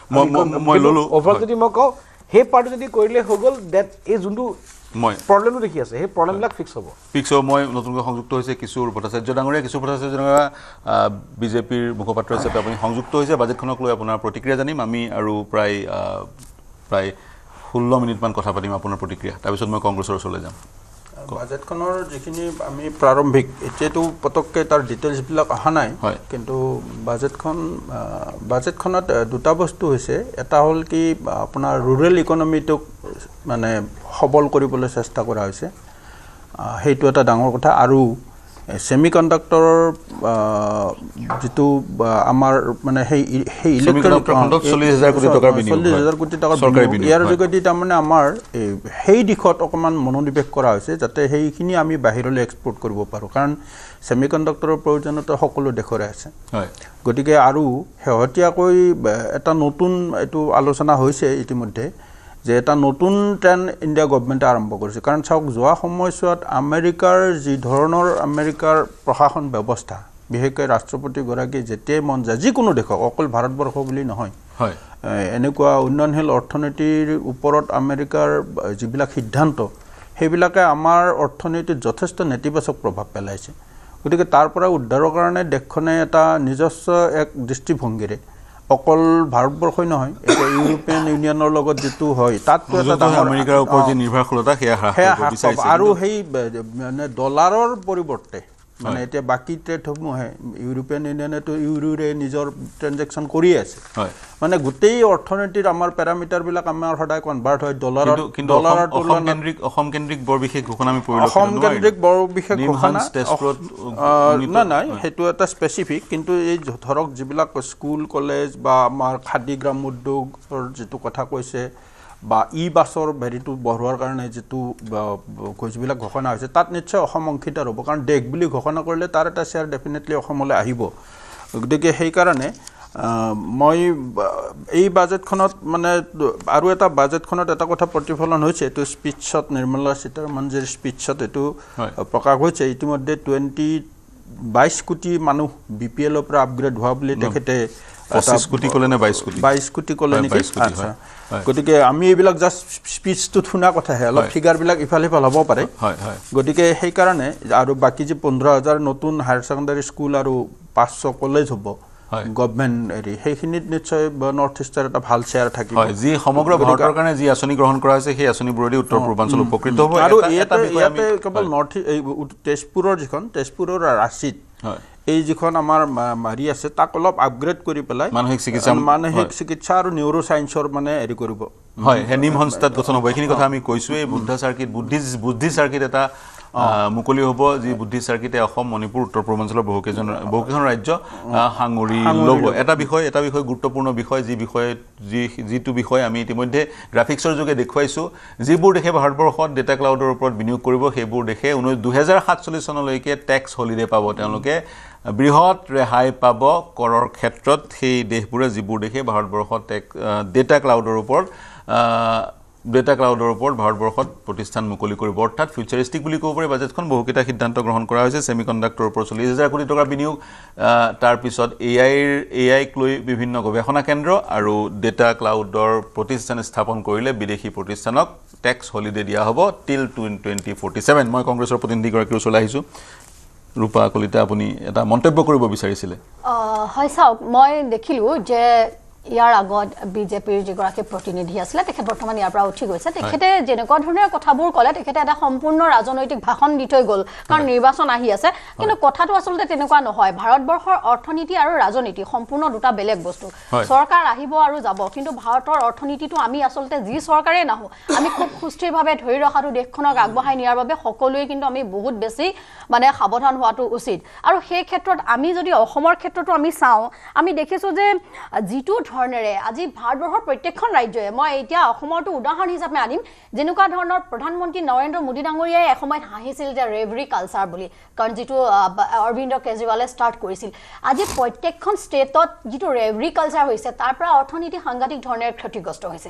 মই ললো ওভাৰঅল যদি মই কওঁ সেই পাৰ্টটো যদি কৰিলে হৈ গ'ল ডেট এই যোনটো প্ৰব্লেমটো দেখি আছে সেই প্ৰব্লেমবিলাক ফিক্স হ'ব মই নতুনকৈ সংযুক্ত হৈছে কিশোৰ ভট্টাচাৰ্য ডাঙৰীয়া বিজেপিৰ মুখপাত্ৰ হিচাপে আপুনি সংযুক্ত হৈছে বাজেটখনক লৈ আপোনাৰ প্ৰতিক্ৰিয়া জানিম আমি আৰু প্ৰায় 16 মিনিটমান কথা পাতিম আপোনাৰ প্ৰতিক্ৰিয়া তাৰপিছত মই কংগ্ৰেছৰ ওচৰলৈ যাম বাজেটখনৰ যিখিনি আমি প্ৰাৰম্ভিক এতিয়াতো পটককৈ তাৰ ডিটেইলছবিলাক অহা নাই কিন্তু বাজেটখনত দুটা বস্তু হৈছে এটা হ'ল কি আপোনাৰ ৰুৰেল ইকনমিটোক মানে সবল কৰিবলৈ চেষ্টা কৰা হৈছে সেইটো এটা ডাঙৰ কথা আৰু সেমি কণ্ডাক্টৰৰ যেটো আমাৰ মানে সেই ইলেক্ট্ৰনিক 40000 কোটি টকাৰ বিনিয়োগ 40000 কোটি টকাৰ বিনিয়োগ ইয়াৰ যোগেদি তাৰমানে আমাৰ সেই দিশত অকমান মনোনিৱেশ কৰা হৈছে যাতে সেইখিনি আমি বাহিৰলৈ এক্সপোৰ্ট কৰিব পাৰোঁ কাৰণ সেমি কণ্ডাক্টৰৰ প্ৰয়োজনীয়তা সকলো দেশৰে আছে গতিকে আৰু শেহতীয়াকৈ এটা নতুন এইটো আলোচনা হৈছে ইতিমধ্যে যে এটা নতুন ট্ৰেণ্ড ইণ্ডিয়া গভৰ্ণমেণ্টে আৰম্ভ কৰিছে কাৰণ চাওক যোৱা সময়ছোৱাত আমেৰিকাৰ যি ধৰণৰ আমেৰিকাৰ প্ৰশাসন ব্যৱস্থা বিশেষকৈ ৰাষ্ট্ৰপতিগৰাকী যেতিয়াই মন যায় যিকোনো দেশক অকল ভাৰতবৰ্ষ বুলি নহয় এনেকুৱা উন্নয়নশীল অৰ্থনীতিৰ ওপৰত আমেৰিকাৰ যিবিলাক সিদ্ধান্ত সেইবিলাকে আমাৰ অৰ্থনীতিত যথেষ্ট নেতিবাচক প্ৰভাৱ পেলাইছে গতিকে তাৰ পৰা উদ্ধাৰৰ কাৰণে দেশখনে এটা নিজস্ব এক দৃষ্টিভংগীৰে অকল ভাৰতবৰ্ষই নহয় এটা ইউৰোপিয়ান ইউনিয়নৰ লগত যেটো হয় তাতটো এটা আমেৰিকাৰ ওপৰত যে নিৰ্ভৰশীলতা সেয়া হ্ৰাস কৰিব বিচাৰিছে আৰু সেই মানে ডলাৰৰ পৰিৱৰ্তে মানে এতিয়া বাকি ট্ৰেডসমূহে ইউৰোপিয়ান ইউনিয়নেটো ইউৰোৰে নিজৰ ট্ৰানজেকশন কৰি আছে মানে গোটেই অৰ্থনীতিৰ আমাৰ প্যাৰামিটাৰবিলাক আমাৰ সদায় কনভাৰ্ট হয় ডলাৰৰ ডলাৰৰ অসম কেন্দ্ৰিক বৰ বিশেষ ঘোষণা আমি পৰিলক্ষিত অসম কেন্দ্ৰিক বৰ বিশেষ ঘোষণা নাই হেতু এটা স্পেসিফিক কিন্তু এই ধৰক যিবিলাক স্কুল কলেজ বা আমাৰ খাদী গ্ৰাম উদ্যোগৰ যেটো কথা কৈছে বা বাছৰ ভেৰিটো বঢ়োৱাৰ কাৰণে যেটো যিবিলাক ঘোষণা হৈছে তাত নিশ্চয় অসম অংশীদাৰ হ'ব কাৰণ দেশ বুলি ঘোষণা কৰিলে তাৰ এটা শেয়াৰ ডেফিনেটলি অসমলৈ আহিব গতিকে সেই কাৰণে মই এই বাজেটখনত মানে আৰু এটা বাজেটখনত এটা কথা প্ৰতিফলন হৈছে এটো স্পিচত নিৰ্মলা সীতাৰমণৰ স্পিচত এটো প্ৰকাশ হৈছে ইতিমধ্যে 22 কোটি মানুহ বিপিএলৰ পৰা আপগ্ৰেড হোৱা বুলি তেখেতে 25 কোটি কলে না 22 কোটি কলে নেকি আচ্ছা গতিকে আমি এইবিলাক জাস্ট স্পিচটো শুনা কথা হে অলপ ফিগাৰ বিলাক ইফালে ভাল হ'ব পাৰে গতিকে সেই কাৰণে আৰু বাকি যে 15000 নতুন হায়াৰ সেকেন্ডাৰী স্কুল আৰু 500 কলেজ হ'ব গভৰ্নমেন্ট এৰি সেইখিনিত নিশ্চয় নৰ্থ ইষ্টৰ এটা ভাল শেয়াৰ থাকিব যি সমগ্ৰ ভাৰতৰ কাৰণে যি আঁচনি গ্ৰহণ কৰা হৈছে সেই আঁচনিবোৰেদি উত্তৰ পূৰ্বাঞ্চল উপকৃত হ'ব আৰু এটা কেৱল নৰ্থ তেজপুৰৰ ৰাচিত এই যিখন আমাৰ মাৰি আছে তাক অলপ আপগ্ৰেড কৰি পেলাই মানসিক চিকিৎসা আৰু নিউৰো সায়েন্সৰ মানে এৰি কৰিব হয় হেনিম সংস্থাত গঠন হ'ব এইখিনি কথা আমি কৈছো এই বুদ্ধি সাৰ্কিট এটা মুকলি হ'ব যি বুদ্ধি সাৰ্কিটে অসম মণিপুৰ উত্তৰ পূৰ্বাঞ্চলৰ বহুকেইখন ৰাজ্য হাঙৰি ল'ব এটা বিষয় গুৰুত্বপূৰ্ণ বিষয় যিটো বিষয় আমি ইতিমধ্যে গ্ৰাফিক্সৰ যোগে দেখুৱাইছো যিবোৰ দেখে ভাৰতবৰ্ষত ডেটা ক্লাউডৰ ওপৰত বিনিয়োগ কৰিব সেইবোৰ দেখে 2047 চনলৈকে টেক্স হলিডে পাব তেওঁলোকে বৃহৎ ৰেহাই পাব কৰৰ ক্ষেত্ৰত সেই দেশবোৰে যিবোৰ দেখে ভাৰতবৰ্ষত ডেটা ক্লাউডৰ ওপৰত ভাৰতবৰ্ষত প্ৰতিষ্ঠান মুকলি কৰিব অৰ্থাৎ ফিউচাৰিষ্টিক বুলি ক'ব পাৰি বাজেটখন বহুকেইটা সিদ্ধান্ত গ্ৰহণ কৰা হৈছে সেমিকণ্ডাক্টৰৰ ওপৰত 40000 কোটি টকা বিনিয়োগ তাৰ পিছত এআইক লৈ বিভিন্ন গৱেষণা কেন্দ্ৰ আৰু ডেটা ক্লাউডৰ প্ৰতিষ্ঠান স্থাপন কৰিলে বিদেশী প্ৰতিষ্ঠানক টেক্স হলিডে দিয়া হ'ব টিল 2047 মই কংগ্ৰেছৰ প্ৰতিনিধিগৰাকীৰ ওচৰলৈ আহিছো ৰূপা কলিতা আপুনি এটা মন্তব্য কৰিব বিচাৰিছিলে হয় চাওক মই দেখিলো যে ইয়াৰ আগত বিজেপিৰ যিগৰাকী প্ৰতিনিধি আছিল তেখেত বৰ্তমান ইয়াৰ পৰা উঠি গৈছে তেখেতে যেনেকুৱা ধৰণৰ কথাবোৰ ক'লে তেখেতে এটা সম্পূৰ্ণ ৰাজনৈতিক ভাষণ দি থৈ গ'ল কাৰণ নিৰ্বাচন আহি আছে কিন্তু কথাটো আচলতে তেনেকুৱা নহয় ভাৰতবৰ্ষৰ অৰ্থনীতি আৰু ৰাজনীতি সম্পূৰ্ণ দুটা বেলেগ বস্তু চৰকাৰ আহিব আৰু যাব কিন্তু ভাৰতৰ অৰ্থনীতিটো আমি আচলতে যি চৰকাৰে নাহো আমি খুব সুস্থিৰভাৱে ধৰি ৰখাটো দেশখনক আগবঢ়াই নিয়াৰ বাবে সকলোৱে কিন্তু আমি বহুত বেছি মানে সাৱধান হোৱাটো উচিত আৰু সেই ক্ষেত্ৰত আমি যদি অসমৰ ক্ষেত্ৰটো আমি চাওঁ আমি দেখিছো যে যিটো ধৰণেৰে আজি ভাৰতবৰ্ষৰ প্ৰত্যেকখন ৰাজ্যই মই এতিয়া অসমৰটো উদাহৰণ হিচাপে আনিম যেনেকুৱা ধৰণৰ প্ৰধানমন্ত্ৰী নৰেন্দ্ৰ মোদী ডাঙৰীয়াই এসময়ত হাঁহিছিল যে ৰেভৰি কালচাৰ বুলি কাৰণ যিটো অৰবিন্দ কেজৰিৱালে ষ্টাৰ্ট কৰিছিল আজি প্ৰত্যেকখন ষ্টেটত যিটো ৰেভৰি কালচাৰ হৈছে তাৰ পৰা অৰ্থনীতি সাংঘাতিক ধৰণেৰে ক্ষতিগ্ৰস্ত হৈছে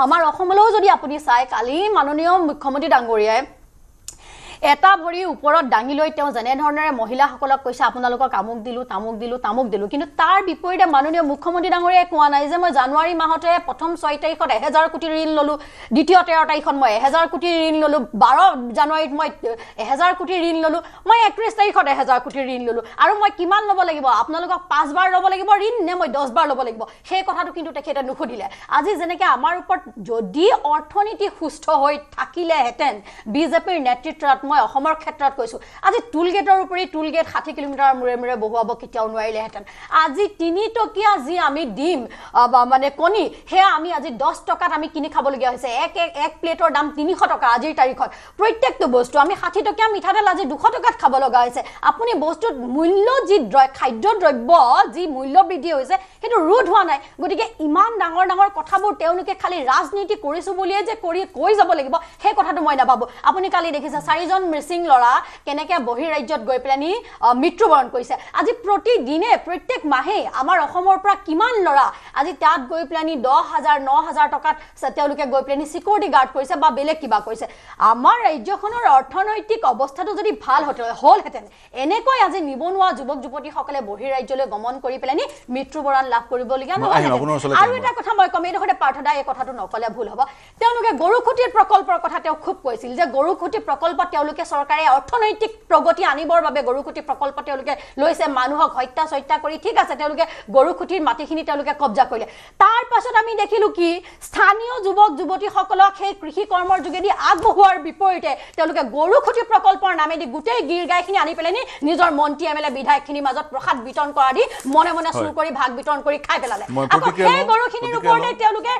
আমাৰ অসমলৈও যদি আপুনি চাই কালি মাননীয় মুখ্যমন্ত্ৰী ডাঙৰীয়াই এটা ভৰি ওপৰত দাঙি লৈ তেওঁ যেনে ধৰণেৰে মহিলাসকলক কৈছে আপোনালোকক আমুক দিলো কিন্তু তাৰ বিপৰীতে মাননীয় মুখ্যমন্ত্ৰী ডাঙৰীয়াই কোৱা নাই যে মই জানুৱাৰী মাহতে প্ৰথম 6 তাৰিখত 1000 কোটি ঋণ ললো দ্বিতীয় 13 তাৰিখত মই 1000 কোটি ঋণ ললো 12 জানুৱাৰীত মই 1000 কোটি ঋণ ললো মই 31 তাৰিখত 1000 কোটি ঋণ ললো আৰু মই কিমান ল'ব লাগিব আপোনালোকক 5 বাৰ ল'ব লাগিব ঋণ নে মই 10 বাৰ ল'ব লাগিব সেই কথাটো কিন্তু তেখেতে নুখুধিলে আজি যেনেকৈ আমাৰ ওপৰত যদি অৰ্থনীতি সুস্থ হৈ থাকিলে হেতেন বিজেপিৰ নেতৃত্বত মই অসমৰ ক্ষেত্ৰত কৈছো আজি টুলগেটৰ উপৰি টুলগেট 60 কিলোমিটাৰ মুৰে বহুৱাব কেতিয়াও নোৱাৰিলে হেতেন আজি 3 টকীয়া যি আমি দিম মানে কণী হে আমি আজি 10 টকাত আমি কিনি খাবলগীয়া হৈছে এক প্লেটৰ দাম 300 টকা আজিৰ তাৰিখত প্ৰত্যেকটো বস্তু আমি 60 টকীয়া মিঠাতেল আজি 200 টকাত খাব লগা হৈছে আপুনি বস্তুৰ মূল্য যি খাদ্য দ্ৰব্য যি মূল্য বৃদ্ধি হৈছে কিন্তু ৰোধ হোৱা নাই গতিকে ইমান ডাঙৰ কথাবোৰ তেওঁলোকে খালি ৰাজনীতি কৰিছো বুলিয়ে যে কৈ যাব লাগিব সেই কথাটো মই নাভাবো আপুনি কালি দেখিছে 4জন জন মিচিং ল'ৰা কেনেকৈ বহিৰাজ্যত গৈ পেলানি মৃত্যুবৰণ কৰিছে আজি প্ৰতিদিনে প্ৰত্যেক মাহে আমাৰ অসমৰ পৰা কিমান ল'ৰা আজি তাত গৈ পেলানি 10,000 9,000 টকাত তেওঁলোকে গৈ পেলানি সিকিউৰিটি গাৰ্ড কৰিছে বা বেলেগ কিবা কৰিছে আমাৰ ৰাজ্যখনৰ অৰ্থনৈতিক অৱস্থাটো যদি ভাল হ'লহেঁতেন এনেকৈ আজি নিবনুৱা যুৱক যুৱতীসকলে বহিৰাজ্যলৈ গমন কৰি পেলানি মৃত্যুবৰণ লাভ কৰিবলগীয়া নহয় আৰু এটা কথা মই কম এইডোখৰতে পাৰ্থদাই এই কথাটো নকলে ভুল হ'ব তেওঁলোকে গৰুখুটিৰ প্ৰকল্পৰ কথা তেওঁ খুব কৈছিল যে গৰুখুটি প্ৰকল্প তেওঁলোকে চৰকাৰে অৰ্থনৈতিক প্ৰগতি আনিবৰ বাবে গৰুখুটি প্ৰকল্প তেওঁলোকে লৈছে মানুহক হত্যা কৰি ঠিক আছে তেওঁলোকে গৰুখুটিৰ মাটিখিনি তেওঁলোকে কব্জা কৰিলে তাৰ পাছত আমি দেখিলো কি স্থানীয় যুৱক যুৱতীসকলক সেই কৃষি কৰ্মৰ যোগেদি আগবঢ়োৱাৰ বিপৰীতে তেওঁলোকে গৰুখুটি প্ৰকল্পৰ নামেদি গোটেই গিৰগাইখিনি আনি পেলানি নিজৰ মন্ত্ৰী এমএলএ বিধায়কখিনিৰ মাজত প্ৰসাদ বিতৰণ কৰা দি মনে মনে চুৰ কৰি ভাগ বিতৰণ কৰি খাই পেলালে আকৌ সেই গৰুখিনিৰ ওপৰতে তেওঁলোকে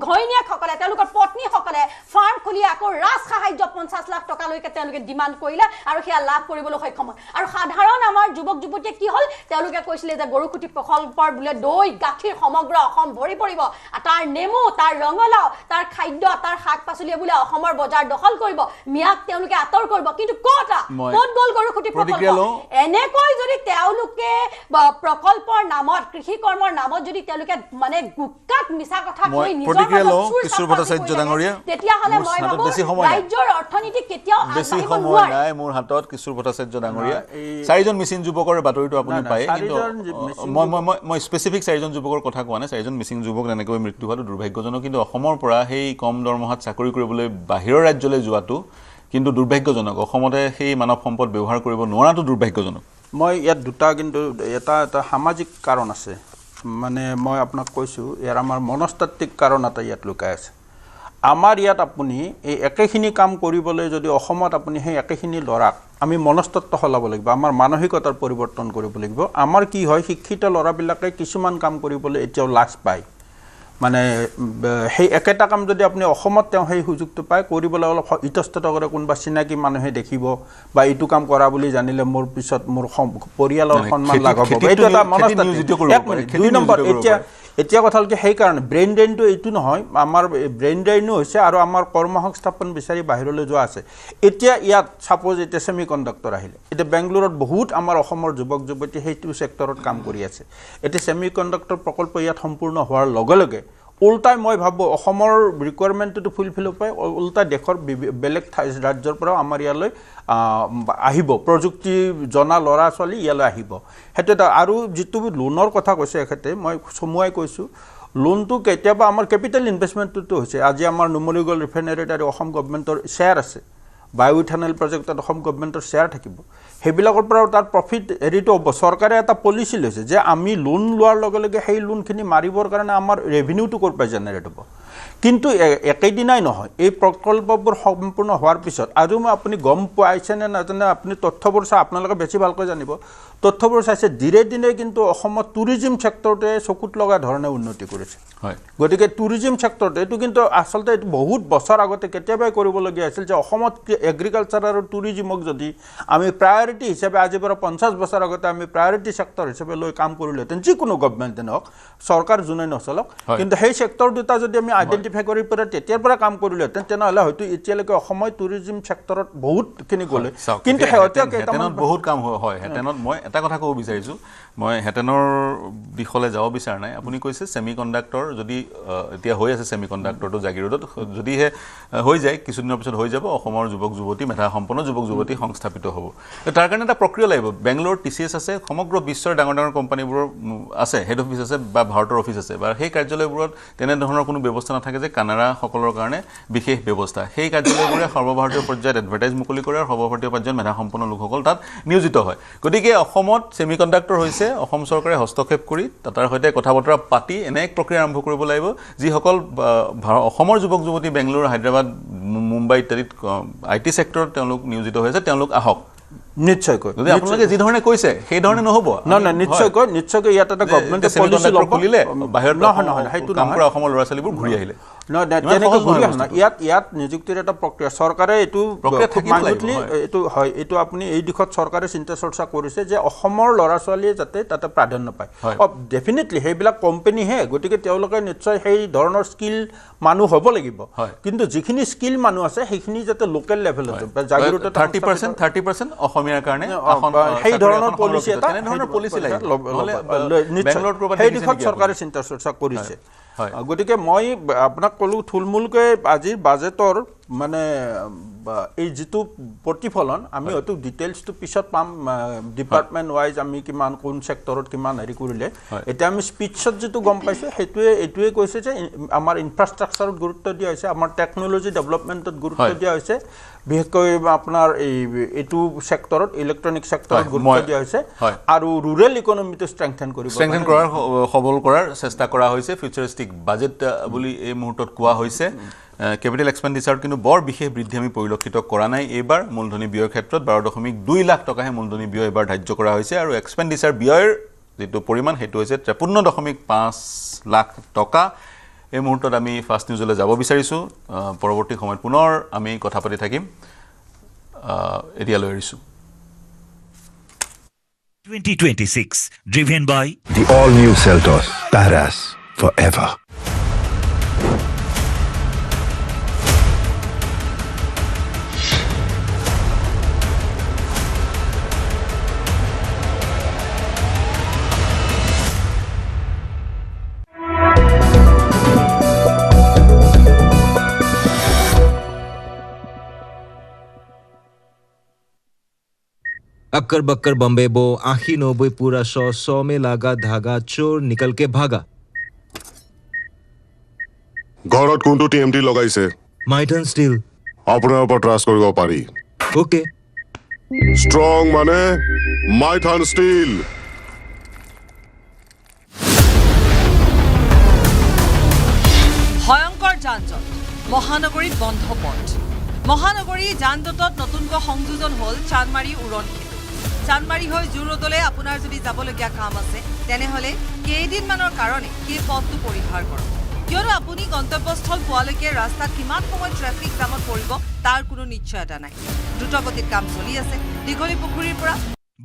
ঘৈণীয়েকসকলে তেওঁলোকৰ পত্নীসকলে ফাৰ্ম খুলি আকৌ ৰাজ সাহায্য 50 লাখ টকালৈকে তেওঁলোকে ডিমাণ্ড কৰিলে আৰু সেয়া লাভ কৰিবলৈ সক্ষম হয় আৰু সাধাৰণ আমাৰ যুৱক যুৱতীয়ে কি হ'ল তেওঁলোকে কৈছিলে যে গৰুখুটি প্ৰকল্পৰ বোলে দৈ গাখীৰ সমগ্ৰ অসম ভৰি পৰিব তাৰ নেমু তাৰ ৰঙলাও তাৰ খাদ্য তাৰ শাক পাচলিয়ে বোলে অসমৰ বজাৰ দখল কৰিব মিয়াক তেওঁলোকে আতৰ কৰিব কিন্তু ক'ত গ'ল গৰুখুটি প্ৰকল্প এনেকৈ যদি তেওঁলোকে প্ৰকল্পৰ নামত কৃষি কৰ্মৰ নামত যদি তেওঁলোকে মানে গুক্কাত মিছা কথা কৈ নিজৰ তেতিয়াহ'লে মই ভাবো ৰাজ্যৰ অৰ্থনীতি কেতিয়াও বেছি সময় নাই মোৰ হাতত কিশোৰ ভট্টাচাৰ্য ডাঙৰীয়া চাৰিজন মিচিং যুৱকৰ বাতৰিটো আপুনি পায় কিন্তু মই স্পেচিফিক চাৰিজন যুৱকৰ কথা কোৱা নাই চাৰিজন মিচিং যুৱক এনেকৈ মৃত্যু হোৱাটো দুৰ্ভাগ্যজনক কিন্তু অসমৰ পৰা সেই কম দৰমহাত চাকৰি কৰিবলৈ বাহিৰৰ ৰাজ্যলৈ যোৱাটো কিন্তু দুৰ্ভাগ্যজনক অসমতে সেই মানৱ সম্পদ ব্যৱহাৰ কৰিব নোৱাৰাটো দুৰ্ভাগ্যজনক মই ইয়াত দুটা কিন্তু এটা সামাজিক কাৰণ আছে মানে মই আপোনাক কৈছোঁ ইয়াৰ আমাৰ মনস্তাত্ত্বিক কাৰণ এটা ইয়াত লুকাই আছে আমাৰ ইয়াত আপুনি এই একেখিনি কাম কৰিবলৈ যদি অসমত আপুনি সেই একেখিনি ল'ৰাক আমি মনস্তত্ত্ব সলাব লাগিব আমাৰ মানসিকতাৰ পৰিৱৰ্তন কৰিব লাগিব আমাৰ কি হয় শিক্ষিত ল'ৰাবিলাকে কিছুমান কাম কৰিবলৈ এতিয়াও লাজ পায় মানে সেই একেটা কাম যদি আপুনি অসমত তেওঁ সেই সুযোগটো পায় কৰিবলৈ অলপ ইতস্তত কৰে কোনোবা চিনাকি মানুহে দেখিব বা এইটো কাম কৰা বুলি জানিলে মোৰ পিছত মোৰ পৰিয়ালৰ সন্মান লাভ হ'ব এইটো এটা মনস্তাত্ত্বিক 2 নম্বৰ এতিয়া কথা হ'ল কি সেইকাৰণে ব্ৰেইন ড্ৰেইনটো এইটো নহয় আমাৰ ব্ৰেইন ড্ৰেইনো হৈছে আৰু আমাৰ কৰ্মসংস্থাপন বিচাৰি বাহিৰলৈ যোৱা আছে এতিয়া ইয়াত ছাপ'জ এতিয়া ছেমি কণ্ডাক্টৰ আহিলে এতিয়া বেংগলোৰত বহুত আমাৰ অসমৰ যুৱক যুৱতী সেইটো ছেক্টৰত কাম কৰি আছে এতিয়া ছেমি কণ্ডাক্টৰ প্ৰকল্প ইয়াত সম্পূৰ্ণ হোৱাৰ লগে লগে উল্টাই মই ভাবোঁ অসমৰ ৰিকুৱাৰমেণ্টটো ফুলফিল হ'ব উল্টাই দেশৰ বেলেগ ৰাজ্যৰ পৰাও আমাৰ ইয়ালৈ আহিব প্ৰযুক্তি জনা ল'ৰা ছোৱালী ইয়ালৈ আহিব সেইটো এটা আৰু যিটো লোনৰ কথা কৈছে এখেতে মই চমুৱাই কৈছোঁ লোনটো কেতিয়াবা আমাৰ কেপিটেল ইনভেষ্টমেণ্টটো হৈছে আজি আমাৰ নুমলীগড় ৰিফাইনেৰীত আৰু অসম গভৰ্ণমেণ্টৰ শ্বেয়াৰ আছে বায়'ইথানল প্ৰজেক্টত অসম গভৰ্ণমেণ্টৰ শ্বেয়াৰ থাকিব সেইবিলাকৰ পৰাও তাৰ প্ৰফিট হেৰিটো হ'ব চৰকাৰে এটা পলিচি লৈছে যে আমি লোন লোৱাৰ লগে লগে সেই লোনখিনি মাৰিবৰ কাৰণে আমাৰ ৰেভিনিউটো ক'ৰ পৰা জেনেৰেট হ'ব কিন্তু একেদিনাই নহয় এই প্ৰকল্পবোৰ সম্পূৰ্ণ হোৱাৰ পিছত আৰু মই আপুনি গম পাইছেনে নাজানে আপুনি তথ্যবোৰ চাই আপোনালোকে বেছি ভালকৈ জানিব তথ্যবোৰ চাইছে ধীৰে ধীৰে কিন্তু অসমত টুৰিজিম ছেক্টৰটোৱে চকুত লগা ধৰণে উন্নতি কৰিছে হয় গতিকে টুৰিজিম ছেক্টৰটো এইটো কিন্তু আচলতে এইটো বহুত বছৰ আগতে কেতিয়াবাই কৰিবলগীয়া আছিল যে অসমত এগ্ৰিকালচাৰ আৰু টুৰিজিমক যদি আমি প্ৰায়ৰিটি হিচাপে আজিৰ পৰা 50 বছৰ আগতে আমি প্ৰায়ৰিটি ছেক্টৰ হিচাপে লৈ কাম কৰিলোহেঁতেন যিকোনো গভৰ্ণমেণ্টে নহওক চৰকাৰ যোনে নচলক কিন্তু সেই ছেক্টৰ দুটা যদি আমি আইডেণ্টিফাই কৰি পেলাই তেতিয়াৰ পৰা কাম কৰিলোহেঁতেন তেনেহ'লে হয়তো এতিয়ালৈকে অসমত টুৰিজিম ছেক্টৰত বহুতখিনি গ'লে কিন্তু হেতেনত বহুত কাম হয় হেতেনত মই এটা কথা ক'ব বিচাৰিছোঁ মই হেতেনৰ দিশলৈ যাব বিচৰা নাই আপুনি কৈছে ছেমি কণ্ডাক্টৰ যদি এতিয়া হৈ আছে ছেমি কণ্ডাক্টৰটো জাগিৰোডত যদিহে হৈ যায় কিছুদিনৰ পিছত হৈ যাব অসমৰ যুৱক যুৱতী মেধাসম্পন্ন যুৱক যুৱতী সংস্থাপিত হ'ব তাৰ কাৰণে এটা প্ৰক্ৰিয়া লাগিব বেংগলোৰ TCS আছে সমগ্ৰ বিশ্বৰ ডাঙৰ ডাঙৰ কোম্পানীবোৰৰ আছে হেড অফিচ আছে বা ভাৰতৰ অফিচ আছে বা সেই কাৰ্যালয়বোৰত তেনেধৰণৰ কোনো ব্যৱস্থা নাথাকে যে কানাড়াসকলৰ কাৰণে বিশেষ ব্যৱস্থা সেই কাৰ্যালয়বোৰে সৰ্বভাৰতীয় পৰ্যায়ত এডভাৰটাইজ মুকলি কৰে আৰু সৰ্বভাৰতীয় পৰ্যায়ত মেধাসম্পন্ন লোকসকল তাত নিয়োজিত হয় গতিকে অসমত ছেমি কণ্ডাক্টৰ হৈছে অসম চৰকাৰে হস্তক্ষেপ কৰি তাৰ সৈতে কথা বতৰা পাতি এনে এক প্ৰক্ৰিয়া আৰম্ভ কৰিব লাগিব যিসকল অসমৰ যুৱক যুৱতী বেংগলোৰ হায়দৰাবাদ মুম্বাই ইত্যাদিত IT ছেক্টৰত তেওঁলোক নিয়োজিত হৈ আছে তেওঁলোক আহক নিশ্চয়কৈ যদি আপোনালোকে যি ধৰণে কৈছে সেই ধৰণে নহ'ব নহয় নিশ্চয়কৈ ইয়াত এটা গভৰ্ণমেণ্টে পলিচি খুলিলে বাহিৰত নহয় সেইটো কাম কৰা অসমৰ ল'ৰা ছোৱালীবোৰ ঘূৰি আহিলে ইয়াত নিযুক্তিৰ এটা প্ৰক্ৰিয়া চৰকাৰে এইটো এইটো হয় এইটো আপুনি এই দিশত চৰকাৰে চিন্তা চৰ্চা কৰিছে যে অসমৰ ল'ৰা ছোৱালীয়ে যাতে তাতে প্ৰাধান্য পায় ডেফিনেটলি সেইবিলাক কোম্পানীহে গতিকে তেওঁলোকে নিশ্চয় সেই ধৰণৰ স্কিল মানুহ হ'ব লাগিব কিন্তু যিখিনি স্কিল মানুহ আছে সেইখিনি যাতে লোকেল লেভেলত জাগ্ৰত 30% অসমীয়াৰ কাৰণে সেই ধৰণৰ পলিচি এটা সেই দিশত চৰকাৰে চিন্তা চৰ্চা কৰিছে গতিকে মই আপোনাক ক'লো থুলমূলকৈ আজিৰ বাজেটৰ মানে এই যিটো প্ৰতিফলন আমি হয়তো ডিটেইলছটো পিছত পাম ডিপাৰ্টমেণ্ট ৱাইজ আমি কিমান কোন চেক্টৰত কিমান হেৰি কৰিলে এতিয়া আমি স্পীচত যিটো গম পাইছোঁ এইটোৱে কৈছে যে আমাৰ ইনফ্ৰাষ্ট্ৰাকচাৰত গুৰুত্ব দিয়া হৈছে আমাৰ টেকন'লজি ডেভেলপমেণ্টত গুৰুত্ব দিয়া হৈছে বিশেষকৈ আপোনাৰ এইটো চেক্টৰত ইলেক্ট্ৰনিক চেক্টৰত গুৰুত্ব দিয়া হৈছে আৰু ৰুৰেল ইকনমিটো ষ্ট্ৰেংথেন কৰাৰ সবল কৰাৰ চেষ্টা কৰা হৈছে ফিউচাৰিষ্টিক বাজেট বুলি এই মুহূৰ্তত কোৱা হৈছে কেপিটেল এক্সপেণ্ডিচাৰত কিন্তু বৰ বিশেষ বৃদ্ধি আমি পৰিলক্ষিত কৰা নাই এইবাৰ মূলধনী ব্যয়ৰ ক্ষেত্ৰত 12.2 লাখ টকাহে মূলধনী ব্যয় এইবাৰ ধাৰ্য কৰা হৈছে আৰু এক্সপেণ্ডিচাৰ ব্যয়ৰ যিটো পৰিমাণ সেইটো হৈছে 53.5 লাখ টকা এই মুহূৰ্তত আমি ফাৰ্ষ্ট নিউজলৈ যাব বিচাৰিছোঁ পৰৱৰ্তী সময়ত পুনৰ আমি কথা পাতি থাকিম এতিয়ালৈ এৰিছোঁ 2026 driven by the all new Seltos Paras forever. Occur Bakkar Bombay बो आखी 90 पूरा 100 में लागा धागा चोर निकल के भागा ঘৰত কোনটো টিএমটি লগাইছে মাইটন ষ্টিল আপোনাৰ ওপৰত ট্ৰাষ্ট কৰিব পাৰি ওকে ষ্ট্ৰং মানে মাইথন ষ্টিল ভয়ংকৰ যান-জঁট মহানগৰীত বন্ধ পথ মহানগৰী যান-জঁটত নতুনকৈ সংযোজন হ'ল চানমাৰী উৰণ চানমাৰী হৈ জুৰোডলৈ আপোনাৰ যদি যাবলগীয়া কাম আছে তেনেহ'লে কেইদিনমানৰ কাৰণে সেই পথটো পৰিহাৰ কৰক কিয়নো আপুনি গন্তব্যস্থল পোৱালৈকে ৰাস্তাত কিমান সময় ট্ৰেফিক জামত পৰিব তাৰ কোনো নিশ্চয়তা নাই দ্ৰুতগতিত কাম চলি আছে দীঘলী পুখুৰীৰ পৰা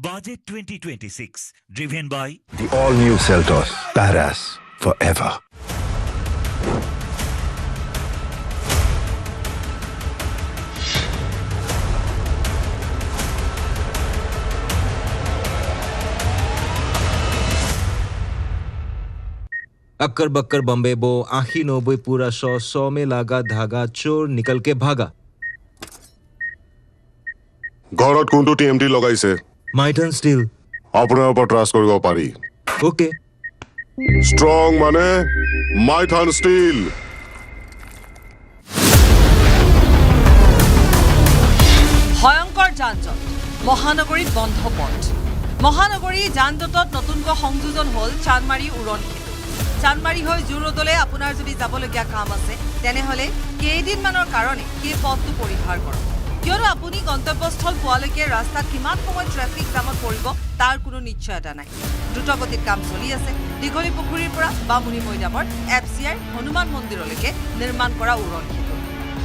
Budget 2026 driven by the all new Seltos Paras forever. Occur Bakkar Bombay बो आखी 90 पूरा 100 में लागा धागा चोर निकल के भागा ঘৰত কোনটো টিএমটি লগাইছে মাইটন ষ্টিল আপোনাৰ ওপৰত ট্ৰাষ্ট কৰিব পাৰি ওকে ষ্ট্ৰং মানে মাইথন ষ্টিল ভয়ংকৰ যান-জঁট মহানগৰীত বন্ধ পথ মহানগৰী যান-জঁটত নতুনকৈ সংযোজন হ'ল চানমাৰী উৰণ চানমাৰী হৈ জুৰোডলৈ আপোনাৰ যদি যাবলগীয়া কাম আছে তেনেহ'লে কেইদিনমানৰ কাৰণে সেই পথটো পৰিহাৰ কৰক কিয়নো আপুনি গন্তব্যস্থল পোৱালৈকে ৰাস্তাত কিমান সময় ট্ৰেফিক জামত পৰিব তাৰ কোনো নিশ্চয়তা নাই দ্ৰুতগতিত কাম চলি আছে দীঘলী পুখুৰীৰ পৰা বামুণী মৈদামৰ FCI হনুমান মন্দিৰলৈকে নিৰ্মাণ কৰা উৰণ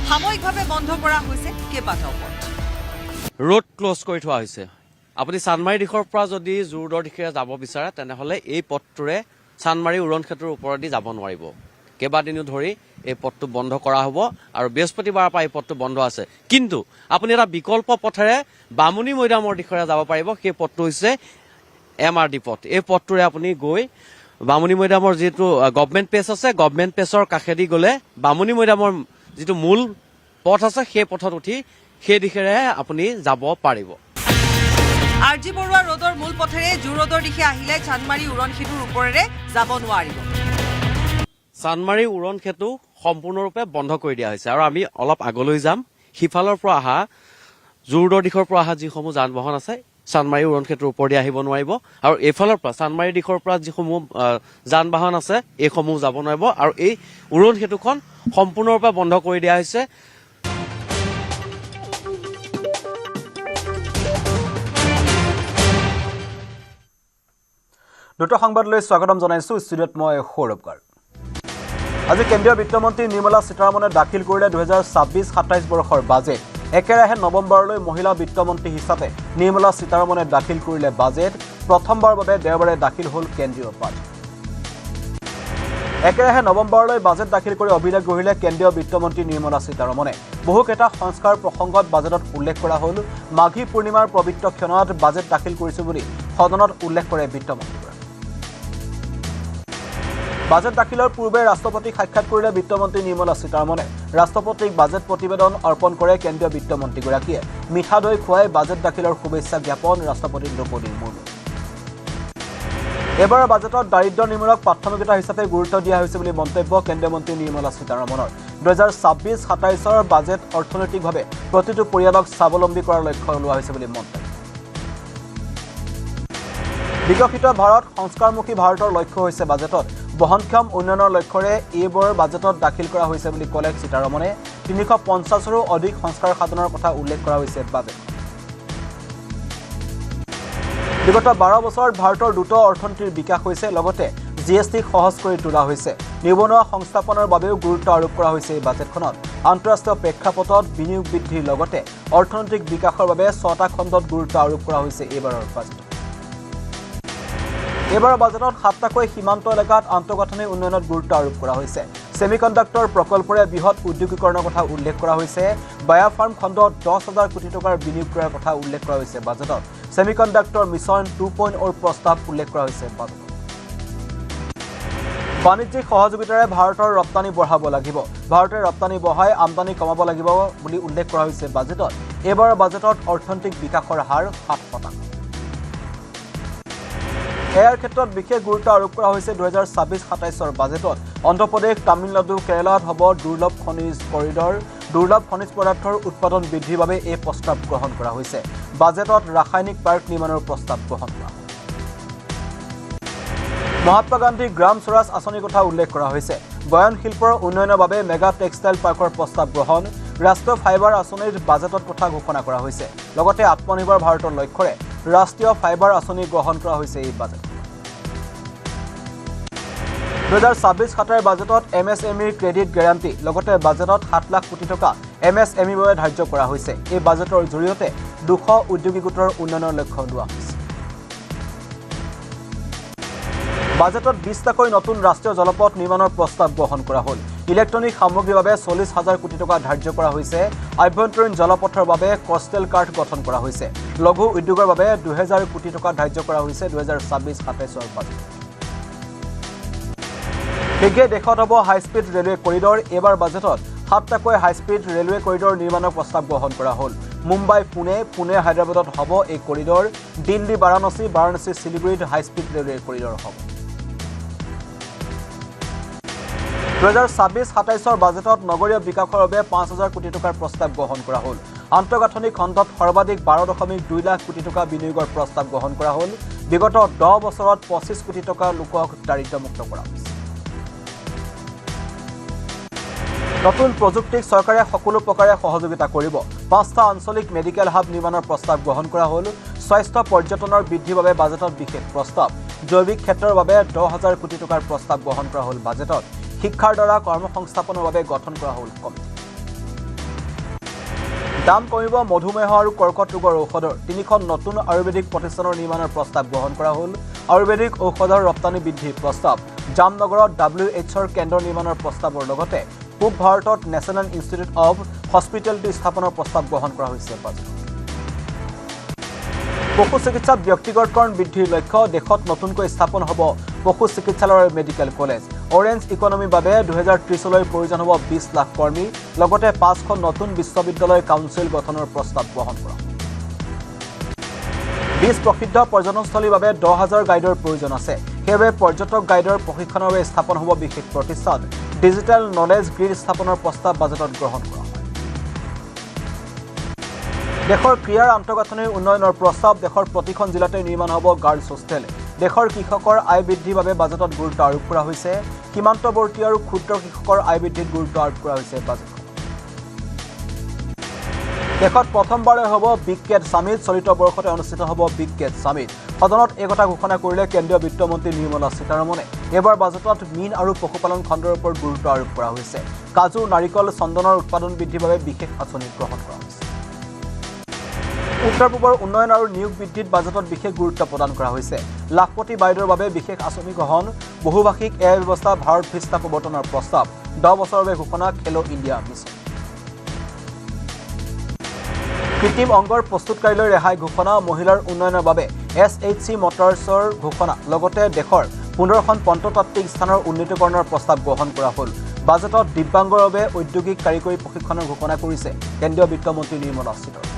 সাময়িকভাৱে বন্ধ কৰা হৈছে কেইবাটাও পথ ৰোড ক্লোজ কৰি থোৱা হৈছে আপুনি চানমাৰী দিশৰ পৰা যদি জুৰোডৰ দিশে যাব বিচাৰে তেনেহ'লে এই পথটোৰে চানমাৰী উৰণ ক্ষেত্ৰৰ ওপৰেদি যাব নোৱাৰিব কেইবাদিনো ধৰি এই পথটো বন্ধ কৰা হ'ব আৰু বৃহস্পতিবাৰৰ পৰা এই পথটো বন্ধ আছে কিন্তু আপুনি এটা বিকল্প পথেৰে বামুণী মৈদামৰ দিশৰে যাব পাৰিব সেই পথটো হৈছে MRD পথ এই পথটোৰে আপুনি গৈ বামুণী মৈদামৰ যিটো গভৰ্ণমেণ্ট পেজ আছে গভৰ্ণমেণ্ট পেজৰ কাষেদি গ'লে বামুণী মৈদামৰ যিটো মূল পথ আছে সেই পথত উঠি সেই দিশেৰে আপুনি যাব পাৰিব RG বৰুৱা ৰোডৰ মূল পথেৰে জুৰোডৰ দিশে আহিলে চানমাৰী উৰণ সেতুৰ ওপৰেৰে যাব নোৱাৰিব চানমাৰী উৰণ সেতু সম্পূৰ্ণৰূপে বন্ধ কৰি দিয়া হৈছে আৰু আমি অলপ আগলৈ যাম সিফালৰ পৰা অহা জুৰোডৰ দিশৰ পৰা অহা যিসমূহ যান বাহন আছে চানমাৰী উৰণ সেতুৰ ওপৰেদি আহিব নোৱাৰিব আৰু এইফালৰ পৰা চানমাৰী দিশৰ পৰা যিসমূহ যান বাহন আছে এইসমূহ যাব নোৱাৰিব আৰু এই উৰণ সেতুখন সম্পূৰ্ণৰূপে বন্ধ কৰি দিয়া হৈছে দুটা সংবাদলৈ স্বাগতম জনাইছো ষ্টুডিঅ'ত মই সৌৰভ গাৰ আজি কেন্দ্ৰীয় বিত্তমন্ত্ৰী নিৰ্মলা সীতাৰমণে দাখিল কৰিলে 2026-27 বৰ্ষৰ বাজেট একেৰাহে নৱেম্বৰলৈ মহিলা বিত্তমন্ত্ৰী হিচাপে নিৰ্মলা সীতাৰমণে দাখিল কৰিলে বাজেট প্ৰথমবাৰৰ বাবে দেওবাৰে দাখিল হ'ল কেন্দ্ৰীয় বাজেট একেৰাহে নৱেম্বৰলৈ বাজেট দাখিল কৰি অভিলেখ গঢ়িলে কেন্দ্ৰীয় বিত্তমন্ত্ৰী নিৰ্মলা সীতাৰমণে বহুকেইটা সংস্কাৰ প্ৰসংগত বাজেটত উল্লেখ কৰা হ'ল মাঘী পূৰ্ণিমাৰ পবিত্ৰ ক্ষণত বাজেট দাখিল কৰিছো বুলি সদনত উল্লেখ কৰে বিত্তমন্ত্ৰী বাজেট দাখিলৰ পূৰ্বে ৰাষ্ট্ৰপতিক সাক্ষাৎ কৰিলে বিত্তমন্ত্ৰী নিৰ্মলা সীতাৰমণে ৰাষ্ট্ৰপতিক বাজেট প্ৰতিবেদন অৰ্পণ কৰে কেন্দ্ৰীয় বিত্তমন্ত্ৰীগৰাকীয়ে মিঠা দৈ খুৱাই বাজেট দাখিলৰ শুভেচ্ছা জ্ঞাপন ৰাষ্ট্ৰপতি দ্ৰৌপদী মুৰ্মু এবাৰৰ বাজেটত দাৰিদ্ৰ নিৰ্মূলক প্ৰাথমিকতা হিচাপে গুৰুত্ব দিয়া হৈছে বুলি মন্তব্য কেন্দ্ৰীয় মন্ত্ৰী নিৰ্মলা সীতাৰমণৰ 2026-27 বাজেট অৰ্থনৈতিকভাৱে প্ৰতিটো পৰিয়ালক স্বাৱলম্বী কৰাৰ লক্ষ্য লোৱা হৈছে বুলি মন্তব্য বিকশিত ভাৰত সংস্কাৰমুখী ভাৰতৰ লক্ষ্য হৈছে বাজেটত বহনক্ষম উন্নয়নৰ লক্ষ্যৰে এইবাৰ বাজেটত দাখিল কৰা হৈছে বুলি ক'লে সীতাৰমণে 350ৰো অধিক সংস্কাৰ সাধনৰ কথা উল্লেখ কৰা হৈছে বাজেট বিগত 12 বছৰত ভাৰতৰ দ্ৰুত অৰ্থনীতিৰ বিকাশ হৈছে লগতে জিএছটি সহজ কৰি তোলা হৈছে নিবনুৱা সংস্থাপনৰ বাবেও গুৰুত্ব আৰোপ কৰা হৈছে এই বাজেটখনত আন্তঃৰাষ্ট্ৰীয় প্ৰেক্ষাপটত বিনিয়োগ বৃদ্ধিৰ লগতে অৰ্থনৈতিক বিকাশৰ বাবে 6টা খণ্ডত গুৰুত্ব আৰোপ কৰা হৈছে এইবাৰৰ বাজেটত এবাৰৰ বাজেটত 7টাকৈ সীমান্ত এলেকাত আন্তঃগাঁথনি উন্নয়নত গুৰুত্ব আৰোপ কৰা হৈছে সেমিকণ্ডাক্টৰ প্ৰকল্পৰে বৃহৎ উদ্যোগীকৰণৰ কথা উল্লেখ কৰা হৈছে বায়োফাৰ্ম খণ্ডত 10,000 কোটি টকাৰ বিনিয়োগ কৰাৰ কথা উল্লেখ কৰা হৈছে বাজেটত সেমিকণ্ডাক্টৰ মিছন 2.0 প্ৰস্তাৱ উল্লেখ কৰা হৈছে বাজেটত বাণিজ্যিক সহযোগিতাৰে ভাৰতৰ ৰপ্তানি বঢ়াব লাগিব ভাৰতে ৰপ্তানি বঢ়াই আমদানি কমাব লাগিব বুলি উল্লেখ কৰা হৈছে বাজেটত এবাৰৰ বাজেটত অৰ্থনৈতিক বিকাশৰ হাৰ 7%। এয়াৰ ক্ষেত্ৰত বিশেষ গুৰুত্ব আৰোপ কৰা হৈছে 2026-27 বাজেটত অন্ধ্ৰপ্ৰদেশ তামিলনাডু কেৰালাত হ'ব দুৰ্লভ খনিজ কৰিডৰ দুৰ্লভ খনিজ পদাৰ্থৰ উৎপাদন বৃদ্ধিৰ বাবে এই প্ৰস্তাৱ গ্ৰহণ কৰা হৈছে বাজেটত ৰাসায়নিক পাৰ্ক নিৰ্মাণৰ প্ৰস্তাৱ গ্ৰহণ কৰা মহাত্মা গান্ধী গ্ৰাম স্বৰাজ আঁচনিৰ কথা উল্লেখ কৰা হৈছে বয়ন শিল্পৰ উন্নয়নৰ বাবে মেগা টেক্সটাইল পাৰ্কৰ প্ৰস্তাৱ গ্ৰহণ ৰাষ্ট্ৰীয় ফাইবাৰ আঁচনিৰ বাজেটত কথা ঘোষণা কৰা হৈছে লগতে আত্মনিৰ্ভৰ ভাৰতৰ লক্ষ্যৰে ৰাষ্ট্ৰীয় ফাইবাৰ আঁচনি গ্ৰহণ কৰা হৈছে এই বাজেট 2026-27 বাজেটত MSME ক্ৰেডিট গ্যাৰান্টি লগতে বাজেটত 7 লাখ কোটি টকা MSME বাবে ধাৰ্য কৰা হৈছে এই বাজেটৰ জৰিয়তে 200 উদ্যোগী গোটৰ উন্নয়নৰ লক্ষ্য লোৱা হৈছে বাজেটত 20টাকৈ নতুন ৰাষ্ট্ৰীয় জলপথ নিৰ্মাণৰ প্ৰস্তাৱ গ্ৰহণ কৰা হ'ল ইলেক্ট্ৰনিক সামগ্ৰীৰ বাবে 40,000 কোটি টকা ধাৰ্য কৰা হৈছে আভ্যন্তৰীণ জলপথৰ বাবে কষ্টেল কাৰ্ড গঠন কৰা হৈছে লঘু উদ্যোগৰ বাবে 2000 কোটি টকা ধাৰ্য কৰা হৈছে 2026-27 বাজেট হেগে দেশত হ'ব হাই স্পীড ৰেলৱে কৰিডৰ এবাৰ বাজেটত 7টাকৈ হাই স্পীড ৰেলৱে কৰিডৰ নিৰ্মাণৰ প্ৰস্তাৱ গ্ৰহণ কৰা হ'ল মুম্বাই পুনে হায়দৰাবাদত হ'ব এই কৰিডৰ দিল্লী বাৰাণসী শিলিগুৰিত হাই স্পীড ৰেলৱে কৰিডৰ হ'ব 2026-27 বাজেটত নগৰীয় বিকাশৰ বাবে 5,000 কোটি টকাৰ প্ৰস্তাৱ গ্ৰহণ কৰা হ'ল আন্তঃগাঁথনি খণ্ডত সৰ্বাধিক 12.2 লাখ কোটি টকা বিনিয়োগৰ প্ৰস্তাৱ গ্ৰহণ কৰা হ'ল বিগত 10 বছৰত 25 কোটি টকা লোকক দাৰিদ্ৰ্যমুক্ত কৰা হৈছে নতুন প্ৰযুক্তিক চৰকাৰে সকলো প্ৰকাৰে সহযোগিতা কৰিব 5টা আঞ্চলিক মেডিকেল হাব নিৰ্মাণৰ প্ৰস্তাৱ গ্ৰহণ কৰা হ'ল স্বাস্থ্য পৰ্যটনৰ বৃদ্ধিৰ বাবে বাজেটত বিশেষ প্ৰস্তাৱ জৈৱিক ক্ষেত্ৰৰ বাবে 10,000 কোটি টকাৰ প্ৰস্তাৱ গ্ৰহণ কৰা হ'ল বাজেটত শিক্ষাৰ দ্বাৰা কৰ্মসংস্থাপনৰ বাবে গঠন কৰা হ'ল কমিটি দাম কমিব মধুমেহ আৰু কৰ্কট ৰোগৰ ঔষধৰ 3খন নতুন আয়ুৰ্বেদিক প্ৰতিষ্ঠানৰ নিৰ্মাণৰ প্ৰস্তাৱ গ্ৰহণ কৰা হ'ল আয়ুৰ্বেদিক ঔষধৰ ৰপ্তানি বৃদ্ধিৰ প্ৰস্তাৱ জামনগৰত WHOৰ কেন্দ্ৰ নিৰ্মাণৰ প্ৰস্তাৱৰ লগতে পূব ভাৰতত নেশ্যনেল ইনষ্টিটিউট অৱ হস্পিটেলিটি স্থাপনৰ প্ৰস্তাৱ গ্ৰহণ কৰা হৈছে বাজেটত পশু চিকিৎসাত ব্যক্তিগতকৰণ বৃদ্ধিৰ লক্ষ্য দেশত নতুনকৈ স্থাপন হ'ব পশু চিকিৎসালয় আৰু মেডিকেল কলেজ অৰেঞ্জ ইকনমিৰ বাবে 2030লৈ প্ৰয়োজন হ'ব 20 লাখ কৰ্মী লগতে 5খন নতুন বিশ্ববিদ্যালয় কাউন্সিল গঠনৰ প্ৰস্তাৱ গ্ৰহণ কৰা 20 প্ৰসিদ্ধ পৰ্যটনস্থলীৰ বাবে 10,000 গাইডৰ প্ৰয়োজন আছে সেইবাবে পৰ্যটক গাইডৰ প্ৰশিক্ষণৰ বাবে স্থাপন হ'ব বিশেষ প্ৰতিষ্ঠান ডিজিটেল নলেজ গ্ৰিড স্থাপনৰ প্ৰস্তাৱ বাজেটত গ্ৰহণ কৰা হয় দেশৰ ক্ৰীড়াৰ আন্তঃগাঁথনিৰ উন্নয়নৰ প্ৰস্তাৱ দেশৰ প্ৰতিখন জিলাতে নিৰ্মাণ হ'ব গাৰ্লছ হোষ্টেল দেশৰ কৃষকৰ আয় বৃদ্ধিৰ বাবে বাজেটত গুৰুত্ব আৰোপ কৰা হৈছে সীমান্তৱৰ্তী আৰু ক্ষুদ্ৰ কৃষকৰ আয় বৃদ্ধিত গুৰুত্ব আৰোপ কৰা হৈছে বাজেটত দেশত প্ৰথমবাৰে হ'ব বিগ কেট সামিট চলিত বৰ্ষতে অনুষ্ঠিত হ'ব বিগ কেট সামিট সদনত এই কথা ঘোষণা কৰিলে কেন্দ্ৰীয় বিত্তমন্ত্ৰী নিৰ্মলা সীতাৰমণে এইবাৰ বাজেটত মীন আৰু পশুপালন খণ্ডৰ ওপৰত গুৰুত্ব আৰোপ কৰা হৈছে কাজু নাৰিকল চন্দনৰ উৎপাদন বৃদ্ধিৰ বাবে বিশেষ আঁচনি গ্ৰহণ কৰা হৈছে উত্তৰ পূবৰ উন্নয়ন আৰু নিয়োগ বৃদ্ধিত বাজেটত বিশেষ গুৰুত্ব প্ৰদান কৰা হৈছে লাখপতি বাইদেউৰ বাবে বিশেষ আঁচনি গ্ৰহণ বহুভাষিক এয়াৰ ব্যৱস্থা ভাৰত ভিস্তা প্ৰৱৰ্তনৰ প্ৰস্তাৱ 10 বছৰৰ বাবে ঘোষণা খেলো ইণ্ডিয়া মিছন কৃত্ৰিম অংগৰ প্ৰস্তুতকাৰীলৈ ৰেহাই ঘোষণা মহিলাৰ উন্নয়নৰ বাবে SHC মটৰ্ছৰ ঘোষণা লগতে দেশৰ 15খন পন্ততাত্ত্বিক স্থানৰ উন্নীতকৰণৰ প্ৰস্তাৱ গ্ৰহণ কৰা হ'ল বাজেটত দিব্যাংগৰ বাবে ঔদ্যোগিক কাৰিকৰী প্ৰশিক্ষণৰ ঘোষণা কৰিছে কেন্দ্ৰীয় বিত্তমন্ত্ৰী নিৰ্মলা সীতাৰমণ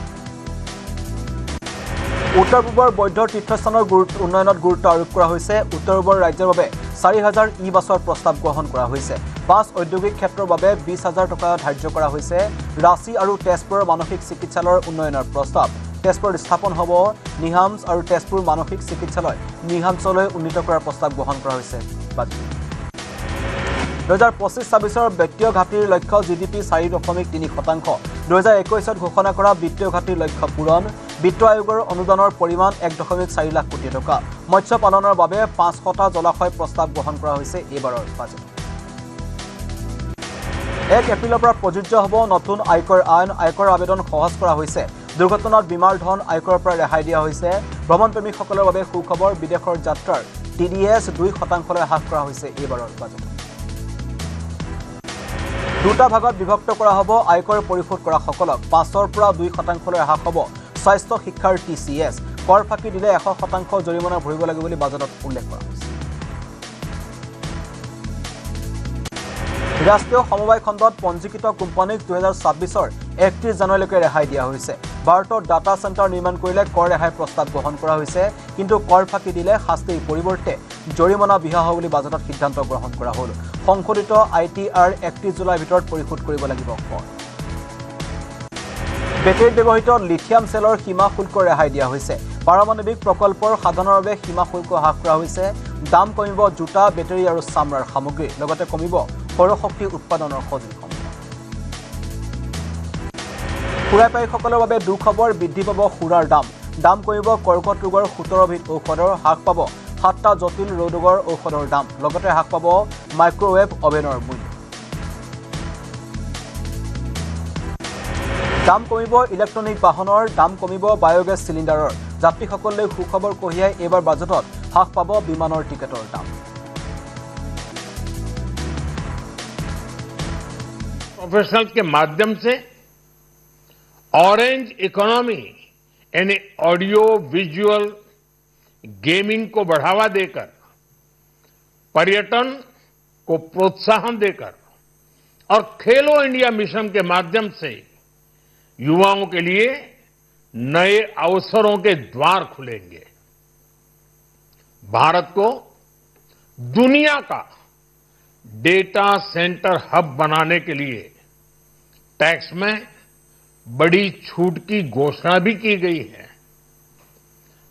উত্তৰ পূবৰ বৈধ তীৰ্থস্থানৰ উন্নয়নত গুৰুত্ব আৰোপ কৰা হৈছে উত্তৰ পূবৰ ৰাজ্যৰ বাবে 4000 ই-বাছৰ প্ৰস্তাৱ গ্ৰহণ কৰা হৈছে 5 ঔদ্যোগিক ক্ষেত্ৰৰ বাবে 20000 টকা ধাৰ্য কৰা হৈছে ৰাঁচী আৰু তেজপুৰৰ মানসিক চিকিৎসালয়ৰ উন্নয়নৰ প্ৰস্তাৱ তেজপুৰত স্থাপন হ'ব নিহামছ আৰু তেজপুৰ মানসিক চিকিৎসালয় নিহামছলৈ উন্নীত কৰাৰ প্ৰস্তাৱ গ্ৰহণ কৰা হৈছে 2025-26 বিত্তীয় ঘাটিৰ লক্ষ্য GDP 4.3%। 2021 ঘোষণা কৰা বিত্তীয় ঘাটিৰ লক্ষ্য পূৰণ বিত্ত আয়োগৰ অনুদানৰ পৰিমাণ 1.4 লাখ কোটি টকা মৎস্য পালনৰ বাবে 500টা জলাশয় প্ৰস্তাৱ গ্ৰহণ কৰা হৈছে এইবাৰৰ বাজেটত 1 এপ্ৰিলৰ পৰা প্ৰযোজ্য হ'ব নতুন আয়কৰ আইন আয়কৰ আবেদন সহজ কৰা হৈছে দুৰ্ঘটনাত বীমাৰ ধন আয়কৰৰ পৰা ৰেহাই দিয়া হৈছে ভ্ৰমণপ্ৰেমীসকলৰ বাবে সুখবৰ বিদেশৰ যাত্ৰাৰ TDS 2% হ্ৰাস কৰা হৈছে এইবাৰৰ বাজেটত দুটা ভাগত বিভক্ত কৰা হ'ব আয়কৰ পৰিশোধ কৰা সকলক 5ৰ পৰা 2% হ্ৰাস হ'ব স্বাস্থ্য শিক্ষাৰ TCS কৰ ফাঁকি দিলে 100% জৰিমনা ভৰিব লাগিব বুলি বাজেটত উল্লেখ কৰা হৈছে ৰাষ্ট্ৰীয় সমবায় খণ্ডত পঞ্জীকৃত কোম্পানীক 2026 31 জানুৱাৰীলৈকে ৰেহাই দিয়া হৈছে ভাৰতত ডাটা চেণ্টাৰ নিৰ্মাণ কৰিলে কৰ ৰেহাই প্ৰস্তাৱ গ্ৰহণ কৰা হৈছে কিন্তু কৰ ফাঁকি দিলে শাস্তিৰ পৰিৱৰ্তে জৰিমনা বিহা হ'ব বুলি বাজেটত সিদ্ধান্ত গ্ৰহণ কৰা হ'ল সংশোধিত ITR 31 জুলাইৰ ভিতৰত পৰিশোধ কৰিব লাগিব কৰ বেটেৰীত ব্যৱহৃত লিথিয়াম চেলৰ সীমা শুল্ক ৰেহাই দিয়া হৈছে পাৰমাণৱিক প্ৰকল্পৰ সাধনৰ বাবে সীমা শুল্ক হ্ৰাস কৰা হৈছে দাম কমিব জোতা বেটেৰী আৰু চামৰাৰ সামগ্ৰী লগতে কমিব সৌৰশক্তি উৎপাদনৰ সঁজুলিসমূহ সুৰাপায়ীসকলৰ বাবে দুখবৰ বৃদ্ধি পাব সুৰাৰ দাম কমিব কৰ্কট ৰোগৰ 17 বিধ ঔষধৰ হ্ৰাস পাব 7টা জটিল ৰোগৰ ঔষধৰ দাম লগতে হ্ৰাস পাব মাইক্ৰৱেভ অভেনৰ মূল্য দাম কমিব ইলেক্ট্ৰনিক বাহনৰ দাম কমিব বায়োগেছ চিলিণ্ডাৰৰ যাত্ৰীসকললৈ সুখবৰ কঢ়িয়াই এইবাৰ বাজেটত হ্ৰাস পাব বিমানৰ টিকেটৰ দাম प्रोफेशनल के माध्यम से ऑरेंज इकोनॉमी यानी ऑडियो विजुअल गेमिंग को बढ़ावा देकर पर्यटन को प्रोत्साहन देकर और खेलो इंडिया मिशन के माध्यम से युवाओं के लिए नए अवसरों के द्वार खुलेंगे भारत को दुनिया का डेटा सेंटर हब बनाने के लिए टैक्स में बड़ी छूट की घोषणा भी की गई है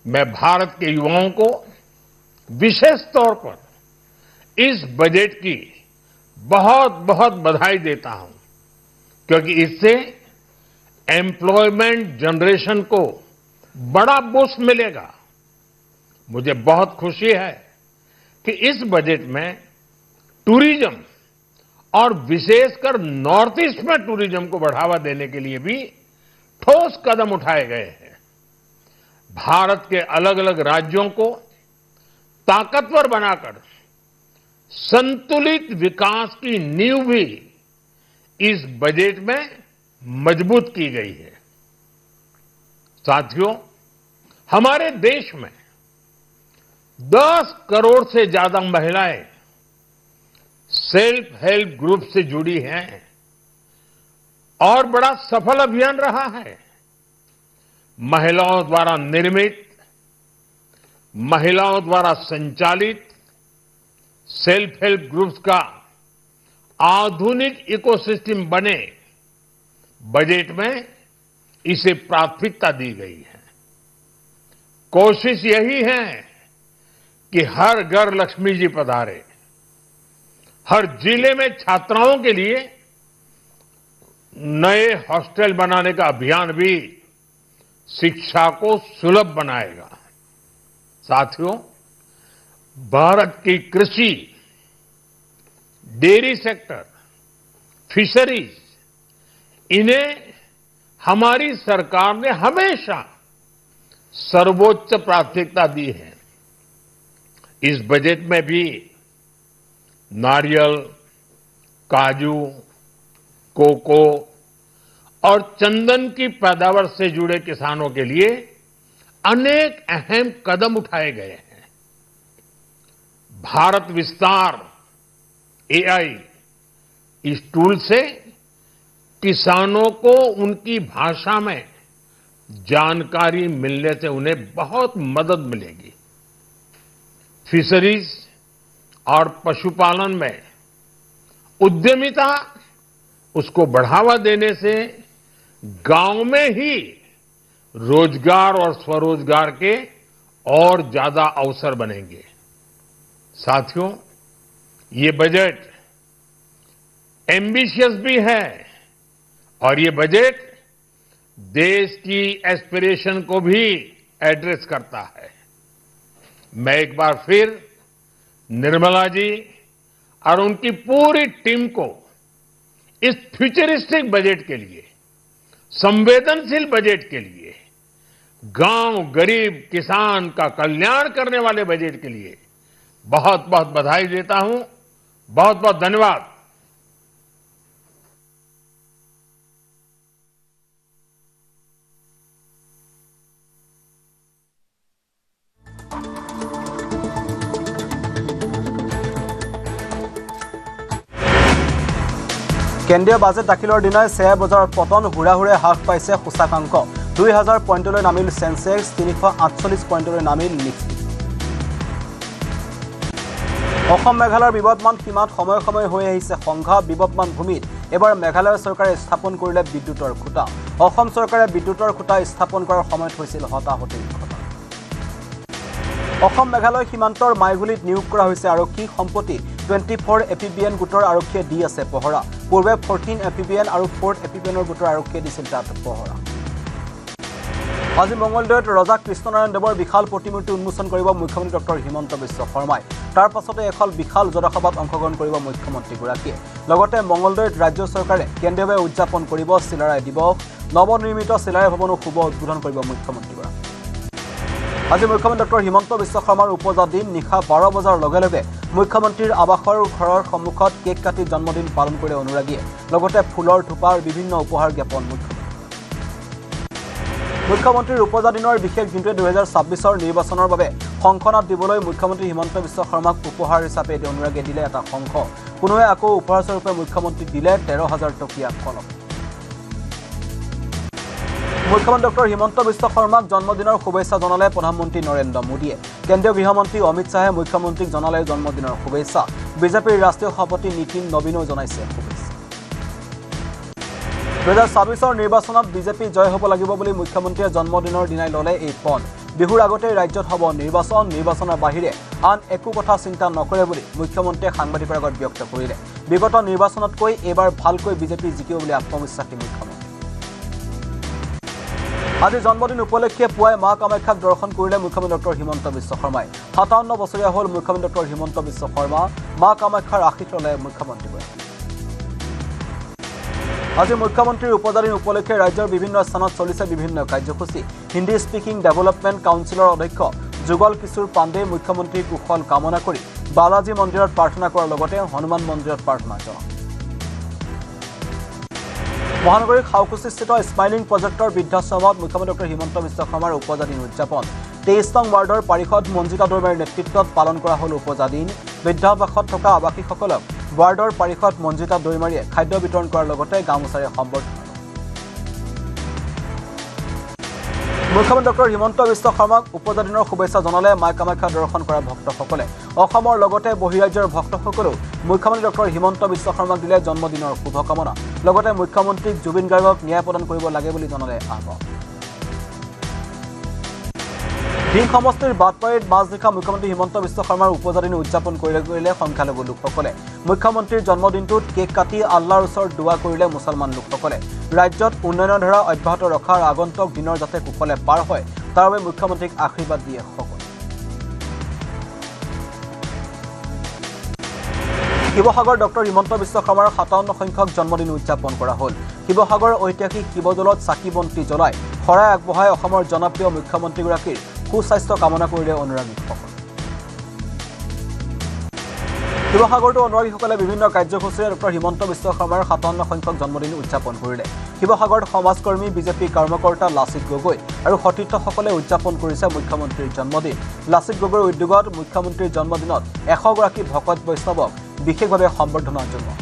मैं भारत के युवाओं को विशेष तौर पर इस बजट की बहुत बहुत बधाई देता हूं क्योंकि इससे एम्प्लॉयमेंट जनरेशन को बड़ा बूस्ट मिलेगा मुझे बहुत खुशी है कि इस बजट में टूरिज्म और विशेषकर नॉर्थ ईस्ट में टूरिज्म को बढ़ावा देने के लिए भी ठोस कदम उठाए गए हैं भारत के अलग अलग राज्यों को ताकतवर बनाकर संतुलित विकास की नींव भी इस बजट में मजबूत की गई है साथियों हमारे देश में 10 करोड़ से ज्यादा महिलाएं सेल्फ हेल्प ग्रुप से जुड़ी हैं और बड़ा सफल अभियान रहा है महिलाओं द्वारा निर्मित महिलाओं द्वारा संचालित सेल्फ हेल्प ग्रुप्स का आधुनिक इकोसिस्टम बने बजट में इसे प्राथमिकता दी गई है कोशिश यही है कि हर घर लक्ष्मी जी पधारे हर जिले में छात्राओं के लिए नए हॉस्टल बनाने का अभियान भी शिक्षा को सुलभ बनाएगा साथियों भारत की कृषि डेयरी सेक्टर, फिशरीज, इन्हें हमारी सरकार ने हमेशा सर्वोच्च प्राथमिकता दी है। इस बजट में भी नारियल, काजू, कोको और चंदन की पैदावार से जुड़े किसानों के लिए अनेक अहम कदम उठाए गए हैं। भारत विस्तार AI इस टूल से किसानों को उनकी भाषा में जानकारी मिलने से उन्हें बहुत मदद मिलेगी। फिशरीज और पशुपालन में उद्यमिता, उसको बढ़ावा देने से गांव में ही रोजगार और स्वरोजगार के और ज्यादा अवसर बनेंगे। साथियों, ये बजट एम्बिशियस भी है और ये बजट देश की एस्पिरेशन को भी एड्रेस करता है। मैं एक बार फिर निर्मला जी और उनकी पूरी टीम को इस फ्यूचरिस्टिक बजट के लिए, संवेदनशील बजट के लिए, गांव, गरीब, किसान का कल्याण करने वाले बजट के लिए बहुत बहुत बधाई देता हूं। बहुत बहुत धन्यवाद। केन्द्रीय बाजेट दाखिলৰ দিনাই শ্বেয়াৰ বজাৰৰ পতন হুৰাহুৰে হ্ৰাস পাইছে সূচাকাংক। 2000 পইণ্টলৈ নামিল সেন্সেক্স, 348 পইণ্টলৈ নামিল নিফটি। অসম মেঘালয়ৰ বিবদমান সীমাত সময়ে সময়ে হৈ আহিছে সংঘাত। বিবদমান ভূমিত এবাৰ মেঘালয় চৰকাৰে স্থাপন কৰিলে বিদ্যুতৰ খুঁটা। অসম চৰকাৰে বিদ্যুতৰ খুঁটা স্থাপন কৰাৰ সময়ত হৈছিল হতাহতিৰ ঘটনা। অসম মেঘালয় সীমান্তৰ মাইগুলিত নিয়োগ কৰা হৈছে আৰক্ষী। সম্প্ৰতি 24 এপিবিএন গোটৰ আৰক্ষীয়ে দি আছে পহৰা। পূৰ্বে 14 এপিবিএন আৰু 4 এপিবিএনৰ গোটৰ আৰক্ষীয়ে দিছিল তাত পহৰা। আজি মঙলদৈত ৰজা কৃষ্ণনাৰায়ণ দেৱৰ বিশাল প্ৰতিমূৰ্তি উন্মোচন কৰিব মুখ্যমন্ত্ৰী ডক্টৰ হিমন্ত বিশ্ব শৰ্মাই। তাৰ পাছতে এখন বিশাল জনসভাত অংশগ্ৰহণ কৰিব মুখ্যমন্ত্ৰীগৰাকীয়ে। লগতে মঙলদৈত ৰাজ্য চৰকাৰে কেন্দ্ৰীয়ভাৱে উদযাপন কৰিব চিলাৰায় দিৱস। নৱনিৰ্মিত চিলাৰায় ভৱনো শুভ উদ্বোধন কৰিব মুখ্যমন্ত্ৰীগৰাকীয়ে। আজি মুখ্যমন্ত্ৰী ডক্টৰ হিমন্ত বিশ্ব শৰ্মাৰ উপজা দিন। নিশা 12 বজাৰ লগে লগে মুখ্যমন্ত্ৰীৰ আৱাসৰ ঘৰৰ সন্মুখত কেক কাটি জন্মদিন পালন কৰে অনুৰাগীয়ে। লগতে ফুলৰ থোপা আৰু বিভিন্ন উপহাৰ জ্ঞাপন মুখ্যমন্ত্ৰীৰ উপজা দিনৰ বিশেষ দিনটোৱে 2026 নিৰ্বাচনৰ বাবে শংখনাদ দিবলৈ মুখ্যমন্ত্ৰী হিমন্ত বিশ্ব শৰ্মাক উপহাৰ হিচাপে অনুৰাগীয়ে দিলে এটা শংখ। কোনোৱে আকৌ উপহাৰস্বৰূপে মুখ্যমন্ত্ৰীক দিলে 13,000 টকীয়া কলম। মুখ্যমন্ত্ৰী ডক্টৰ হিমন্ত বিশ্ব শৰ্মাক জন্মদিনৰ শুভেচ্ছা জনালে প্ৰধানমন্ত্ৰী নৰেন্দ্ৰ মোদীয়ে। কেন্দ্ৰীয় গৃহমন্ত্ৰী অমিত শাহে মুখ্যমন্ত্ৰীক জনালে জন্মদিনৰ শুভেচ্ছা। বিজেপিৰ ৰাষ্ট্ৰীয় সভাপতি নীতিন নবীনেও জনাইছে শুভেচ্ছা। 2026 নিৰ্বাচনত বিজেপি জয় হ'ব লাগিব বুলি মুখ্যমন্ত্ৰীয়ে জন্মদিনৰ দিনাই ল'লে এই পণ। বিহুৰ আগতে ৰাজ্যত হ'ব নিৰ্বাচনৰ বাহিৰে আন একো কথা চিন্তা নকৰে বুলি মুখ্যমন্ত্ৰীয়ে সাংবাদিকৰ আগত ব্যক্ত কৰিলে। বিগত নিৰ্বাচনতকৈ এইবাৰ ভালকৈ বিজেপি জিকিব বুলি আত্মবিশ্বাসী মুখ্যমন্ত্ৰী। আজি জন্মদিন উপলক্ষে পুৱাই মা কামাখ্যাক দৰ্শন কৰিলে মুখ্যমন্ত্ৰী ডক্টৰ হিমন্ত বিশ্ব শৰ্মাই। 57 বছৰীয়া হ'ল মুখ্যমন্ত্ৰী ডক্টৰ হিমন্ত বিশ্ব শৰ্মা। মা কামাখ্যাৰ আশীষ ল'লে মুখ্যমন্ত্ৰীগৰাকী। আজি মুখ্যমন্ত্ৰীৰ উপজা দিন উপলক্ষে ৰাজ্যৰ বিভিন্ন স্থানত চলিছে বিভিন্ন কাৰ্যসূচী। হিন্দী স্পিকিং ডেভেলপমেণ্ট কাউন্সিলৰ অধ্যক্ষ যুগল কিশোৰ পাণ্ডে মুখ্যমন্ত্ৰীৰ কুশল কামনা কৰি বালাজী মন্দিৰত প্ৰাৰ্থনা কৰাৰ লগতে হনুমান মন্দিৰত প্ৰাৰ্থনা জনায়। মহানগৰীৰ খাউকুছিস্থিত স্মাইলিং প্ৰজেক্টৰ বৃদ্ধাশ্ৰমত মুখ্যমন্ত্ৰী ডক্টৰ হিমন্ত বিশ্ব শৰ্মাৰ উপজা দিন উদযাপন। 23 নং ৱাৰ্ডৰ পাৰিষদ মঞ্জিতা দৈমাৰীৰ নেতৃত্বত পালন কৰা হ'ল উপজা দিন। বৃদ্ধাবাসত থকা আৱাসীসকলক ৱাৰ্ডৰ পাৰিষদ মঞ্জিতা দৈমাৰীয়ে খাদ্য বিতৰণ কৰাৰ লগতে গামোচাৰে সম্বৰ্ধনা। মুখ্যমন্ত্ৰী ডক্টৰ হিমন্ত বিশ্ব শৰ্মাক উপজা দিনৰ শুভেচ্ছা জনালে মা কামাখ্যা দৰ্শন কৰা ভক্তসকলে। অসমৰ লগতে বহিৰাজ্যৰ ভক্তসকলেও মুখ্যমন্ত্ৰী ডক্টৰ হিমন্ত বিশ্ব শৰ্মাক দিলে জন্মদিনৰ শুভকামনা। লগতে মুখ্যমন্ত্ৰীক জুবিন গাৰ্গক ন্যায় প্ৰদান কৰিব লাগে বুলি জনালে আহ্বান। দিন সমষ্টিৰ বাটপাৰীত মাজনিশা মুখ্যমন্ত্ৰী হিমন্ত বিশ্ব শৰ্মাৰ উপজা দিন উদযাপন কৰিলে সংখ্যালঘু লোকসকলে। মুখ্যমন্ত্ৰীৰ জন্মদিনটোত কেক কাটি আল্লাহৰ ওচৰত দোৱা কৰিলে মুছলমান লোকসকলে। ৰাজ্যত উন্নয়নৰ ধাৰা অব্যাহত ৰখাৰ আগন্তুক দিনৰ যাতে কুশলে পাৰ হয় তাৰ বাবে মুখ্যমন্ত্ৰীক আশীৰ্বাদ দিয়ে সকলে। শিৱসাগৰ ডক্টৰ হিমন্ত বিশ্ব শৰ্মাৰ 57 সংখ্যক জন্মদিন উদযাপন কৰা হ'ল শিৱসাগৰ ঐতিহাসিক শিৱদৌলত চাকি বন্তি জ্বলাই শৰাই আগবঢ়াই অসমৰ জনপ্ৰিয় মুখ্যমন্ত্ৰীগৰাকীৰ সুস্বাস্থ্য কামনা কৰিলে অনুৰাগীসকল শিৱসাগৰতো অনুৰাগীসকলে বিভিন্ন কাৰ্যসূচীৰে ডক্টৰ হিমন্ত বিশ্ব শৰ্মাৰ 57 সংখ্যক জন্মদিন উদযাপন কৰিলে শিৱসাগৰত সমাজকৰ্মী বিজেপি কৰ্মকৰ্তা লাচিত গগৈ আৰু সতীৰ্থসকলে উদযাপন কৰিছে মুখ্যমন্ত্ৰীৰ জন্মদিন লাচিত গগৈৰ উদ্যোগত মুখ্যমন্ত্ৰীৰ জন্মদিনত 100 গৰাকী ভকত বৈষ্ণৱক বিশেষভাৱে সম্বৰ্ধনা জনোৱা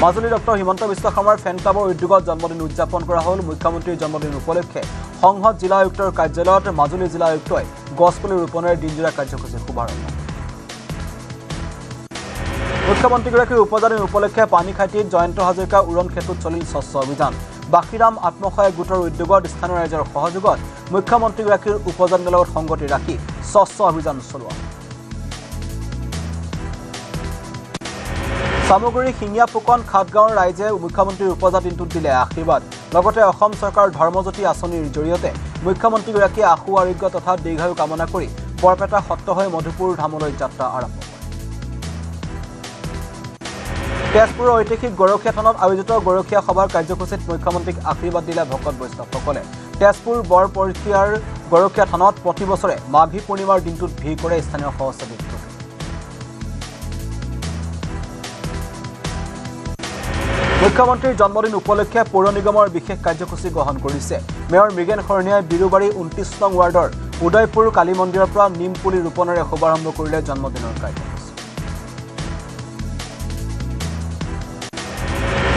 মাজুলী ডক্টৰ হিমন্ত বিশ্ব শৰ্মাৰ ফেন ক্লাবৰ উদ্যোগত জন্মদিন উদযাপন কৰা হ'ল মুখ্যমন্ত্ৰীৰ জন্মদিন উপলক্ষে সংহত জিলা আয়ুক্তৰ কাৰ্যালয়ত মাজুলী জিলা আয়ুক্তই গছপুলি ৰোপণেৰে দিনজোৰা কাৰ্যসূচীৰ শুভাৰম্ভ মুখ্যমন্ত্ৰীগৰাকীৰ উপজা উপলক্ষে পানীখাইটিত জয়ন্ত হাজৰিকা উৰণ ক্ষেত্ৰত চলিল স্বচ্ছ অভিযান বাসীৰাম আত্মসহায়ক গোটৰ উদ্যোগত স্থানীয় ৰাইজৰ সহযোগত মুখ্যমন্ত্ৰীগৰাকীৰ উপজা লগত সংগতি ৰাখি স্বচ্ছ অভিযান চলোৱা সামগ্ৰী শিঙিয়া ফুকন খাটগাঁৱৰ ৰাইজে মুখ্যমন্ত্ৰীৰ উপজা দিনটোত দিলে আশীৰ্বাদ লগতে অসম চৰকাৰৰ ধৰ্মজ্যোতি আঁচনিৰ জৰিয়তে মুখ্যমন্ত্ৰীগৰাকীয়ে আশু আৰোগ্য তথা দীৰ্ঘায়ু কামনা কৰি বৰপেটা সত্ৰ হৈ মধুপুৰ ধামলৈ যাত্ৰা আৰম্ভ কৰে তেজপুৰৰ ঐতিহাসিক গৰখীয়া থানত আয়োজিত গৰখীয়া সভাৰ কাৰ্যসূচীত মুখ্যমন্ত্ৰীক আশীৰ্বাদ দিলে ভকত বৈষ্ণৱসকলে তেজপুৰ বৰপৰীক্ষাৰ গৰখীয়া থানত প্ৰতি বছৰে মাঘী পূৰ্ণিমাৰ দিনটোত ভিৰ কৰে স্থানীয় সহস্ৰাধিক মুখ্যমন্ত্ৰীৰ জন্মদিন উপলক্ষে পৌৰ নিগমৰ বিশেষ কাৰ্যসূচী গ্ৰহণ কৰিছে মেয়ৰ মৃগেন শৰণীয়াই বিৰুবাৰী 29 নং ৱাৰ্ডৰ উদয়পুৰ কালী মন্দিৰৰ পৰা নিম পুলি ৰোপণেৰে শুভাৰম্ভ কৰিলে জন্মদিনৰ কাৰ্যসূচী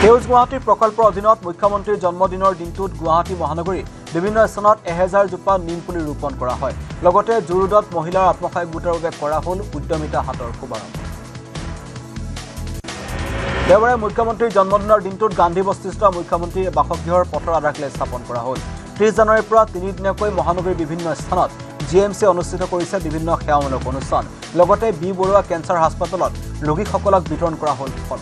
সেউজ গুৱাহাটী প্ৰকল্পৰ অধীনত মুখ্যমন্ত্ৰীৰ জন্মদিনৰ দিনটোত গুৱাহাটী মহানগৰীৰ বিভিন্ন স্থানত 1000 জোপা নিম পুলি ৰোপণ কৰা হয় লগতে জুৰুডত মহিলাৰ আত্মসহায়ক গোটৰ বাবে কৰা হ'ল উদ্যমিতা হাতৰ শুভাৰম্ভ দেওবাৰে মুখ্যমন্ত্ৰীৰ জন্মদিনৰ দিনটোত গান্ধী বস্তিস্থ মুখ্যমন্ত্ৰীৰ বাসগৃহৰ পথৰ আধাৰশিলা স্থাপন কৰা হ'ল 30 জানুৱাৰীৰ পৰা 3 দিনীয়াকৈ মহানগৰীৰ বিভিন্ন স্থানত জিএমচি অনুষ্ঠিত কৰিছে বিভিন্ন সেৱামূলক অনুষ্ঠান লগতে বি বৰুৱা কেঞ্চাৰ হাস্পতালত ৰোগীসকলক বিতৰণ কৰা হ'ল ফল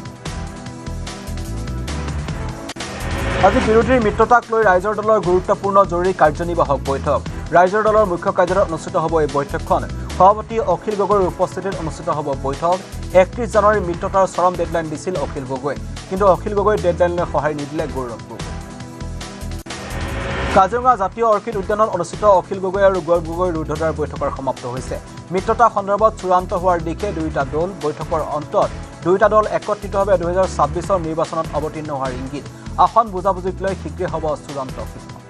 আজি বিৰোধীৰ মিত্ৰতাক লৈ ৰাইজৰ দলৰ গুৰুত্বপূৰ্ণ জৰুৰী কাৰ্যনিৰ্বাহক বৈঠক ৰাইজৰ দলৰ মুখ্য কাৰ্যালয়ত অনুষ্ঠিত হ'ব এই বৈঠকখন সভাপতি অখিল গগৈৰ উপস্থিতিত অনুষ্ঠিত হ'ব বৈঠক 31 জানুৱাৰীৰ মিত্ৰতাৰ চৰম ডেডলাইন দিছিল অখিল গগৈ কিন্তু অখিল গগৈৰ ডেডলাইনলৈ সহায় নিদিলে গৌৰৱ গগৈ কাজিৰঙা জাতীয় অৰ্কিড উদ্যানত অনুষ্ঠিত অখিল গগৈ আৰু গৌৰৱ গগৈৰ ৰুদ্ধদ্বাৰ বৈঠকৰ সমাপ্ত হৈছে মিত্ৰতা সন্দৰ্ভত চূড়ান্ত হোৱাৰ দিশে দুয়োটা দল বৈঠকৰ অন্তত দুয়োটা দল একত্ৰিতভাৱে 2026ৰ নিৰ্বাচনত অৱতীৰ্ণ হোৱাৰ ইংগিত আসন বুজাবুজিক লৈ শীঘ্ৰে হ'ব চূড়ান্ত সিদ্ধান্ত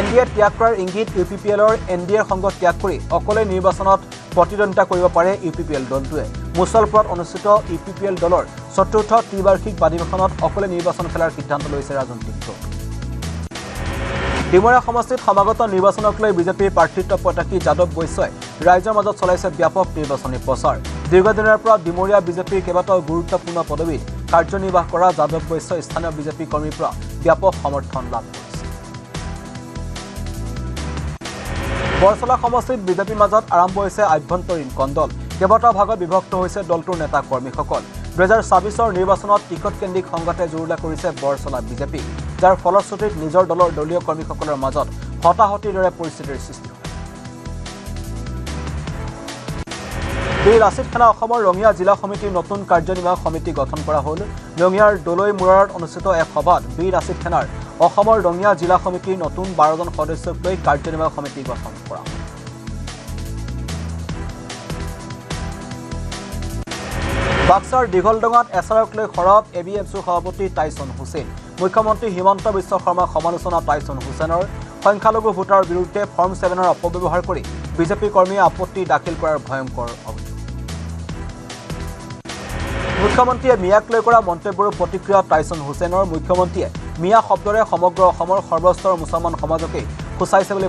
NDA ত্যাগ কৰাৰ ইংগিত UPPLৰ NDAৰ সংগ ত্যাগ কৰি অকলে নিৰ্বাচনত প্ৰতিদ্বন্দ্বিতা কৰিব পাৰে UPPL দলটোৱে মুছলপুৰত অনুষ্ঠিত UPPL দলৰ চতুৰ্থ ত্ৰিবাৰ্ষিক বাদিবেশনত অকলে নিৰ্বাচন খেলাৰ সিদ্ধান্ত লৈছে ৰাজনৈতিক দল ডিমৰা সমষ্টিত সমাগত নিৰ্বাচনক লৈ বিজেপিৰ প্ৰাৰ্থিত্ব প্ৰত্যাশী যাদৱ বৈশ্যই ৰাইজৰ মাজত চলাইছে ব্যাপক নিৰ্বাচনী প্ৰচাৰ দীৰ্ঘদিনৰ পৰা ডিমৰীয়া বিজেপিৰ কেইবাটাও গুৰুত্বপূৰ্ণ পদবীত কাৰ্যনিৰ্বাহ কৰা যাদৱ বৈশ্যই স্থানীয় বিজেপি কৰ্মীৰ পৰা ব্যাপক সমৰ্থন লাভ কৰিছে বৰচলা সমষ্টিত বিজেপিৰ মাজত আৰম্ভ হৈছে আভ্যন্তৰীণ কন্দল কেইবাটাও ভাগত বিভক্ত হৈছে দলটোৰ নেতা কৰ্মীসকল 2026ৰ নিৰ্বাচনত টিকট কেন্দ্ৰিক সংঘাতে জুৰুলা কৰিছে বৰচলা বিজেপি যাৰ ফলশ্ৰুতিত নিজৰ দলৰ দলীয় কৰ্মীসকলৰ মাজত হতাহতিৰ দৰে পৰিস্থিতিৰ সৃষ্টি হয় বীৰ লাচিত খানা অসমৰ ৰঙিয়া জিলা সমিতিৰ নতুন কাৰ্যনিৰ্বাহক সমিতি গঠন কৰা হ'ল ৰঙিয়াৰ দলৈ মুৰাৰত অনুষ্ঠিত এক সভাত বীৰ লাচিত খানাৰ অসমৰ ৰঙিয়া জিলা সমিতিৰ নতুন 12জন সদস্যক লৈ কাৰ্যনিৰ্বাহক সমিতি গঠন কৰা বাক্সাৰ দীঘলডঙাত এছআৰক লৈ সৰব ABMCৰ সভাপতি টাইছন হুছেইন মুখ্যমন্ত্ৰী হিমন্ত বিশ্ব শৰ্মাৰ সমালোচনা টাইছন হুছেইনৰ সংখ্যালঘু ভোটাৰৰ বিৰুদ্ধে ফৰ্ম 7ৰ অপব্যৱহাৰ কৰি বিজেপি কৰ্মীয়ে আপত্তি দাখিল কৰাৰ ভয়ংকৰ অভিযোগ মুখ্যমন্ত্ৰীয়ে মিয়াক লৈ কৰা মন্তব্যৰ প্ৰতিক্ৰিয়া টাইছন হুছেইনৰ মুখ্যমন্ত্ৰীয়ে মিয়া শব্দৰে সমগ্ৰ অসমৰ সৰ্বস্তৰ মুছলমান সমাজকে খুচাইছে বুলি